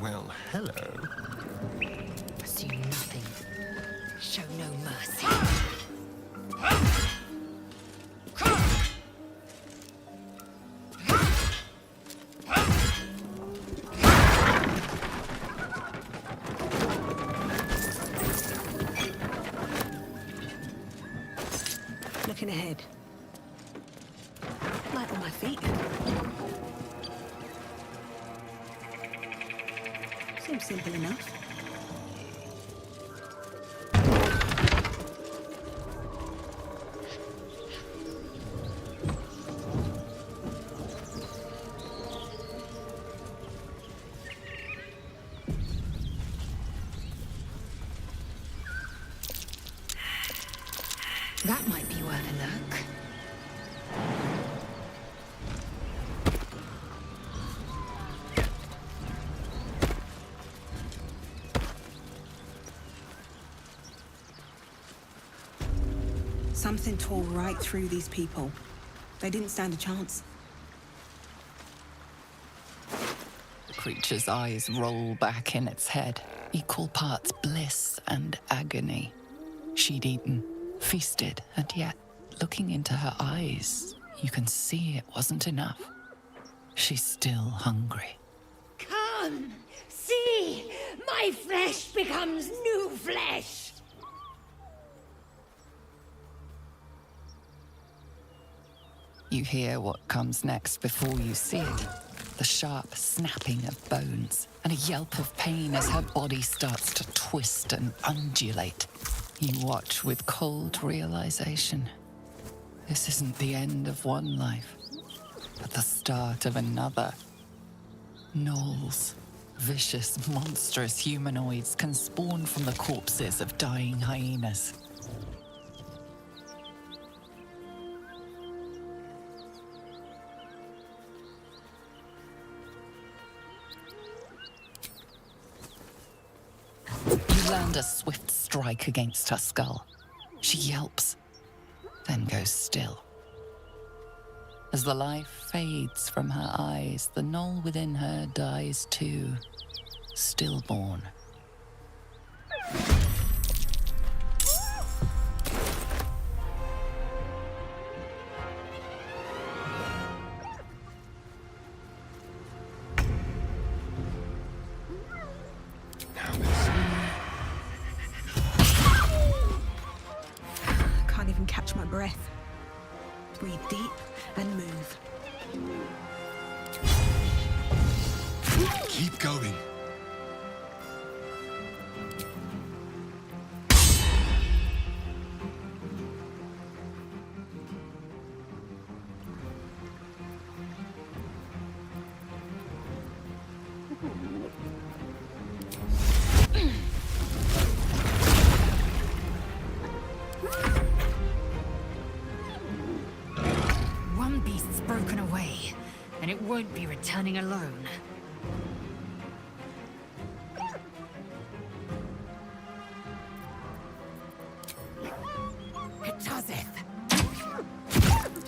Well, hello. Pursue nothing. Show no mercy. Looking ahead. Light on my feet. Seems simple enough. That might be worth a look. Something tore right through these people. They didn't stand a chance. The creature's eyes roll back in its head, equal parts bliss and agony. She'd eaten, feasted, and yet, looking into her eyes, you can see it wasn't enough. She's still hungry. Come, see, my flesh becomes new flesh. You hear what comes next before you see it. The sharp snapping of bones, and a yelp of pain as her body starts to twist and undulate. You watch with cold realization. This isn't the end of one life, but the start of another. Gnolls, vicious, monstrous humanoids, can spawn from the corpses of dying hyenas. You land a swift strike against her skull. She yelps, then goes still. As the life fades from her eyes, the gnoll within her dies too, stillborn. Can't even catch my breath. Breathe deep and move. Keep going. One beast's broken away, and it won't be returning alone.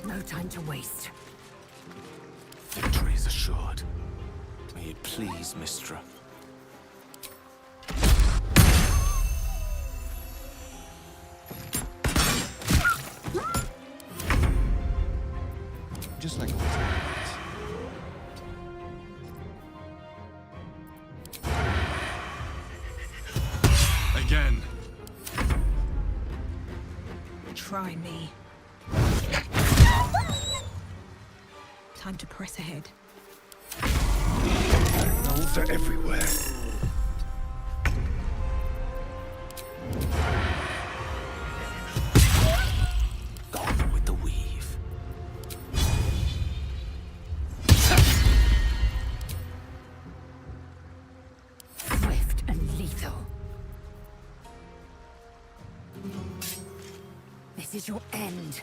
No time to waste. Victory is assured. May it please, Mistra. Just like Again. Try me. Time to press ahead. Gnolls are everywhere. Gone with the weave. Swift and lethal. This is your end.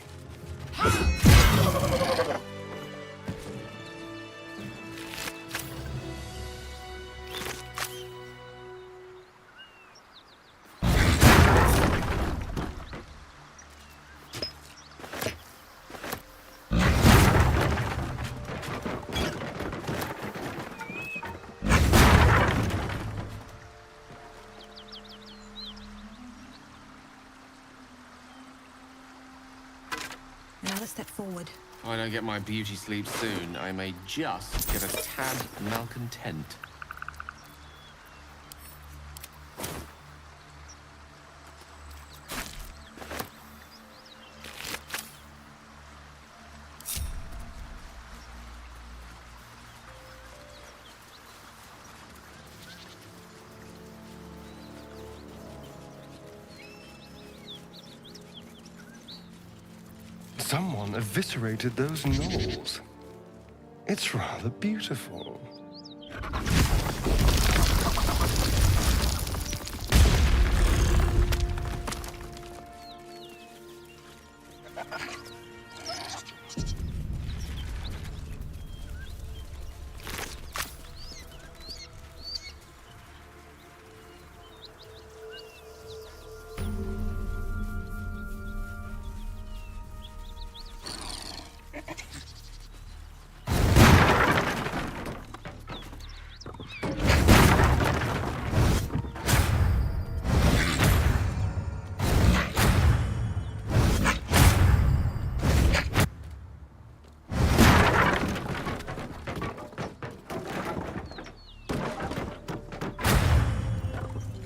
Now let's step forward. If I don't get my beauty sleep soon, I may just get a tad malcontent. Someone eviscerated those gnolls. It's rather beautiful.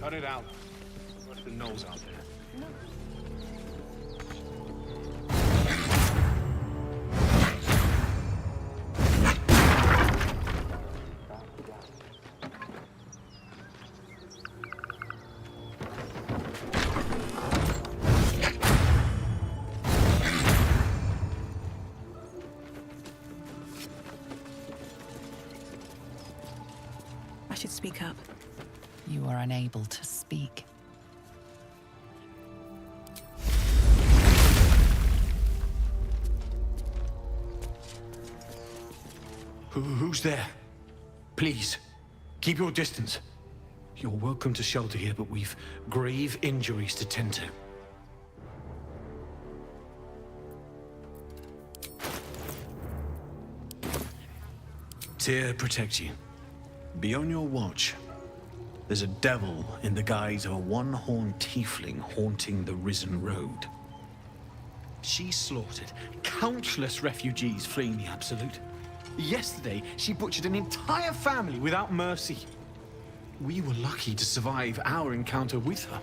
Cut it out. What's the nose out there? I should speak up. You are unable to speak. Who's there? Please, keep your distance. You're welcome to shelter here, but we've grave injuries to tend to. Tyr protect you. Be on your watch. There's a devil in the guise of a one-horned tiefling haunting the Risen Road. She slaughtered countless refugees fleeing the Absolute. Yesterday, she butchered an entire family without mercy. We were lucky to survive our encounter with her.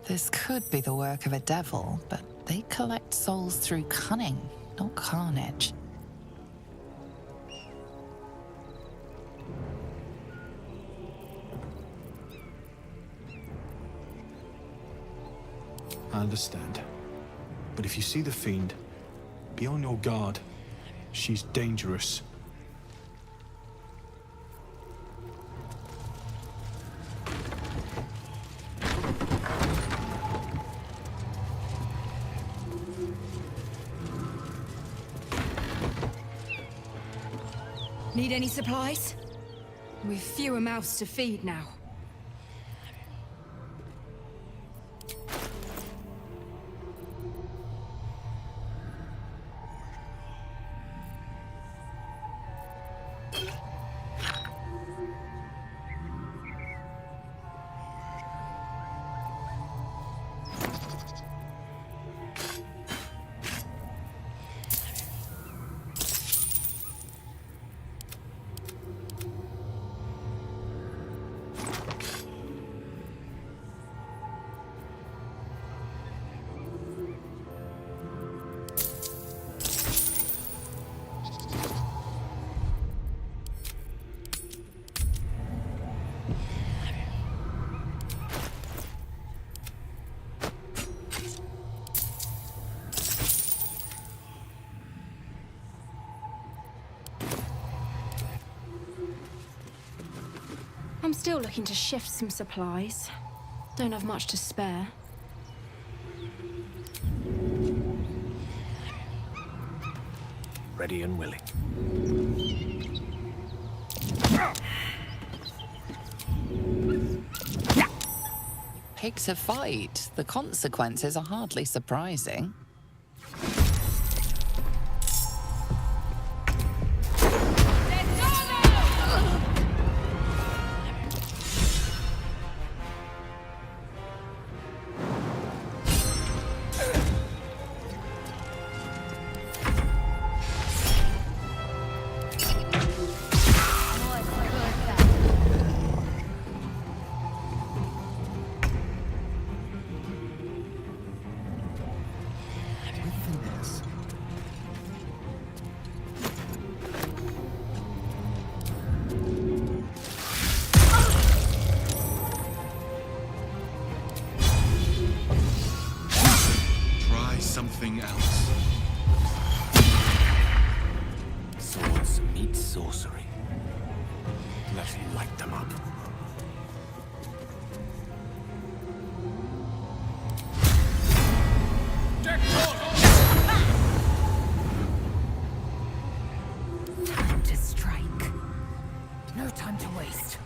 This could be the work of a devil, but they collect souls through cunning, not carnage. I understand. But if you see the fiend, be on your guard. She's dangerous. Need any supplies? We've fewer mouths to feed now. I'm still looking to shift some supplies. Don't have much to spare. Ready and willing. Pick a fight. The consequences are hardly surprising. Something else. Swords meet sorcery. Let's light them up. Time to strike. No time to waste.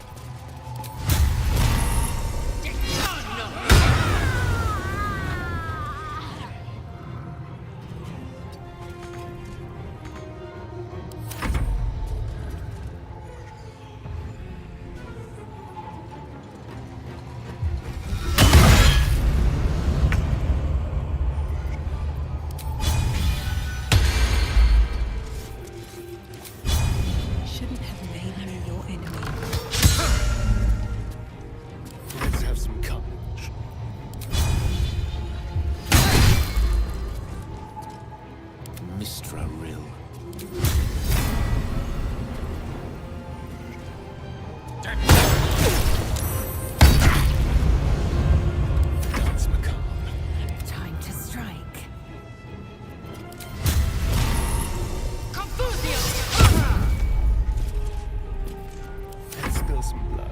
some blood.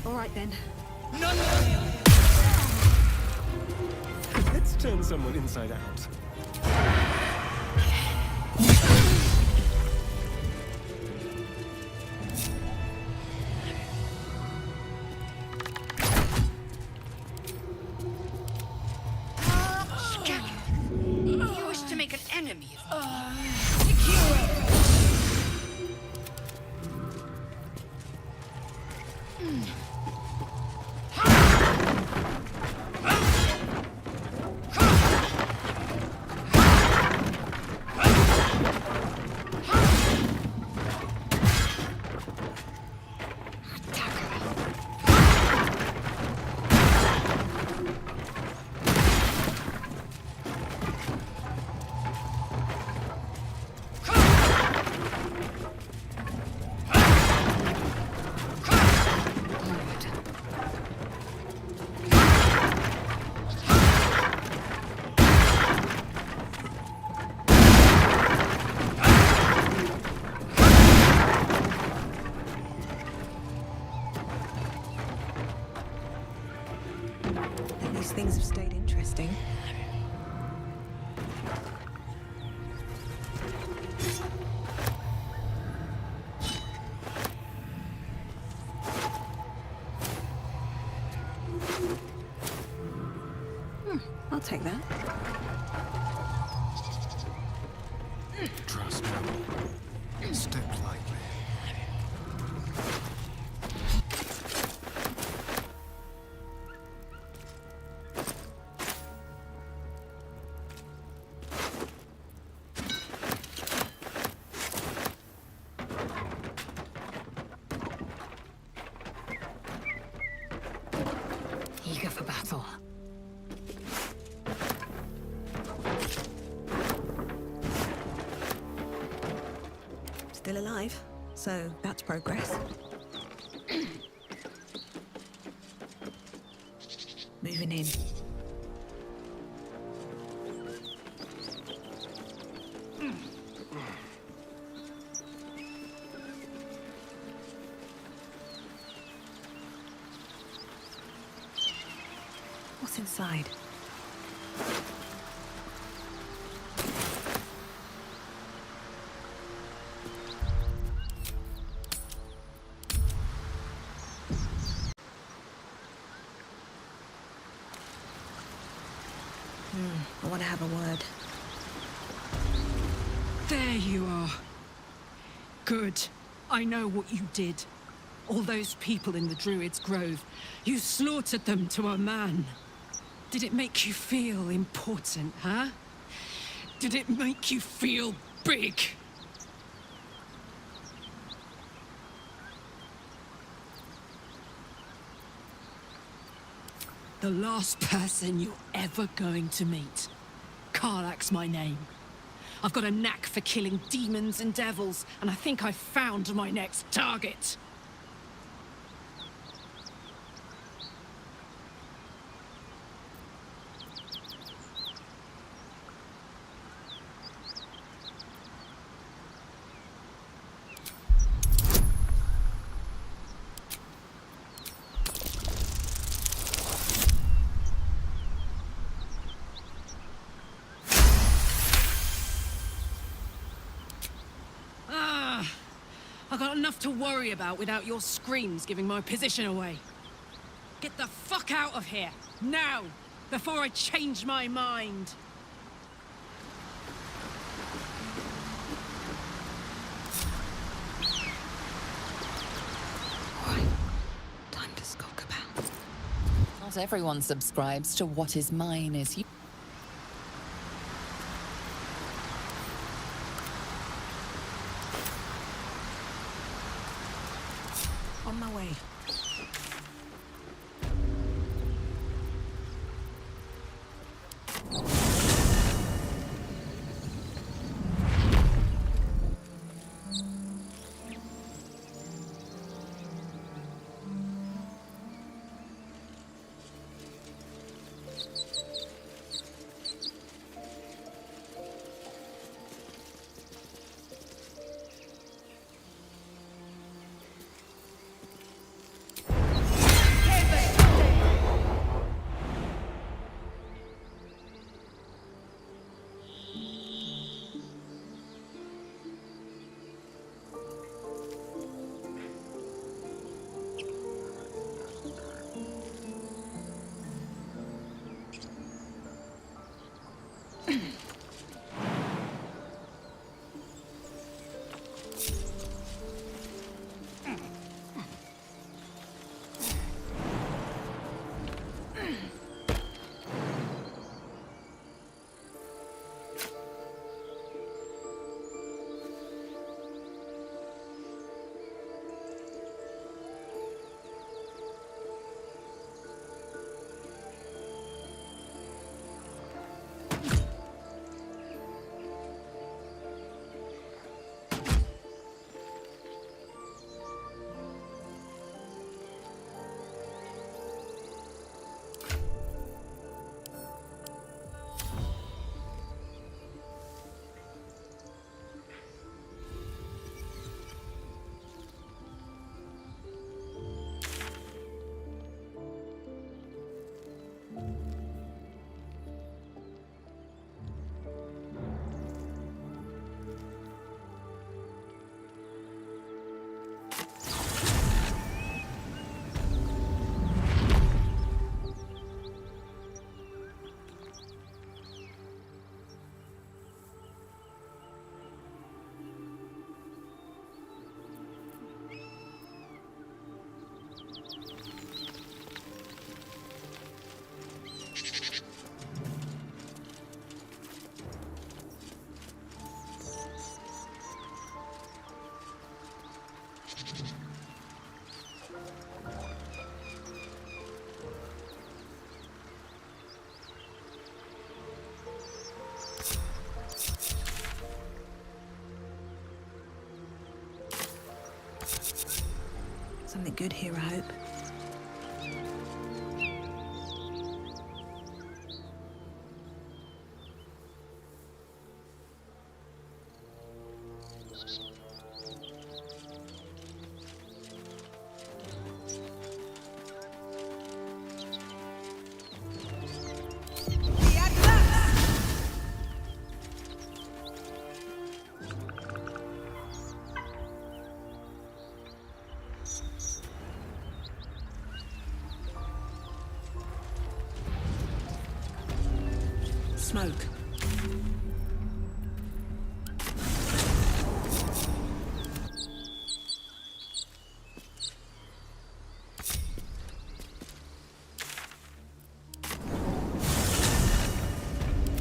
All right then. Let's turn someone inside out. You wish to make an enemy of me. At least things have stayed interesting. I'll take that. Trust me. Step lightly. Eager for battle. Still alive, so that's progress. Moving in. What's inside? I want to have a word. There you are. Good. I know what you did. All those people in the Druid's Grove. You slaughtered them to a man. Did it make you feel important, huh? Did it make you feel big? The last person you're ever going to meet. Karlach's my name. I've got a knack for killing demons and devils, and I think I've found my next target. I've got enough to worry about without your screams giving my position away. Get the fuck out of here, now, before I change my mind. Time to skulk about. Not everyone subscribes to what is mine is you. On my way. good here, I hope. Smoke.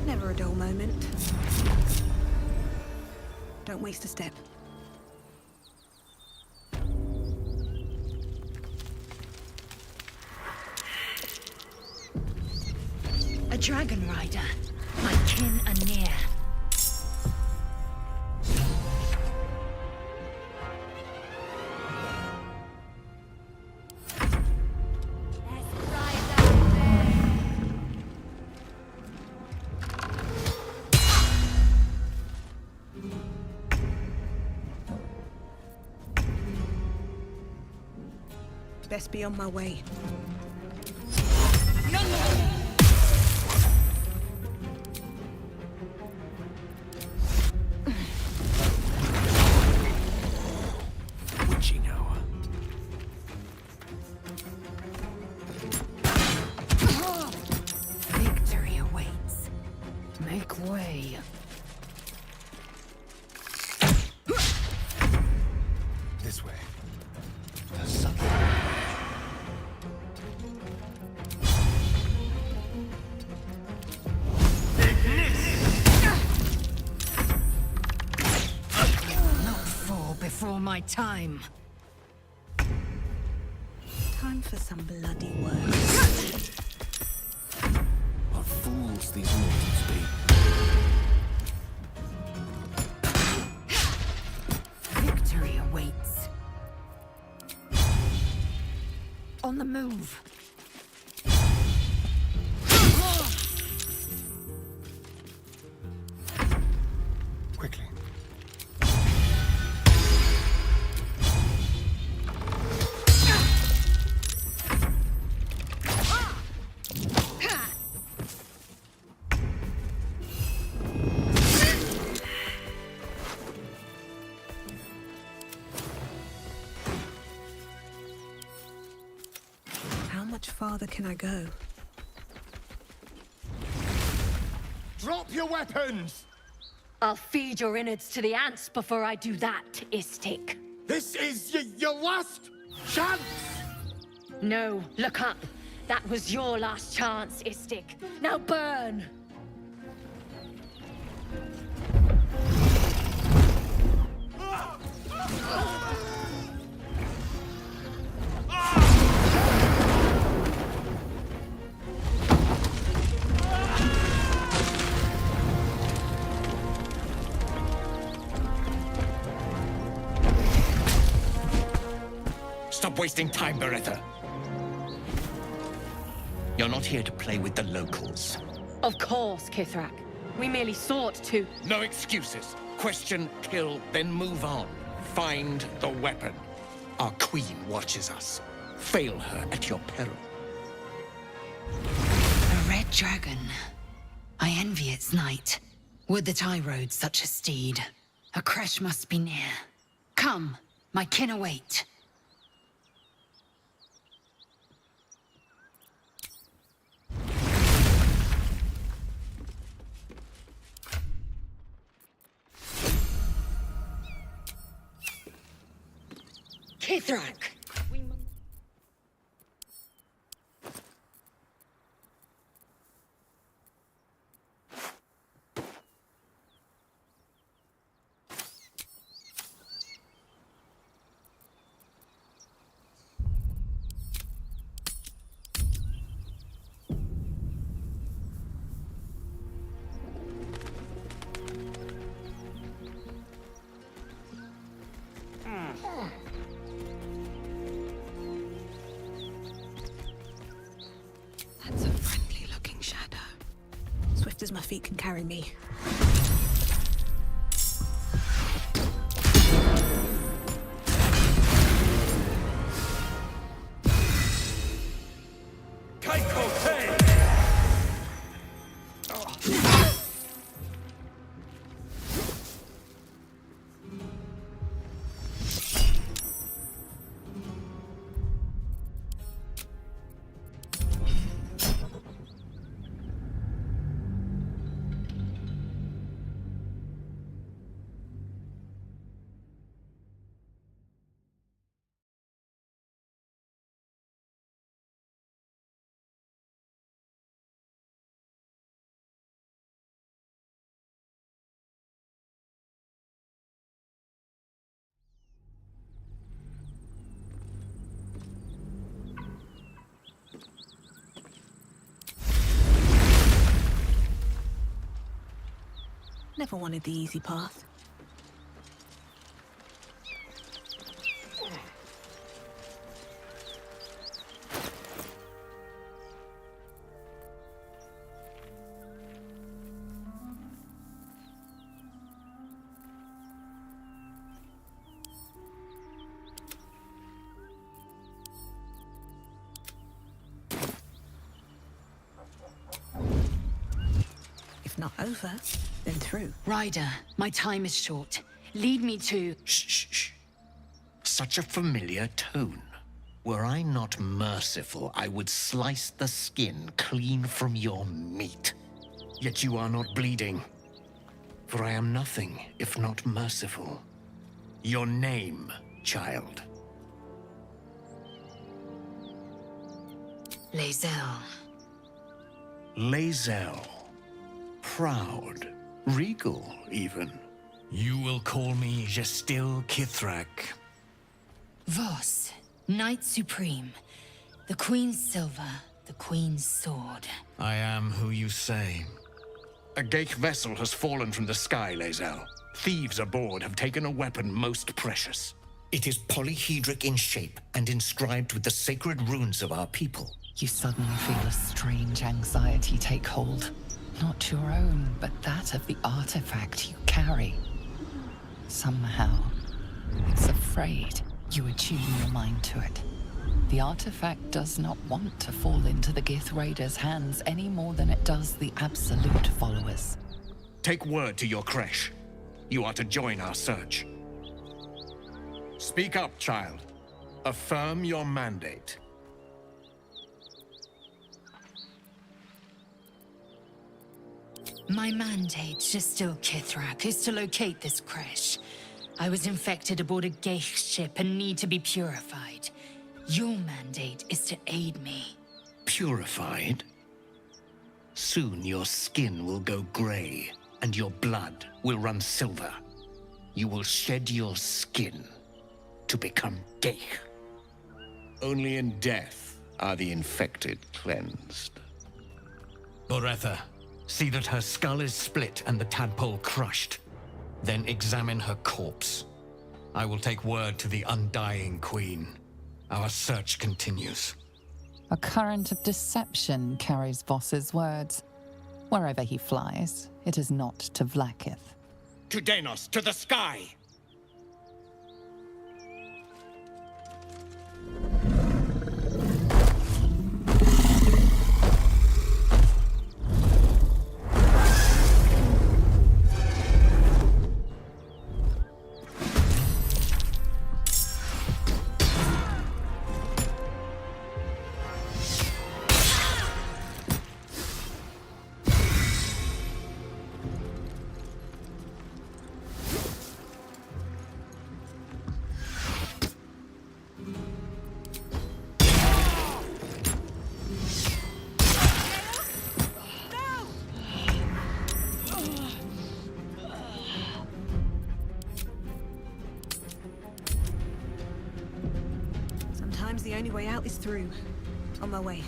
Never a dull moment. Don't waste a step. A dragon rider. My kin are near. Best be on my way. Witching hour. Victory awaits. Make way. This way. Not fall before my time. Time for some bloody work. What fools these mortals be. Victory awaits. On the move. Quickly. How much farther can I go? Drop your weapons! I'll feed your innards to the ants before I do that, Istik. This is your last chance! No, look up. That was your last chance, Istik. Now burn! Stop wasting time, Beretta. You're not here to play with the locals. Of course, Kithrak. We merely sought to... No excuses. Question, kill, then move on. Find the weapon. Our queen watches us. Fail her at your peril. A red dragon. I envy its knight. Would that I rode such a steed. A crash must be near. Come, my kin await. Kithrak! feet can carry me. Never wanted the easy path. If not over, then through. Ryder, my time is short. Lead me to... Shh, shh, shh. Such a familiar tone. Were I not merciful, I would slice the skin clean from your meat. Yet you are not bleeding. For I am nothing if not merciful. Your name, child. Lae'zel. Lae'zel. Proud. Regal, even. You will call me Gestil Kithrak. Voss, Knight Supreme. The Queen's silver, the Queen's sword. I am who you say. A Geich vessel has fallen from the sky, Lae'zel. Thieves aboard have taken a weapon most precious. It is polyhedric in shape and inscribed with the sacred runes of our people. You suddenly feel a strange anxiety take hold. Not your own, but that of the artifact you carry. Somehow, it's afraid. You attune your mind to it. The artifact does not want to fall into the Gith Raiders' hands any more than it does the Absolute followers. Take word to your creche. You are to join our search. Speak up, child. Affirm your mandate. My mandate, Gestil Kithrak, is to locate this creche. I was infected aboard a Geich ship and need to be purified. Your mandate is to aid me. Purified? Soon your skin will go gray, and your blood will run silver. You will shed your skin to become Geich. Only in death are the infected cleansed. Boretha, see that her skull is split and the tadpole crushed. Then examine her corpse. I will take word to the Undying Queen. Our search continues. A current of deception carries Voss's words. Wherever he flies, it is not to Vlaakith. To Denos, to the sky! Sometimes the only way out is through. On my way.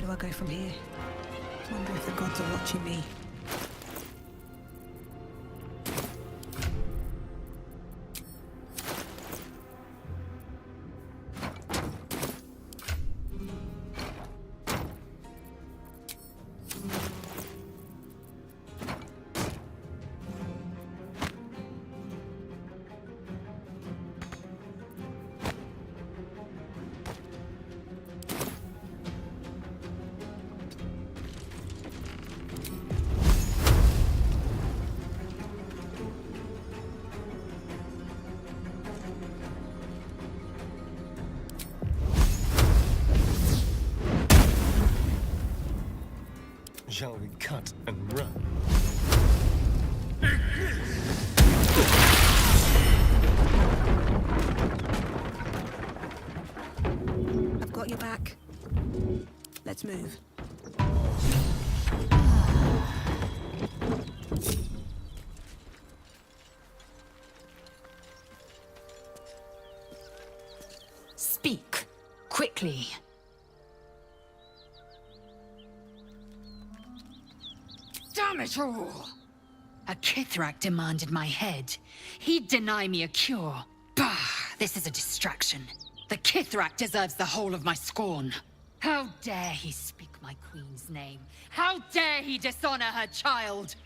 do I go from here? Wonder if the gods are watching me. Shall we cut and run? I've got your back. Let's move. Speak, quickly. Damn it all! A Kithrak demanded my head. He'd deny me a cure. Bah, this is a distraction. The Kithrak deserves the whole of my scorn. How dare he speak my queen's name? How dare he dishonor her child?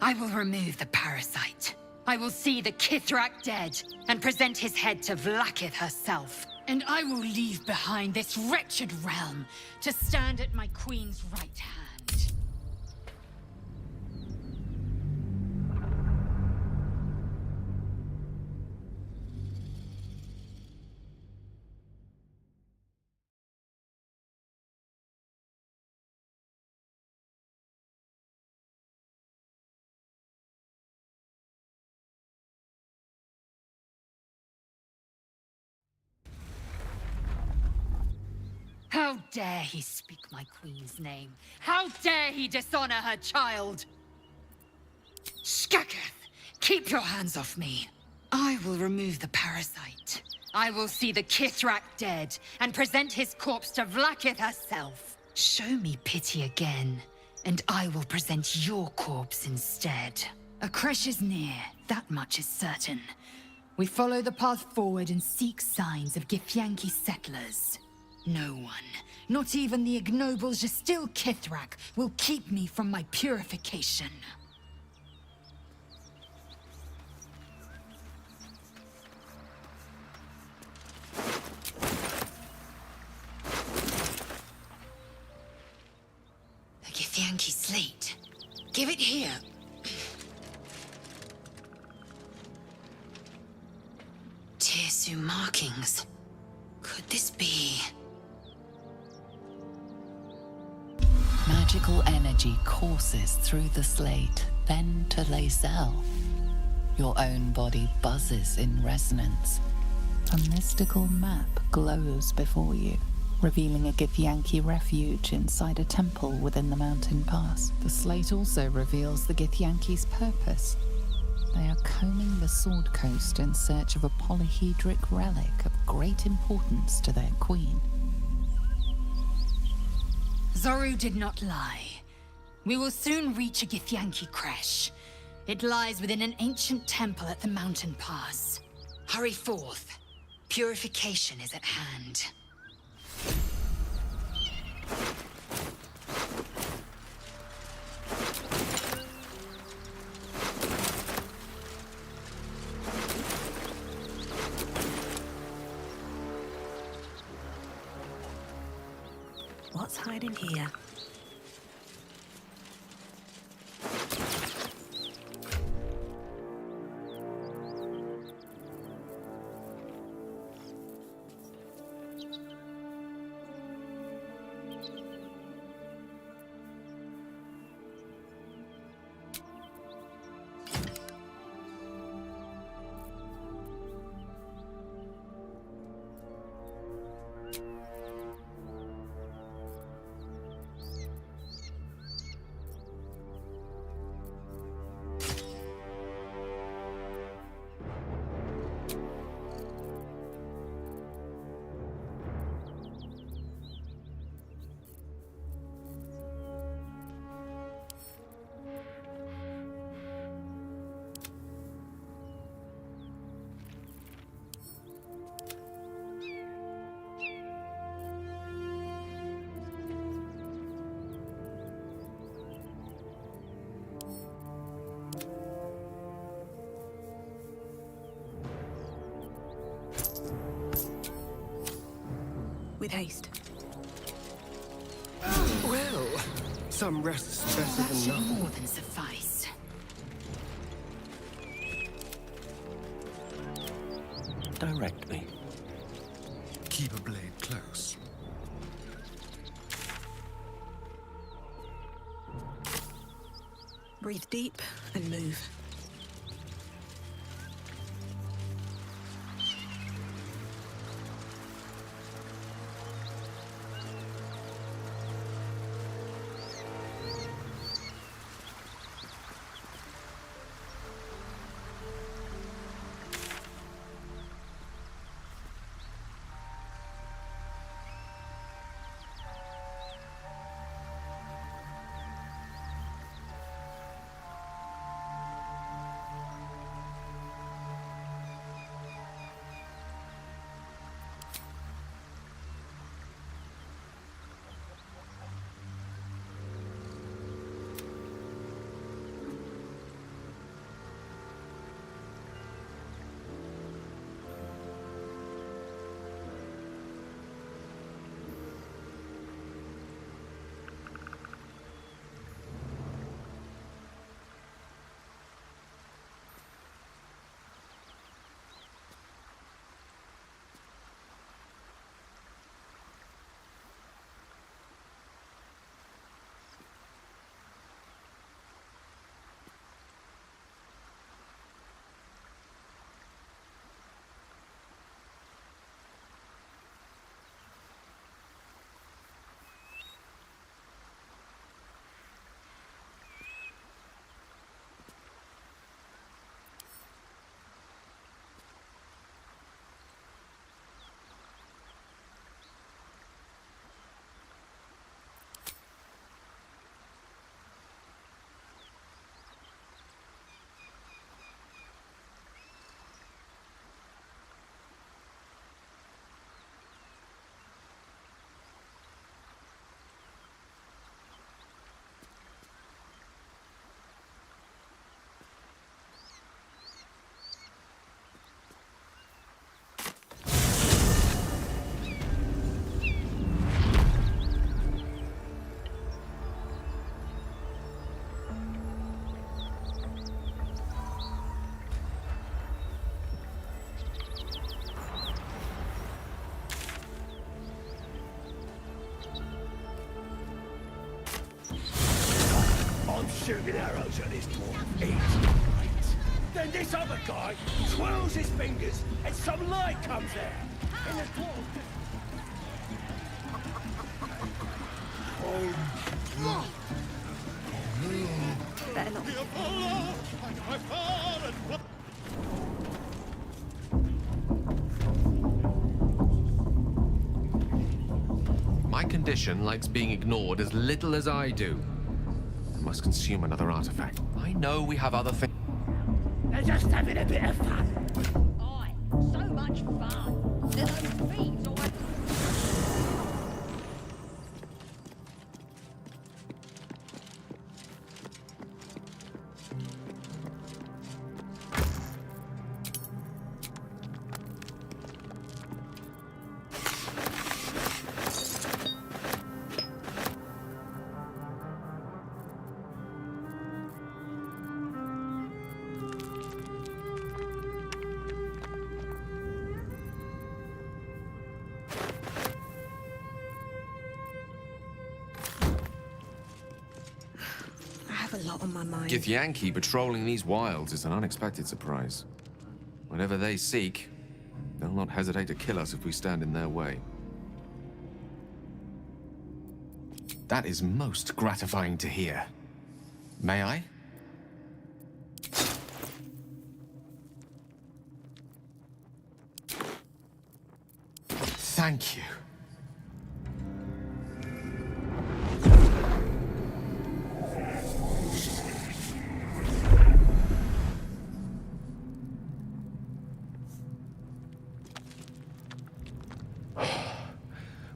I will remove the parasite. I will see the Kithrak dead, and present his head to Vlaakith herself. And I will leave behind this wretched realm, to stand at my queen's right hand. How dare he speak my queen's name? How dare he dishonor her child? Skaketh, keep your hands off me. I will remove the parasite. I will see the Kithrak dead, and present his corpse to Vlaakith herself. Show me pity again, and I will present your corpse instead. A creche is near, that much is certain. We follow the path forward and seek signs of Githyanki settlers. No one, not even the ignoble Gestil Kithrak, will keep me from my purification. The Githyanki slate. Give it here. Tirsu markings. Could this be... Magical energy courses through the slate, then to Lacel. Your own body buzzes in resonance. A mystical map glows before you, revealing a Githyanki refuge inside a temple within the mountain pass. The slate also reveals the Githyanki's purpose. They are combing the Sword Coast in search of a polyhedric relic of great importance to their queen. Zoru did not lie. We will soon reach a Githyanki creche. It lies within an ancient temple at the mountain pass. Hurry forth. Purification is at hand. What's hiding here? with haste. Well, some rest's better That than should nothing. more than suffice. Direct me. Keep a blade close. Breathe deep and move. I'm shooting arrows at this dwarf. He's great. Then this other guy twirls his fingers and some light comes out. And the dwarf Better not. My condition likes being ignored as little as I do. I must consume another artifact. I know we have other things. They're just having a bit of fun. Aye, so much fun. They're those thieves always... A lot on my mind. Githyanki patrolling these wilds is an unexpected surprise. Whenever they seek, they'll not hesitate to kill us if we stand in their way. That is most gratifying to hear. May I? Thank you.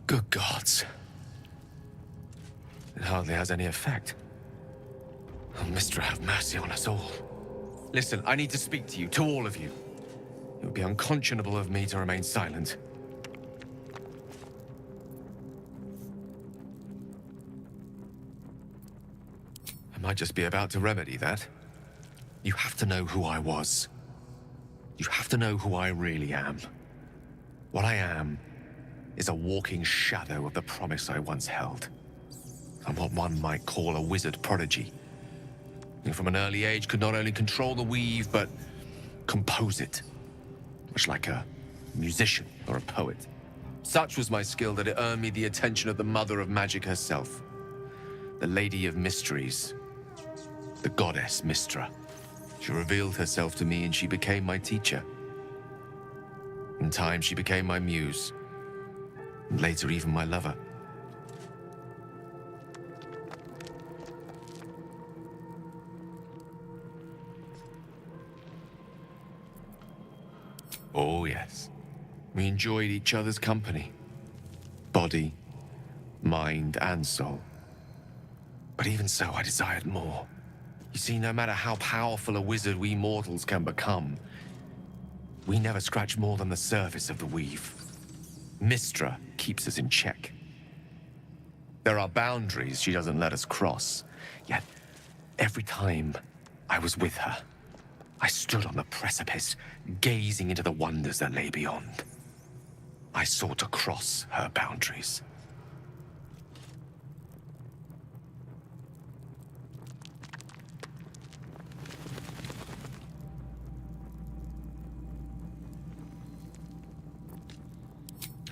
Good gods. It hardly has any effect. Oh, Mistra, have mercy on us all. Listen, I need to speak to you, to all of you. It would be unconscionable of me to remain silent. might just be about to remedy that. You have to know who I was. You have to know who I really am. What I am is a walking shadow of the promise I once held. I'm what one might call a wizard prodigy. Who from an early age could not only control the weave, but compose it. Much like a musician or a poet. Such was my skill that it earned me the attention of the mother of magic herself. The Lady of Mysteries. The goddess Mystra. She revealed herself to me and she became my teacher. In time, she became my muse. And later, even my lover. Oh, yes. We enjoyed each other's company. Body, mind, and soul. But even so, I desired more. You see, no matter how powerful a wizard we mortals can become, we never scratch more than the surface of the weave. Mystra keeps us in check. There are boundaries she doesn't let us cross. Yet, every time I was with her, I stood on the precipice, gazing into the wonders that lay beyond. I sought to cross her boundaries.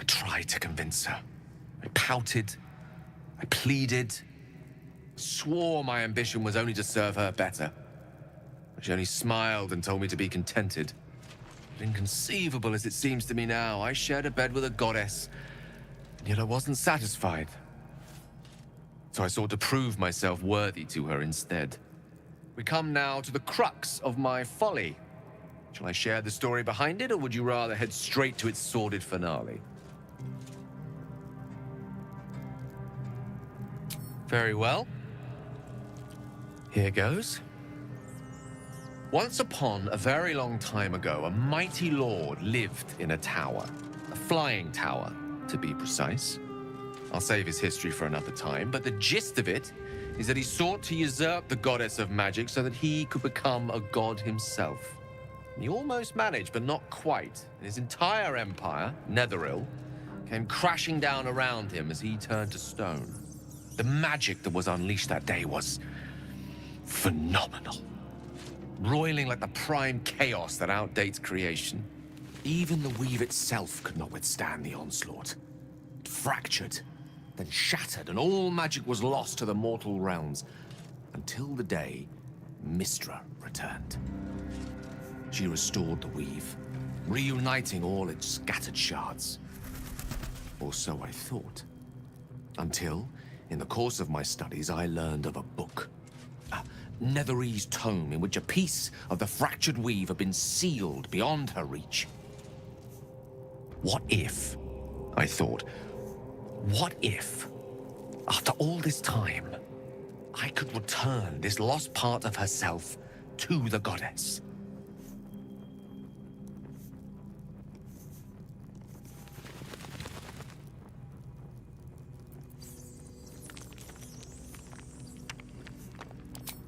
I tried to convince her. I pouted. I pleaded. Swore my ambition was only to serve her better. She only smiled and told me to be contented. But inconceivable as it seems to me now, I shared a bed with a goddess, and yet I wasn't satisfied. So I sought to prove myself worthy to her instead. We come now to the crux of my folly. Shall I share the story behind it, or would you rather head straight to its sordid finale? Very well. Here goes. Once upon a very long time ago, a mighty lord lived in a tower. A flying tower, to be precise. I'll save his history for another time, but the gist of it is that he sought to usurp the goddess of magic so that he could become a god himself. He almost managed, but not quite. And his entire empire, Netheril, came crashing down around him as he turned to stone. The magic that was unleashed that day was phenomenal. Roiling like the prime chaos that outdates creation. Even the weave itself could not withstand the onslaught. It fractured, then shattered, and all magic was lost to the mortal realms. Until the day Mystra returned. She restored the weave, reuniting all its scattered shards. Or so I thought. Until, in the course of my studies, I learned of a book. Netherese tome in which a piece of the fractured weave had been sealed beyond her reach. What if, I thought, what if, after all this time, I could return this lost part of herself to the goddess?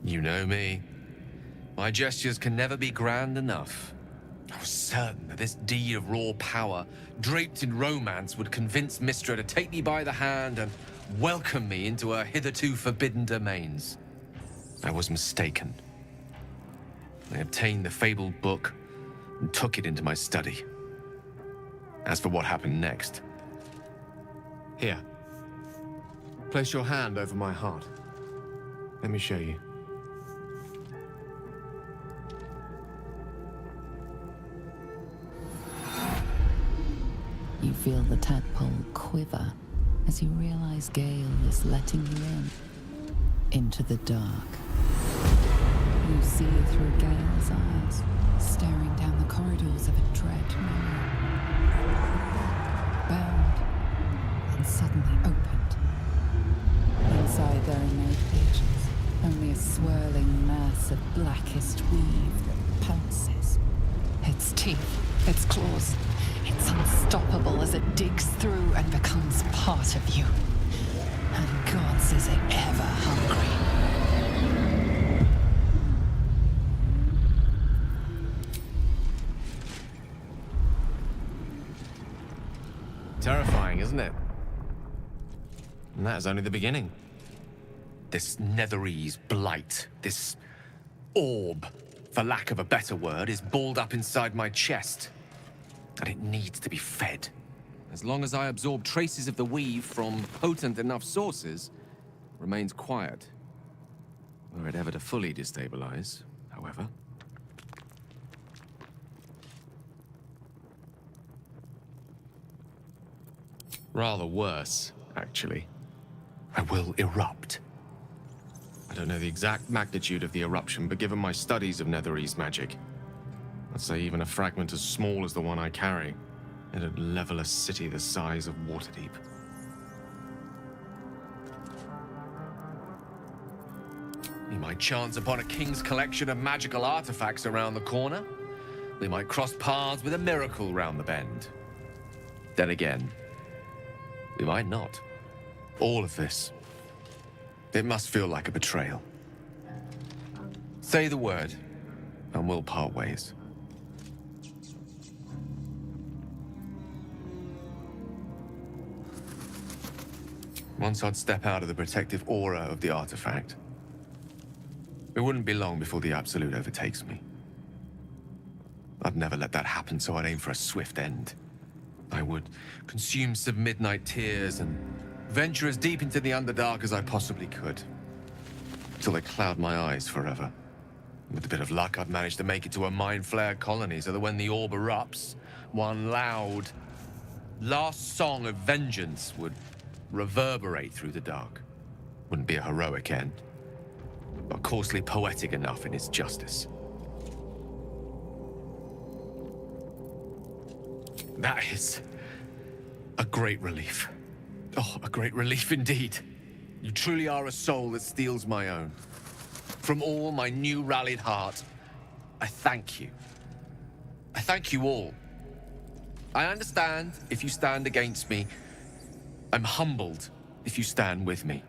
You know me. My gestures can never be grand enough. I was certain that this deed of raw power, draped in romance, would convince Mystra to take me by the hand and welcome me into her hitherto forbidden domains. I was mistaken. I obtained the fabled book and took it into my study. As for what happened next... Here. Place your hand over my heart. Let me show you. You feel the tadpole quiver as you realize Gale is letting you into the dark. You see through Gale's eyes, staring down the corridors of a dread memory. Bound, and suddenly opened. Inside there are no pages, only a swirling mass of blackest weave that pounces. Its teeth, its claws, it's unstoppable as it digs through and becomes part of you. And gods, is it ever hungry. And that is only the beginning. This Netherese blight, this orb, for lack of a better word, is balled up inside my chest. And it needs to be fed. As long as I absorb traces of the weave from potent enough sources, remains quiet. Were it ever to fully destabilize, however. Rather worse, actually. I will erupt. I don't know the exact magnitude of the eruption, but given my studies of Netherese magic, I'd say even a fragment as small as the one I carry, it'd level a city the size of Waterdeep. We might chance upon a king's collection of magical artifacts around the corner. We might cross paths with a miracle round the bend. Then again, we might not. All of this, it must feel like a betrayal. Say the word, and we'll part ways. Once I'd step out of the protective aura of the artifact, it wouldn't be long before the Absolute overtakes me. I'd never let that happen, so I'd aim for a swift end. I would consume some midnight tears and venture as deep into the Underdark as I possibly could, till they cloud my eyes forever. With a bit of luck, I'd manage to make it to a Mind Flayer colony, so that when the orb erupts, one loud, last song of vengeance would reverberate through the dark. Wouldn't be a heroic end, but coarsely poetic enough in its justice. That is a great relief. Oh, a great relief indeed. You truly are a soul that steals my own. From all my new rallied heart, I thank you. I thank you all. I understand if you stand against me. I'm humbled if you stand with me.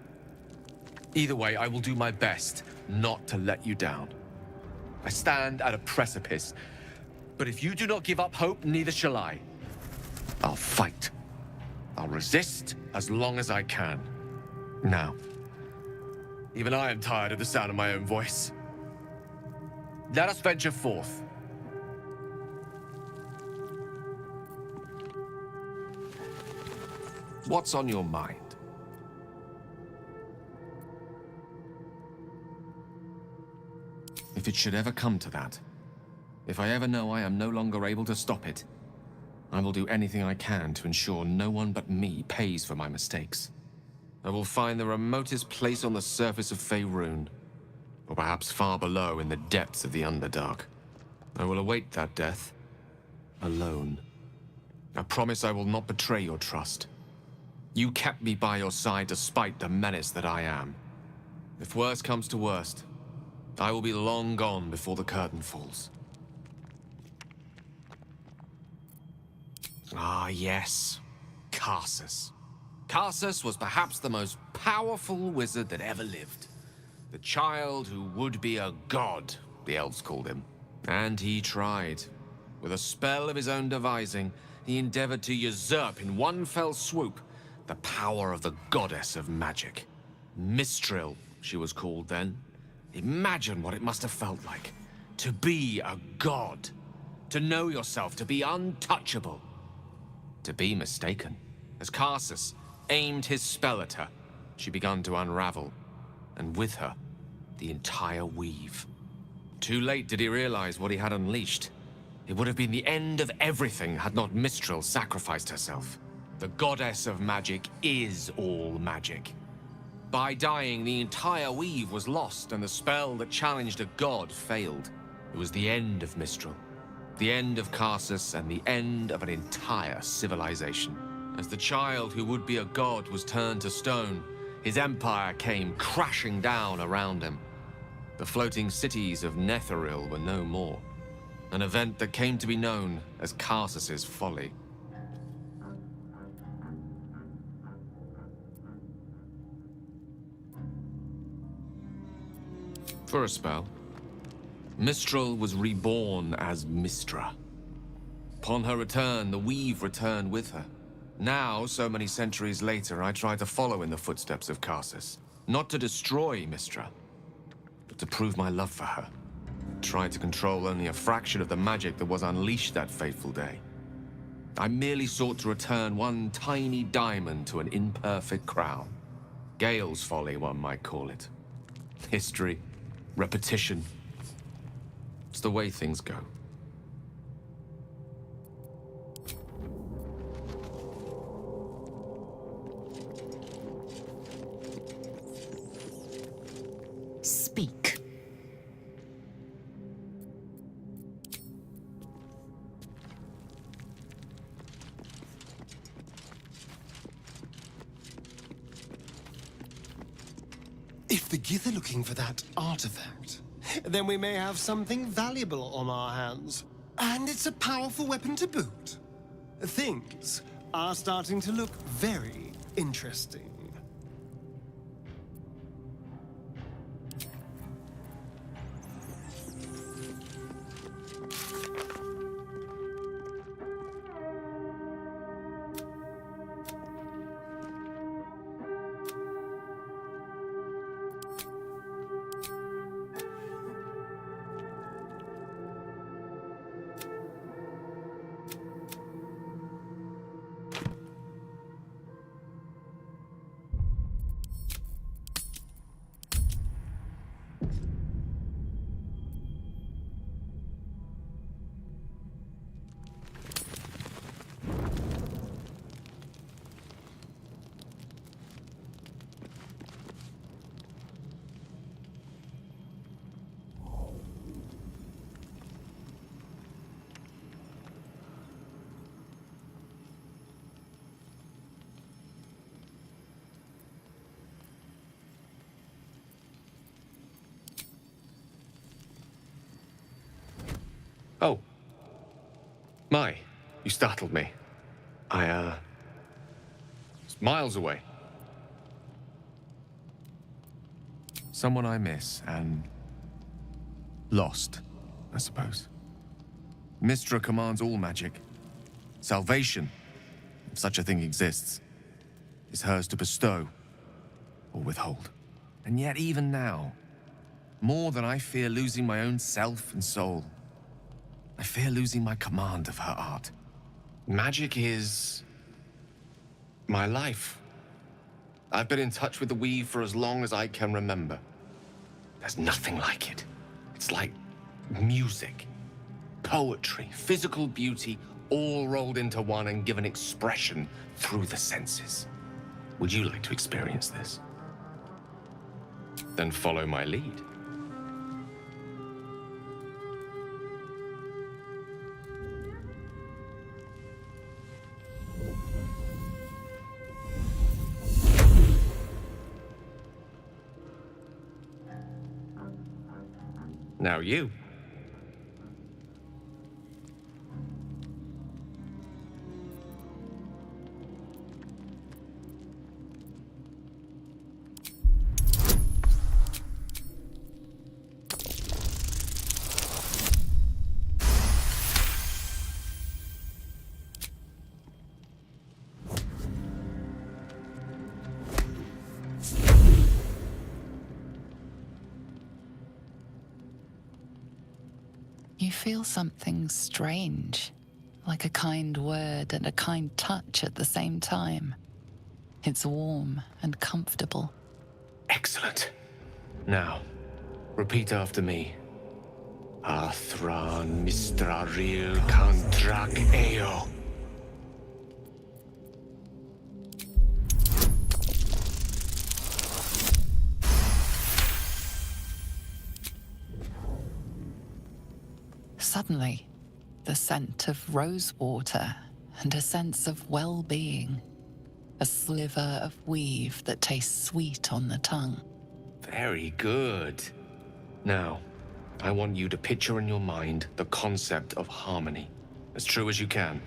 Either way, I will do my best not to let you down. I stand at a precipice, but if you do not give up hope, neither shall I. I'll fight. I'll resist as long as I can. Now, even I am tired of the sound of my own voice. Let us venture forth. What's on your mind? If it should ever come to that, if I ever know I am no longer able to stop it, I will do anything I can to ensure no one but me pays for my mistakes. I will find the remotest place on the surface of Faerun, or perhaps far below in the depths of the Underdark. I will await that death, alone. I promise I will not betray your trust. You kept me by your side despite the menace that I am. If worst comes to worst, I will be long gone before the curtain falls. Ah, yes. Karsus. Karsus was perhaps the most powerful wizard that ever lived. The child who would be a god, the elves called him. And he tried. With a spell of his own devising, he endeavored to usurp in one fell swoop the power of the goddess of magic. Mistral, she was called then. Imagine what it must have felt like. To be a god. To know yourself, to be untouchable. To be mistaken. As Karsus aimed his spell at her, she began to unravel, and with her, the entire weave. Too late did he realize what he had unleashed. It would have been the end of everything had not Mistral sacrificed herself. The goddess of magic is all magic. By dying, the entire weave was lost, and the spell that challenged a god failed. It was the end of Mistral. The end of Karsus, and the end of an entire civilization. As the child who would be a god was turned to stone, his empire came crashing down around him. The floating cities of Netheril were no more. An event that came to be known as Karsus's folly. For a spell, Mistral was reborn as Mistra. Upon her return, the weave returned with her. Now, so many centuries later, I try to follow in the footsteps of Karsus. Not to destroy Mystra, but to prove my love for her. Try to control only a fraction of the magic that was unleashed that fateful day. I merely sought to return one tiny diamond to an imperfect crown. Gale's folly, one might call it. History, repetition. It's the way things go. Speak. If the Gith are looking for that artifact, then we may have something valuable on our hands. And it's a powerful weapon to boot. Things are starting to look very interesting. Oh. My, you startled me. I, was miles away. Someone I miss, and lost, I suppose. Mystra commands all magic. Salvation, if such a thing exists, is hers to bestow or withhold. And yet even now, more than I fear losing my own self and soul, I fear losing my command of her art. Magic is my life. I've been in touch with the weave for as long as I can remember. There's nothing like it. It's like music, poetry, physical beauty, all rolled into one and given expression through the senses. Would you like to experience this? Then follow my lead. Now you. You feel something strange, like a kind word and a kind touch at the same time. It's warm and comfortable. Excellent. Now, repeat after me. Athran Mistraril Kantrak Eo. Suddenly, the scent of rosewater and a sense of well-being. A sliver of weave that tastes sweet on the tongue. Very good. Now, I want you to picture in your mind the concept of harmony, as true as you can.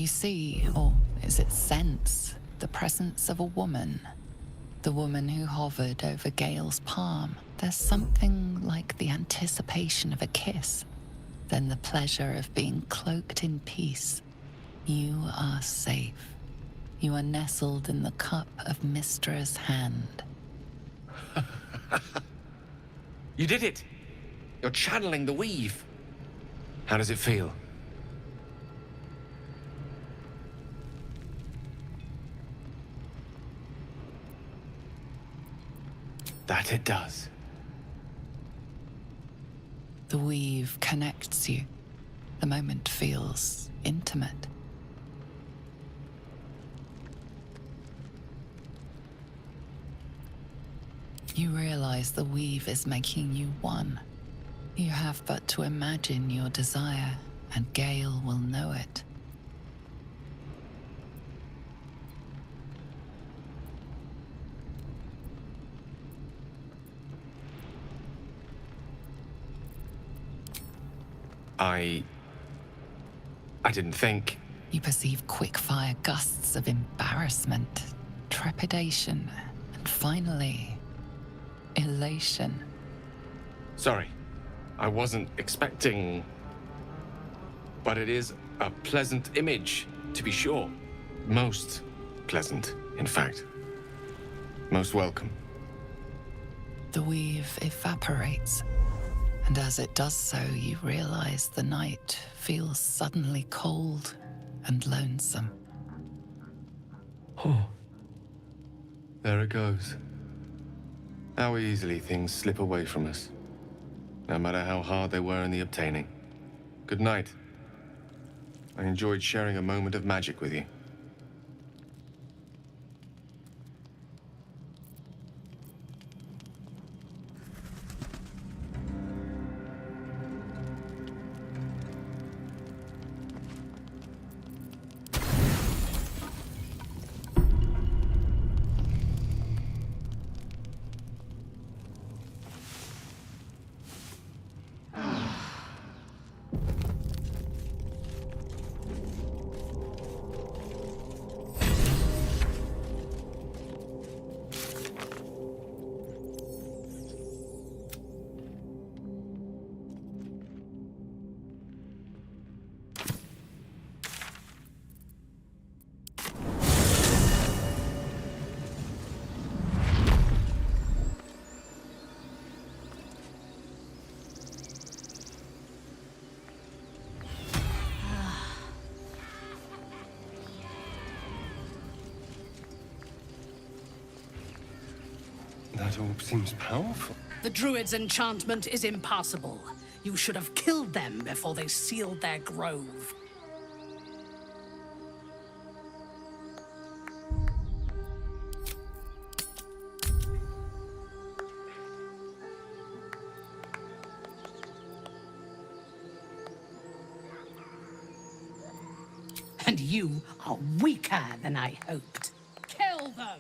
You see, or is it sense, the presence of a woman. The woman who hovered over Gale's palm. There's something like the anticipation of a kiss, then the pleasure of being cloaked in peace. You are safe. You are nestled in the cup of Mystra's hand. You did it! You're channeling the weave. How does it feel? That it does. The weave connects you. The moment feels intimate. You realize the weave is making you one. You have but to imagine your desire, and Gale will know it. I didn't think. You perceive quick-fire gusts of embarrassment, trepidation, and finally, elation. Sorry. I wasn't expecting... But it is a pleasant image, to be sure. Most pleasant, in fact. Most welcome. The weave evaporates, and as it does so, you realize the night feels suddenly cold and lonesome. Oh. There it goes. How easily things slip away from us, no matter how hard they were in the obtaining. Good night. I enjoyed sharing a moment of magic with you. That orb seems powerful. The druid's enchantment is impassable. You should have killed them before they sealed their grove. And you are weaker than I hoped. Kill them!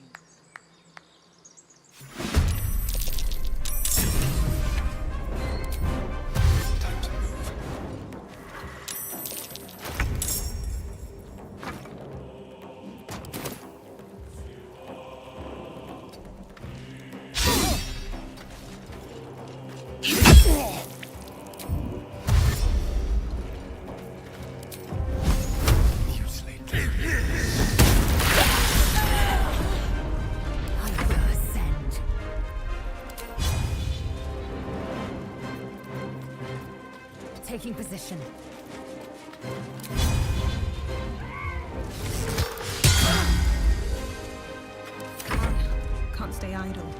Taking position. Can't stay idle.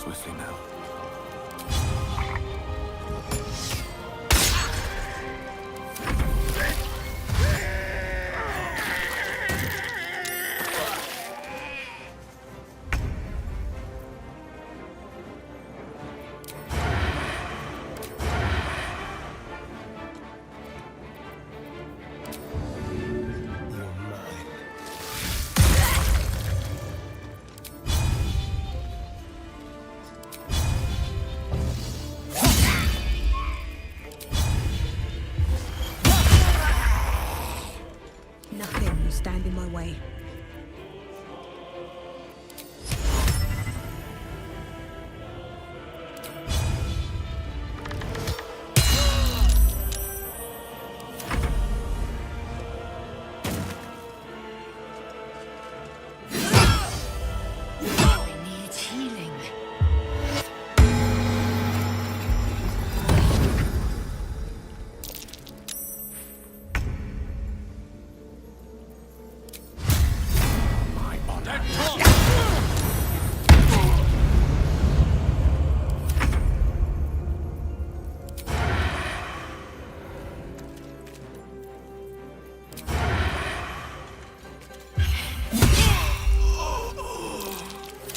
swiftly now. Nothing will stand in my way. I need healing.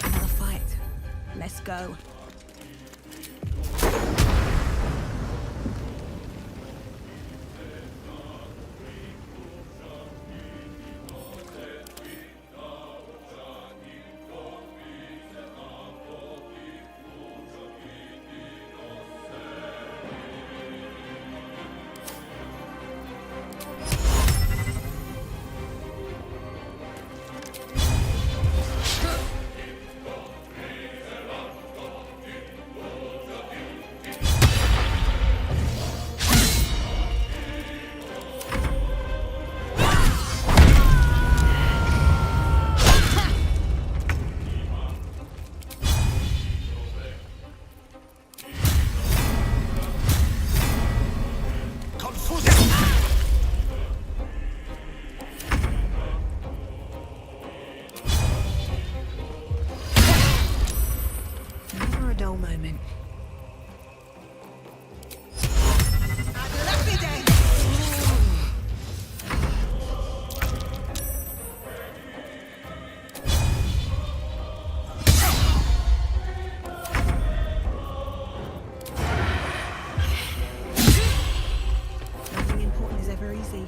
Another fight. Let's go. Never a dull moment. Nothing important is ever easy.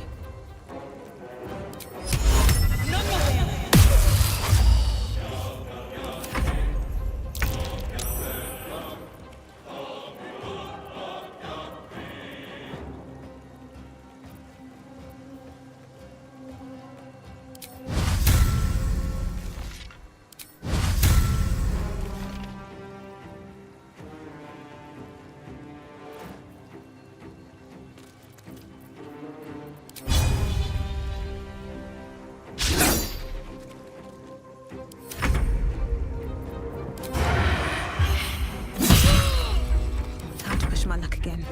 Time to push my luck again.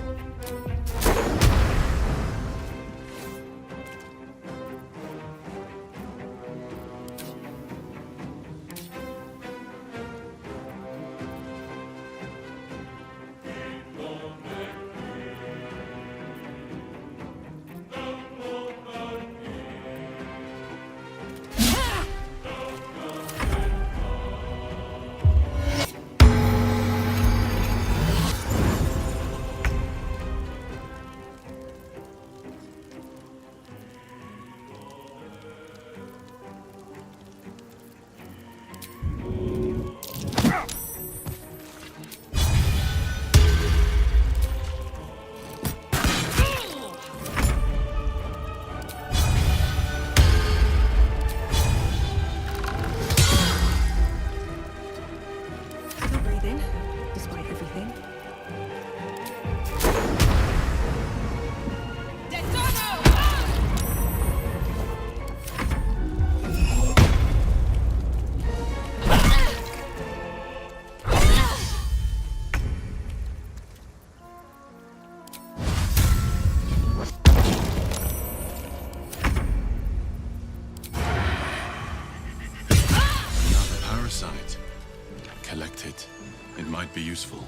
It might be useful.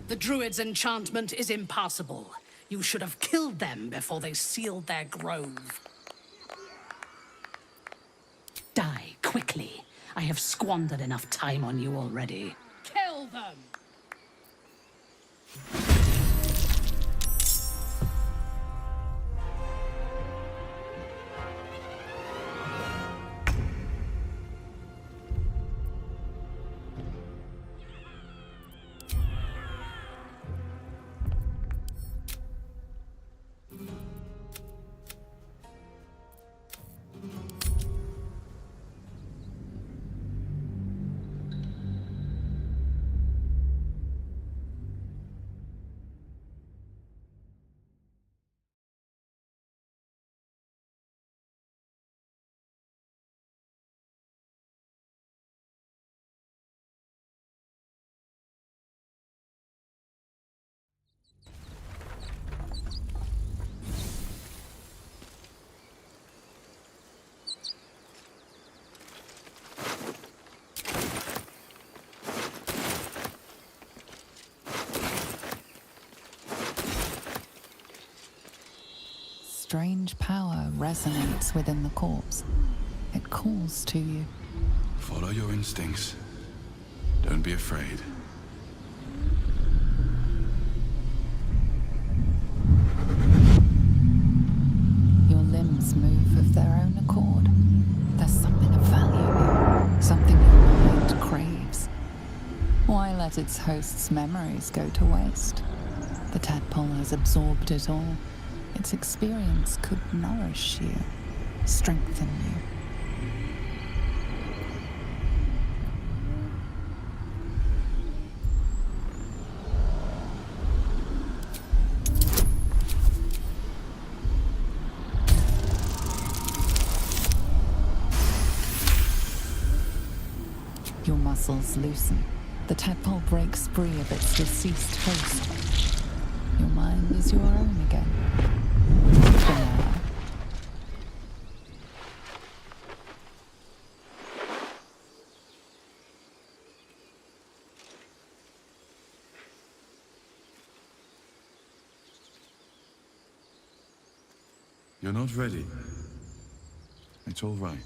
The druid's enchantment is impassable. You should have killed them before they sealed their grove. Die quickly. I have squandered enough time on you already. Kill them! Strange power resonates within the corpse. It calls to you. Follow your instincts. Don't be afraid. Your limbs move of their own accord. There's something of value here, something your mind craves. Why let its host's memories go to waste? The tadpole has absorbed it all. Its experience could nourish you, strengthen you. Your muscles loosen. The tadpole breaks free of its deceased host. Your mind is your own again. For now. You're not ready. It's all right.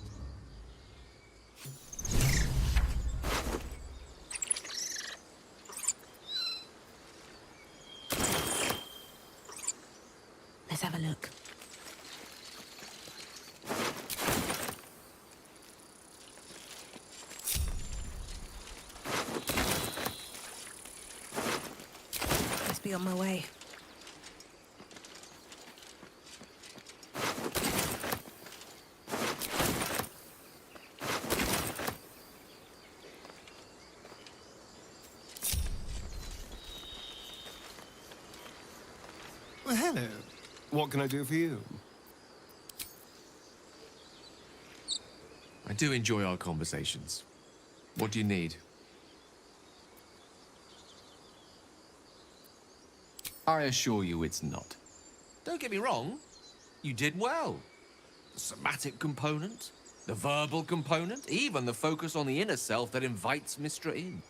Let's have a look. Must be on my way. Well, hello. What can I do for you? I do enjoy our conversations. What do you need? I assure you it's not. Don't get me wrong. You did well. The somatic component, the verbal component, even the focus on the inner self that invites Mistra in.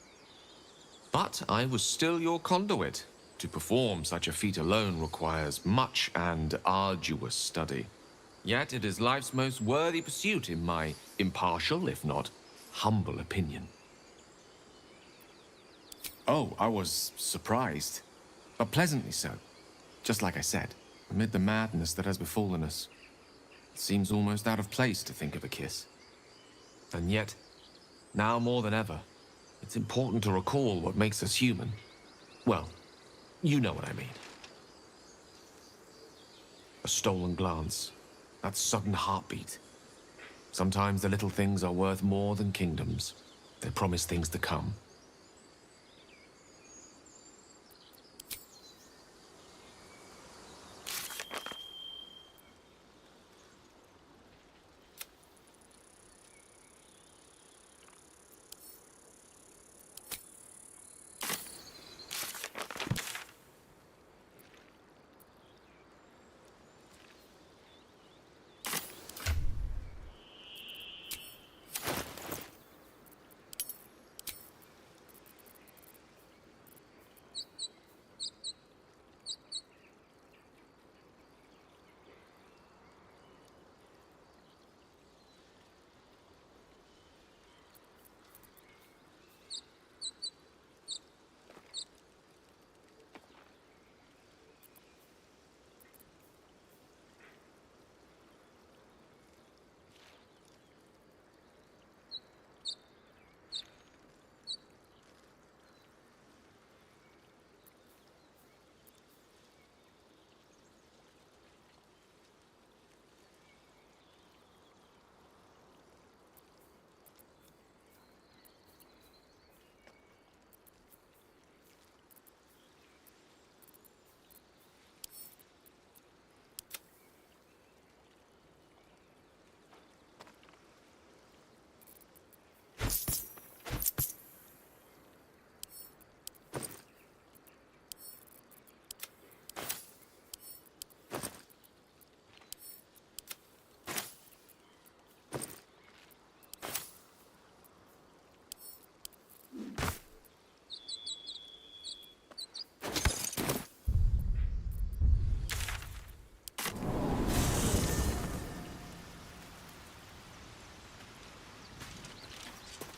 But I was still your conduit. To perform such a feat alone requires much and arduous study. Yet it is life's most worthy pursuit in my impartial, if not humble opinion. Oh, I was surprised, but pleasantly so. Just like I said, amid the madness that has befallen us, it seems almost out of place to think of a kiss. And yet, now more than ever, it's important to recall what makes us human. Well, You know what I mean. A stolen glance. That sudden heartbeat. Sometimes the little things are worth more than kingdoms. They promise things to come.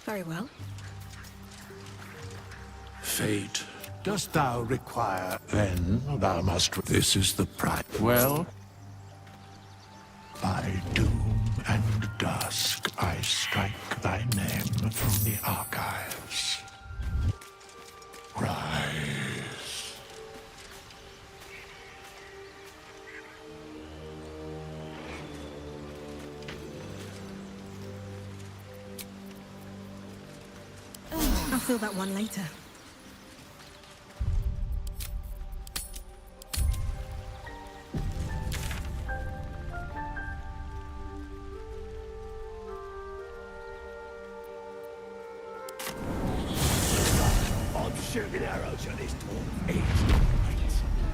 Very well. Fate, dost thou require? Then thou must. This is the price. Well, by doom and dusk I strike thy name from the archives. Rise. I'll fill that one later. I'm shooting arrows at this dwarf.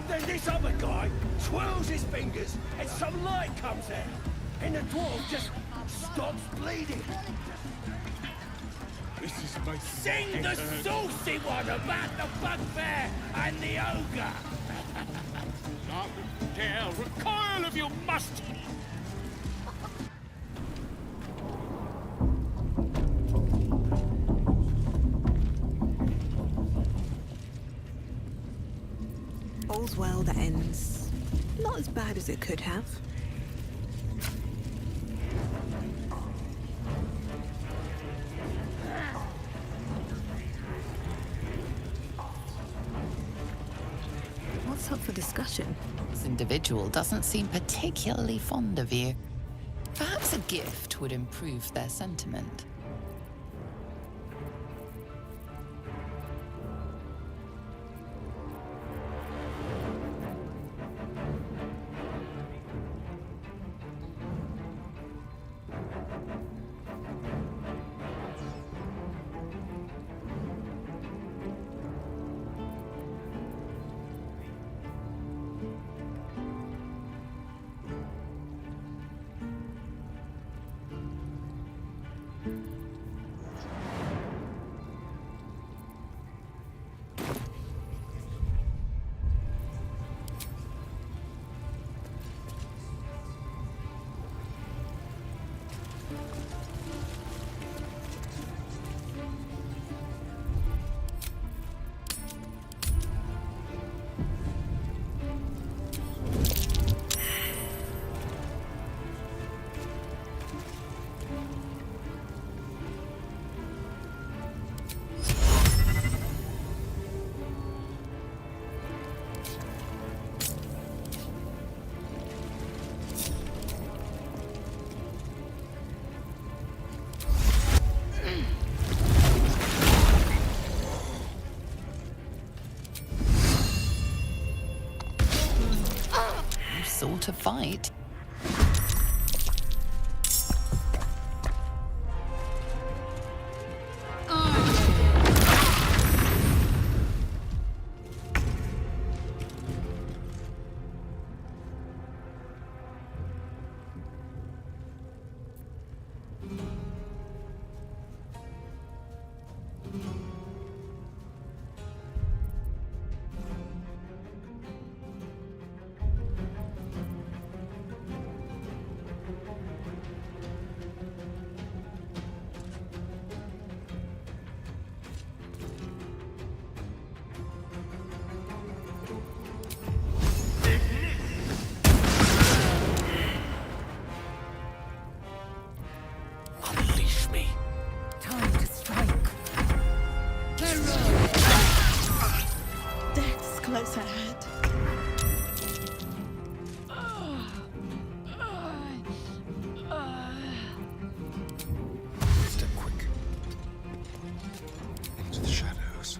Then this other guy twirls his fingers and some light comes out. And the dwarf just stops bleeding. This is my Sing the saucy one about the bugbear and the ogre! Not dare recoil if you must! All's well that ends. Not as bad as it could have. What's up for discussion? This individual doesn't seem particularly fond of you. Perhaps a gift would improve their sentiment. sort of fight. Unleash me. Time to strike. Death's close ahead. Step quick. Into the shadows.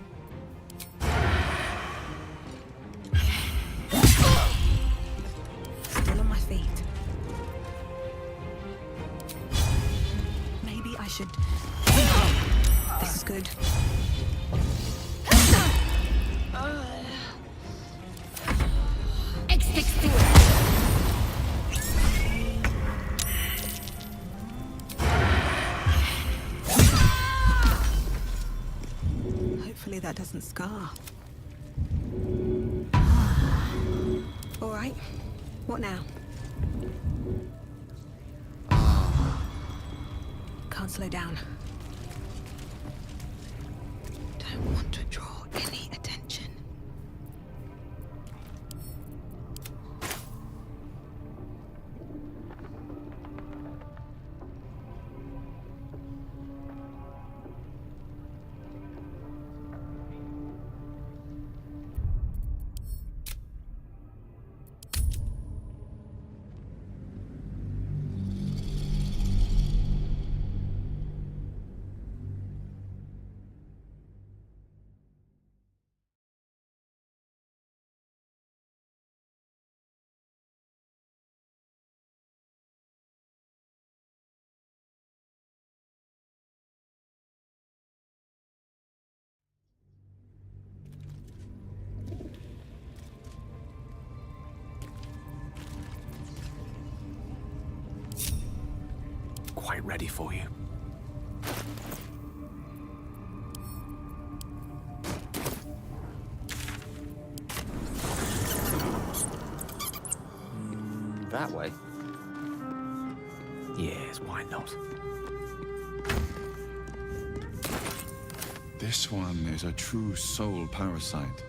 Still on my feet. Maybe I should... This is good. Hopefully that doesn't scar. All right. What now? Can't slow down. Don't want to draw any attention. Quite ready for you. That way? Yes, why not? This one is a true soul parasite.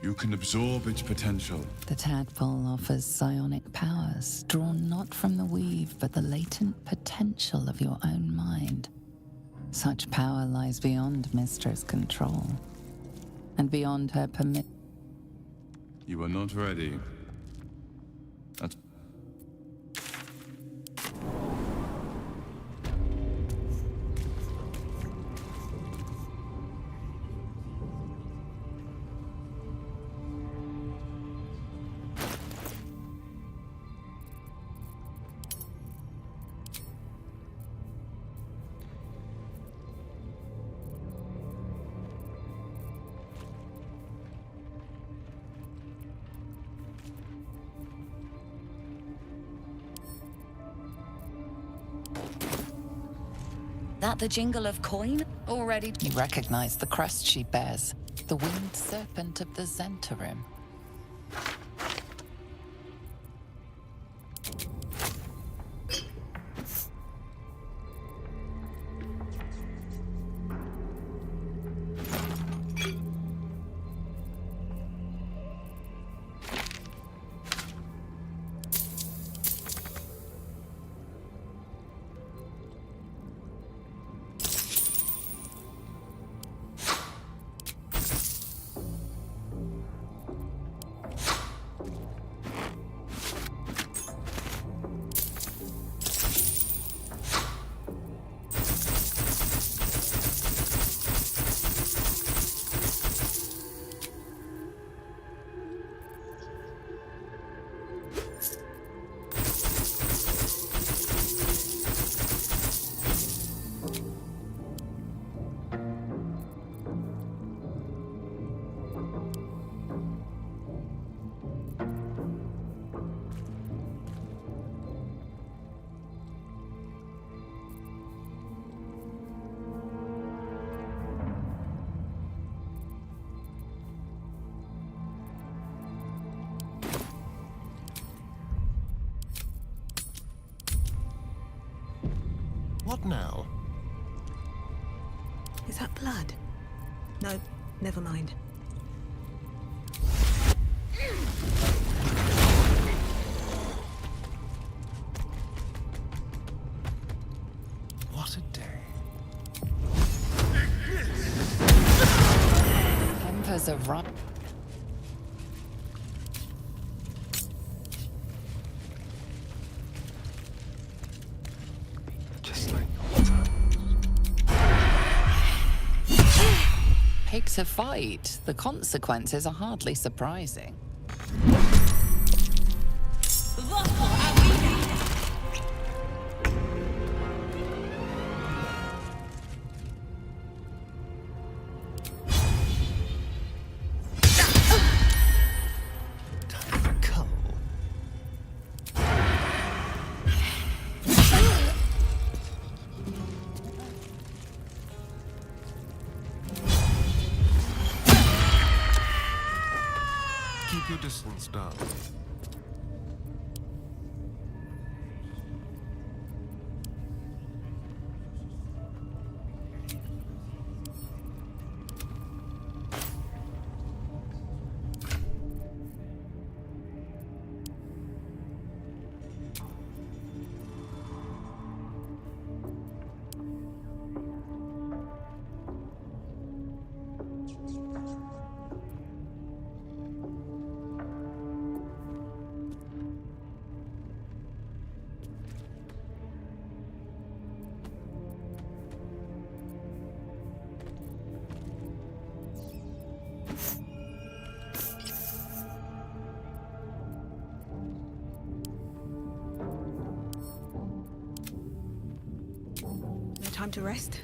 You can absorb its potential. The tadpole offers psionic powers, drawn not from the weave, but the latent potential of your own mind. Such power lies beyond Mistress' control, and beyond her permit. You are not ready. That's... That the jingle of coin? Already. You recognize the crest she bears, the winged serpent of the Zentarim. What now? Is that blood? No, never mind. What a day. Tempers are run. Pick to fight. The consequences are hardly surprising. Keep your distance, darling. No time to rest?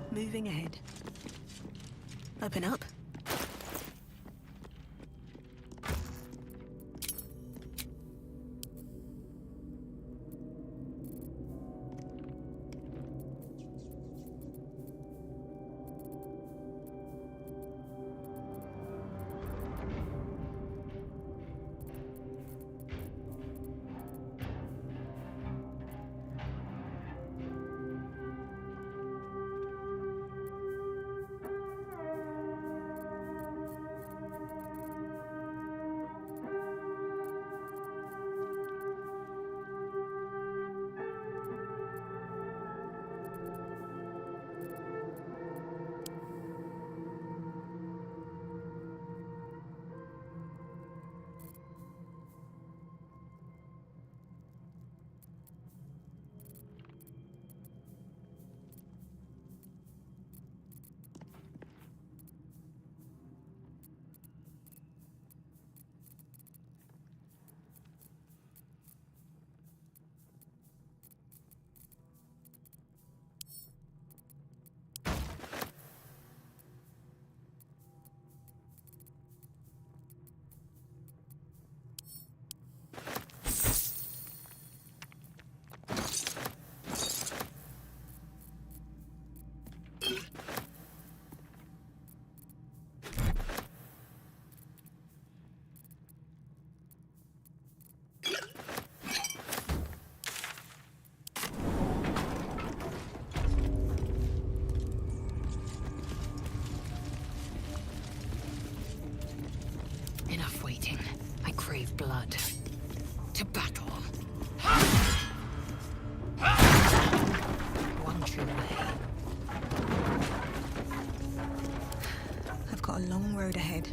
Moving ahead. Open up. Enough waiting. I crave blood. To battle. One true way. I've got a long road ahead.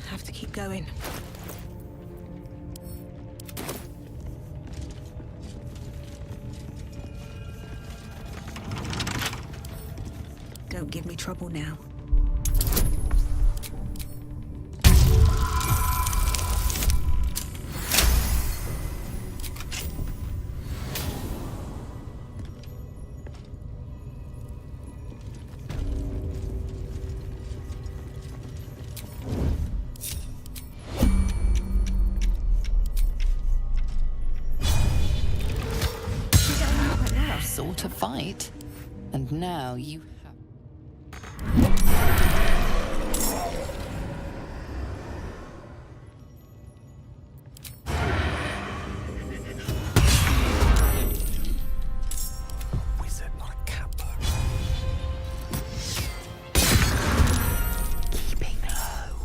Have to keep going. Don't give me trouble now. Sort of fight. And now you Wizard, not a cat bird. keeping low.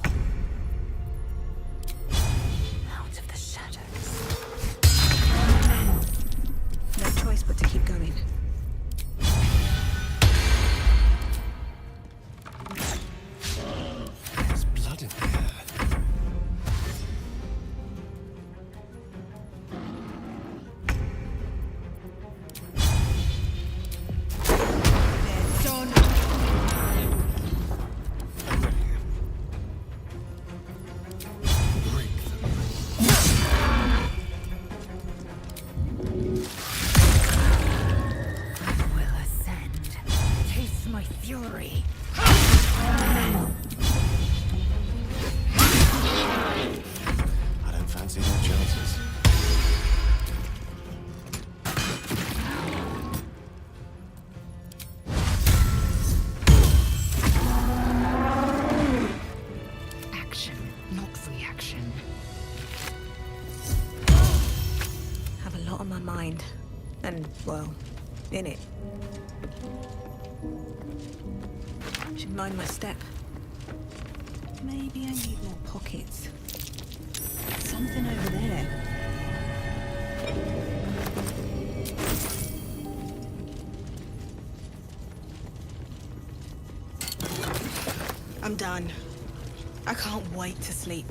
Out of the shadows. No choice but to keep going. There's blood in there. Will ascend. Taste my fury. I don't fancy their chances. Action, not reaction. Have a lot on my mind. And, well, in it. Should mind my step. Maybe I need more pockets. Something over there. I'm done. I can't wait to sleep.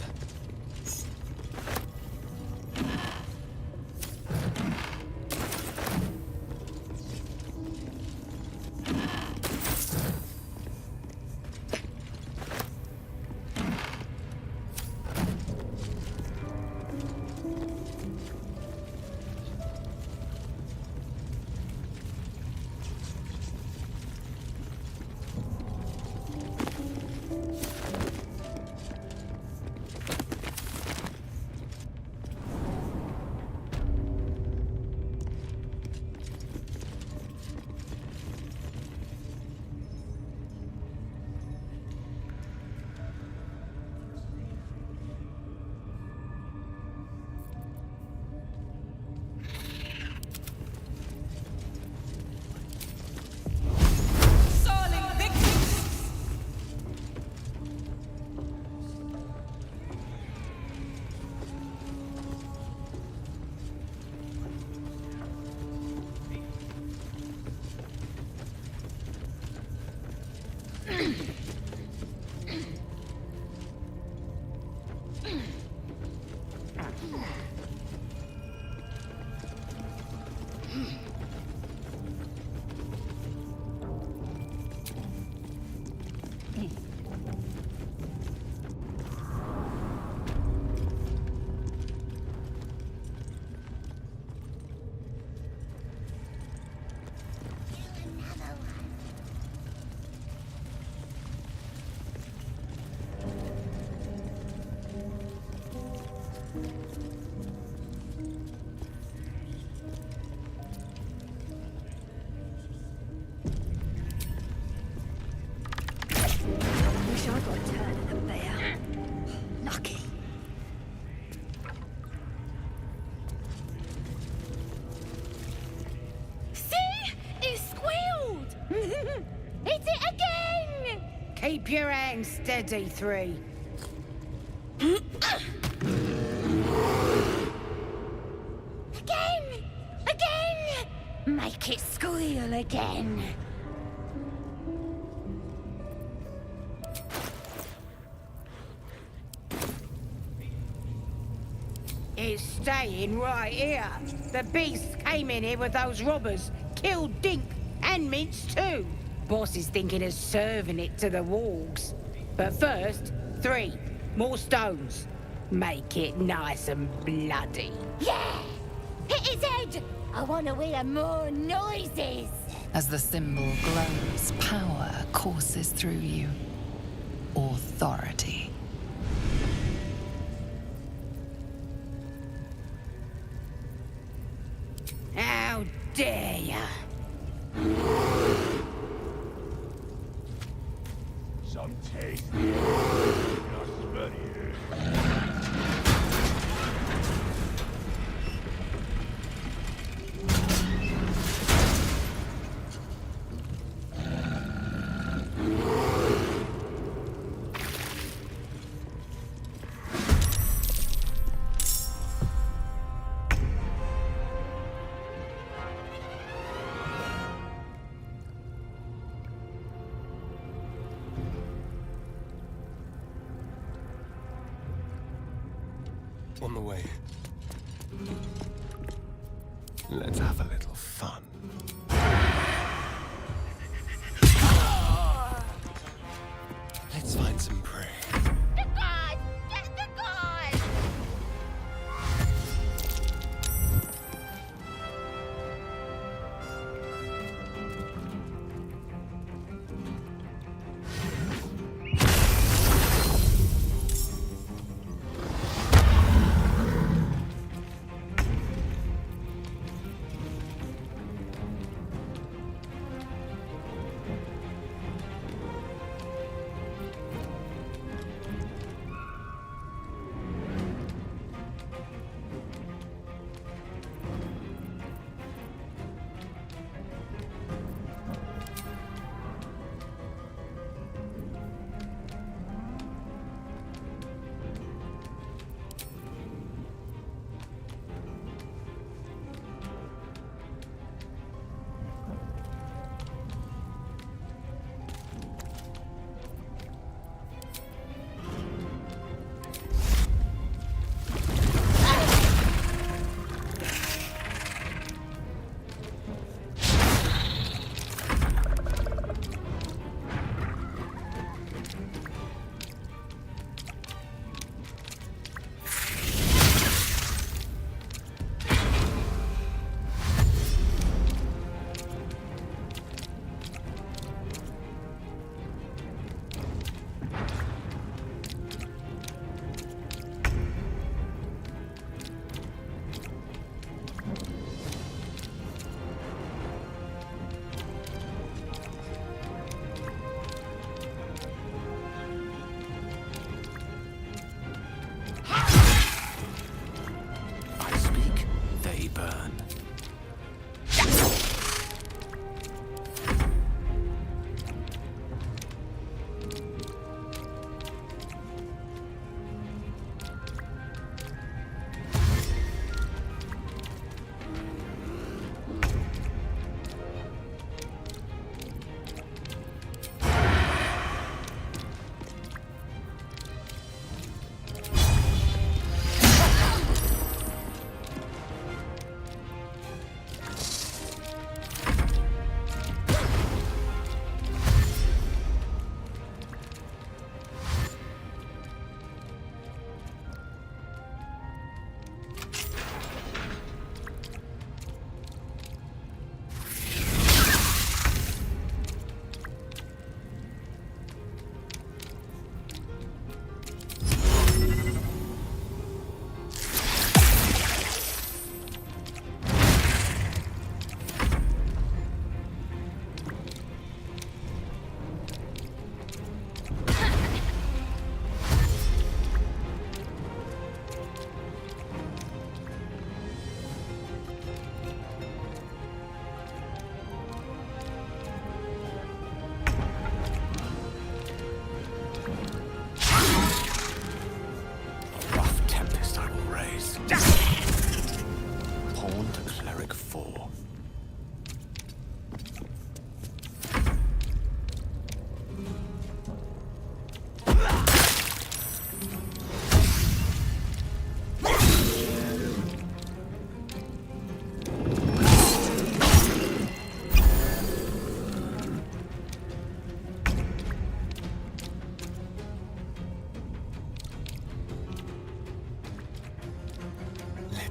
Wish I got a turn in the bear. Lucky. See? It squealed! Hit it again! Keep your hands steady, 3. Again! Again! Make it squeal again. It's staying right here. The beast came in here with those robbers, killed Dink and Mince too. boss is thinking of serving it to the wargs. But first, 3 more stones. Make it nice and bloody. Yeah! Hit his head! I want to hear more noises! As the symbol glows, power courses through you. Authority. How dare ya? Some taste. On the way. Let's have a little fun. Let's find some prey. The god! Get the god!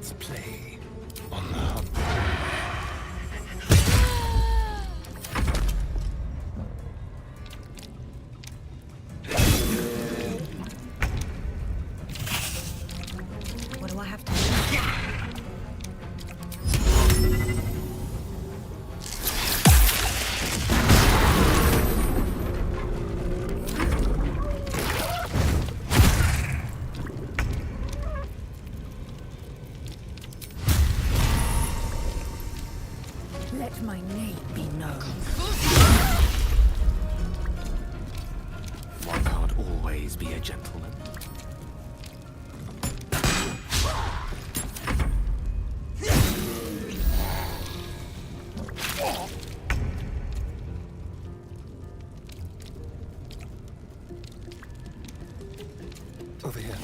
Let's play on the hunt. What do I have to do? Let my name be known. One can't always be a gentleman. Over here.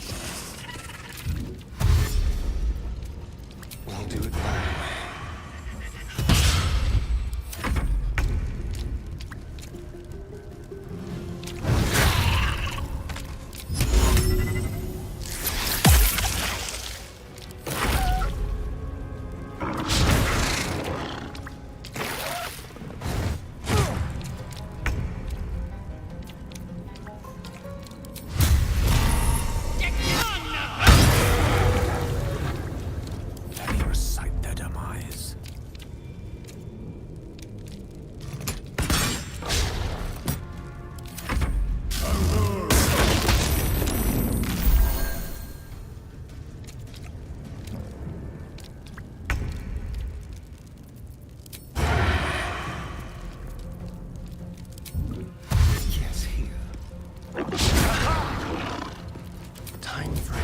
We'll do it my way. Let me recite their demise. Yes, here. Time for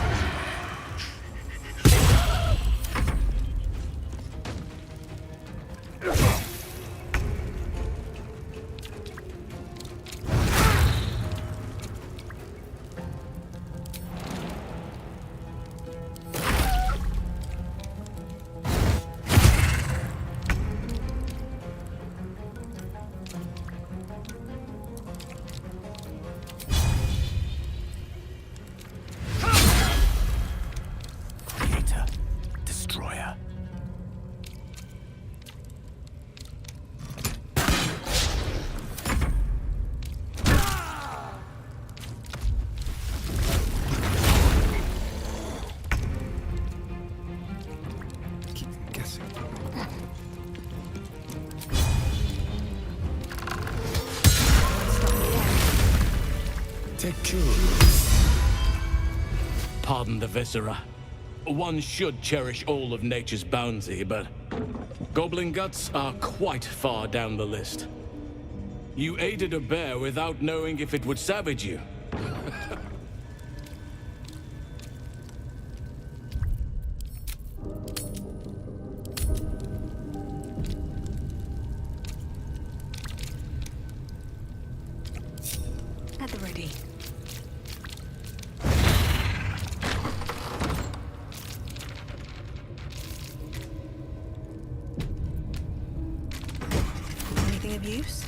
Creator, Destroyer. Keep them guessing. Take two. Pardon the viscera. One should cherish all of nature's bounty, but goblin guts are quite far down the list. You aided a bear without knowing if it would savage you. At the ready. Anything of use?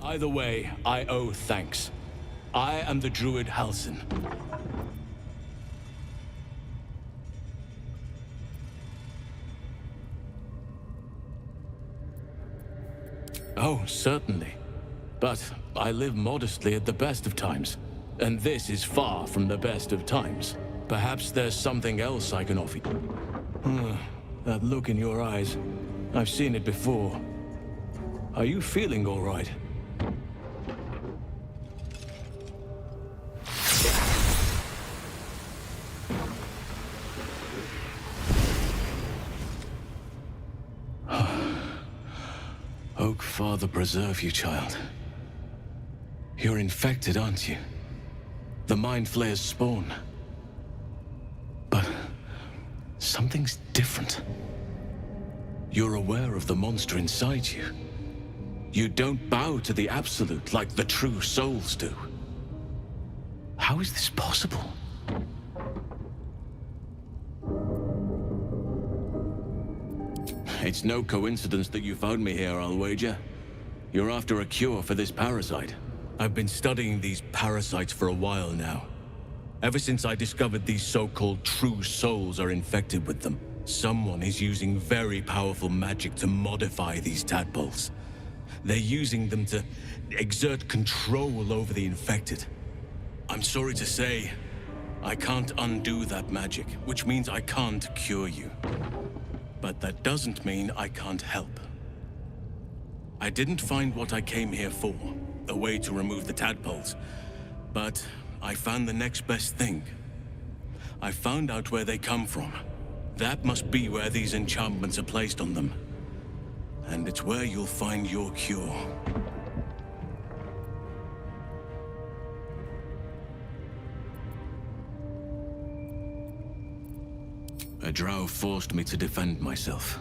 Either way, I owe thanks. I am the druid Halsin. Oh, certainly. But I live modestly at the best of times. And this is far from the best of times. Perhaps there's something else I can offer you. That look in your eyes. I've seen it before. Are you feeling all right? Oak Father preserve you, child. You're infected, aren't you? The Mind Flayer's spawn. But something's different. You're aware of the monster inside you. You don't bow to the Absolute like the true souls do. How is this possible? It's no coincidence that you found me here, I'll wager. You're after a cure for this parasite. I've been studying these parasites for a while now. Ever since I discovered these so-called true souls are infected with them, someone is using very powerful magic to modify these tadpoles. They're using them to exert control over the infected. I'm sorry to say, I can't undo that magic, which means I can't cure you. But that doesn't mean I can't help. I didn't find what I came here for, a way to remove the tadpoles, but I found the next best thing. I found out where they come from. That must be where these enchantments are placed on them. And it's where you'll find your cure. A drow forced me to defend myself.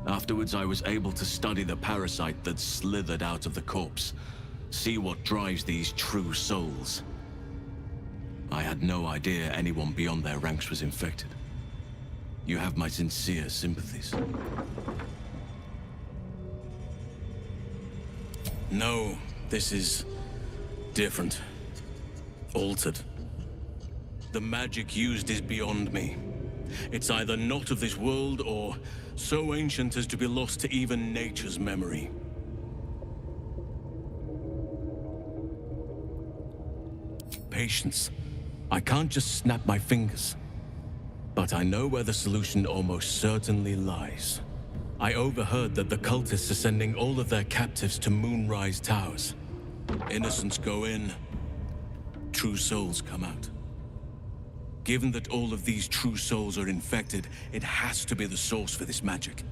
Afterwards, I was able to study the parasite that slithered out of the corpse, see what drives these true souls. I had no idea anyone beyond their ranks was infected. You have my sincere sympathies. No, this is different. Altered. The magic used is beyond me. It's either not of this world or so ancient as to be lost to even nature's memory. Patience. I can't just snap my fingers. But I know where the solution almost certainly lies. I overheard that the cultists are sending all of their captives to Moonrise Towers. Innocents go in, true souls come out. Given that all of these true souls are infected, it has to be the source for this magic.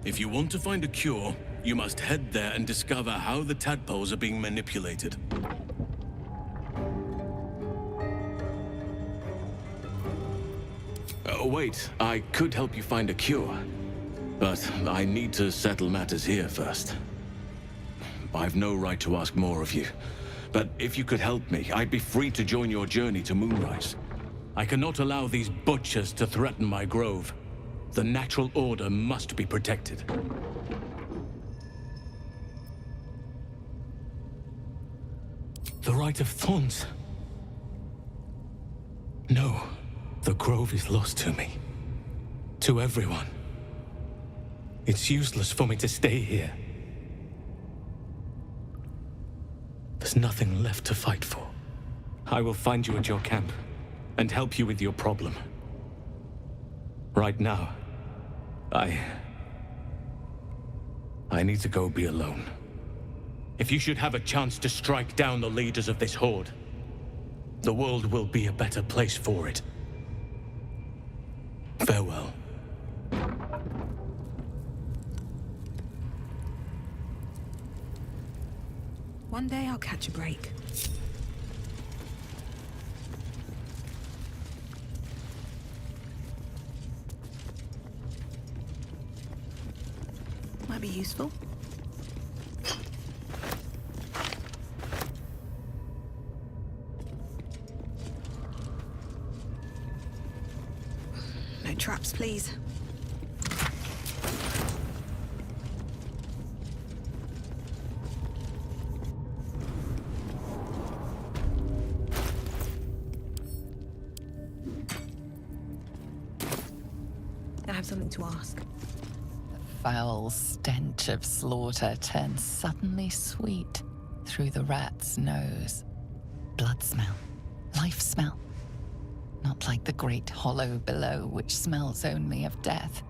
If you want to find a cure, you must head there and discover how the tadpoles are being manipulated. Wait, I could help you find a cure. But I need to settle matters here first. I've no right to ask more of you. But if you could help me, I'd be free to join your journey to Moonrise. I cannot allow these butchers to threaten my grove. The natural order must be protected. The Right of Thorns? No, the grove is lost to me. To everyone. It's useless for me to stay here. There's nothing left to fight for. I will find you at your camp and help you with your problem. Right now, I need to go be alone. If you should have a chance to strike down the leaders of this horde, the world will be a better place for it. Farewell. One day I'll catch a break. Might be useful. No traps, please. I have something to ask. Foul stench of slaughter turns suddenly sweet through the rat's nose. Blood smell, life smell. Not like the great hollow below, which smells only of death.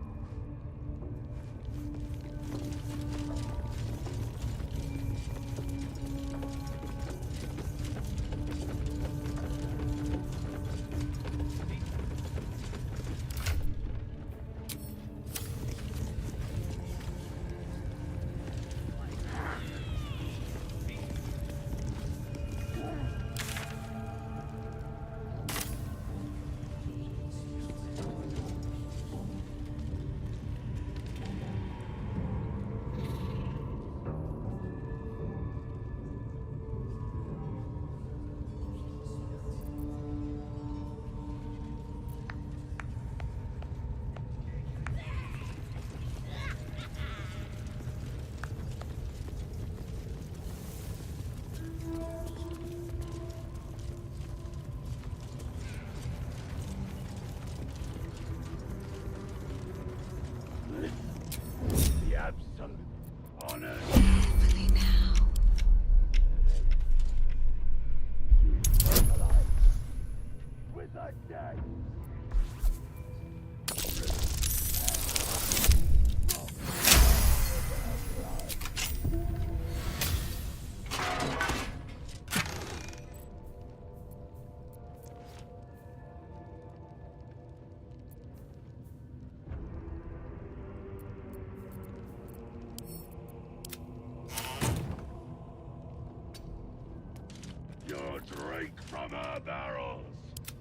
Drink from our barrels.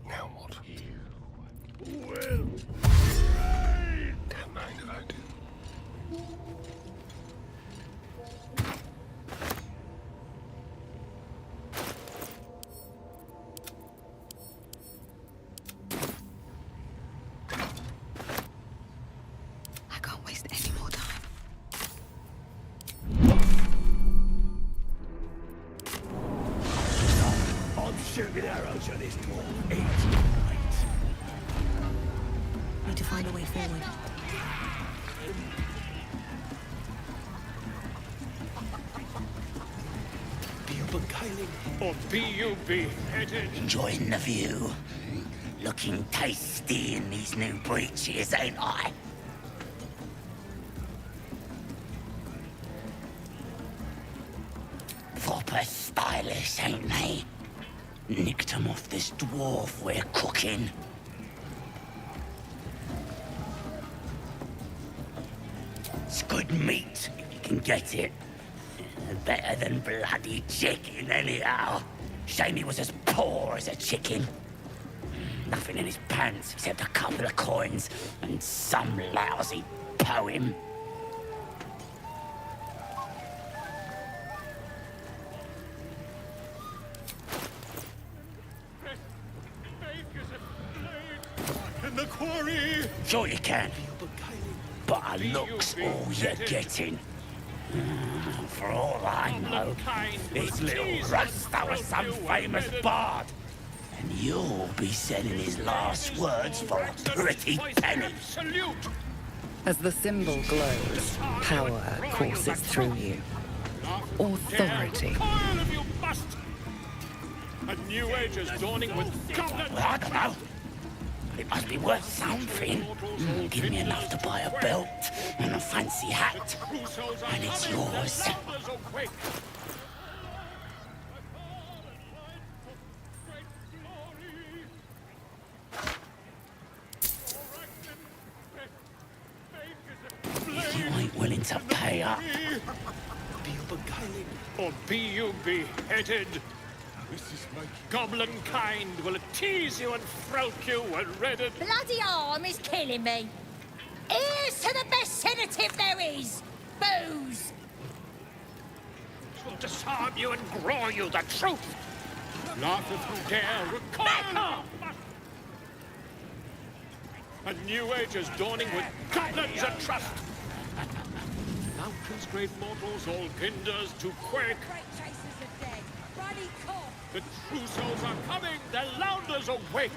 Now what? You will reign. Don't mind if I do. I can't waste any more time. Shooting arrows at this dwarf. Need to find a way forward. Or be you beheaded? Enjoying the view. Looking tasty in these new breeches, ain't I? Proper stylish, ain't they? Nicked 'em off this dwarf we're cooking. It's good meat, if you can get it. Better than bloody chicken, anyhow. Shame he was as poor as a chicken. Nothing in his pants except a couple of coins and some lousy poem. In the quarry! Sure you can. But a look's all you're getting. For all I know, this little Rasta was some famous bard. And you'll be selling his last words for a pretty penny. As the symbol glows, power courses through you. Authority. A new age is dawning with goblins. Well, I don't know. It must be worth something. Give me enough to buy a belt and a fancy hat, and it's yours. If you ain't willing to pay up, or be you beheaded. Goblin kind will tease you and throat you and redded. Bloody arm is killing me. Here's to the best sedative there is. Booze. Will disarm you and grow you the truth. Laugh if you dare, recoil. A new age is dawning with goblins and trust. Mountains, great mortals, all kinders to quake. The true souls are coming, their lounders awake.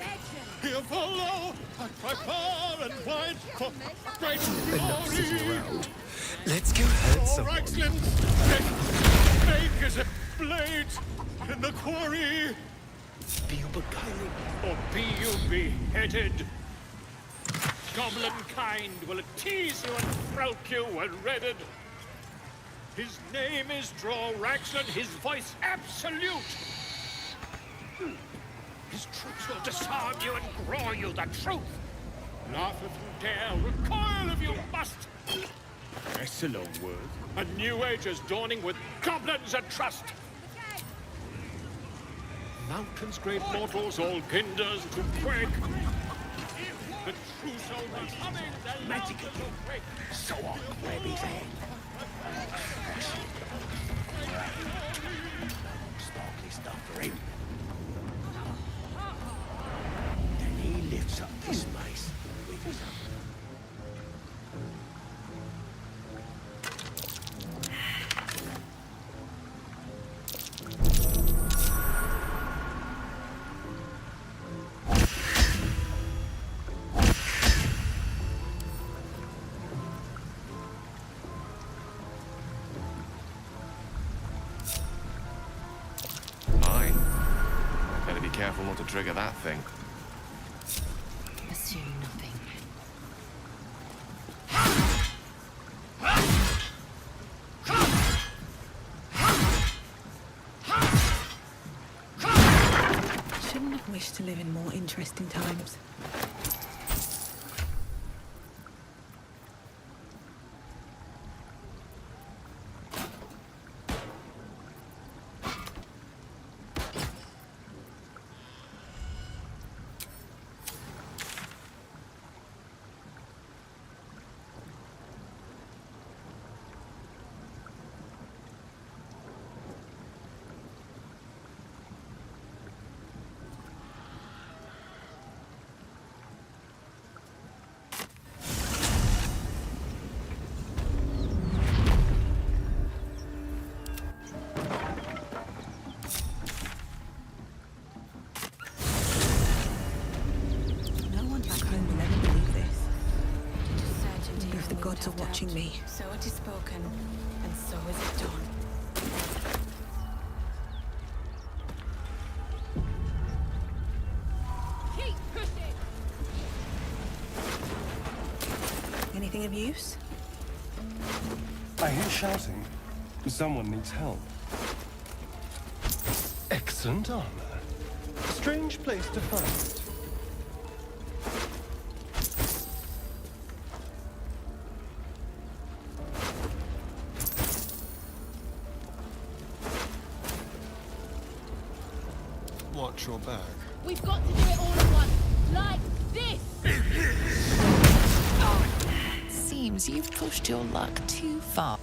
Here follow! I cry far and wide for great Enough sitting glory! around. Let's go hurt Oh, someone. Raxlin! Make as a blade in the quarry! Be you beguiling, or be you beheaded? Goblin kind will tease you and throat you when redded. His name is Draw Raxlin, his voice absolute. His tricks will disarm you and grow you the truth. Laugh if you dare, recoil if you must. That's a long word. A new age is dawning with goblins and trust. Mountains, great mortals, all ginders to quake. The true soul is humming, the magical to break. So on, grab his hand. Sparkly stuff for him. Then he lifts up this mace with his own. Careful not to trigger that thing. Assume nothing. Shouldn't have wished to live in more interesting times. Gods are watching me. So it is spoken, and so is it done. Keep pushing! Anything of use? I hear shouting. Someone needs help. Excellent armor. Strange place to find it. Watch your back. We've got to do it all at once, like this! Seems you've pushed your luck too far.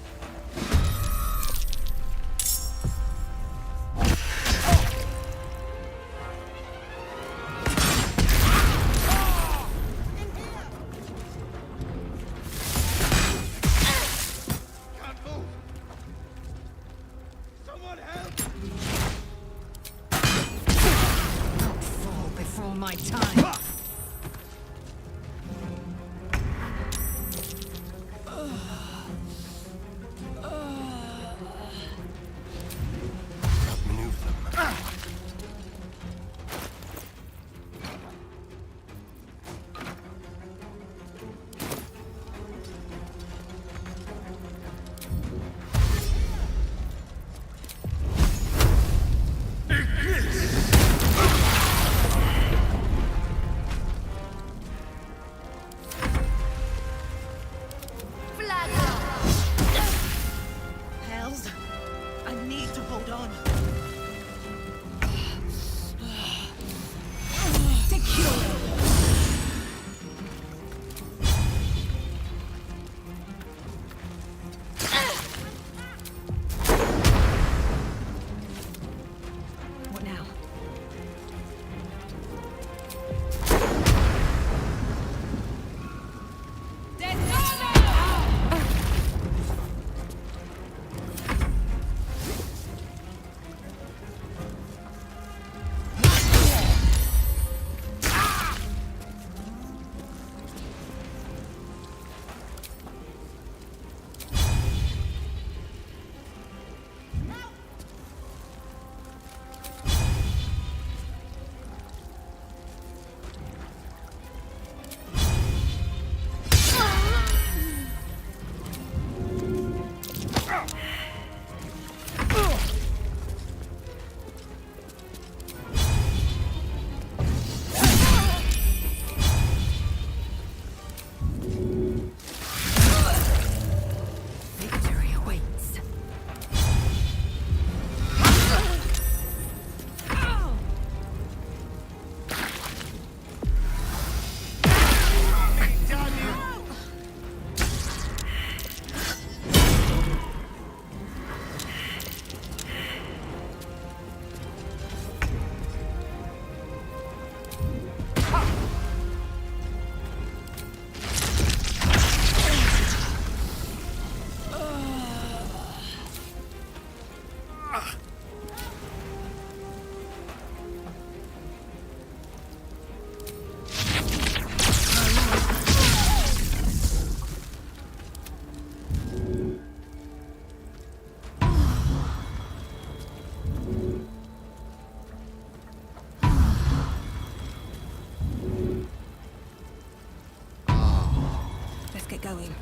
going.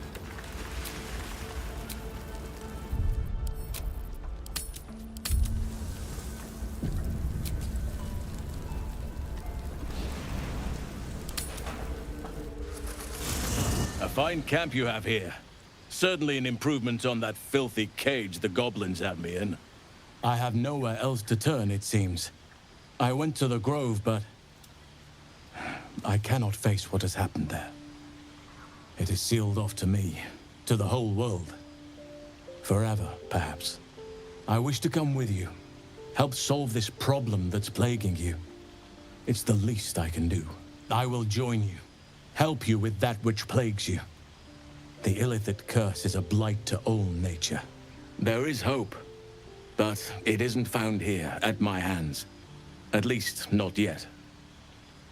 A fine camp you have here. Certainly an improvement on that filthy cage the goblins had me in. I have nowhere else to turn, it seems. I went to the grove, but I cannot face what has happened there. It is sealed off to me, to the whole world. Forever, perhaps. I wish to come with you, help solve this problem that's plaguing you. It's the least I can do. I will join you, help you with that which plagues you. The Illithid curse is a blight to all nature. There is hope, but it isn't found here, at my hands. At least, not yet.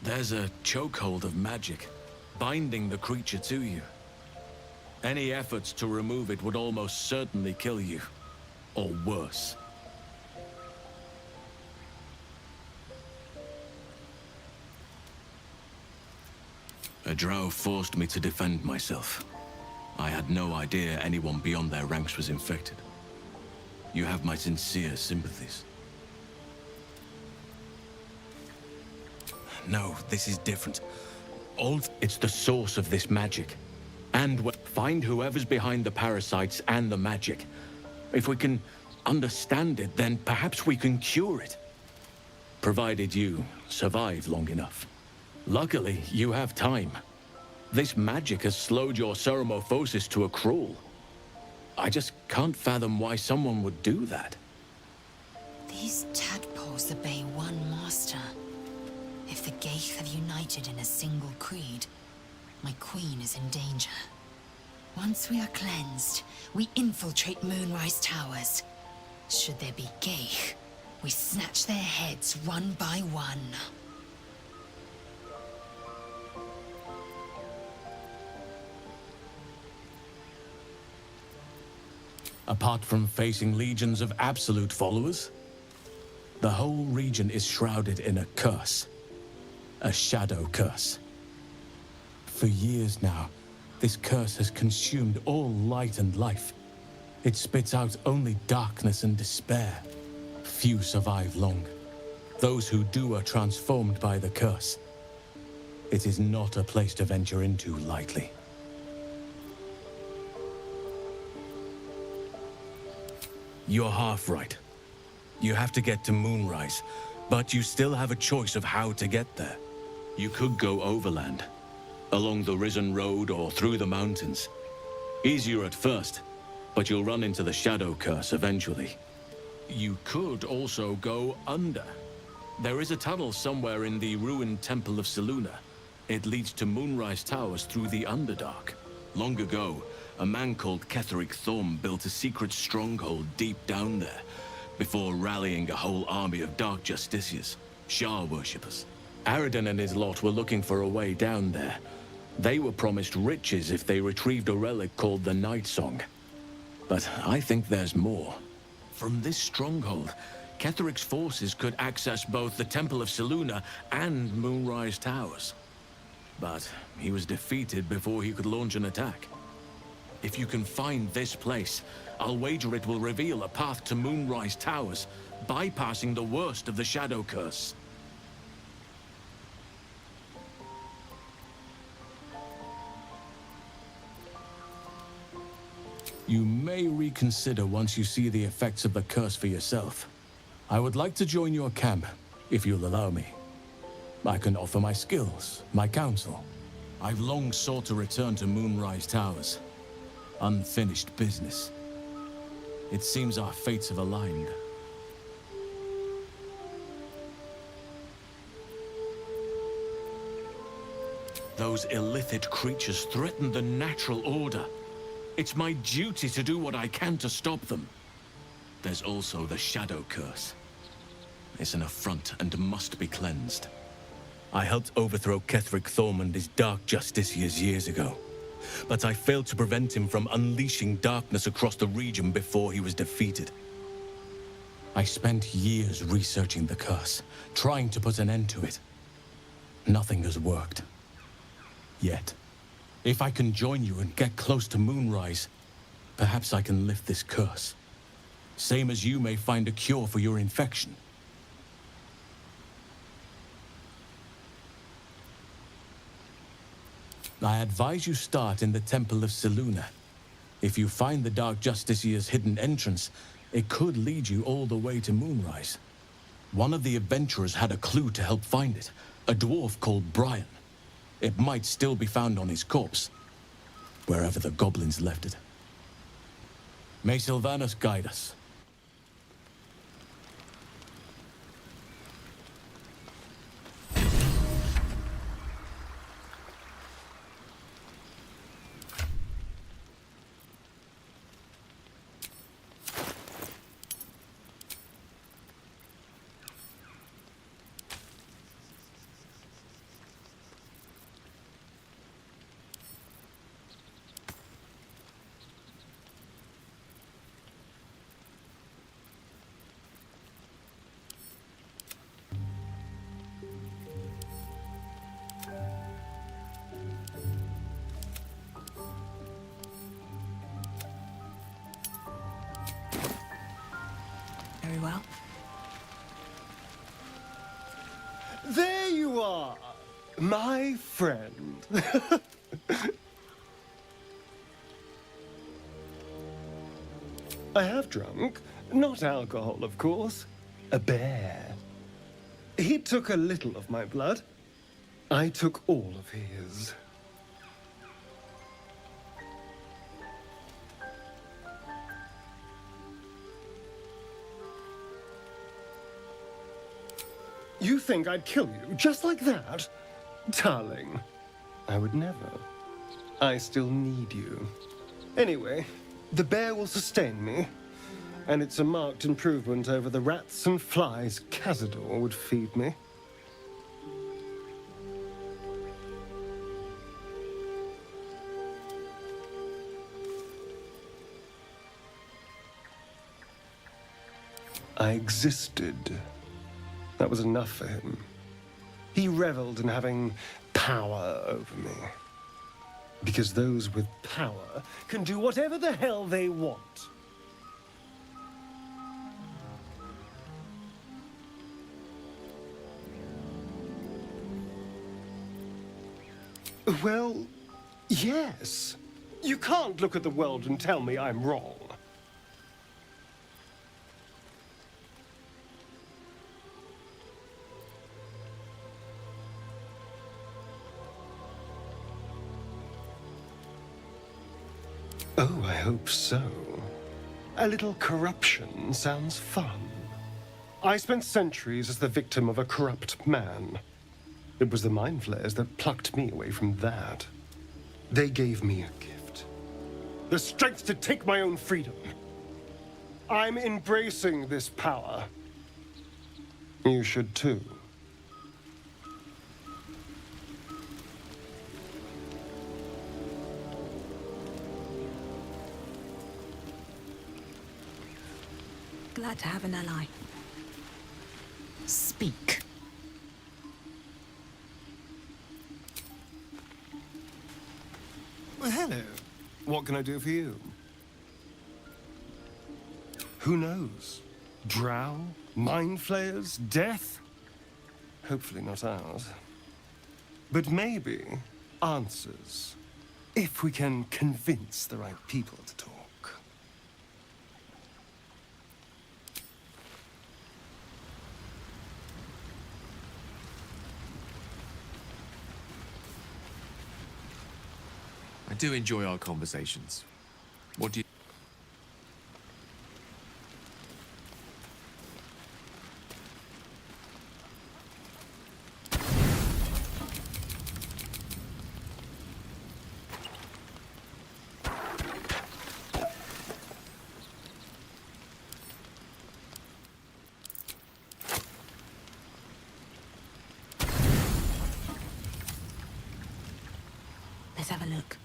There's a chokehold of magic, binding the creature to you. Any efforts to remove it would almost certainly kill you, or worse. A drow forced me to defend myself. I had no idea anyone beyond their ranks was infected. You have my sincere sympathies. No, this is different. It's the source of this magic. And find whoever's behind the parasites and the magic. If we can understand it, then perhaps we can cure it. Provided you survive long enough. Luckily, you have time. This magic has slowed your ceremophosis to a crawl. I just can't fathom why someone would do that. These tadpoles obey one master. If the Geich have united in a single creed, my queen is in danger. Once we are cleansed, we infiltrate Moonrise Towers. Should there be Geich, we snatch their heads one by one. Apart from facing legions of absolute followers, the whole region is shrouded in a curse. A shadow curse. For years now, this curse has consumed all light and life. It spits out only darkness and despair. Few survive long. Those who do are transformed by the curse. It is not a place to venture into lightly. You're half right. You have to get to Moonrise, but you still have a choice of how to get there. You could go overland, along the Risen Road or through the mountains. Easier at first, but you'll run into the Shadow Curse eventually. You could also go under. There is a tunnel somewhere in the ruined Temple of Selûne. It leads to Moonrise Towers through the Underdark. Long ago, a man called Ketheric Thorm built a secret stronghold deep down there, before rallying a whole army of Dark Justiciars, Shah worshippers. Aradin and his lot were looking for a way down there. They were promised riches if they retrieved a relic called the Night Song. But I think there's more. From this stronghold, Ketheric's forces could access both the Temple of Selûne and Moonrise Towers. But he was defeated before he could launch an attack. If you can find this place, I'll wager it will reveal a path to Moonrise Towers, bypassing the worst of the Shadow Curse. You may reconsider once you see the effects of the curse for yourself. I would like to join your camp, if you'll allow me. I can offer my skills, my counsel. I've long sought to return to Moonrise Towers. Unfinished business. It seems our fates have aligned. Those illithid creatures threaten the natural order. It's my duty to do what I can to stop them. There's also the Shadow Curse. It's an affront and must be cleansed. I helped overthrow Ketheric Thorm and his Dark Justiciars years ago. But I failed to prevent him from unleashing darkness across the region before he was defeated. I spent years researching the curse, trying to put an end to it. Nothing has worked. Yet. If I can join you and get close to Moonrise, perhaps I can lift this curse. Same as you may find a cure for your infection. I advise you start in the Temple of Selûne. If you find the Dark Justiciar's hidden entrance, it could lead you all the way to Moonrise. One of the adventurers had a clue to help find it, a dwarf called Brian. It might still be found on his corpse, wherever the goblins left it. May Sylvanus guide us. Very well. There you are, my friend. I have drunk, not alcohol, of course, a bear. He took a little of my blood. I took all of his. You think I'd kill you just like that? Darling, I would never. I still need you. Anyway, the bear will sustain me, and it's a marked improvement over the rats and flies Cazador would feed me. I existed. That was enough for him. He reveled in having power over me. Because those with power can do whatever the hell they want. Well, yes. You can't look at the world and tell me I'm wrong. Oh, I hope so. A little corruption sounds fun. I spent centuries as the victim of a corrupt man. It was the Mind Flayers that plucked me away from that. They gave me a gift. The strength to take my own freedom. I'm embracing this power. You should too. Glad to have an ally. Speak. Well, hello. What can I do for you? Who knows? Drow? Mind Flayers? Death? Hopefully not ours. But maybe answers. If we can convince the right people to talk. I do enjoy our conversations. What do you... Let's have a look.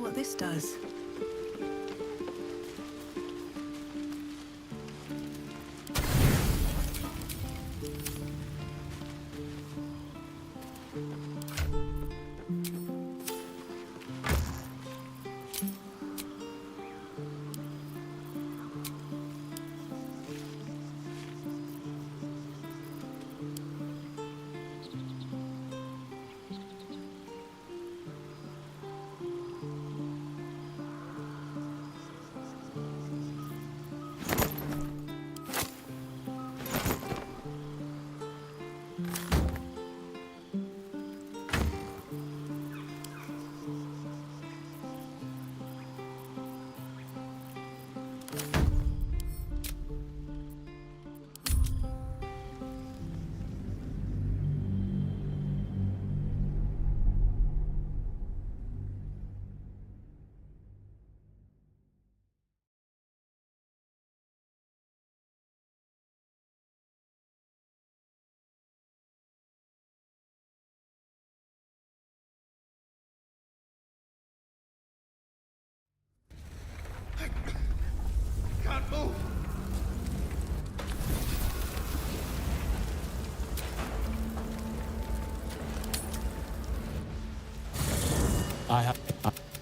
what this does. Can't move.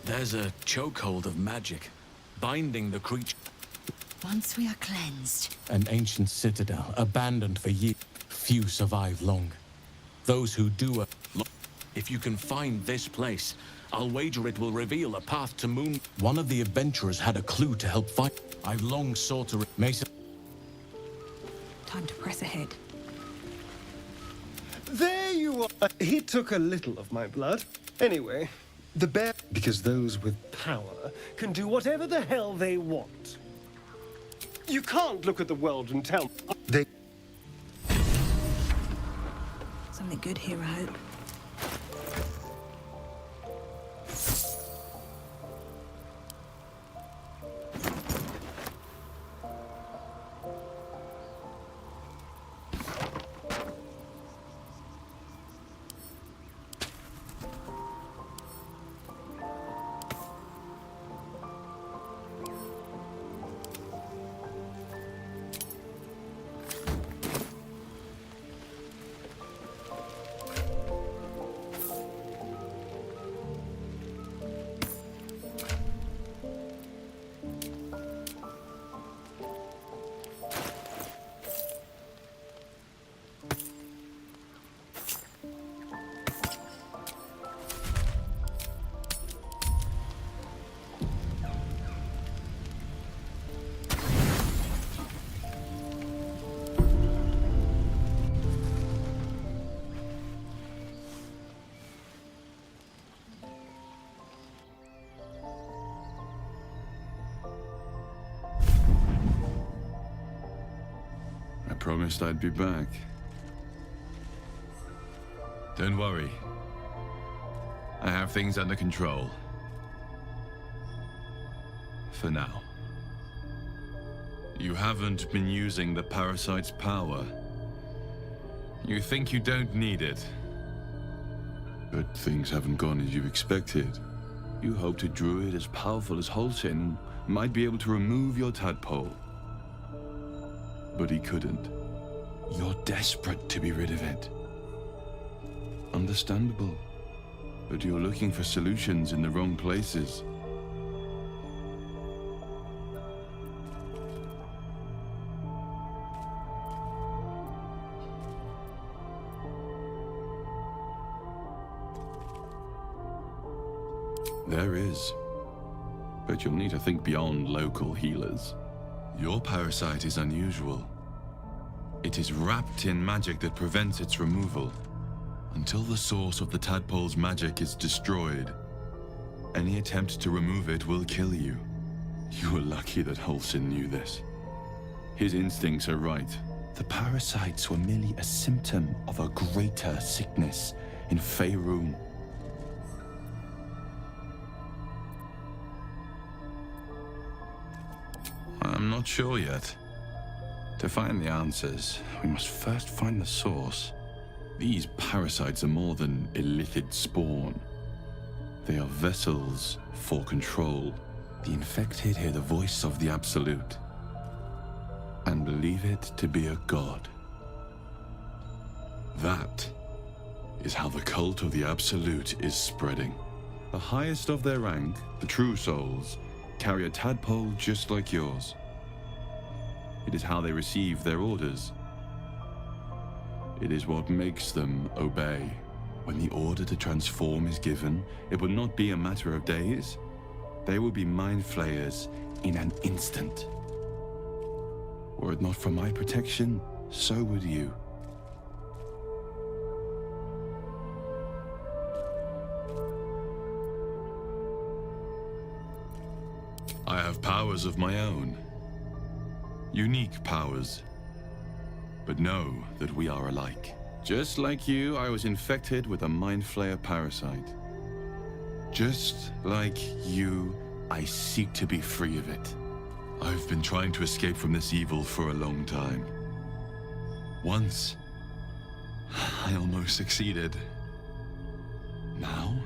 There's a chokehold of magic, binding the creature. Once we are cleansed, An ancient citadel, abandoned for years. Few survive long. Those who do If you can find this place, I'll wager it will reveal a path to Moon. One of the adventurers had a clue to help find. I've long sought to Mason. Time to press ahead. There you are. He took a little of my blood. Anyway, the bear... Because those with power can do whatever the hell they want. You can't look at the world and tell... They... Something good here, I hope. I promised I'd be back. Don't worry. I have things under control. For now. You haven't been using the parasite's power. You think you don't need it. But things haven't gone as you expected. You hoped a druid as powerful as Holsin might be able to remove your tadpole. But he couldn't. You're desperate to be rid of it. Understandable. But you're looking for solutions in the wrong places. There is. But you'll need to think beyond local healers. Your parasite is unusual. It is wrapped in magic that prevents its removal. Until the source of the tadpole's magic is destroyed, any attempt to remove it will kill you. You were lucky that Holsin knew this. His instincts are right. The parasites were merely a symptom of a greater sickness in Faerun. I'm not sure yet. To find the answers, we must first find the source. These parasites are more than illithid spawn. They are vessels for control. The infected hear the voice of the Absolute and believe it to be a god. That is how the cult of the Absolute is spreading. The highest of their rank, the true souls, carry a tadpole just like yours. It is how they receive their orders. It is what makes them obey. When the order to transform is given, it will not be a matter of days. They will be mind flayers in an instant. Were it not for my protection, so would you. I have powers of my own. Unique powers. But know that we are alike. Just like you, I was infected with a Mind Flayer parasite. Just like you, I seek to be free of it. I've been trying to escape from this evil for a long time. Once, I almost succeeded. Now,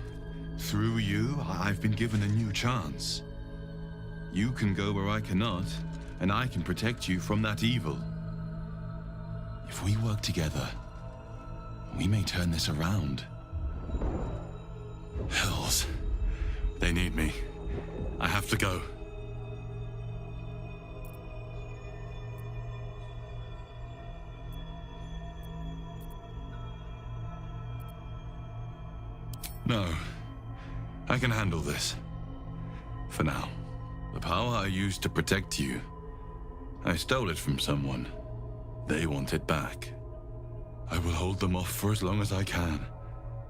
through you, I've been given a new chance. You can go where I cannot, and I can protect you from that evil. If we work together, we may turn this around. Hells. They need me. I have to go. No. I can handle this. For now. The power I used to protect you, I stole it from someone. They want it back. I will hold them off for as long as I can,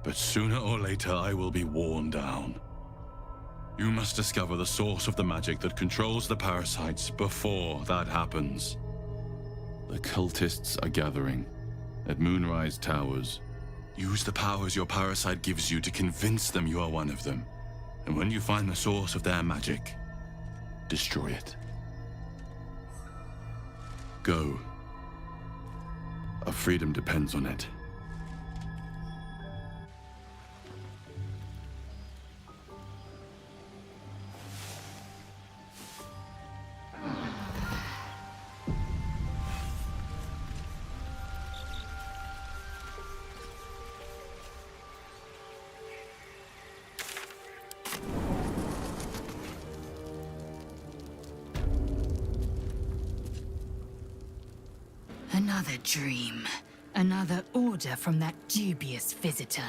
but sooner or later I will be worn down. You must discover the source of the magic that controls the parasites before that happens. The cultists are gathering at Moonrise Towers. Use the powers your parasite gives you to convince them you are one of them. And when you find the source of their magic, destroy it. Go. Our freedom depends on it. Another dream. Another order from that dubious visitor.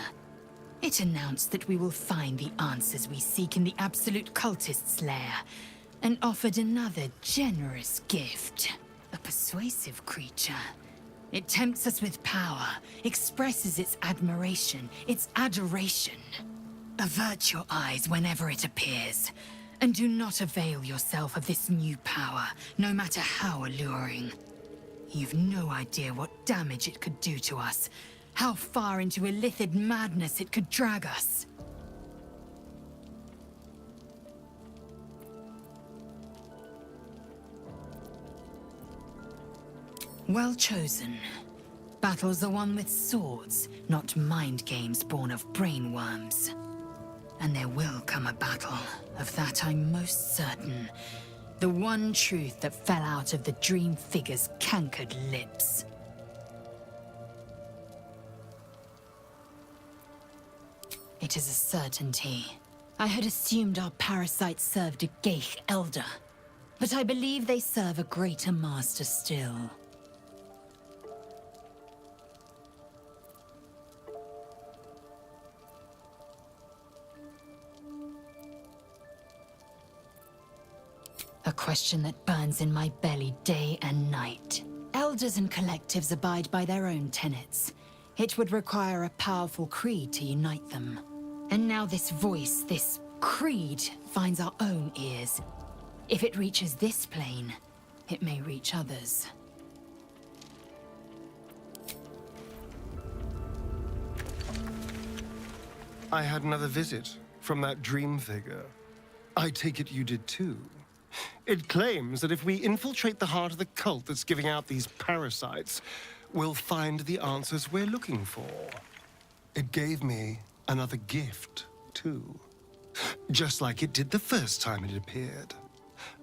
It announced that we will find the answers we seek in the Absolute Cultist's lair, and offered another generous gift. A persuasive creature. It tempts us with power, expresses its admiration, its adoration. Avert your eyes whenever it appears, and do not avail yourself of this new power, no matter how alluring. You've no idea what damage it could do to us, how far into illithid madness it could drag us. Well chosen. Battles are won with swords, not mind games born of brainworms. And there will come a battle, of that I'm most certain. The one truth that fell out of the dream figure's cankered lips. It is a certainty. I had assumed our parasites served a Geich elder, but I believe they serve a greater master still. A question that burns in my belly day and night. Elders and collectives abide by their own tenets. It would require a powerful creed to unite them. And now this voice, this creed, finds our own ears. If it reaches this plane, it may reach others. I had another visit from that dream figure. I take it you did too. It claims that if we infiltrate the heart of the cult that's giving out these parasites, we'll find the answers we're looking for. It gave me another gift, too. Just like it did the first time it appeared.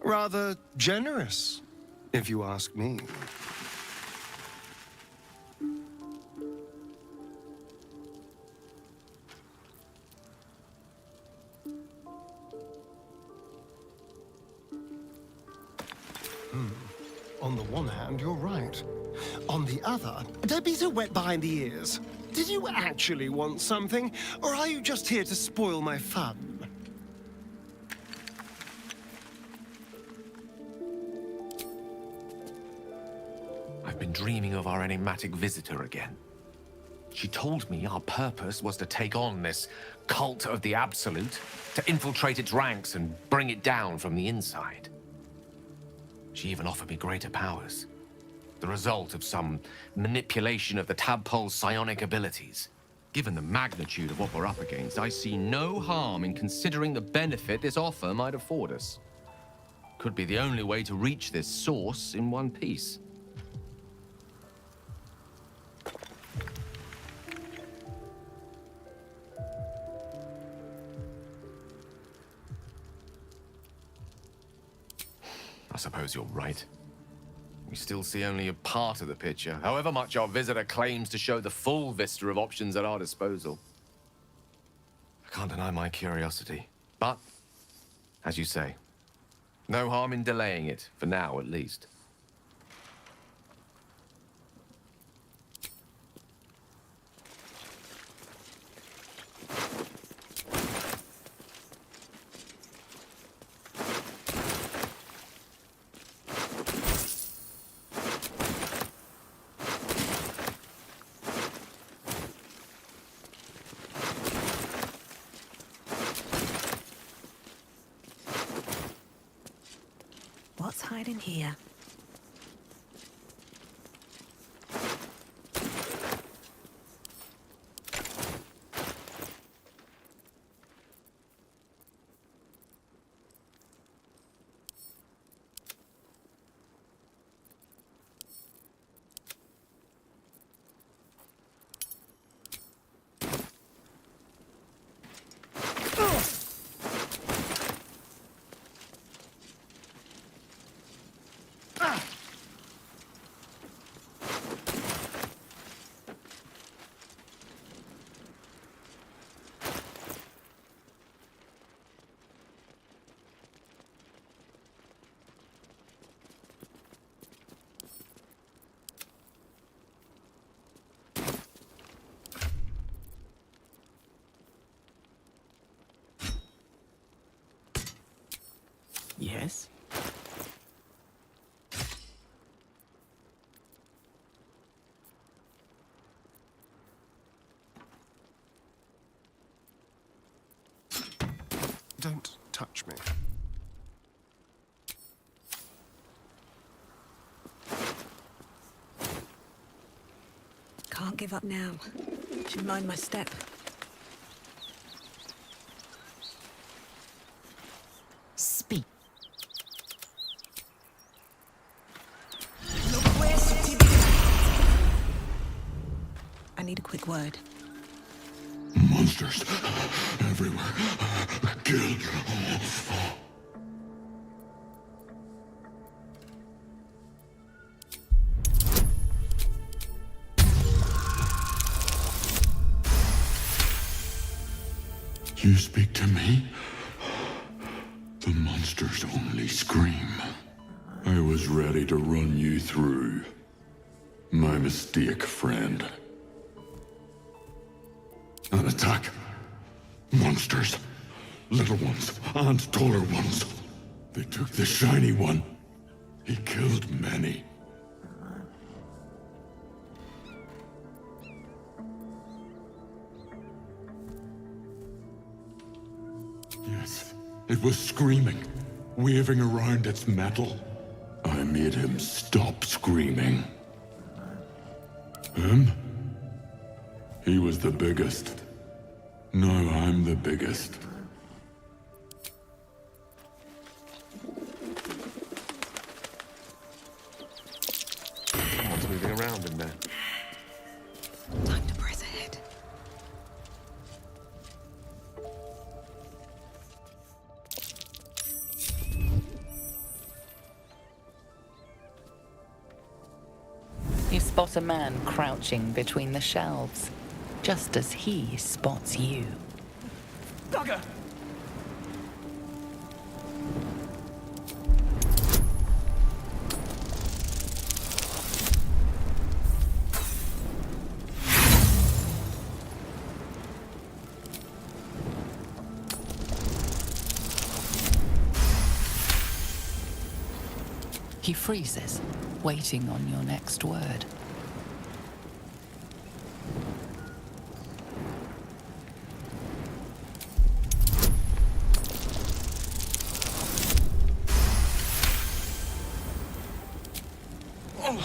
Rather generous, if you ask me. On the one hand, you're right. On the other, don't be so wet behind the ears. Did you actually want something, or are you just here to spoil my fun? I've been dreaming of our enigmatic visitor again. She told me our purpose was to take on this cult of the Absolute, to infiltrate its ranks and bring it down from the inside. She even offered me greater powers, the result of some manipulation of the tadpole's psionic abilities. Given the magnitude of what we're up against, I see no harm in considering the benefit this offer might afford us. Could be the only way to reach this source in one piece. I suppose you're right. We still see only a part of the picture, however much our visitor claims to show the full vista of options at our disposal. I can't deny my curiosity, but, as you say, no harm in delaying it, for now at least. What's hiding here? Yes? Don't touch me. Can't give up now. Should mind my step. Speak. I need a quick word. Monsters everywhere. Kill. You speak to me? The monsters only scream. I was ready to run you through. My mistake, friend. An attack. Monsters. Little ones and taller ones. They took the shiny one. He killed many. Yes, it was screaming, waving around its metal. I made him stop screaming. Him? He was the biggest. Now I'm the biggest. Someone's moving around in there. Time to press. You spot a man crouching between the shelves, just as he spots you. Bugger! He freezes, waiting on your next word. Oh,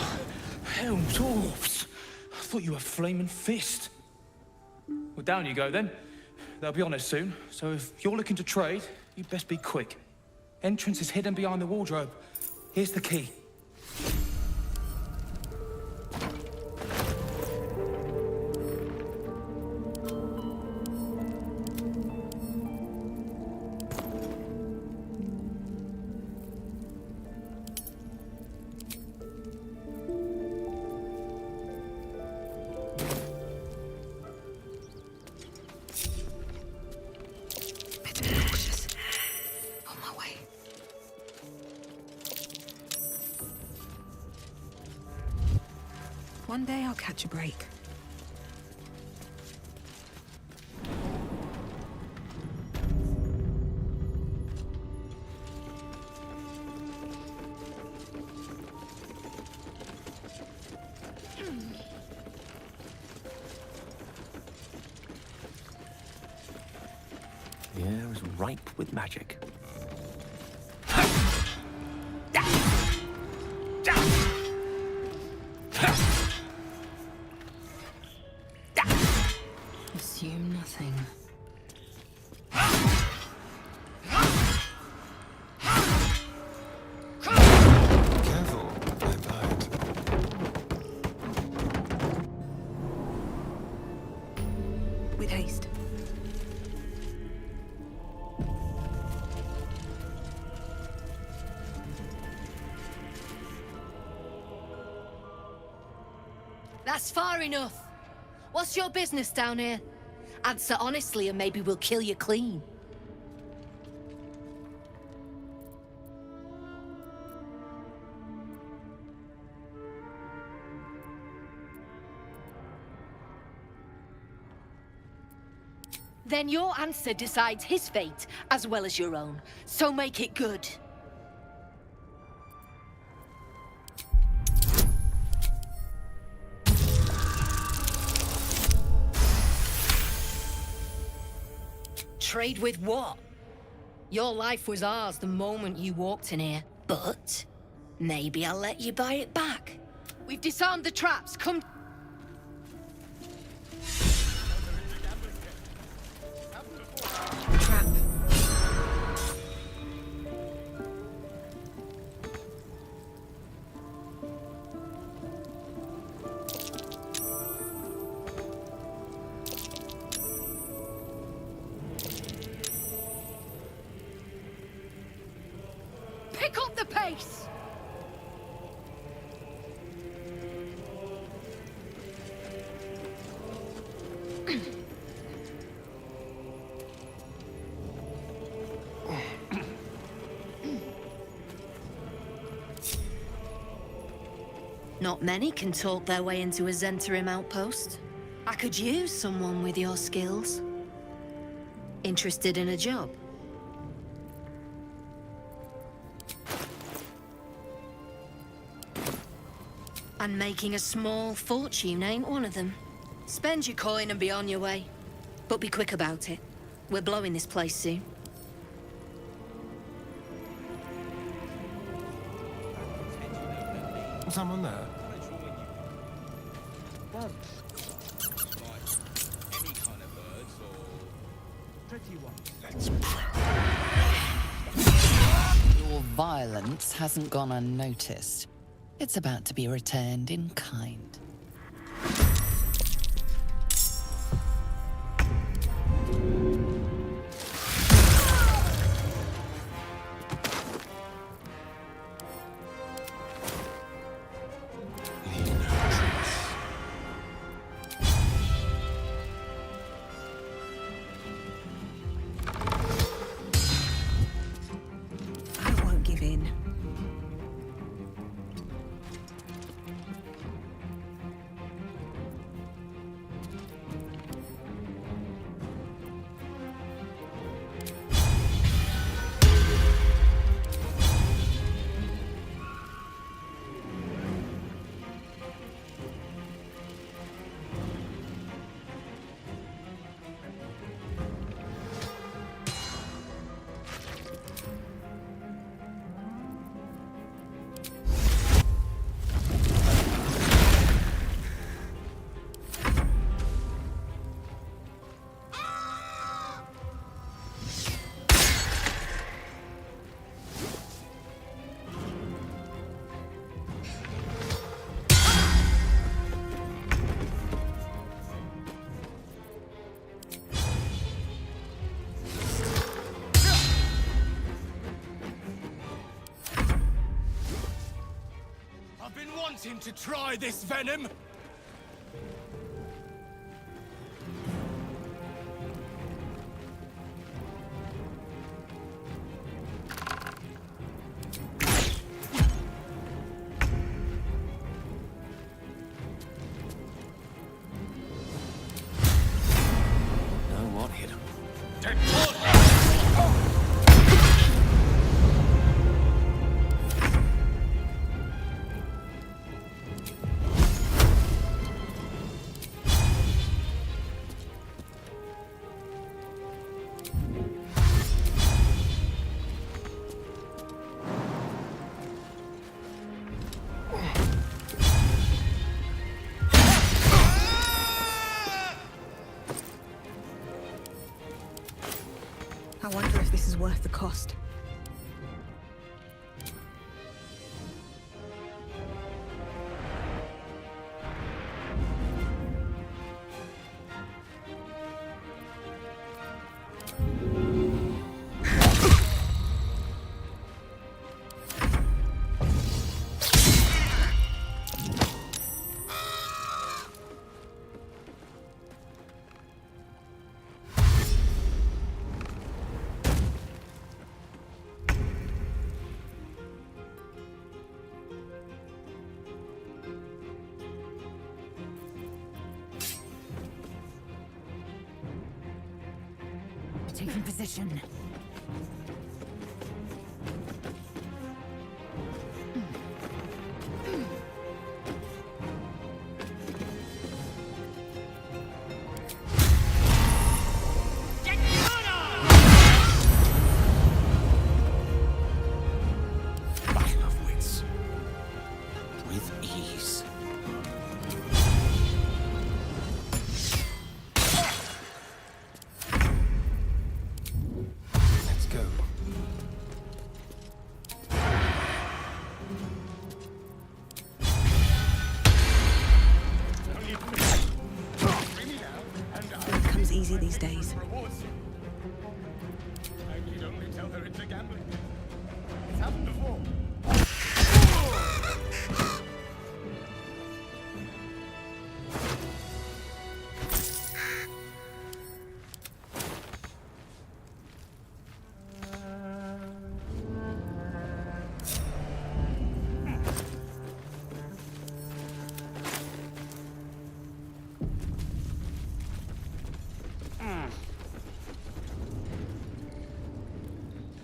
hell, dwarves! I thought you were flaming fist. Well, down you go then. They'll be on us soon, so if you're looking to trade, you best be quick. Entrance is hidden behind the wardrobe. Here's the key. One day I'll catch a break. The air is ripe with magic. Assume nothing. Careful, I bite. With haste. That's far enough. What's your business down here? Answer honestly and maybe we'll kill you clean. Then your answer decides his fate as well as your own. So make it good. Trade with what? Your life was ours the moment you walked in here. But maybe I'll let you buy it back. We've disarmed the traps. Come. Trap. Pick up the pace! Not many can talk their way into a Zhentarim outpost. I could use someone with your skills. Interested in a job? And making a small fortune ain't one of them. Spend your coin and be on your way. But be quick about it. We're blowing this place soon. Someone there? Your violence hasn't gone unnoticed. It's about to be returned in kind. Leave no Wanting to try this venom? No, what hit him? I wonder if this is worth the cost. Taking position. Battle of wits. With ease. Let's go. It comes easy these days. I need only tell her it's a gambling. It's happened before.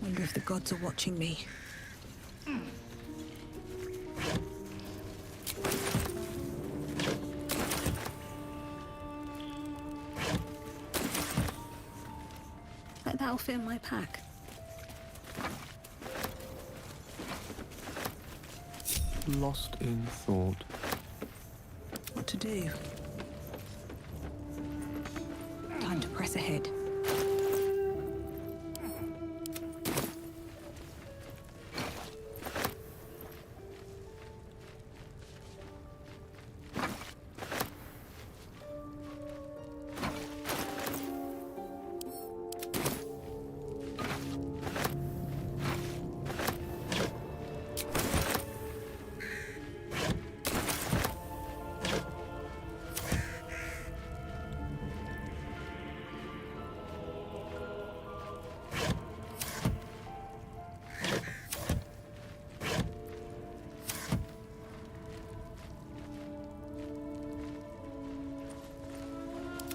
Wonder if the gods are watching me. Bet that'll fit in my pack. Lost in thought. What to do? Time to press ahead.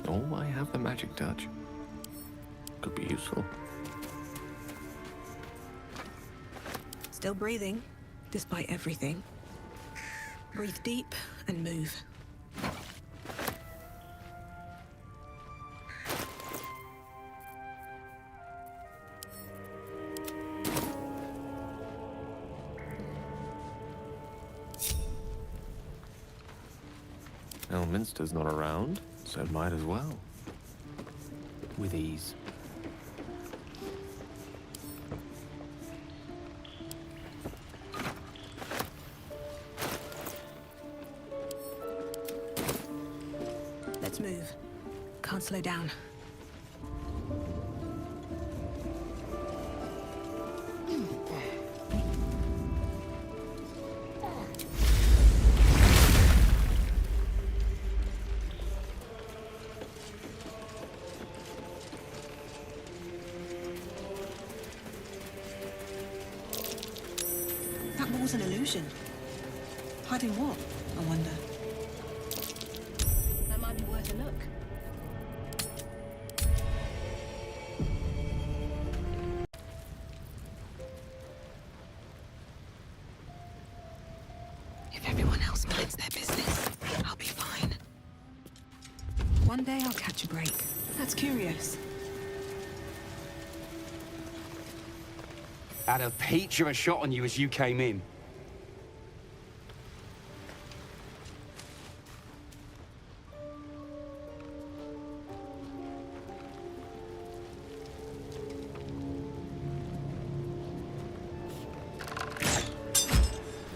Oh, I have the magic touch. Could be useful. Still breathing, despite everything. Breathe deep and move. Elminster's not around, so might as well. With ease. Let's move. Can't slow down. was an illusion. Hiding what, I wonder? That might be worth a look. If everyone else minds their business, I'll be fine. One day I'll catch a break. That's curious. Had a peach of a shot on you as you came in.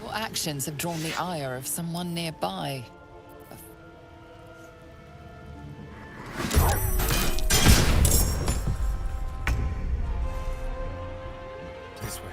Your actions have drawn the ire of someone nearby. This way.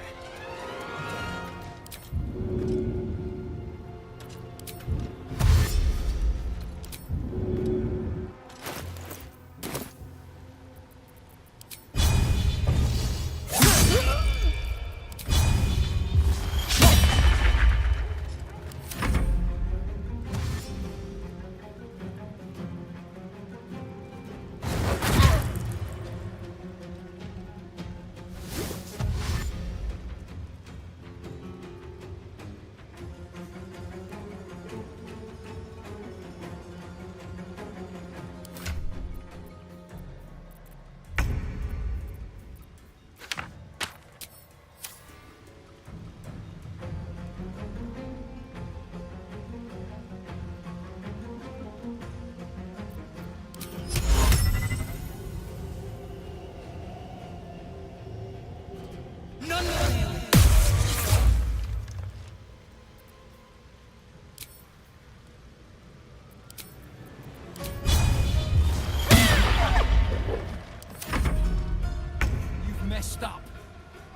You've messed up.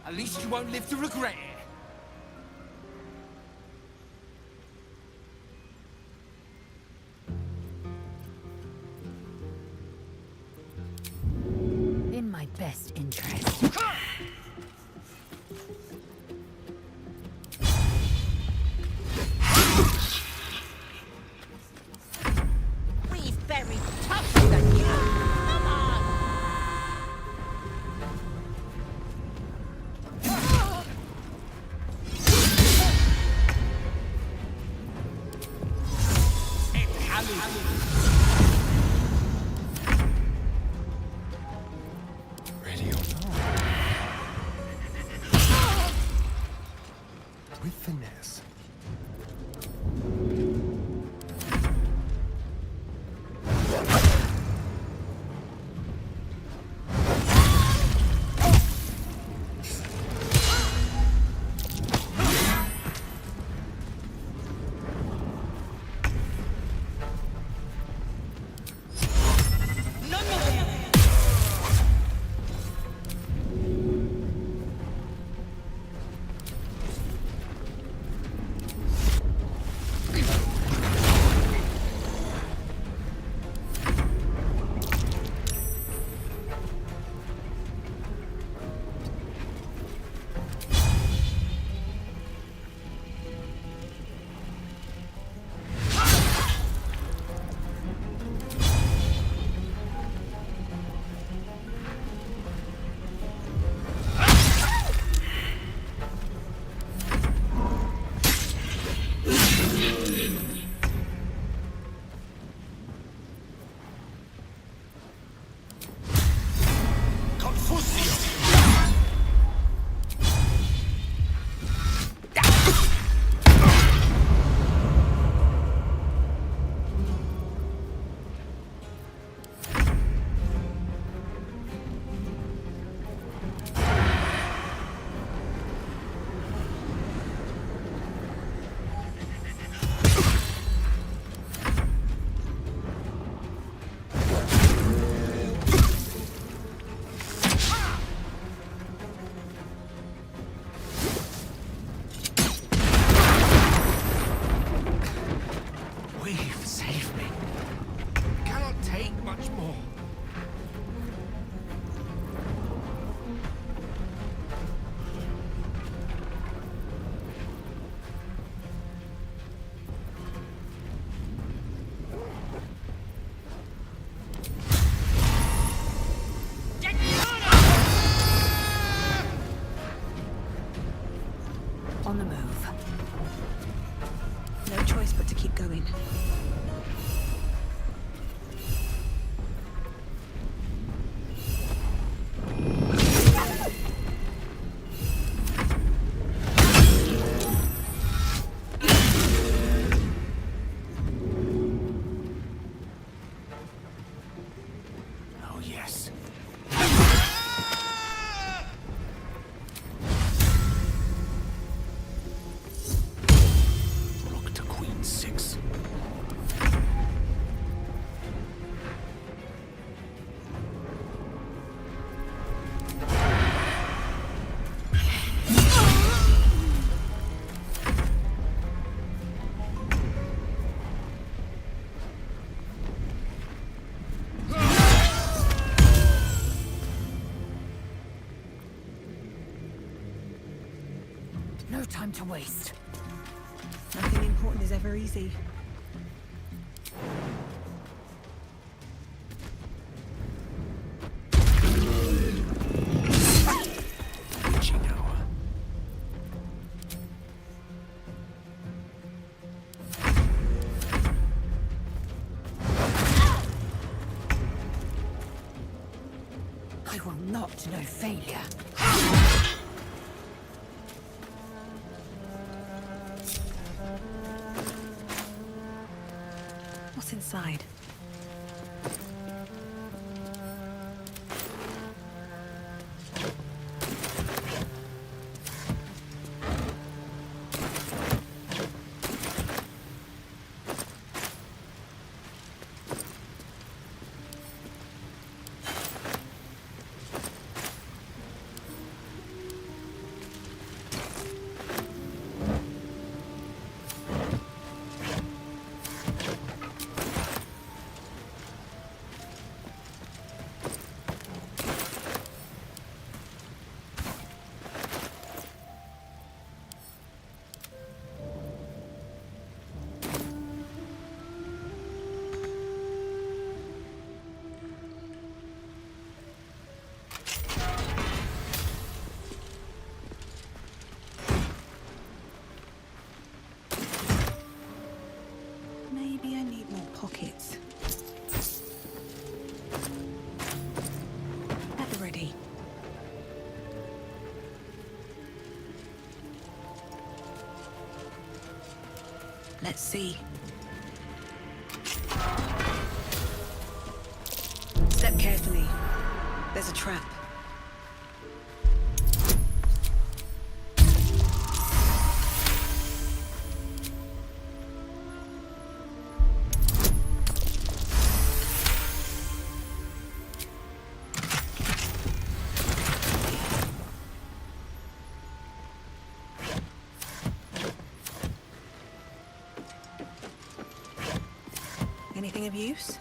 At least you won't live to regret it. In my best interest. We've very tougher than you. Come on. Ready or not. With finesse. point. Oh, yes. Rook to queen 6. No time to waste. Nothing important is ever easy. Witching hour. I will not know failure. What's inside? Maybe I need more pockets. At the ready. Let's see. Step carefully. There's a trap. Anything of use?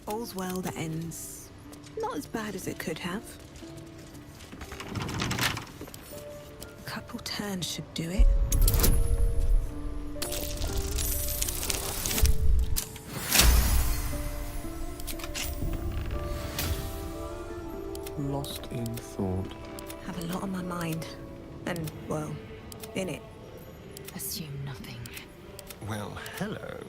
All's well that ends not as bad as it could have. A couple turns should do it. Lost in thought. Have a lot on my mind. And, well, in it. Assume nothing. Well, hello.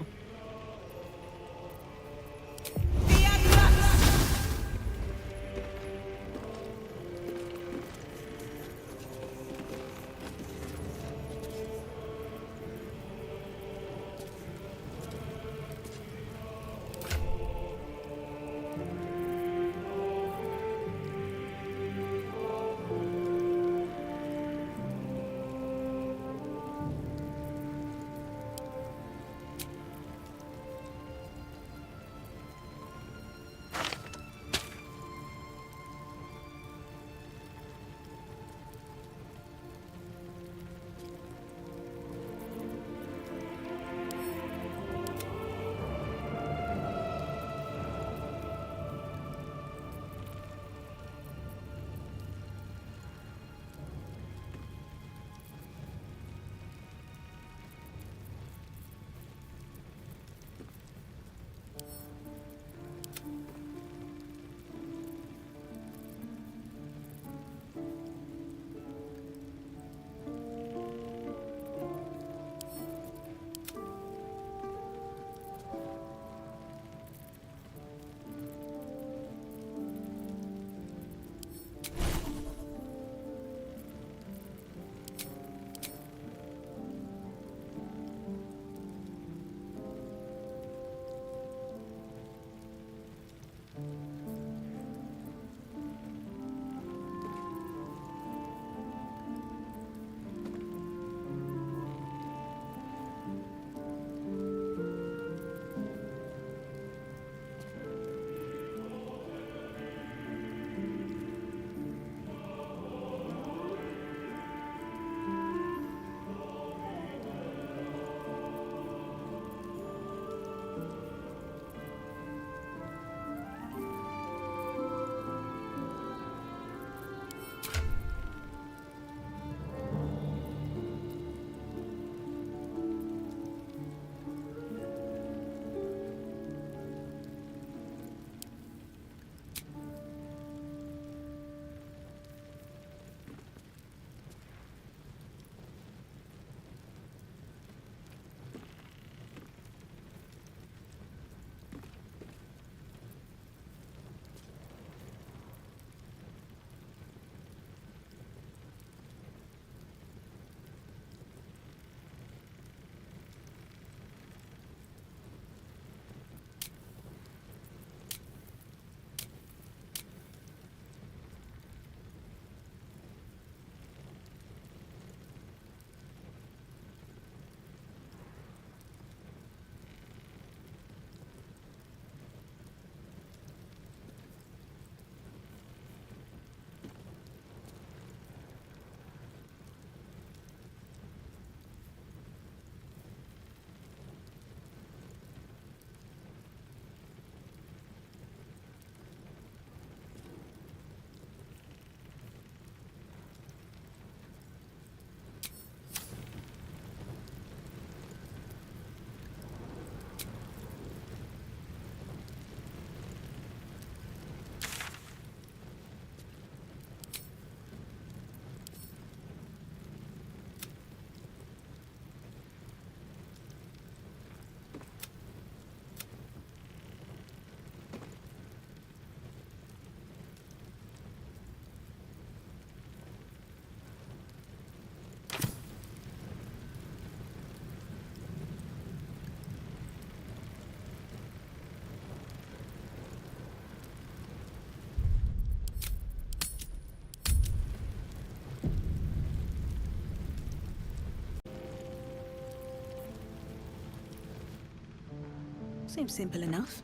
Seems simple enough.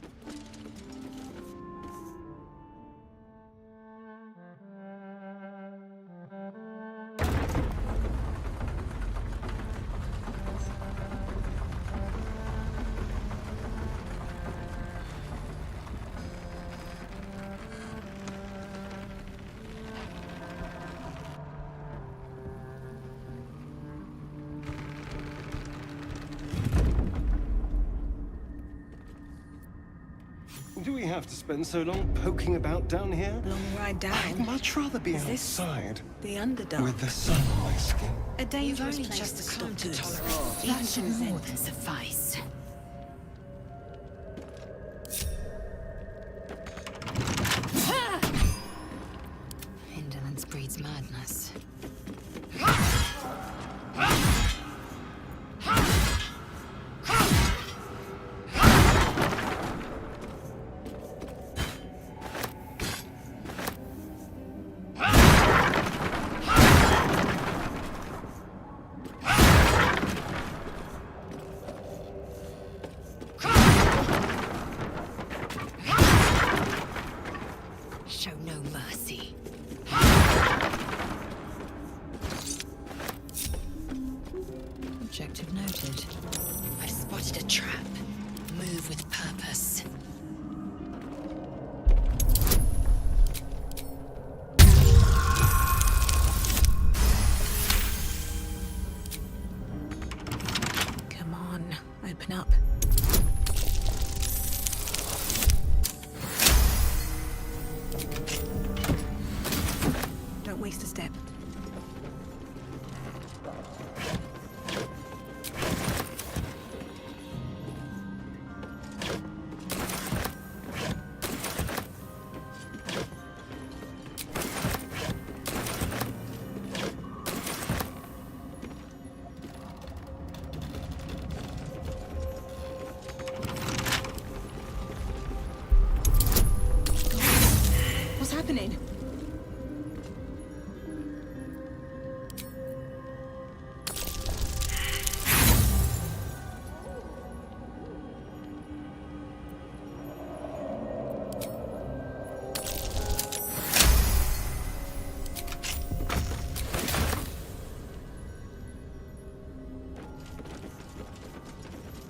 Do we have to spend so long poking about down here? Long ride down. I'd much rather be Is this outside. the Underdark? With the sun on my skin. A dangerous You've only place just to stop come to goods. tolerate. Even That should to more resent. than suffice. Indolence breeds madness. Show no mercy. Objective noted. I've spotted a trap. Move with purpose. Come on, open up. Don't waste a step. What's happening?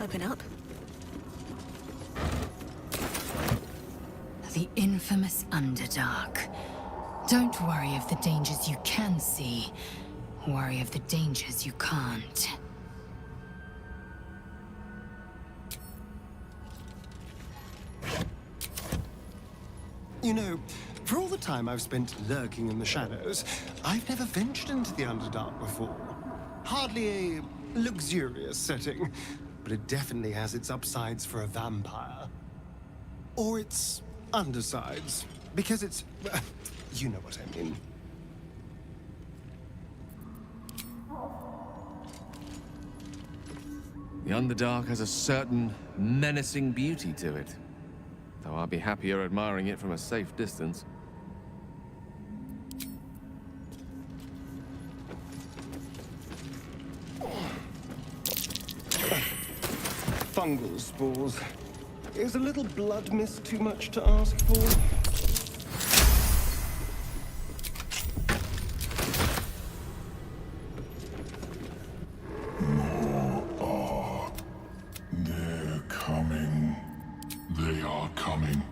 Open up. The infamous Underdark. Don't worry of the dangers you can see. Worry of the dangers you can't. You know, for all the time I've spent lurking in the shadows, I've never ventured into the Underdark before. Hardly a luxurious setting, but it definitely has its upsides for a vampire. Or its undersides, because it's... you know what I mean. The Underdark has a certain menacing beauty to it, though I'd be happier admiring it from a safe distance. Fungal spores. Is a little blood mist too much to ask for? They're coming. They are coming.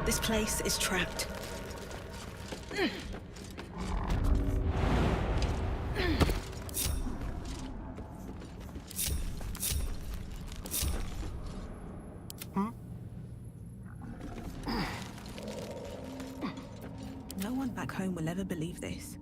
This place is trapped. No one back home will ever believe this.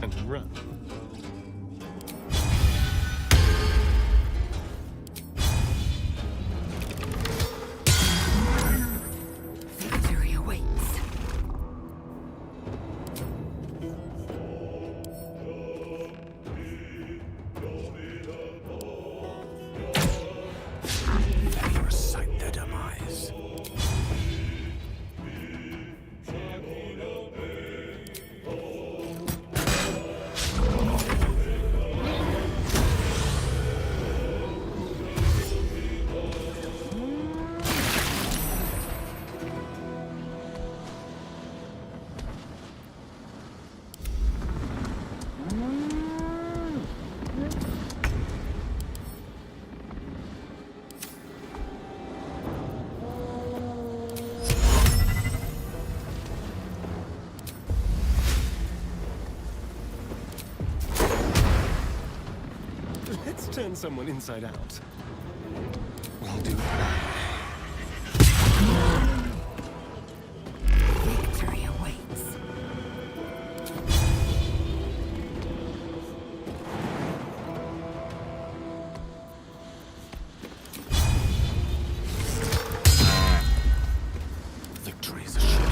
And run. Victory awaits. Let me recite their demise. Let's turn someone inside out. We'll do it. Victory awaits. Victory is assured.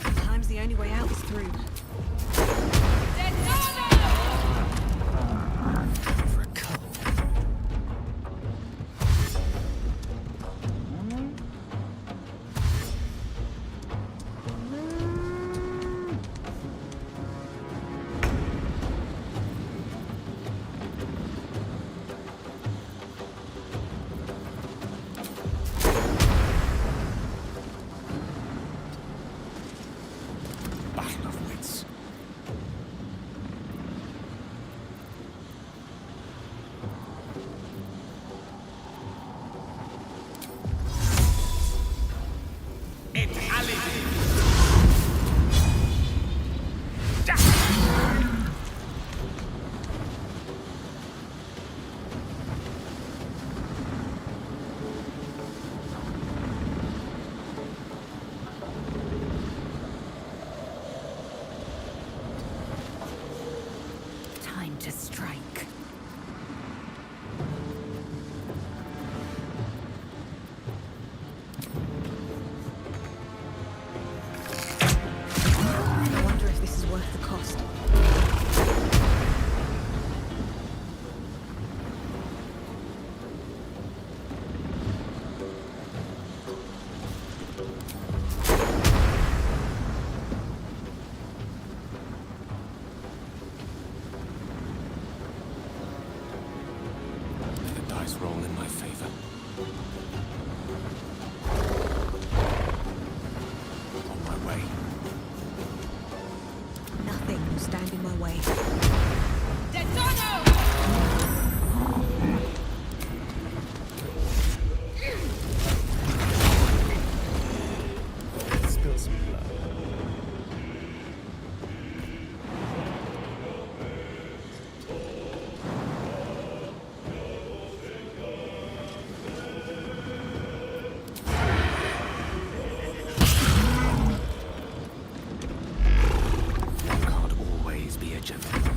Sometimes the only way out is through. Battle of wits. Time to strike. I wonder if this is worth the cost. May the dice roll in my favor. On my way. Nothing will stand in my way. Spill some blood. One can't always be a gentleman.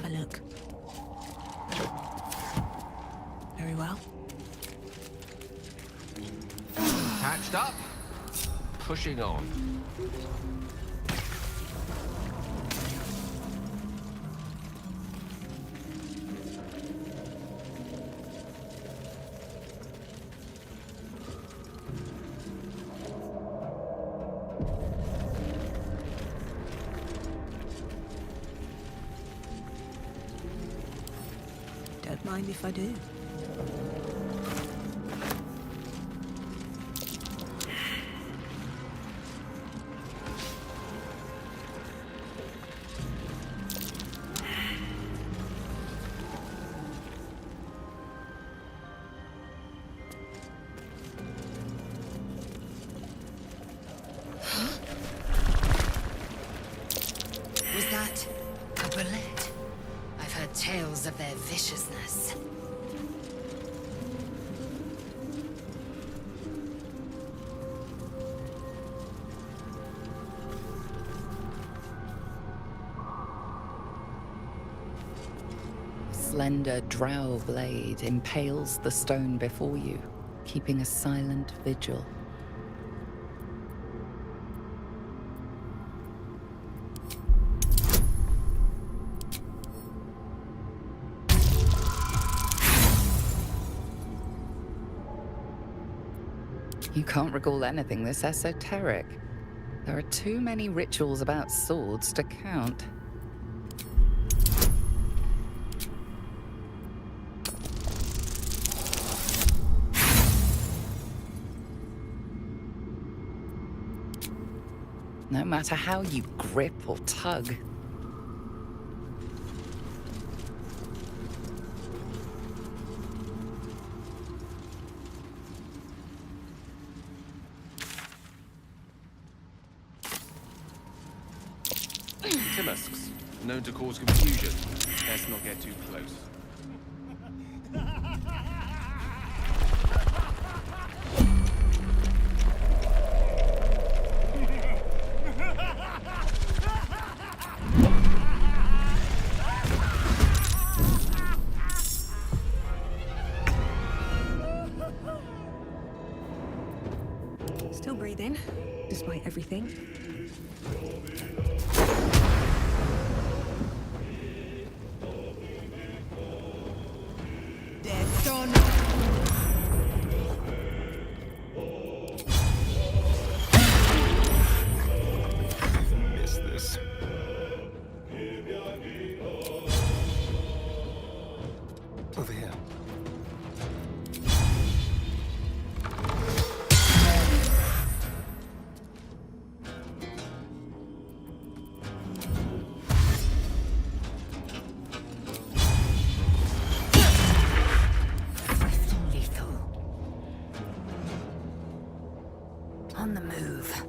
have a look. Very well. Patched up. Pushing on. Don't mind if I do. Was that a bullet? I've heard tales of their viciousness. Slender drow blade impales the stone before you, keeping a silent vigil. You can't recall anything this esoteric. There are too many rituals about swords to count. No matter how you grip or tug, Timusks, known to cause confusion. Let's not get too close. Still breathing, despite everything. Miss this. Over here. Lethal. On the move.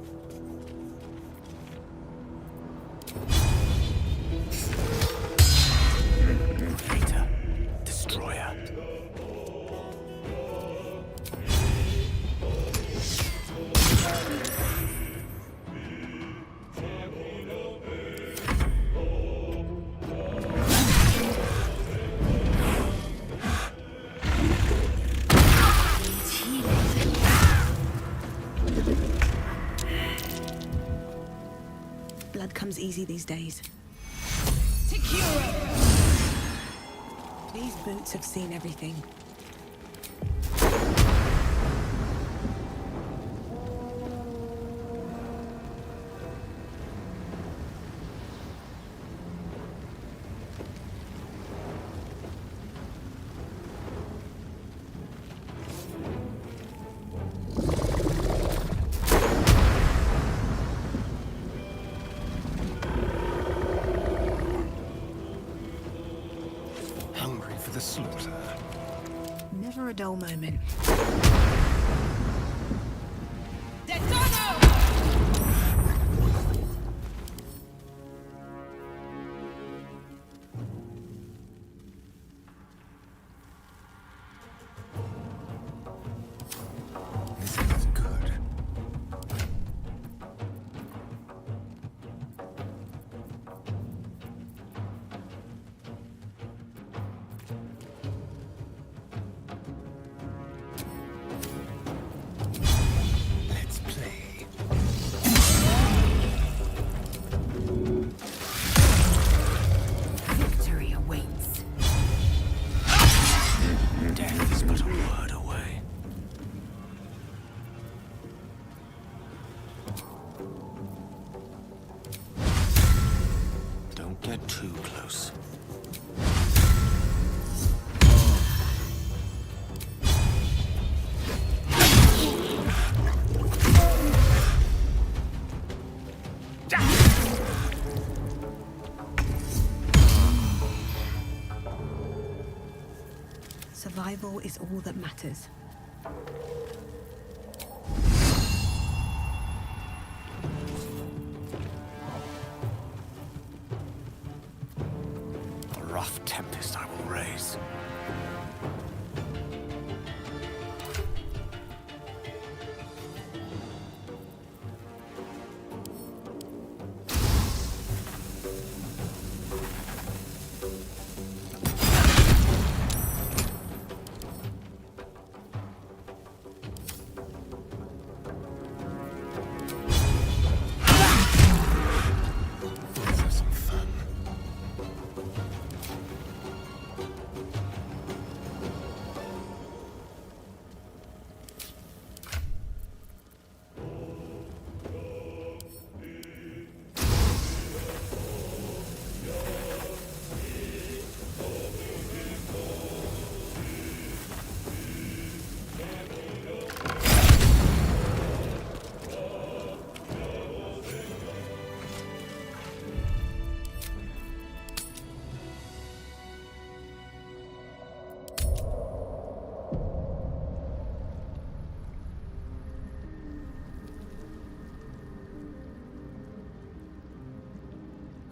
Hater. Destroyer. Blood comes easy these days. These boots have seen everything. Hungry for the slaughter. Never a dull moment. This is good. close. Survival is all that matters. A rough tempest I will raise.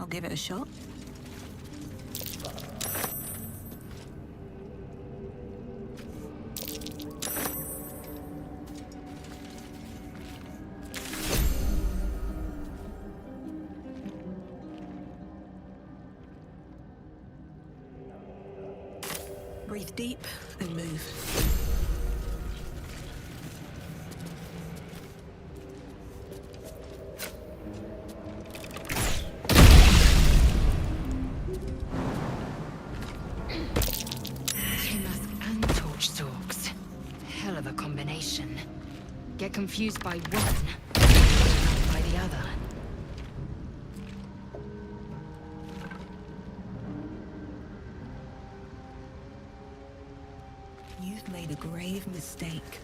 I'll give it a shot. Breathe deep and move. Get confused by one, not by the other. You've made a grave mistake.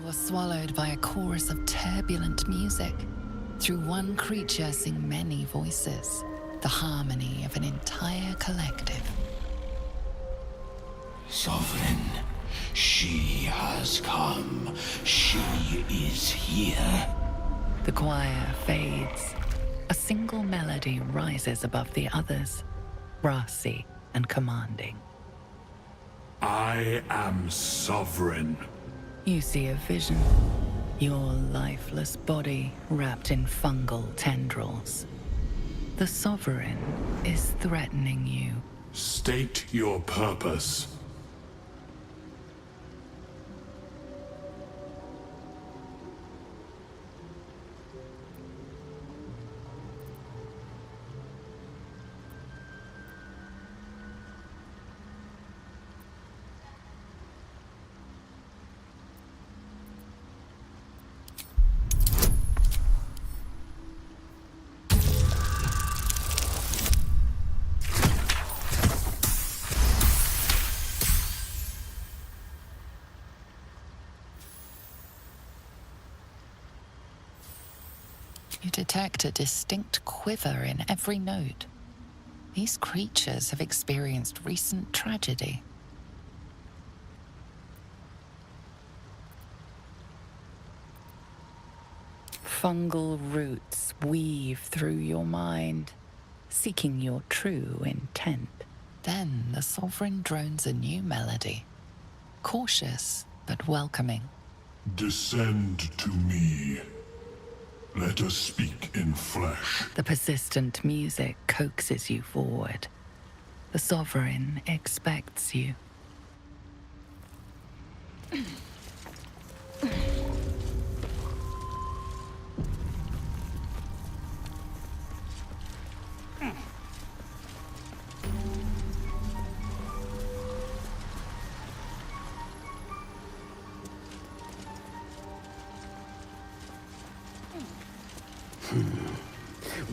Was swallowed by a chorus of turbulent music. Through one creature sing many voices, the harmony of an entire collective. Sovereign, she has come. She is here. The choir fades. A single melody rises above the others, brassy and commanding. I am sovereign. You see a vision. Your lifeless body wrapped in fungal tendrils. The Sovereign is threatening you. State your purpose. You detect a distinct quiver in every note. These creatures have experienced recent tragedy. Fungal roots weave through your mind, seeking your true intent. Then the Sovereign drones a new melody, cautious but welcoming. Descend to me. Let us speak in flesh. The persistent music coaxes you forward. The Sovereign expects you.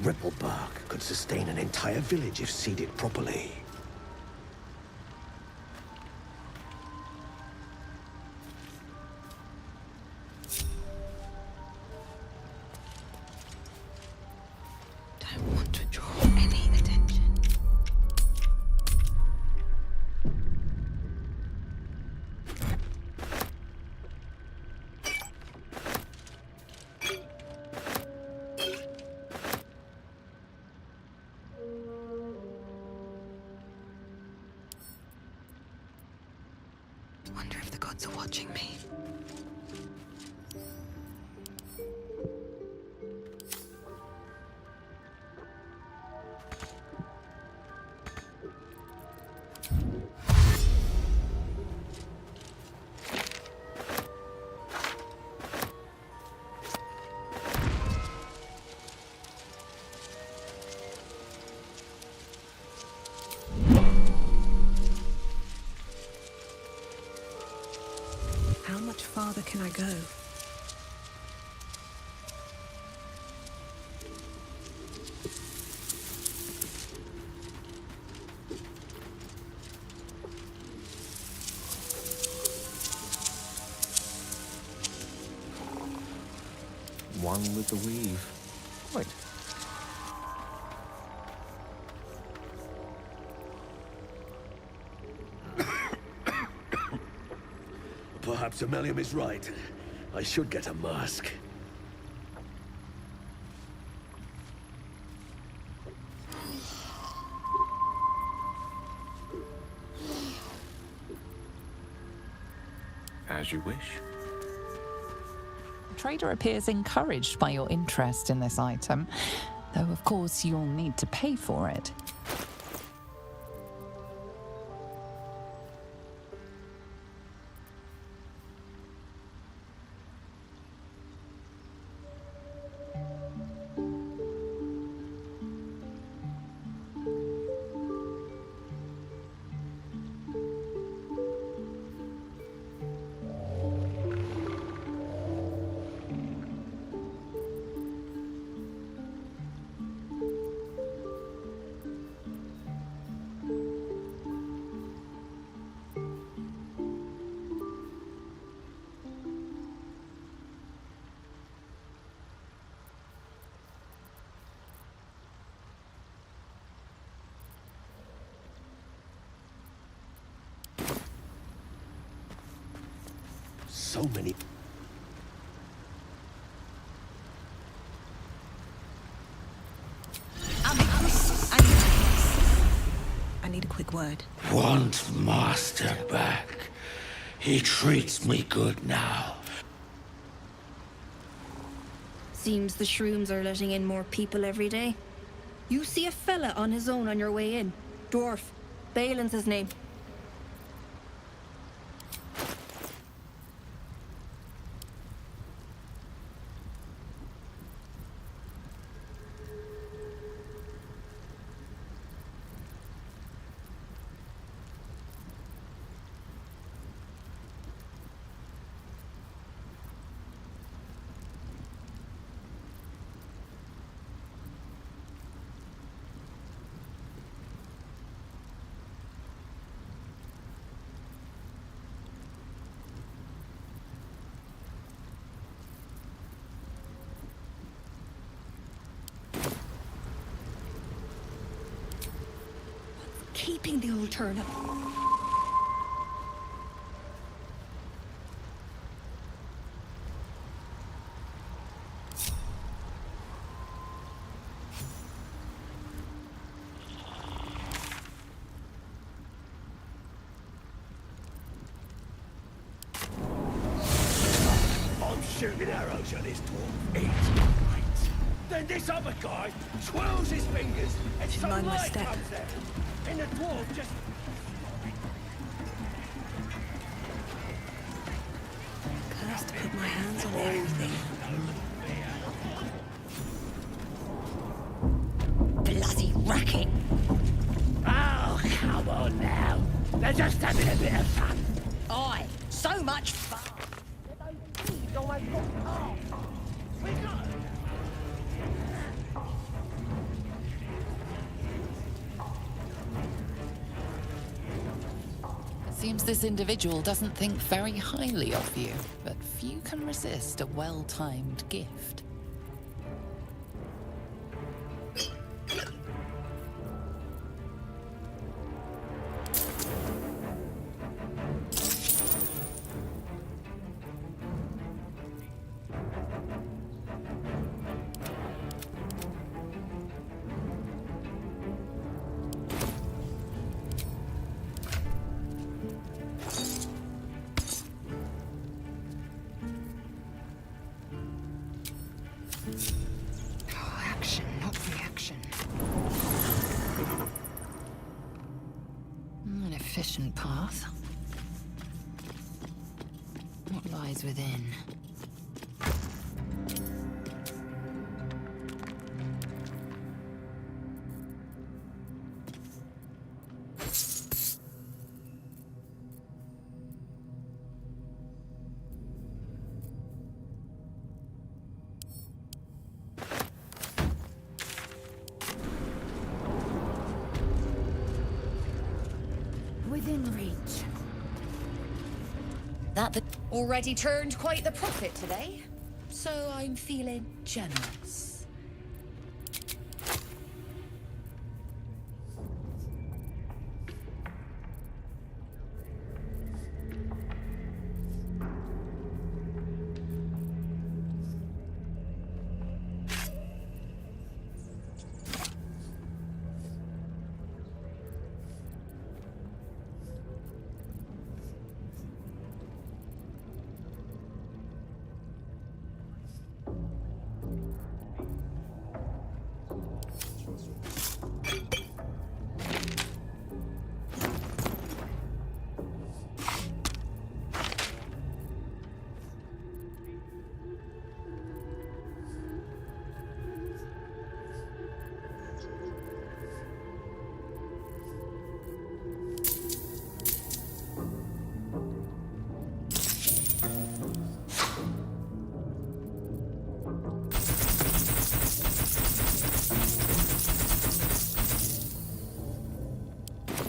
ripple bark could sustain an entire village if seeded properly. Don't want to draw any attention. Wonder if the gods are watching me. How much farther can I go? One with the weave. Wait. Perhaps Ammonium is right. I should get a mask. As you wish. The trader appears encouraged by your interest in this item, though of course you'll need to pay for it. So many. I need a quick word. Want Master back. He treats me good now. Seems the shrooms are letting in more people every day. You see a fella on his own on your way in. Dwarf. Balin's his name. Keeping the old turnip. I'm shooting arrows at this dwarf. It's great. Then this other guy twirls his fingers and some mind my light step. comes there. And the dwarf just... Cursed to put my hands on everything. Bloody racket! Oh, come on now. They're just having a bit of fun. Aye, so much fun! Seems this individual doesn't think very highly of you, but few can resist a well-timed gift. Action, not reaction. An efficient path. What lies within? Within reach. That already turned quite the profit today, so I'm feeling generous.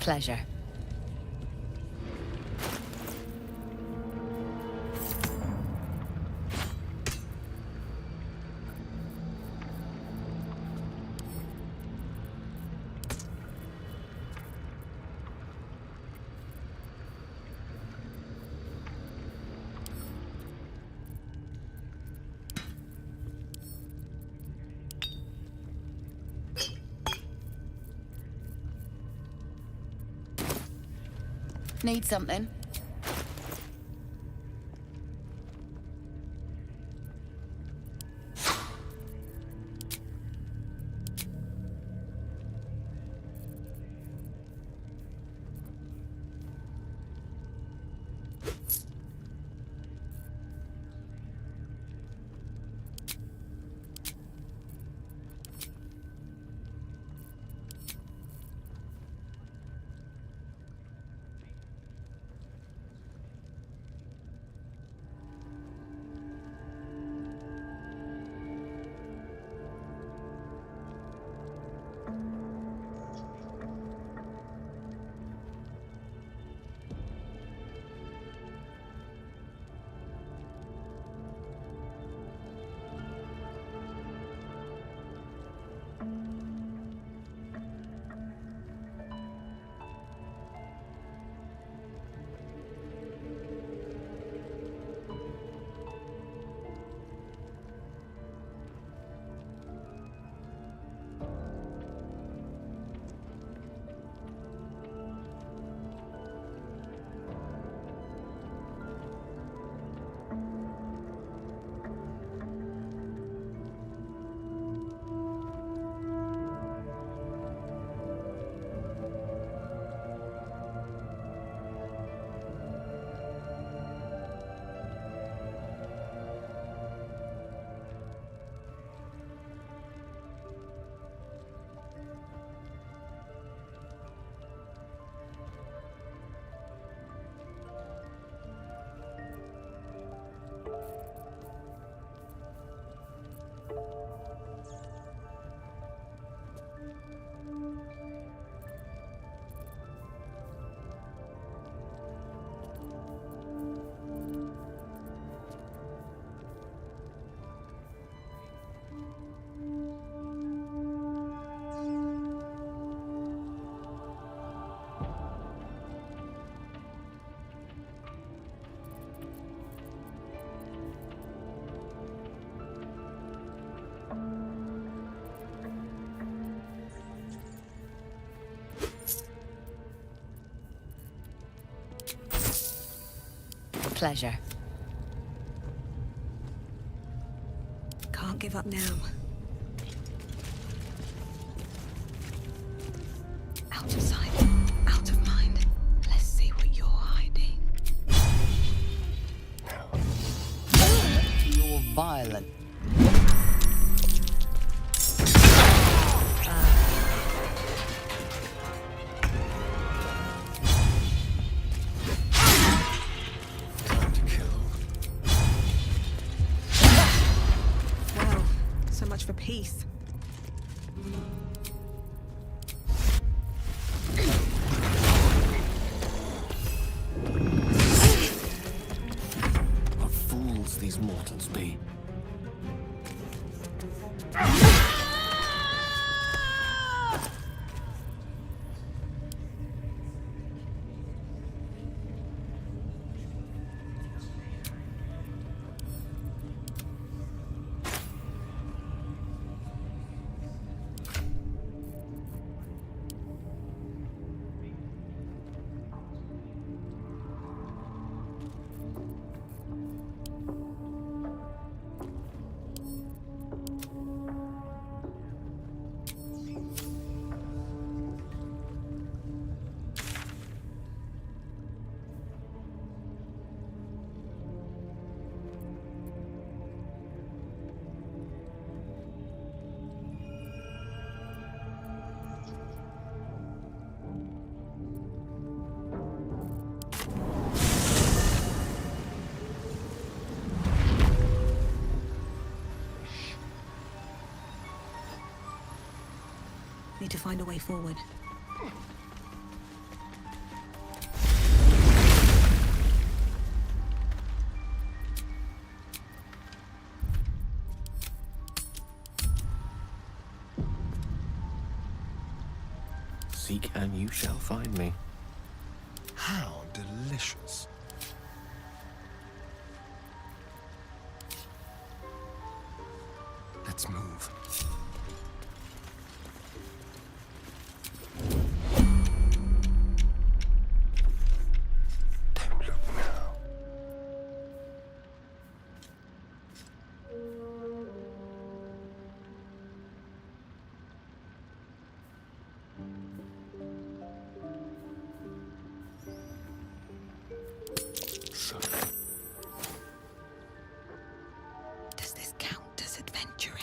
Pleasure. Need something? pleasure. Can't give up now. Out of sight, out of mind. Let's see what you're hiding. You're violent. Well, so much for peace. What fools these mortals be. Need to find a way forward. Seek and you shall find me. How delicious. Let's move. Don't look now. So. Does this count as adventuring?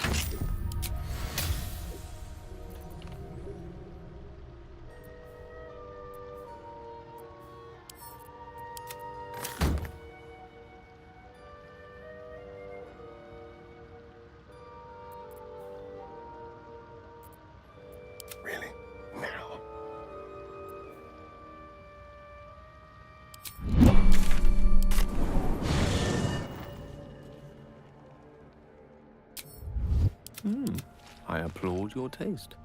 Really? Now? I applaud your taste.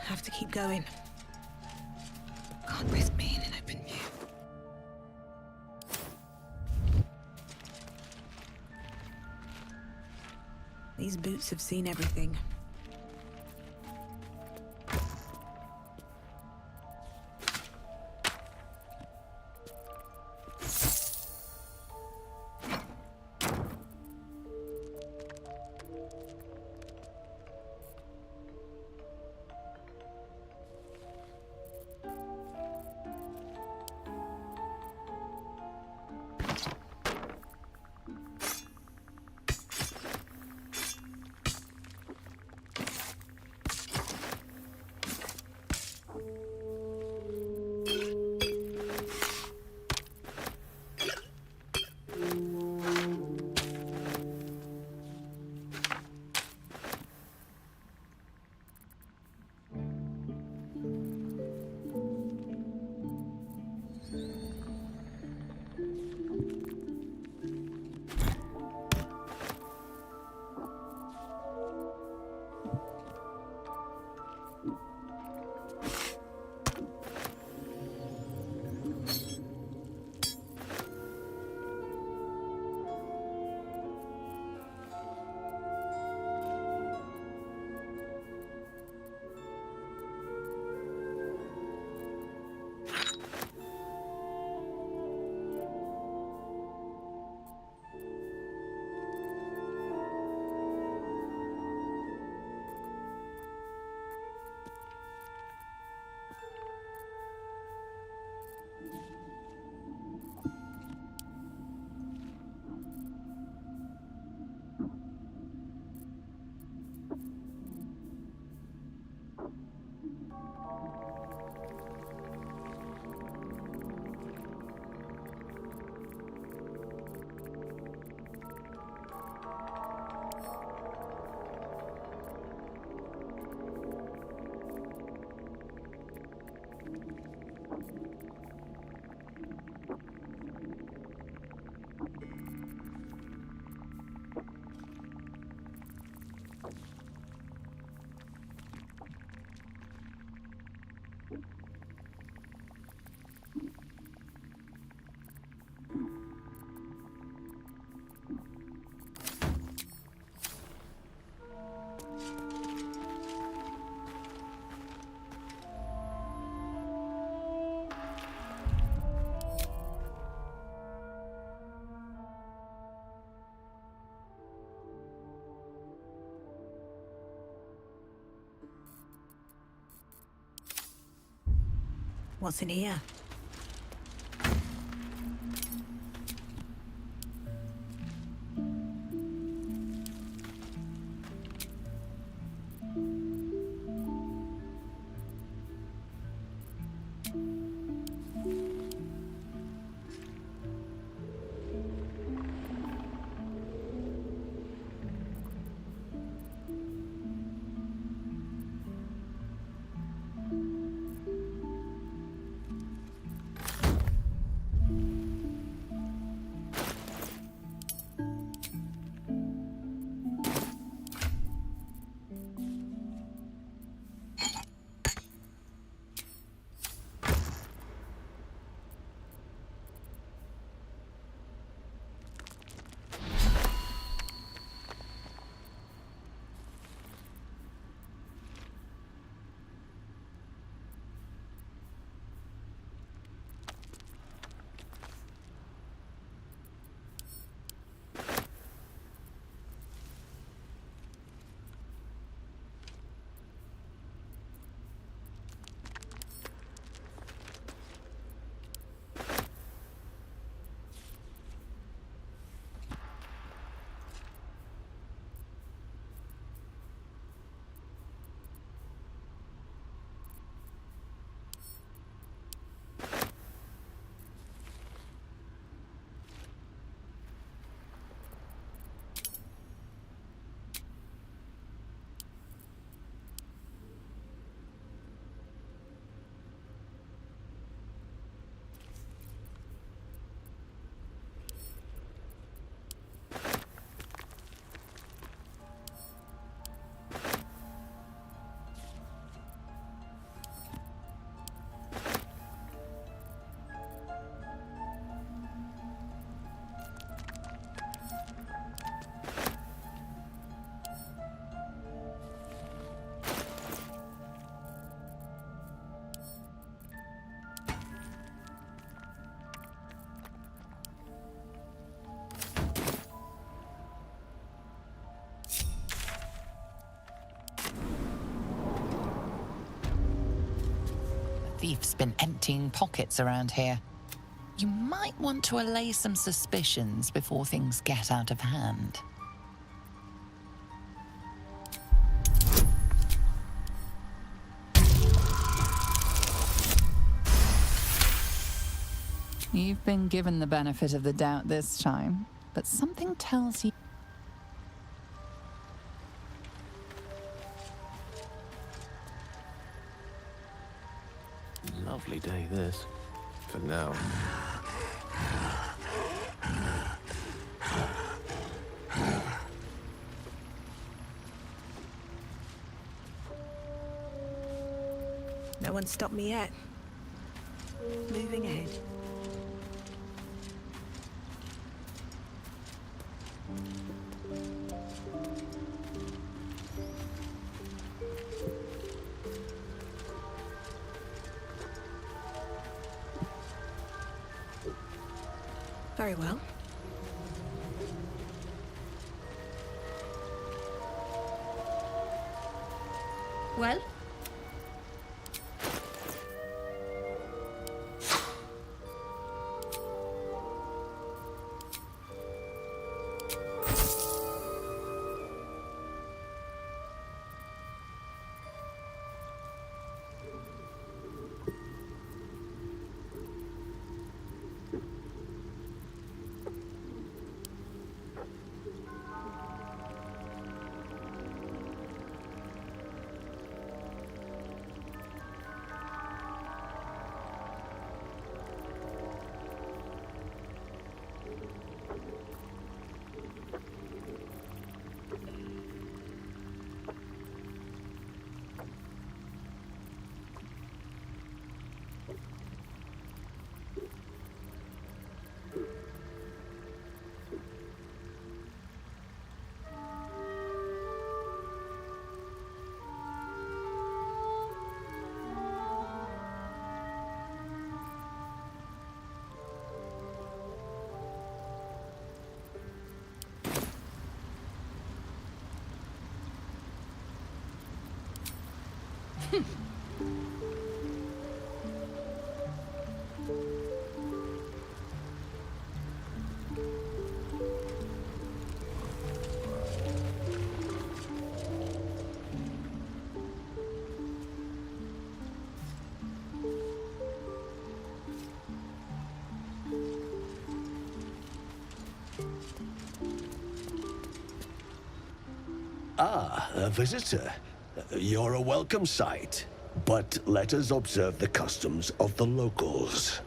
Have to keep going. Can't risk being in open view. These boots have seen everything. What's in here? Thief's been emptying pockets around here. You might want to allay some suspicions before things get out of hand. You've been given the benefit of the doubt this time, but something tells you... Lovely day, this. For now. No one stopped me yet. Moving ahead. Very well. Well? Ah, a visitor. You're a welcome sight. But let us observe the customs of the locals.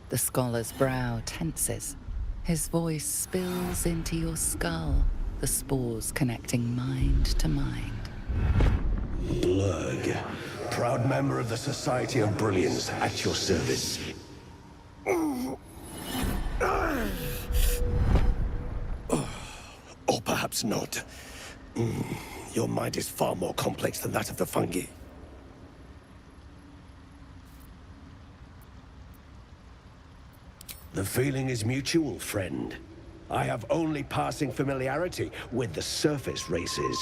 The scholar's brow tenses. His voice spills into your skull, the spores connecting mind to mind. Blurg, proud member of the Society of Brilliance, at your service. Or perhaps not. Your mind is far more complex than that of the fungi. The feeling is mutual, friend. I have only passing familiarity with the surface races.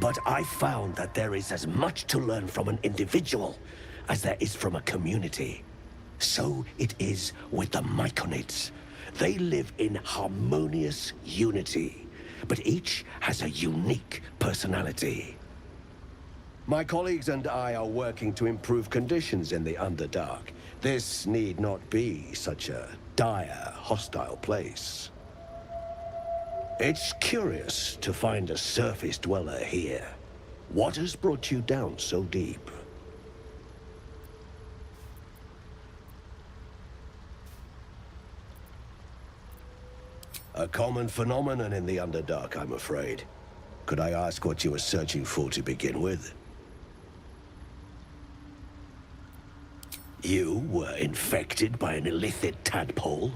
But I found that there is as much to learn from an individual as there is from a community. So it is with the Myconids. They live in harmonious unity, but each has a unique personality. My colleagues and I are working to improve conditions in the Underdark. This need not be such a dire, hostile place. It's curious to find a surface dweller here. What has brought you down so deep? A common phenomenon in the Underdark, I'm afraid. Could I ask what you were searching for to begin with? You were infected by an illithid tadpole?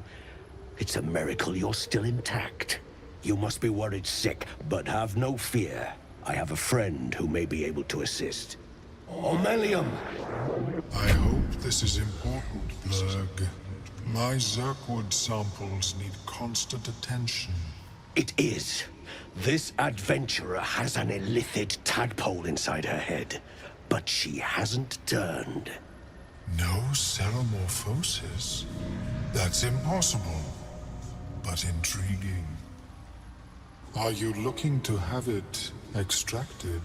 It's a miracle you're still intact. You must be worried sick, but have no fear. I have a friend who may be able to assist. Omelium! I hope this is important, Blurg. My Zerkwood samples need constant attention. It is. This adventurer has an illithid tadpole inside her head, but she hasn't turned. No ceremorphosis? That's impossible, but intriguing. Are you looking to have it extracted?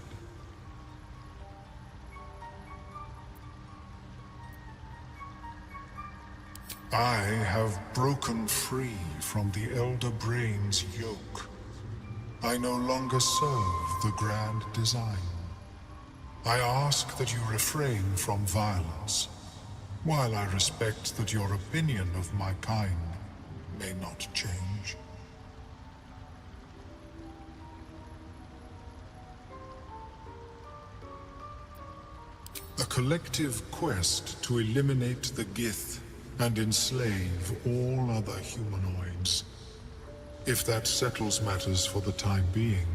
I have broken free from the Elder Brain's yoke. I no longer serve the grand design. I ask that you refrain from violence, while I respect that your opinion of my kind may not change. A collective quest to eliminate the Gith and enslave all other humanoids. If that settles matters for the time being,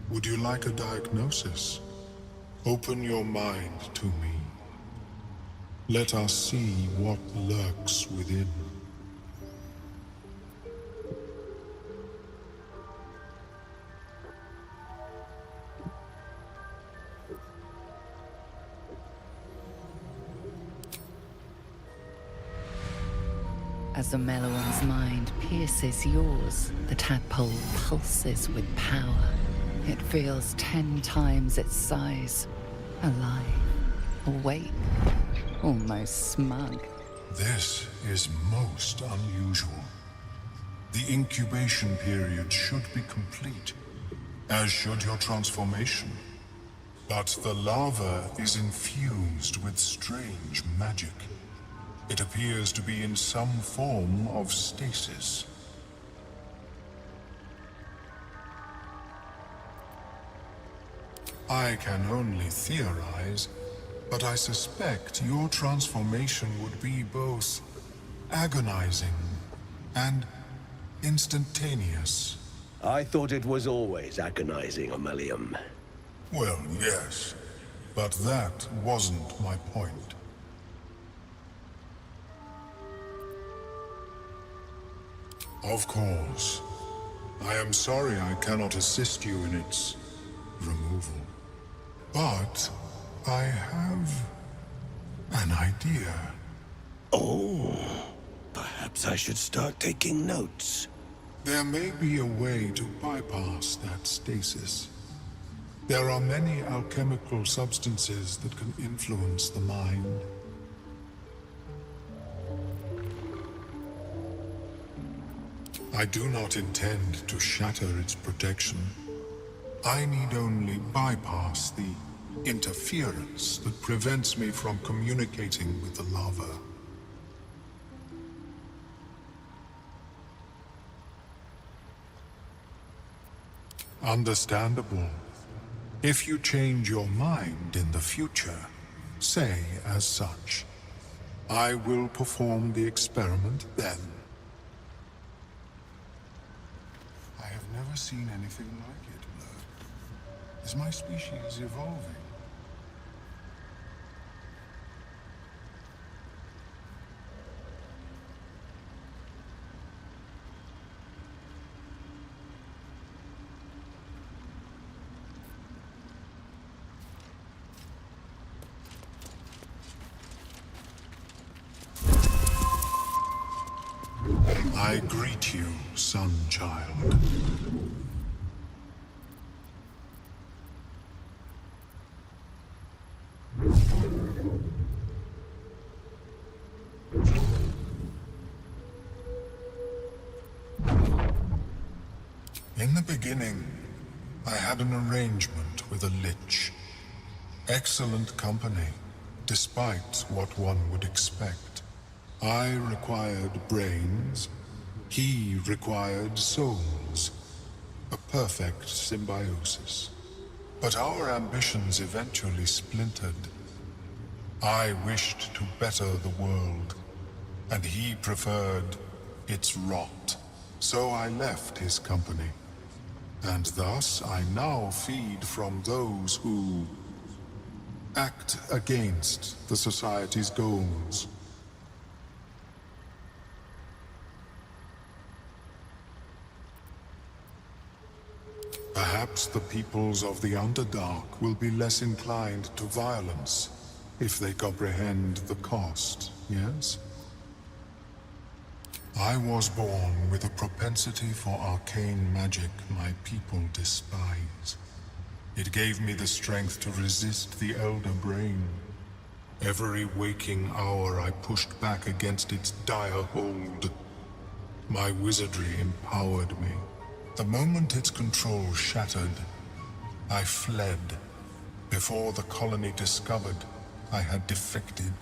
would you like a diagnosis? Open your mind to me. Let us see what lurks within. As the Meloan's mind pierces yours, the tadpole pulses with power. It feels 10 times its size. Alive, awake, almost smug. This is most unusual. The incubation period should be complete, as should your transformation. But the larva is infused with strange magic. It appears to be in some form of stasis. I can only theorize, but I suspect your transformation would be both agonizing and instantaneous. I thought it was always agonizing, Omelium. Well, yes, but that wasn't my point. Of course. I am sorry I cannot assist you in its removal. But I have an idea. Oh, perhaps I should start taking notes. There may be a way to bypass that stasis. There are many alchemical substances that can influence the mind. I do not intend to shatter its protection. I need only bypass the interference that prevents me from communicating with the lava. Understandable. If you change your mind in the future, say as such. I will perform the experiment then. I have never seen anything like it, Blur. Is my species evolving? I greet you, son-child. In the beginning, I had an arrangement with a lich. Excellent company, despite what one would expect. I required brains, he required souls. A perfect symbiosis. But our ambitions eventually splintered. I wished to better the world, and he preferred its rot. So I left his company. And thus I now feed from those who act against the Society's goals. Perhaps the peoples of the Underdark will be less inclined to violence if they comprehend the cost, yes? I was born with a propensity for arcane magic my people despise. It gave me the strength to resist the Elder Brain. Every waking hour I pushed back against its dire hold. My wizardry empowered me. The moment its control shattered, I fled. Before the colony discovered I had defected.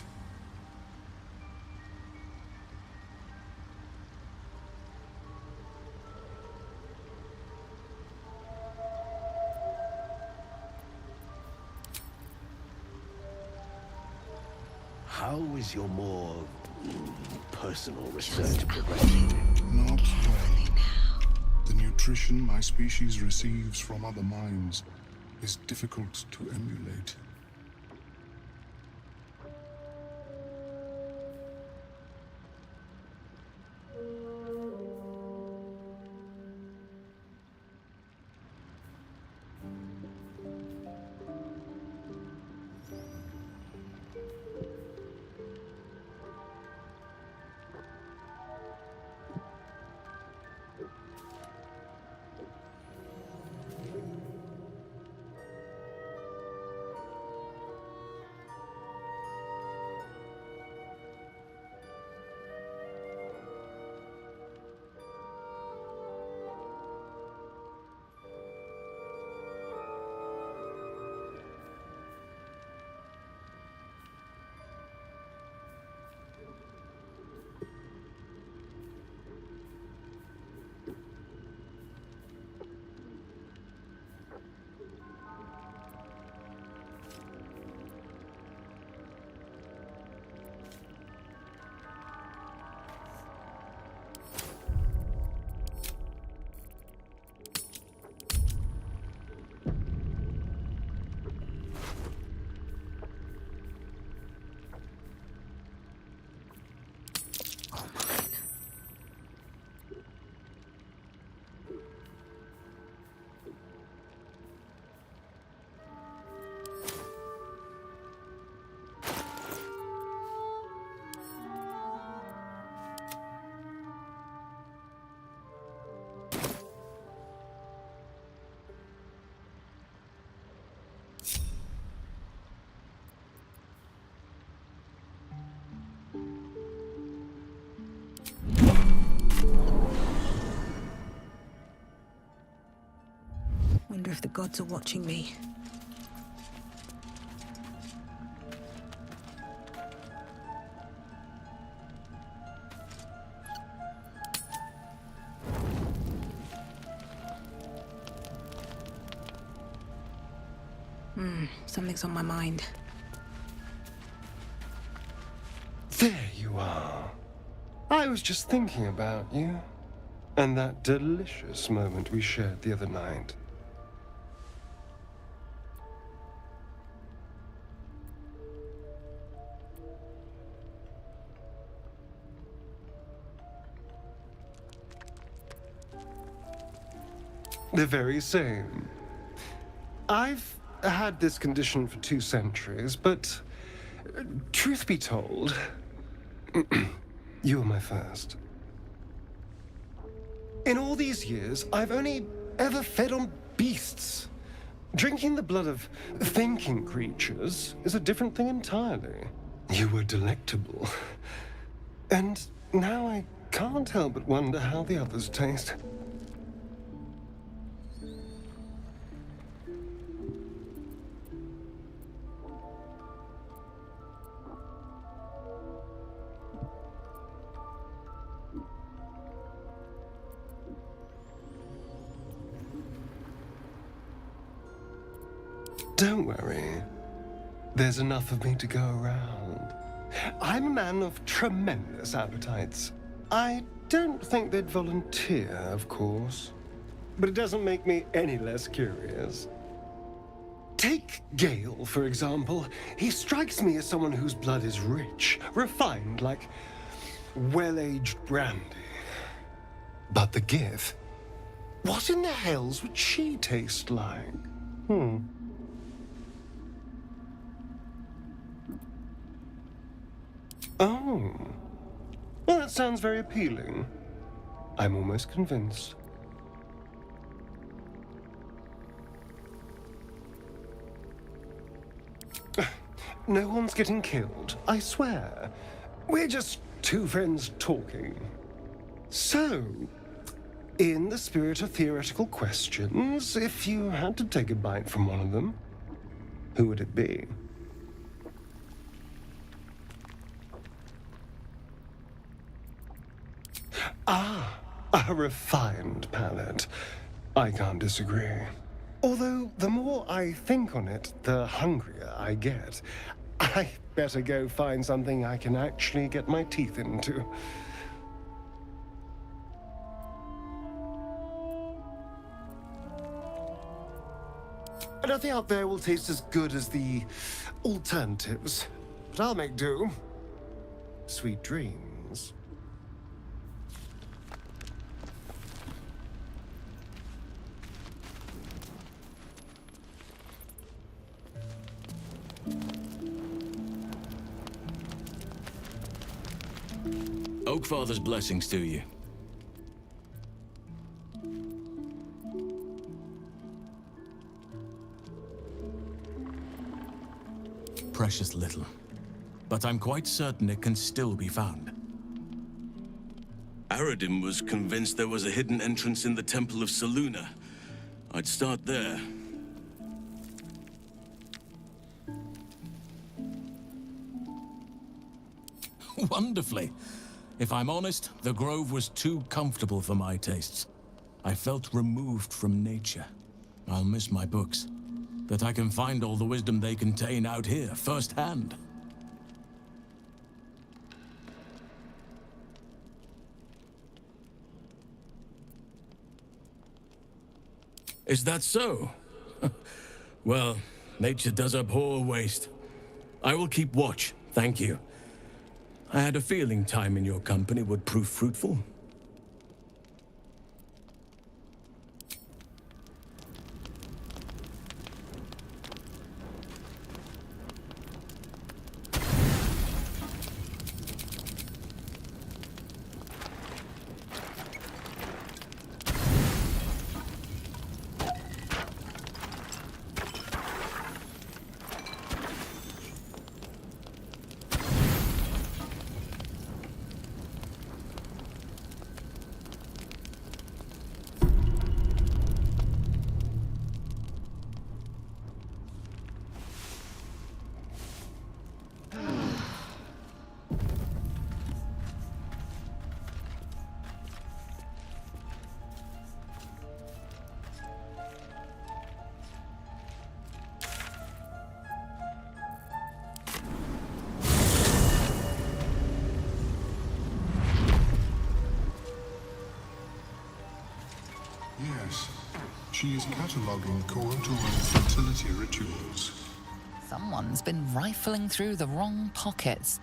How is your more personal research progressing? Not well. The nutrition my species receives from other minds is difficult to emulate. wonder if the gods are watching me. Something's on my mind. There you are. I was just thinking about you. And that delicious moment we shared the other night. The very same. I've had this condition for 2 centuries, but truth be told, you were my first. In all these years, I've only ever fed on beasts. Drinking the blood of thinking creatures is a different thing entirely. You were delectable. And now I can't help but wonder how the others taste. Don't worry. There's enough of me to go around. I'm a man of tremendous appetites. I don't think they'd volunteer, of course. But it doesn't make me any less curious. Take Gale, for example. He strikes me as someone whose blood is rich, refined, like well-aged brandy. But the Gith? What in the hells would she taste like? Oh. Well, that sounds very appealing. I'm almost convinced. No one's getting killed, I swear. We're just 2 friends talking. So, in the spirit of theoretical questions, if you had to take a bite from one of them, who would it be? Ah, a refined palate. I can't disagree. Although, the more I think on it, the hungrier I get. I better go find something I can actually get my teeth into. Nothing out there will taste as good as the alternatives, but I'll make do. Sweet dreams. Oakfather's blessings to you. Precious little. But I'm quite certain it can still be found. Aradin was convinced there was a hidden entrance in the Temple of Selûne. I'd start there. Wonderfully. If I'm honest, the grove was too comfortable for my tastes. I felt removed from nature. I'll miss my books. But I can find all the wisdom they contain out here, firsthand. Is that so? Well, nature does abhor waste. I will keep watch, thank you. I had a feeling time in your company would prove fruitful. She is cataloging coital and fertility rituals. Someone's been rifling through the wrong pockets.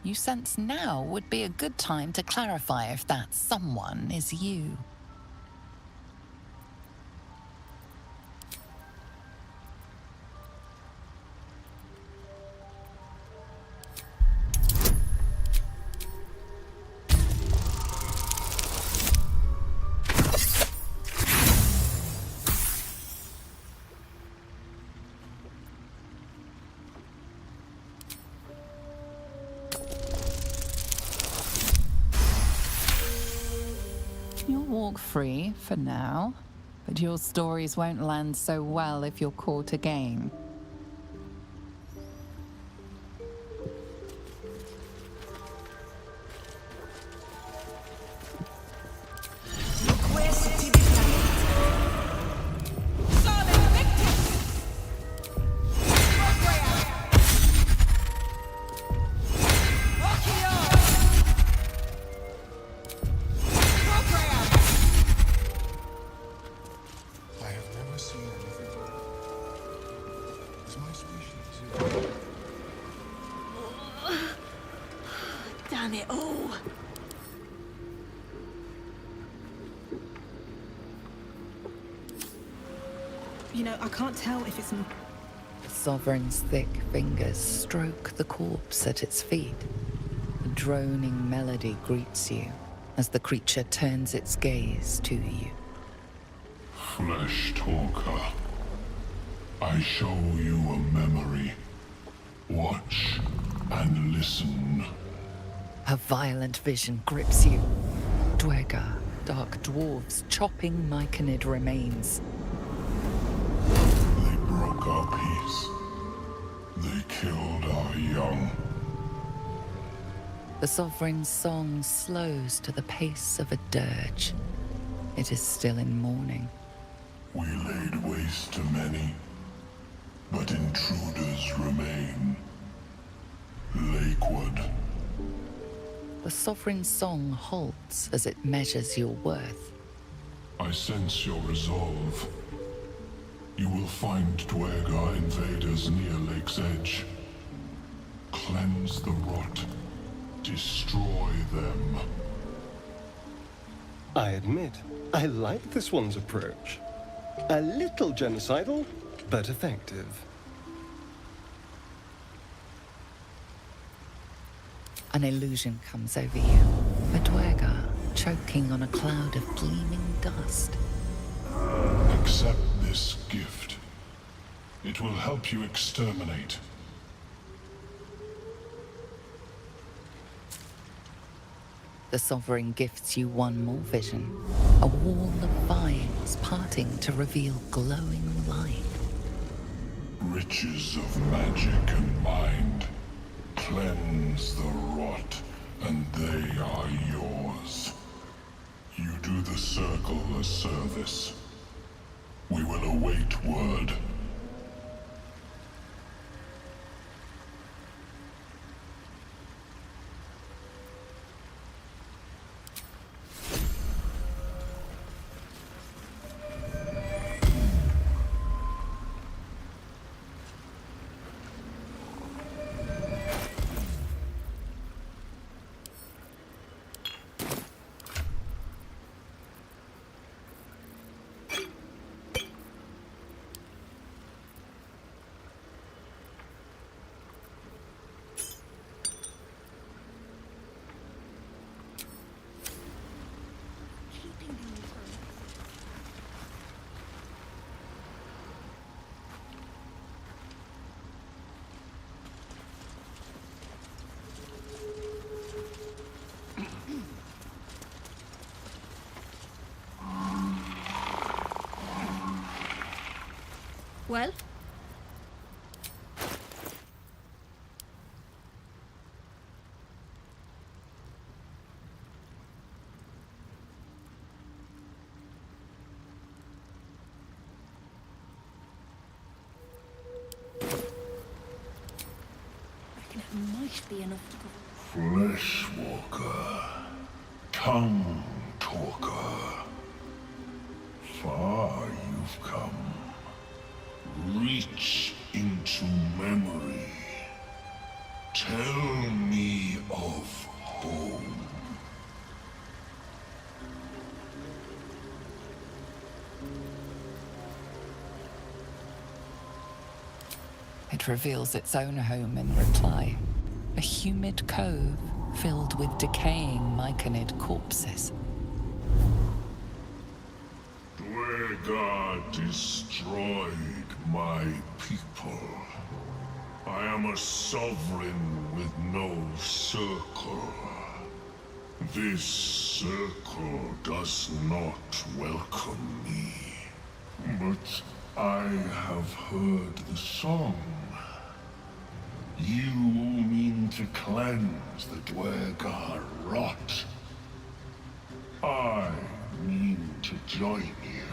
You sense now would be a good time to clarify if that someone is you. You'll walk free for now, but your stories won't land so well if you're caught again. Damn it all! You know, I can't tell if it's... The Sovereign's thick fingers stroke the corpse at its feet. A droning melody greets you as the creature turns its gaze to you. Flesh talker, I show you a memory. Watch and listen. A violent vision grips you. Dwergar, dark dwarves chopping myconid remains. They broke our peace. They killed our young. The Sovereign's song slows to the pace of a dirge. It is still in mourning. We laid waste to many, but intruders remain. Lakewood. The Sovereign's song halts as it measures your worth. I sense your resolve. You will find Dwergar invaders near Lake's Edge. Cleanse the rot. Destroy them. I admit, I like this one's approach. A little genocidal, but effective. An illusion comes over you. A Dwergar choking on a cloud of gleaming dust. Accept this gift. It will help you exterminate. The Sovereign gifts you one more vision. A wall of vines parting to reveal glowing light. Riches of magic and mind. Cleanse the rot, and they are yours. You do the Circle a service. We will await word. Well? I reckon it might be enough to go. Fleshwalker. Tongue talker. Far you have come. Reach into memory. Tell me of home. It reveals its own home in reply. A humid cove filled with decaying myconid corpses. Dwegar destroyed my people. I am a sovereign with no circle. This circle does not welcome me. But I have heard the song. You mean to cleanse the Dwegar rot. I mean to join you.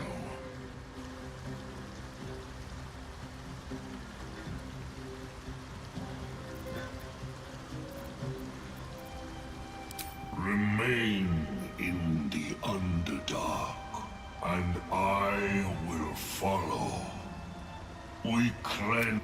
Remain in the Underdark, and I will follow. We cleanse.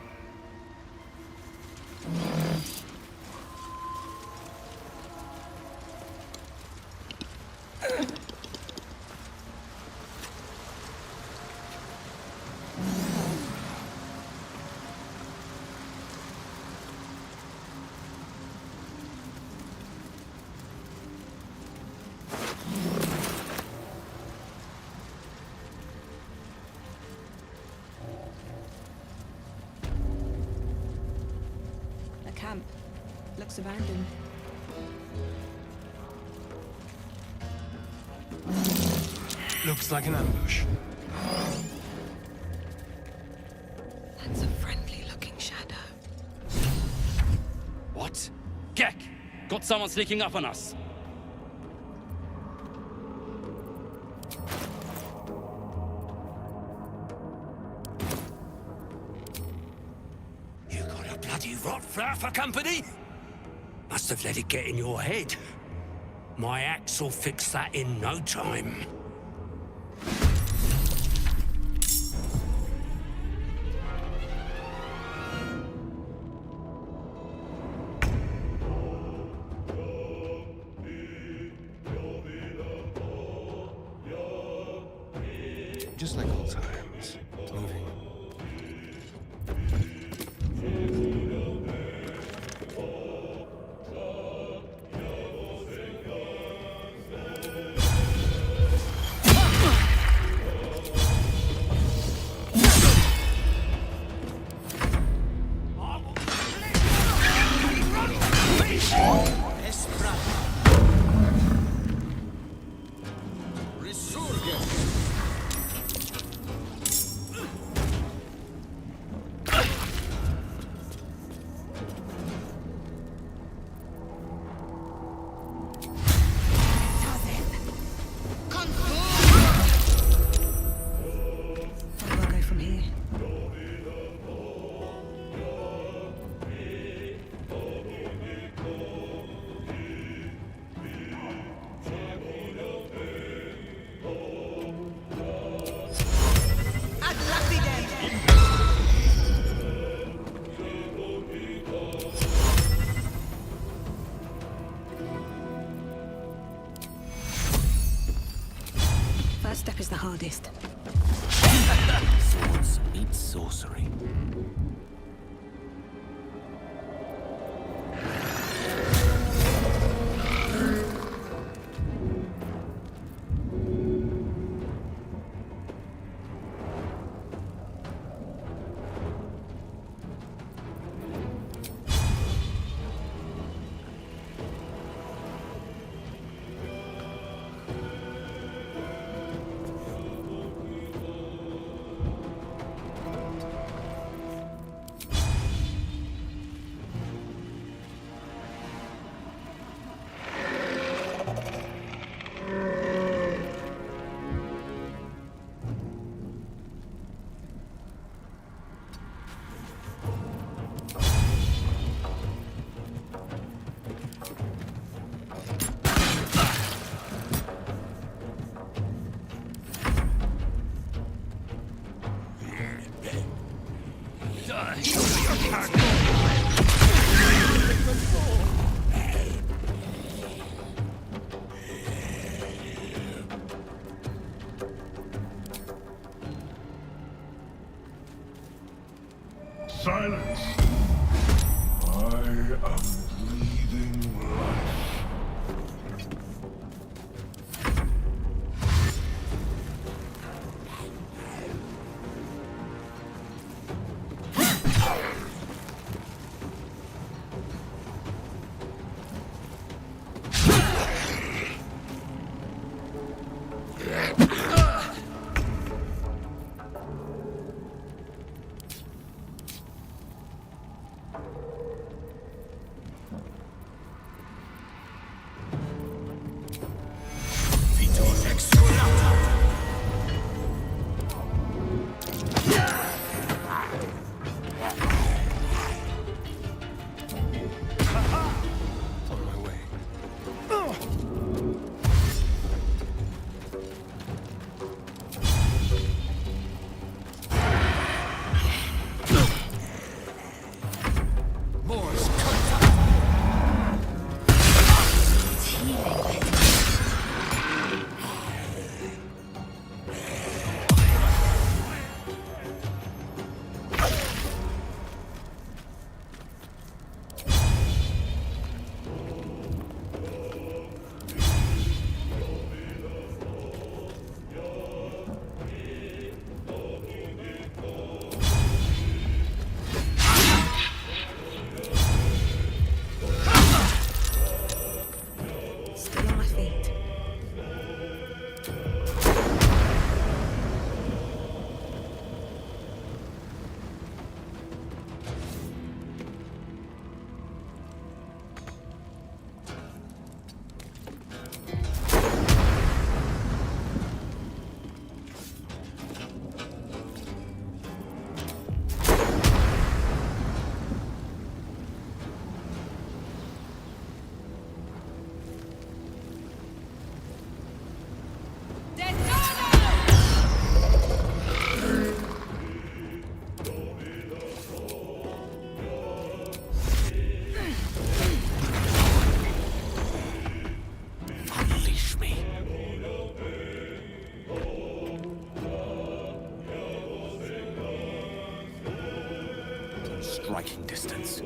A camp. Looks abandoned. Looks like an ambush. That's a friendly-looking shadow. What? Gek! Got someone sneaking up on us! You got a bloody rot flower for company? Must have let it get in your head. My axe will fix that in no time. Just like old times. Moving. Where do I go from here? First step is the hardest. Swords meet sorcery. Silence! I am breathing life. Striking distance.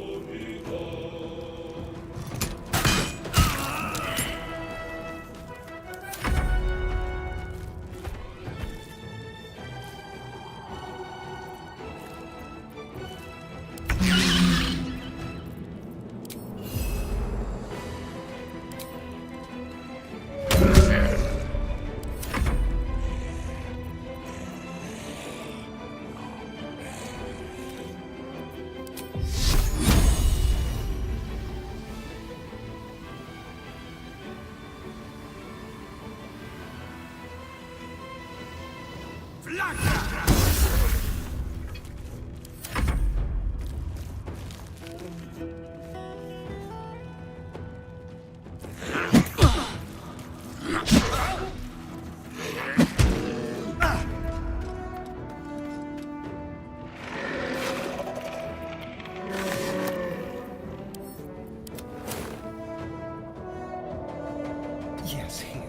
Yes, here.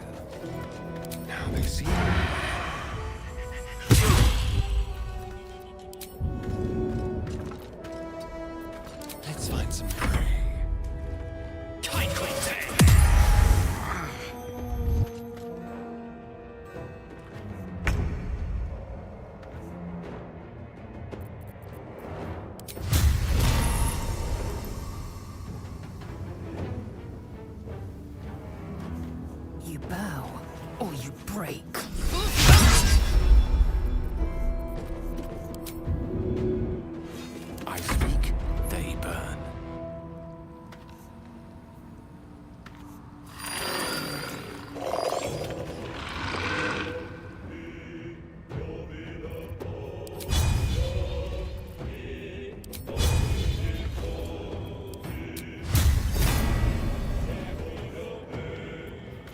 Now they see. Let's find some prey. You bow, or you break. I speak, they burn.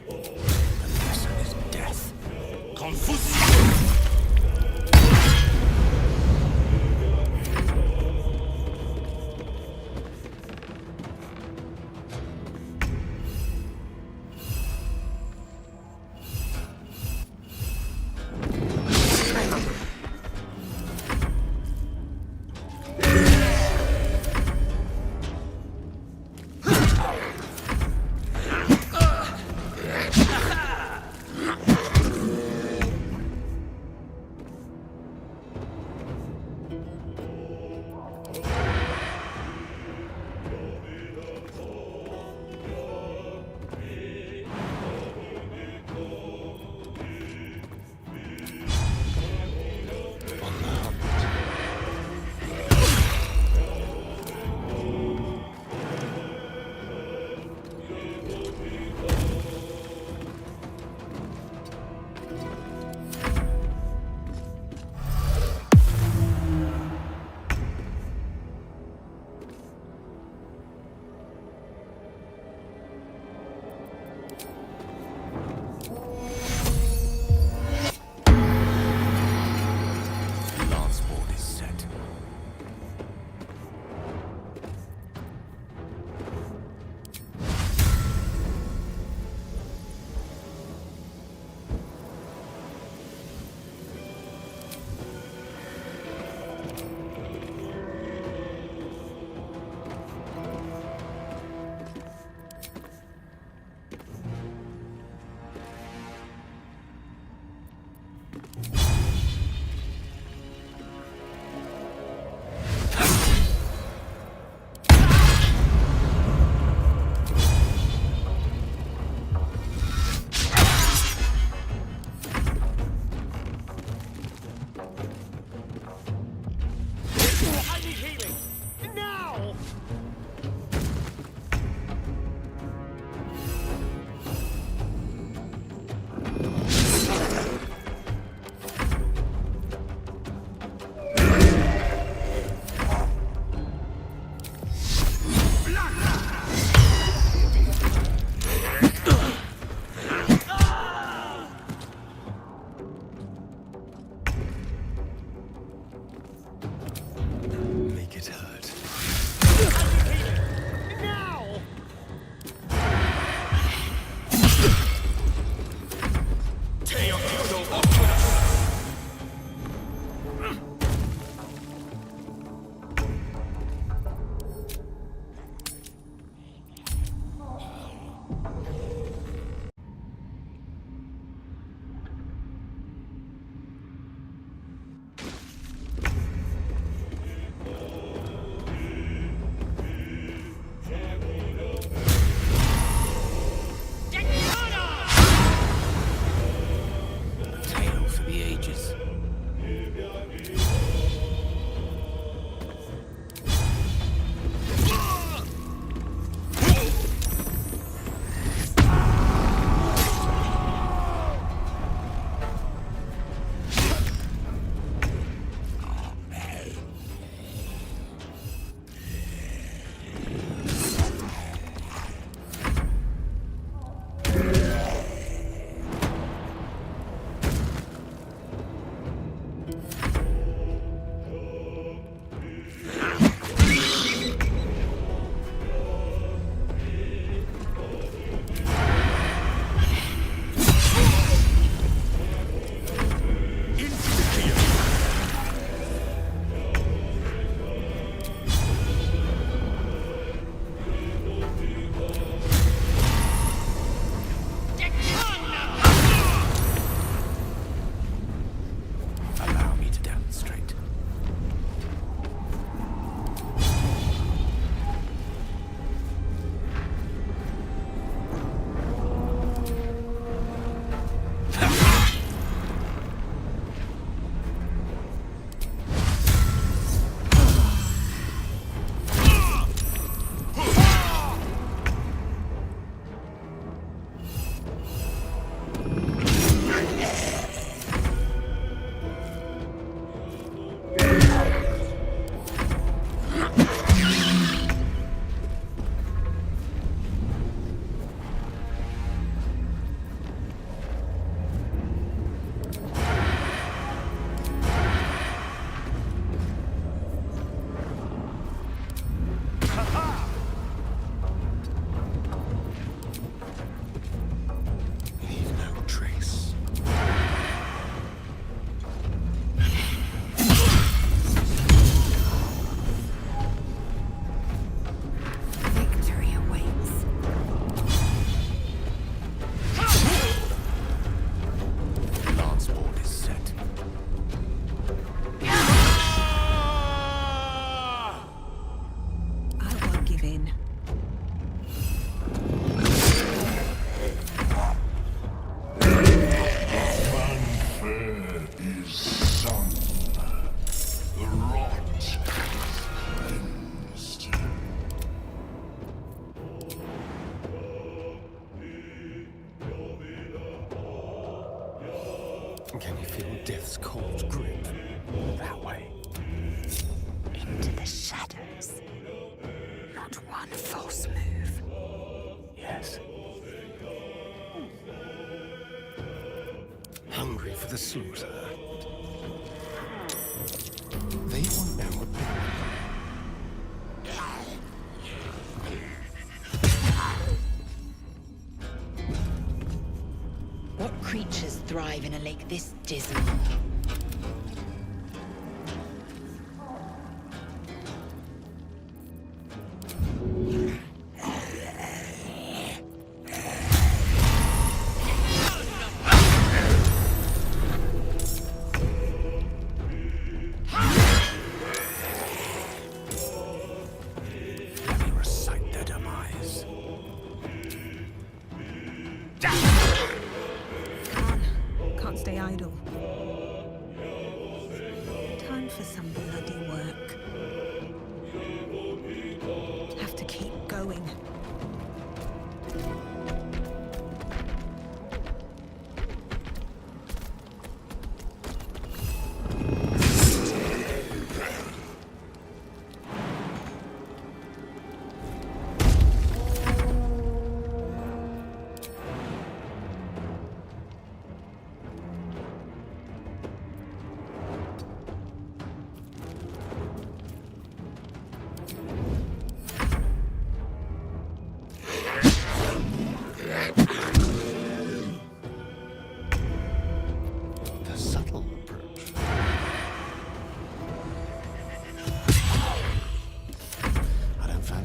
The lesson is death. I need healing! Now! Make it hurt. Now! Tale for the ages. Allow me to demonstrate. Leave no trace. Victory awaits. Lance board is set. I won't give in. Fanfare is sung. The rot is cleansed. Can you feel death's cold grip? That way. Into the shadows. Not one false move. Yes. Hungry for the slaughter. They won't know what What creatures thrive in a lake this dismal? Let me recite their demise. Can't stay idle.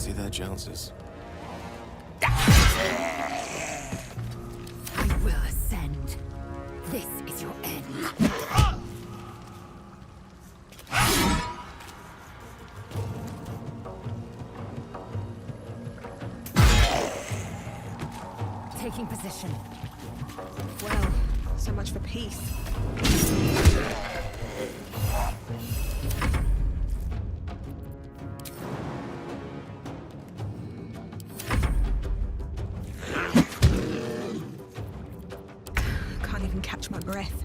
fancy their chances. You will ascend. This is your end. Taking position. Well, so much for peace. Can't even catch my breath.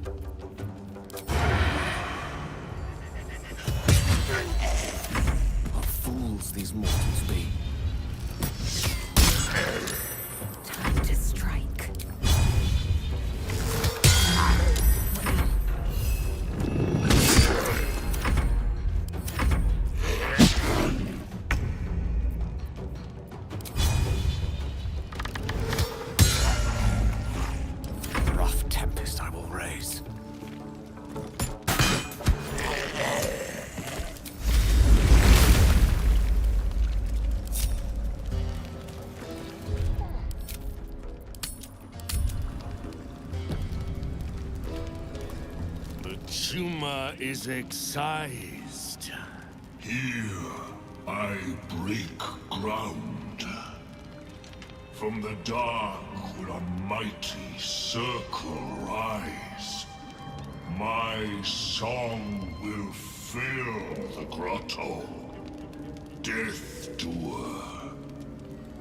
What fools these mortals be. Time to strike. Rough tempest I will raise. The tumor is excised. Here, I break ground. From the dark will a mighty circle rise. My song will fill the grotto. Death Doer.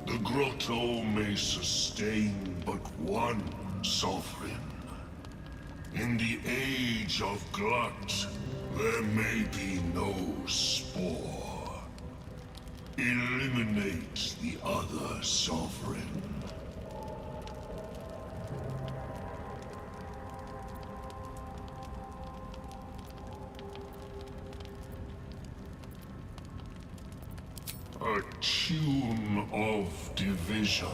The grotto may sustain but one sovereign. In the age of glut, there may be no spore. Eliminate the other sovereign. A tune of division.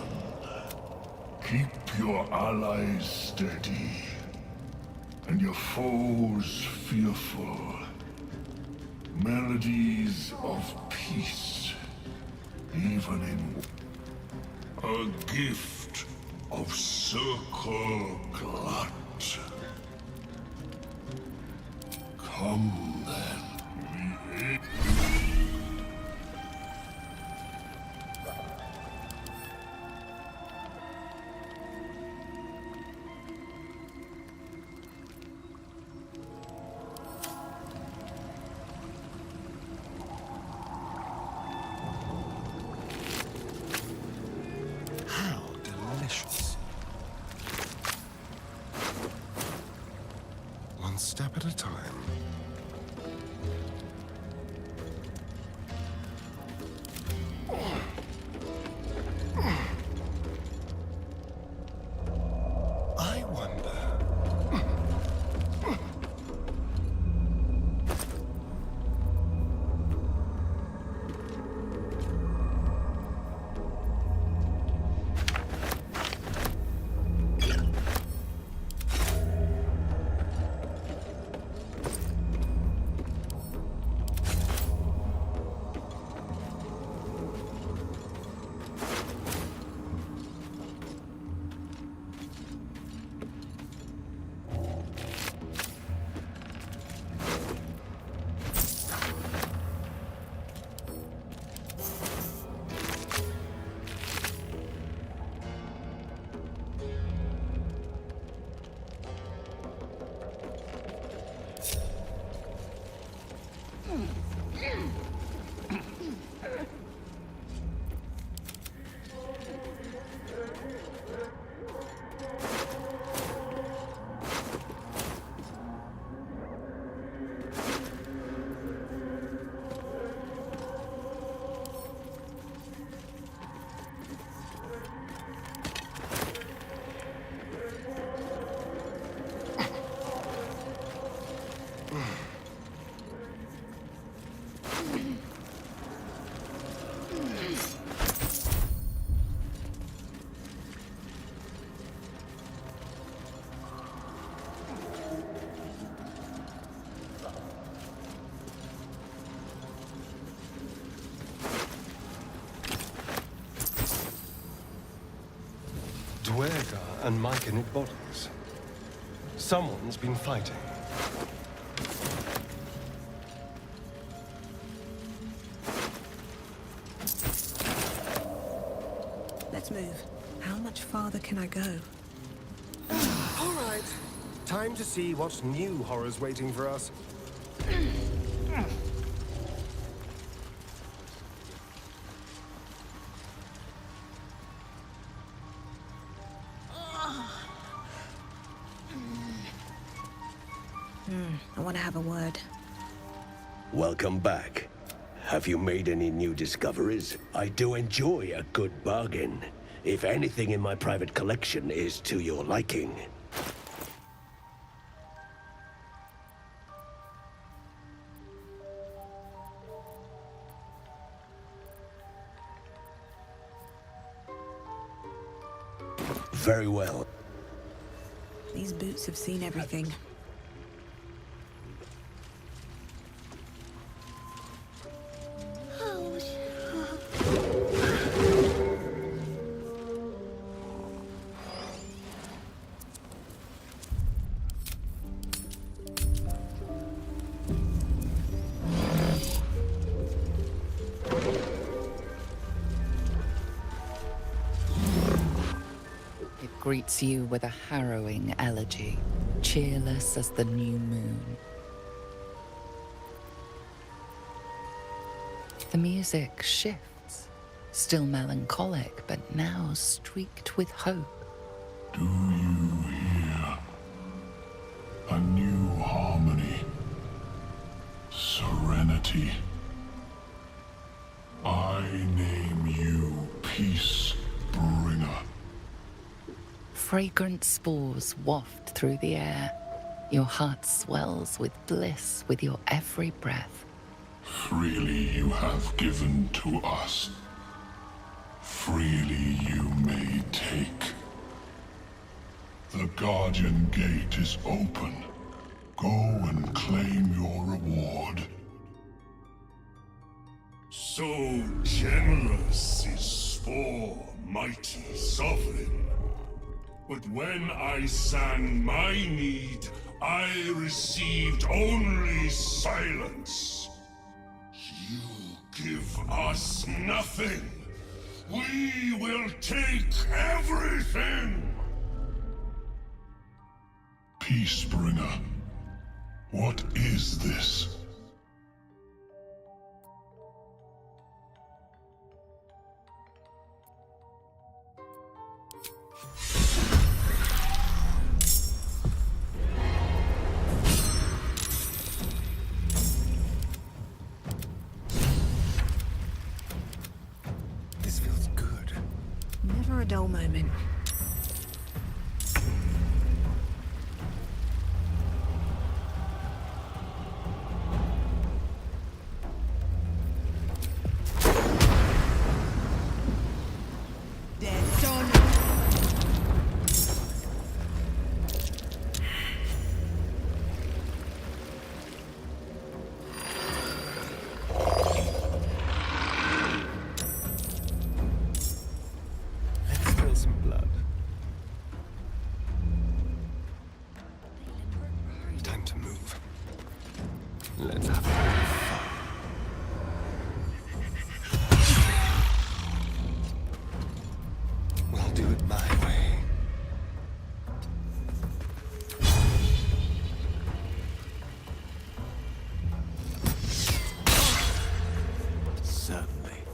Keep your allies steady, and your foes fearful. Melodies of peace, even in a gift of circle glut. Come then. How delicious. One step at a time. I wonder. and myconic bodies. Someone's been fighting. Let's move. How much farther can I go? All right. Time to see what new horror's waiting for us. I want to have a word. Welcome back. Have you made any new discoveries? I do enjoy a good bargain. If anything in my private collection is to your liking. Very well. These boots have seen everything. Greets you with a harrowing elegy, cheerless as the new moon. The music shifts, still melancholic, but now streaked with hope. Do you hear? A new harmony. Serenity. I name you Peace Bringer. Fragrant spores waft through the air. Your heart swells with bliss with your every breath. Freely you have given to us. Freely you may take. The Guardian Gate is open. Go and claim your reward. So generous is Spore, mighty sovereign. But when I sang my need, I received only silence. You give us nothing. We will take everything. Peacebringer, what is this? Never a dull moment. Dead son. Let's have a little fun. We'll do it my way. Certainly.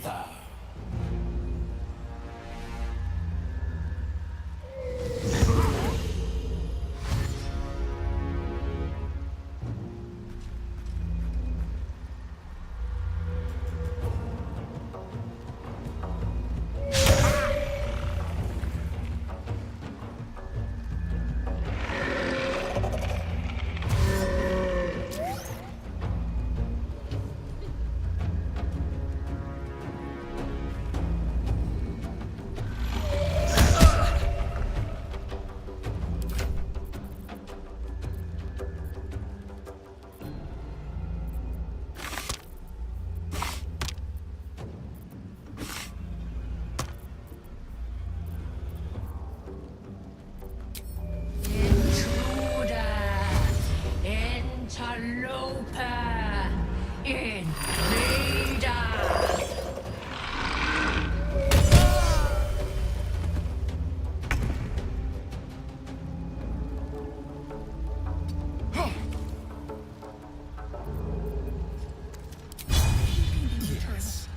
brother. Interloper! Invader! Yes.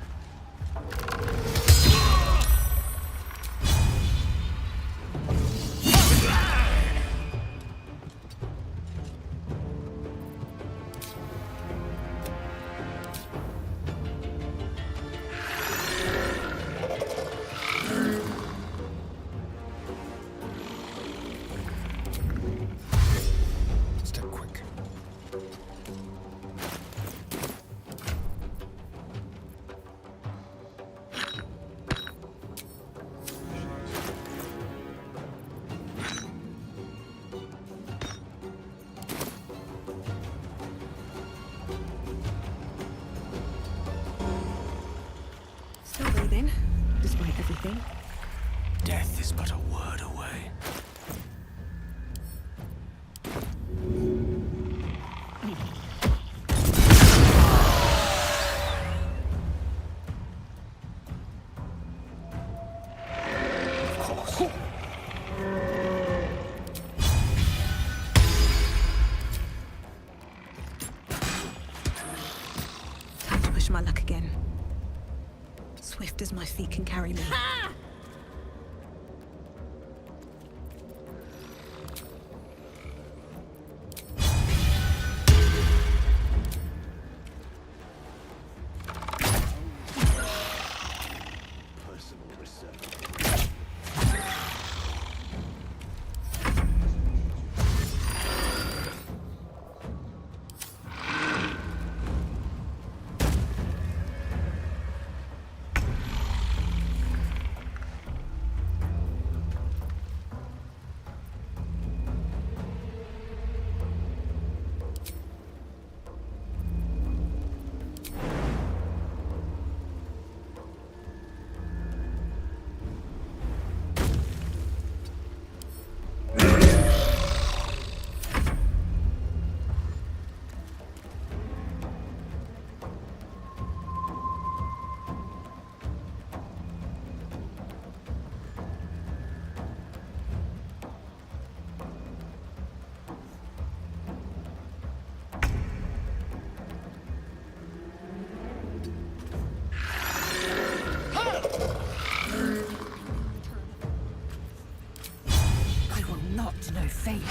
Step quick. Still breathing, despite everything. Death is but a word away. Of course. Time to push my luck again. Swift as my feet can carry me. Personal research. I will not know fate.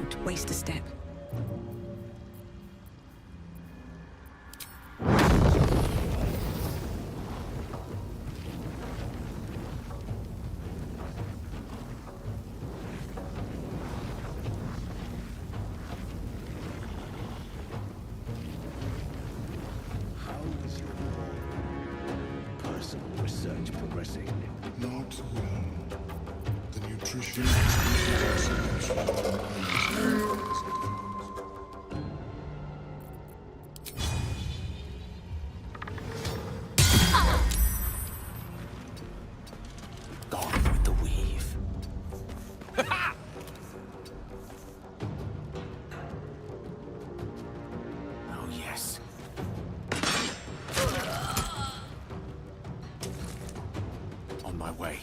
Don't waste a step. How is your personal research progressing? Not well. The nutrition species ourselves from our minds. Gone with the weave. Oh, yes. On my way.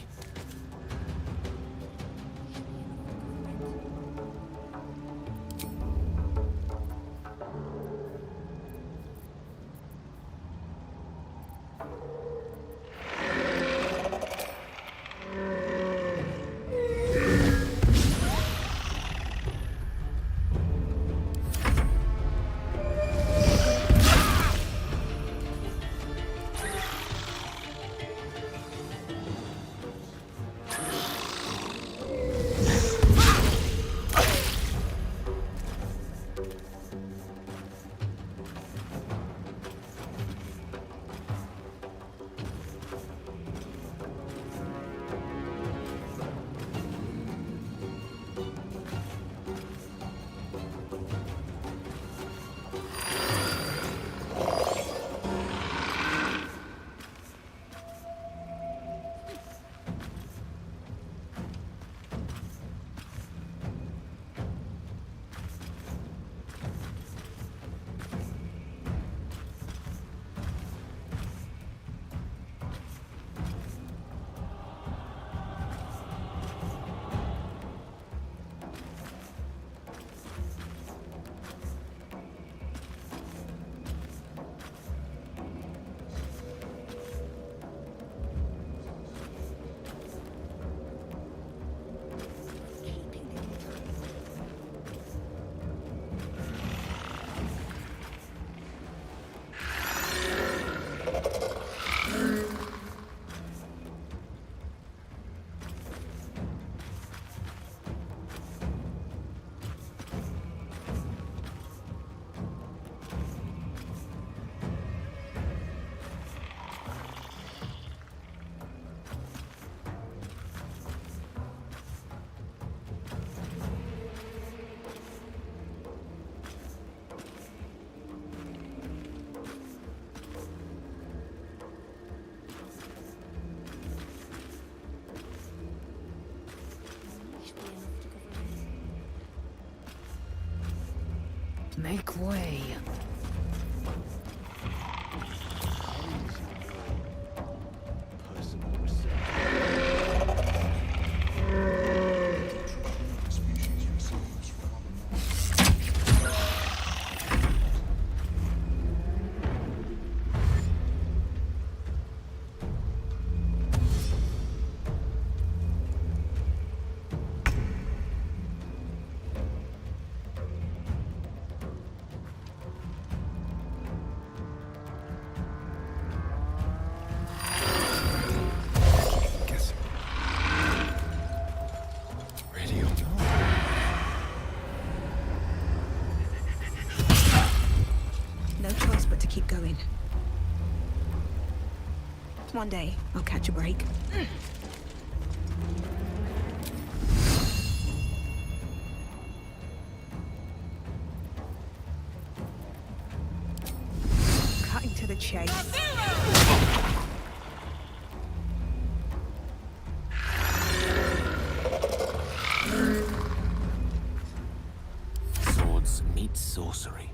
Make way. No choice but to keep going. One day, I'll catch a break. Cutting to the chase. Swords meet sorcery.